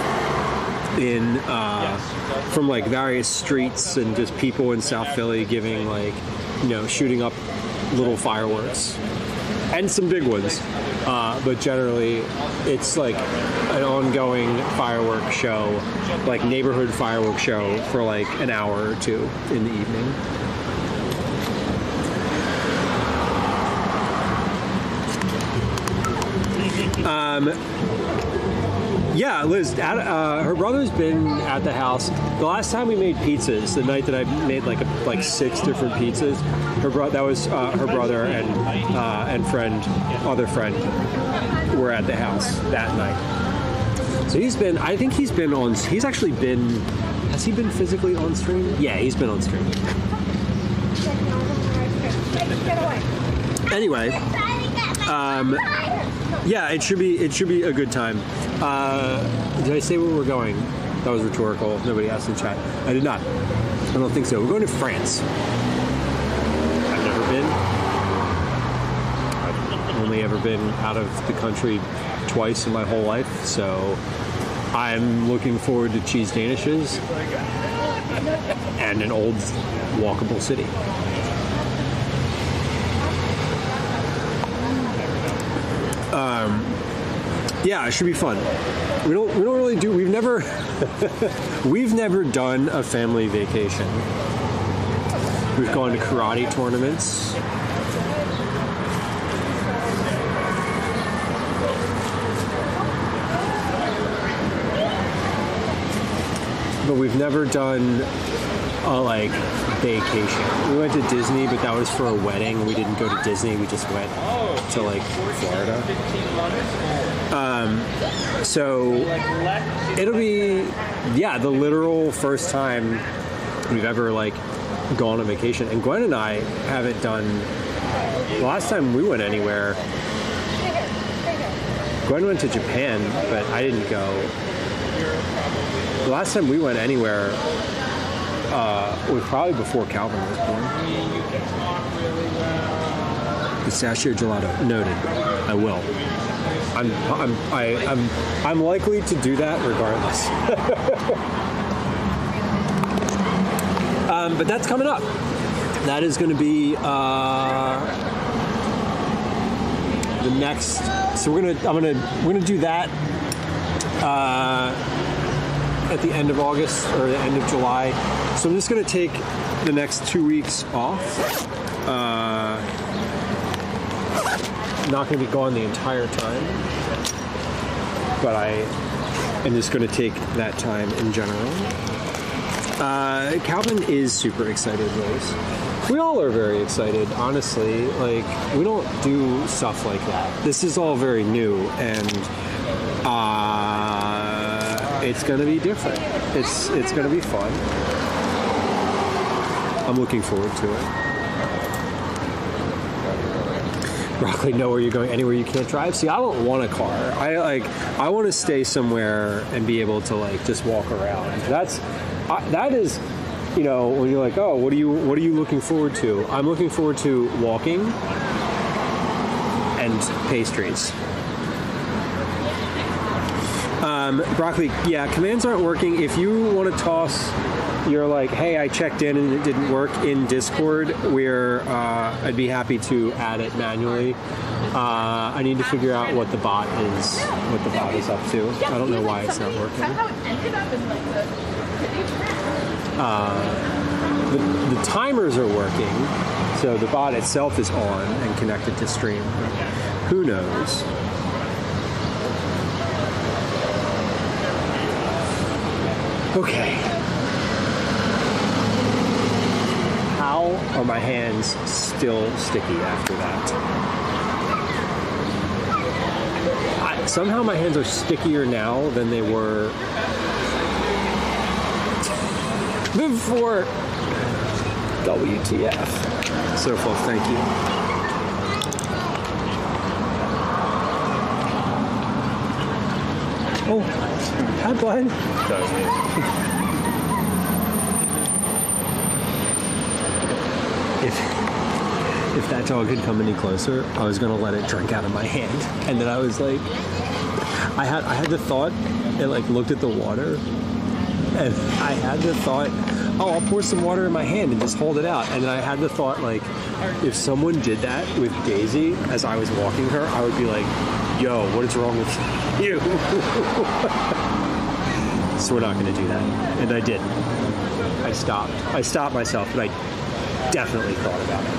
in from like various streets, and just people in South Philly giving like, shooting up little fireworks. And some big ones, but generally it's like an ongoing fireworks show, like neighborhood fireworks show for like an hour or two in the evening. Yeah, Liz, her brother's been at the house. The last time we made pizzas, the night that I made like 6 different pizzas, that was her brother and other friend were at the house that night. So has he been physically on stream? Yeah, he's been on stream. Anyway, yeah, it should be a good time. Did I say where we're going? That was rhetorical. Nobody asked in chat. I did not. I don't think so. We're going to France. I've never been. I've only ever been out of the country twice in my whole life, so I'm looking forward to cheese danishes and an old walkable city. Yeah, it should be fun. We don't really do. We've never done a family vacation. We've gone to karate tournaments. But we've never done a like vacation. We went to Disney, but that was for a wedding. We didn't go to Disney. We just went to like Florida. So it'll be, the literal first time we've ever like gone on vacation. And Gwen and I haven't done. The last time we went anywhere, Gwen went to Japan, but I didn't go. The last time we went anywhere was probably before Calvin was born. Pistachio gelato. Noted. I will. I'm likely to do that regardless. But that's coming up. That is going to be the next. So we're gonna do that at the end of August or the end of July. So I'm just going to take the next 2 weeks off. Not going to be gone the entire time, but I am just going to take that time in general. Calvin is super excited, Rose. We all are very excited, honestly. Like, we don't do stuff like that. This is all very new, and it's going to be different. It's going to be fun. I'm looking forward to it. Broccoli, know where you're going, anywhere you can't drive. See, I don't want a car. I want to stay somewhere and be able to like just walk around. That is, you know, when you're like, oh, what are you looking forward to? I'm looking forward to walking and pastries. Broccoli, yeah, commands aren't working. If you want to toss, you're like, hey, I checked in and it didn't work in Discord, where I'd be happy to add it manually. I need to figure out what the bot is up to. I don't know why it's not working. The timers are working, so the bot itself is on and connected to stream. Who knows? Okay. How are my hands still sticky after that? Somehow my hands are stickier now than they were before. WTF. So far, thank you. Oh, hi, bud. If that dog had come any closer, I was gonna let it drink out of my hand, and then I was like, I had the thought, and like looked at the water, and I had the thought, oh, I'll pour some water in my hand and just hold it out, and then I had the thought, like, if someone did that with Daisy as I was walking her, I would be like, yo, what is wrong with you? So we're not gonna do that, and I didn't. I stopped myself, but I definitely thought about it.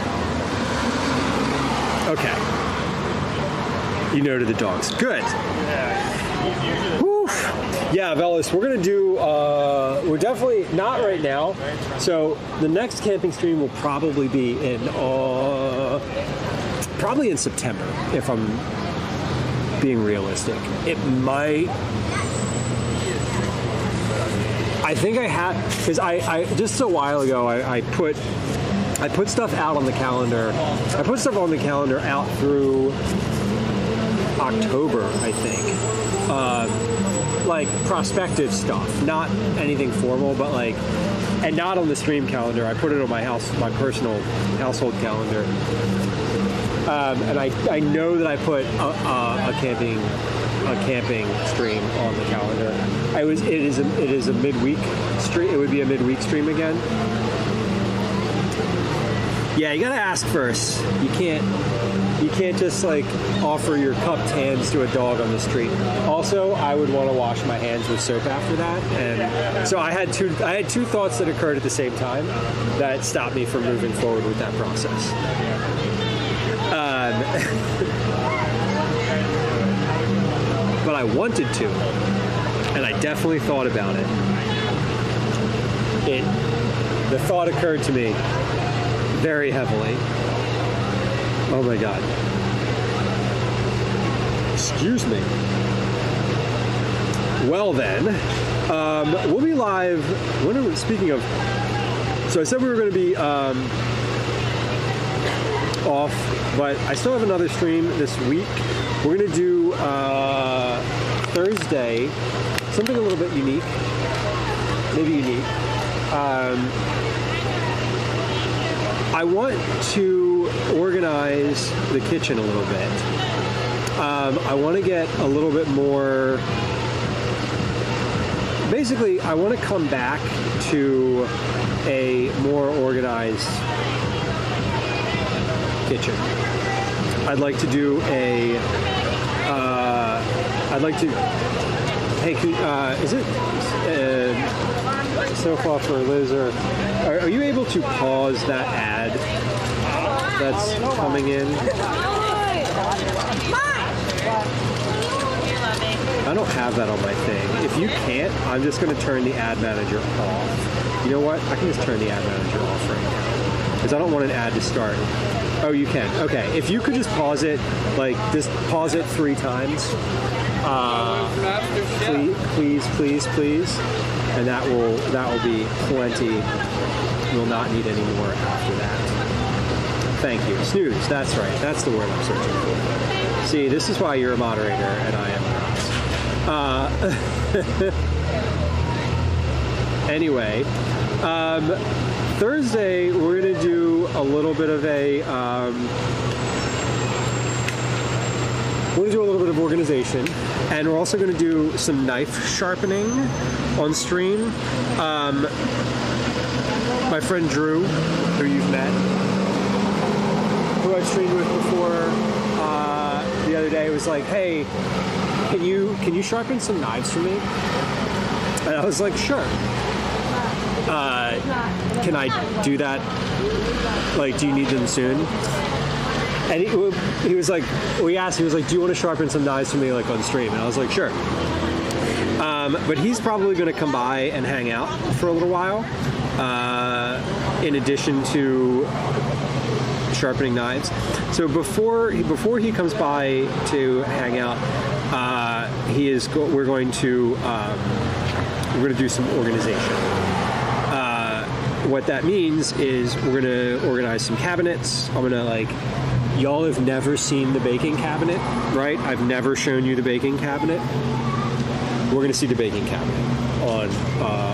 Okay. You know to the dogs. Good. Whew. Yeah, Velos, we're going to do, we're definitely, not right now. So the next camping stream will probably be probably in September, if I'm being realistic. It might, I think I had, because I just a while ago, I put stuff out on the calendar. I put stuff on the calendar out through October, I think. Like prospective stuff, not anything formal, but like, and not on the stream calendar. I put it on my personal household calendar. And I know that I put a camping stream on the calendar. It is a midweek stream. It would be a midweek stream again. Yeah, you gotta ask first. You can't just like offer your cupped hands to a dog on the street. Also, I would want to wash my hands with soap after that, and so I had two thoughts that occurred at the same time that stopped me from moving forward with that process. But I wanted to, and I definitely thought about it. The thought occurred to me very heavily. Oh my God. Excuse me. Well then, we'll be live. Speaking of, so I said we were going to be off, but I still have another stream this week. We're going to do Thursday, something a little bit unique, maybe unique. I want to organize the kitchen a little bit. I want to get a little bit more. Basically, I want to come back to a more organized kitchen. I'd like to do a. I'd like to. Hey, is it Snowfall for Liz? Or are you able to pause that ad that's coming in? I don't have that on my thing. If you can't, I'm just going to turn the ad manager off. You know what? I can just turn the ad manager off right now because I don't want an ad to start. Oh, you can. Okay. If you could just pause it, like just pause it 3 times. Please, and that will be plenty. We'll not need any more after that. Thank you. Snooze. That's right. That's the word I'm searching for. See, this is why you're a moderator and I am not. Anyway, Thursday we're gonna do a little bit of a. We're going to do a little bit of organization, and we're also going to do some knife sharpening on stream. My friend Drew, who you've met, who I've streamed with before, the other day was like, "Hey, can you sharpen some knives for me?" And I was like, "Sure." Can I do that? Like, do you need them soon? And he was like, we asked, he was like, do you want to sharpen some knives for me, like, on stream? And I was like, sure. But he's probably going to come by and hang out for a little while, in addition to sharpening knives. So before he comes by to hang out, we're going to do some organization. What that means is we're going to organize some cabinets. I'm going to y'all have never seen the baking cabinet, right? I've never shown you the baking cabinet. We're going to see the baking cabinet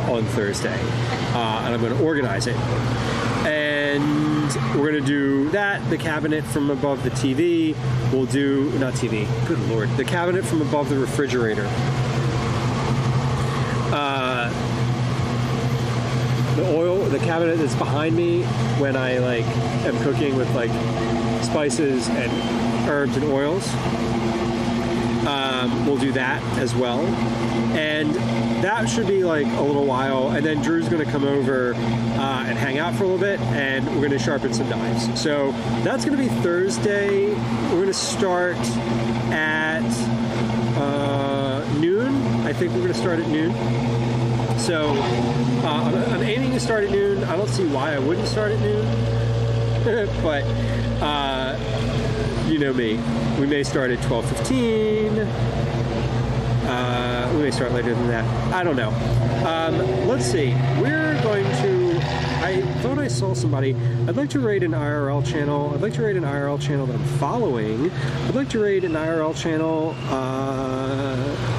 on Thursday, and I'm going to organize it. And we're going to do that. The cabinet from above the TV. We'll do not TV. Good Lord, the cabinet from above the refrigerator. The cabinet that's behind me when I am cooking with spices and herbs and oils. We'll do that as well, and that should be a little while. And then Drew's going to come over and hang out for a little bit, and we're going to sharpen some knives. So that's going to be Thursday. We're going to start at noon. I think we're going to start at noon. So I'm aiming to start at noon. I don't see why I wouldn't start at noon, but you know me. We may start at 12:15. We may start later than that. I don't know. Let's see. We're going to. I thought I saw somebody. I'd like to raid an IRL channel. I'd like to raid an IRL channel that I'm following. I'd like to raid an IRL channel.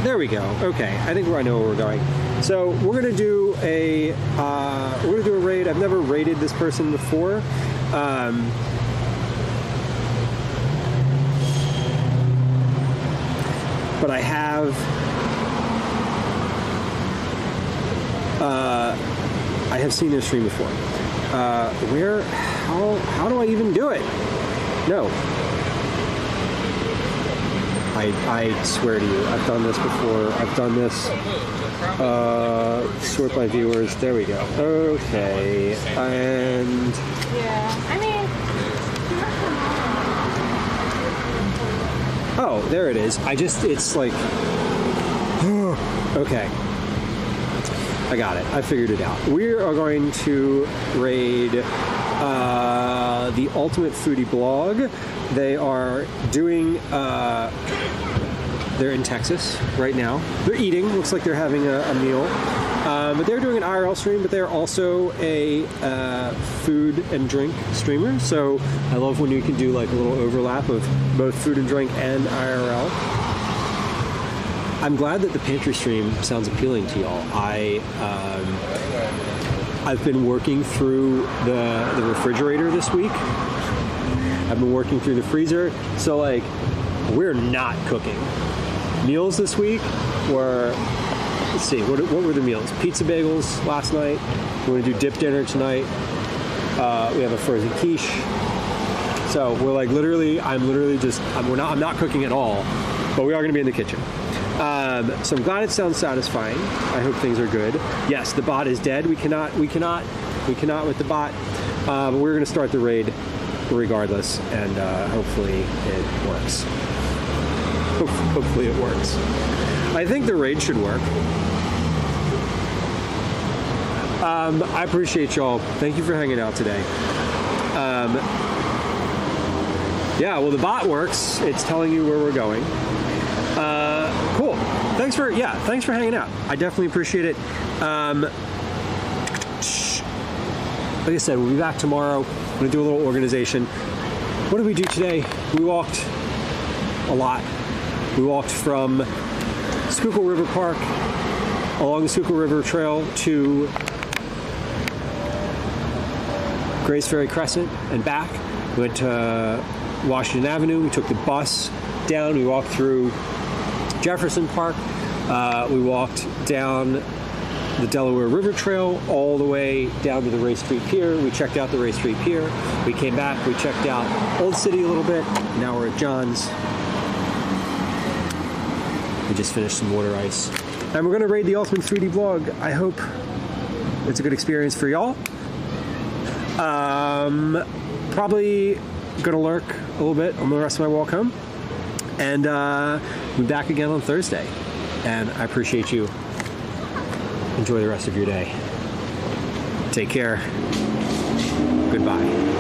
There we go. Okay, I think I know where we're going. So we're gonna do a raid. I've never raided this person before. But I have. I have seen this stream before. How do I even do it? No. I swear to you, I've done this before. I've done this. Sort by viewers. There we go. Okay. And. Yeah, I mean. Oh, there it is. It's okay. I got it. I figured it out. We are going to raid the Ultimate Foodie blog. They are doing. They're in Texas right now. They're eating. Looks like they're having a meal. But they're doing an IRL stream, but they're also a food and drink streamer. So I love when you can do a little overlap of both food and drink and IRL. I'm glad that the pantry stream sounds appealing to y'all. I've been working through the refrigerator this week. I've been working through the freezer. So like, we're not cooking. Meals this week were, let's see, what were the meals? Pizza bagels last night. We're gonna do dip dinner tonight. We have a frozen quiche. So we're like I'm not cooking at all, but we are gonna be in the kitchen. So I'm glad it sounds satisfying. I hope things are good. Yes, the bot is dead. We cannot with the bot. But we're gonna start the raid regardless, and hopefully it works. Hopefully it works. I think the raid should work. I appreciate y'all. Thank you for hanging out today. Yeah, well, the bot works. It's telling you where we're going. Cool. Thanks for hanging out. I definitely appreciate it. Like I said, we'll be back tomorrow. I'm gonna do a little organization. What did we do today? We walked a lot. We walked from Schuylkill River Park along the Schuylkill River Trail to Grace Ferry Crescent and back. We went to Washington Avenue. We took the bus down. We walked through Jefferson Park. We walked down the Delaware River Trail all the way down to the Ray Street Pier. We checked out the Ray Street Pier. We came back. We checked out Old City a little bit. Now we're at John's. We just finished some water ice. And we're going to raid the Ultimate 3D Vlog. I hope it's a good experience for y'all. Probably going to lurk a little bit on the rest of my walk home. And we'll be back again on Thursday. And I appreciate you. Enjoy the rest of your day. Take care. Goodbye.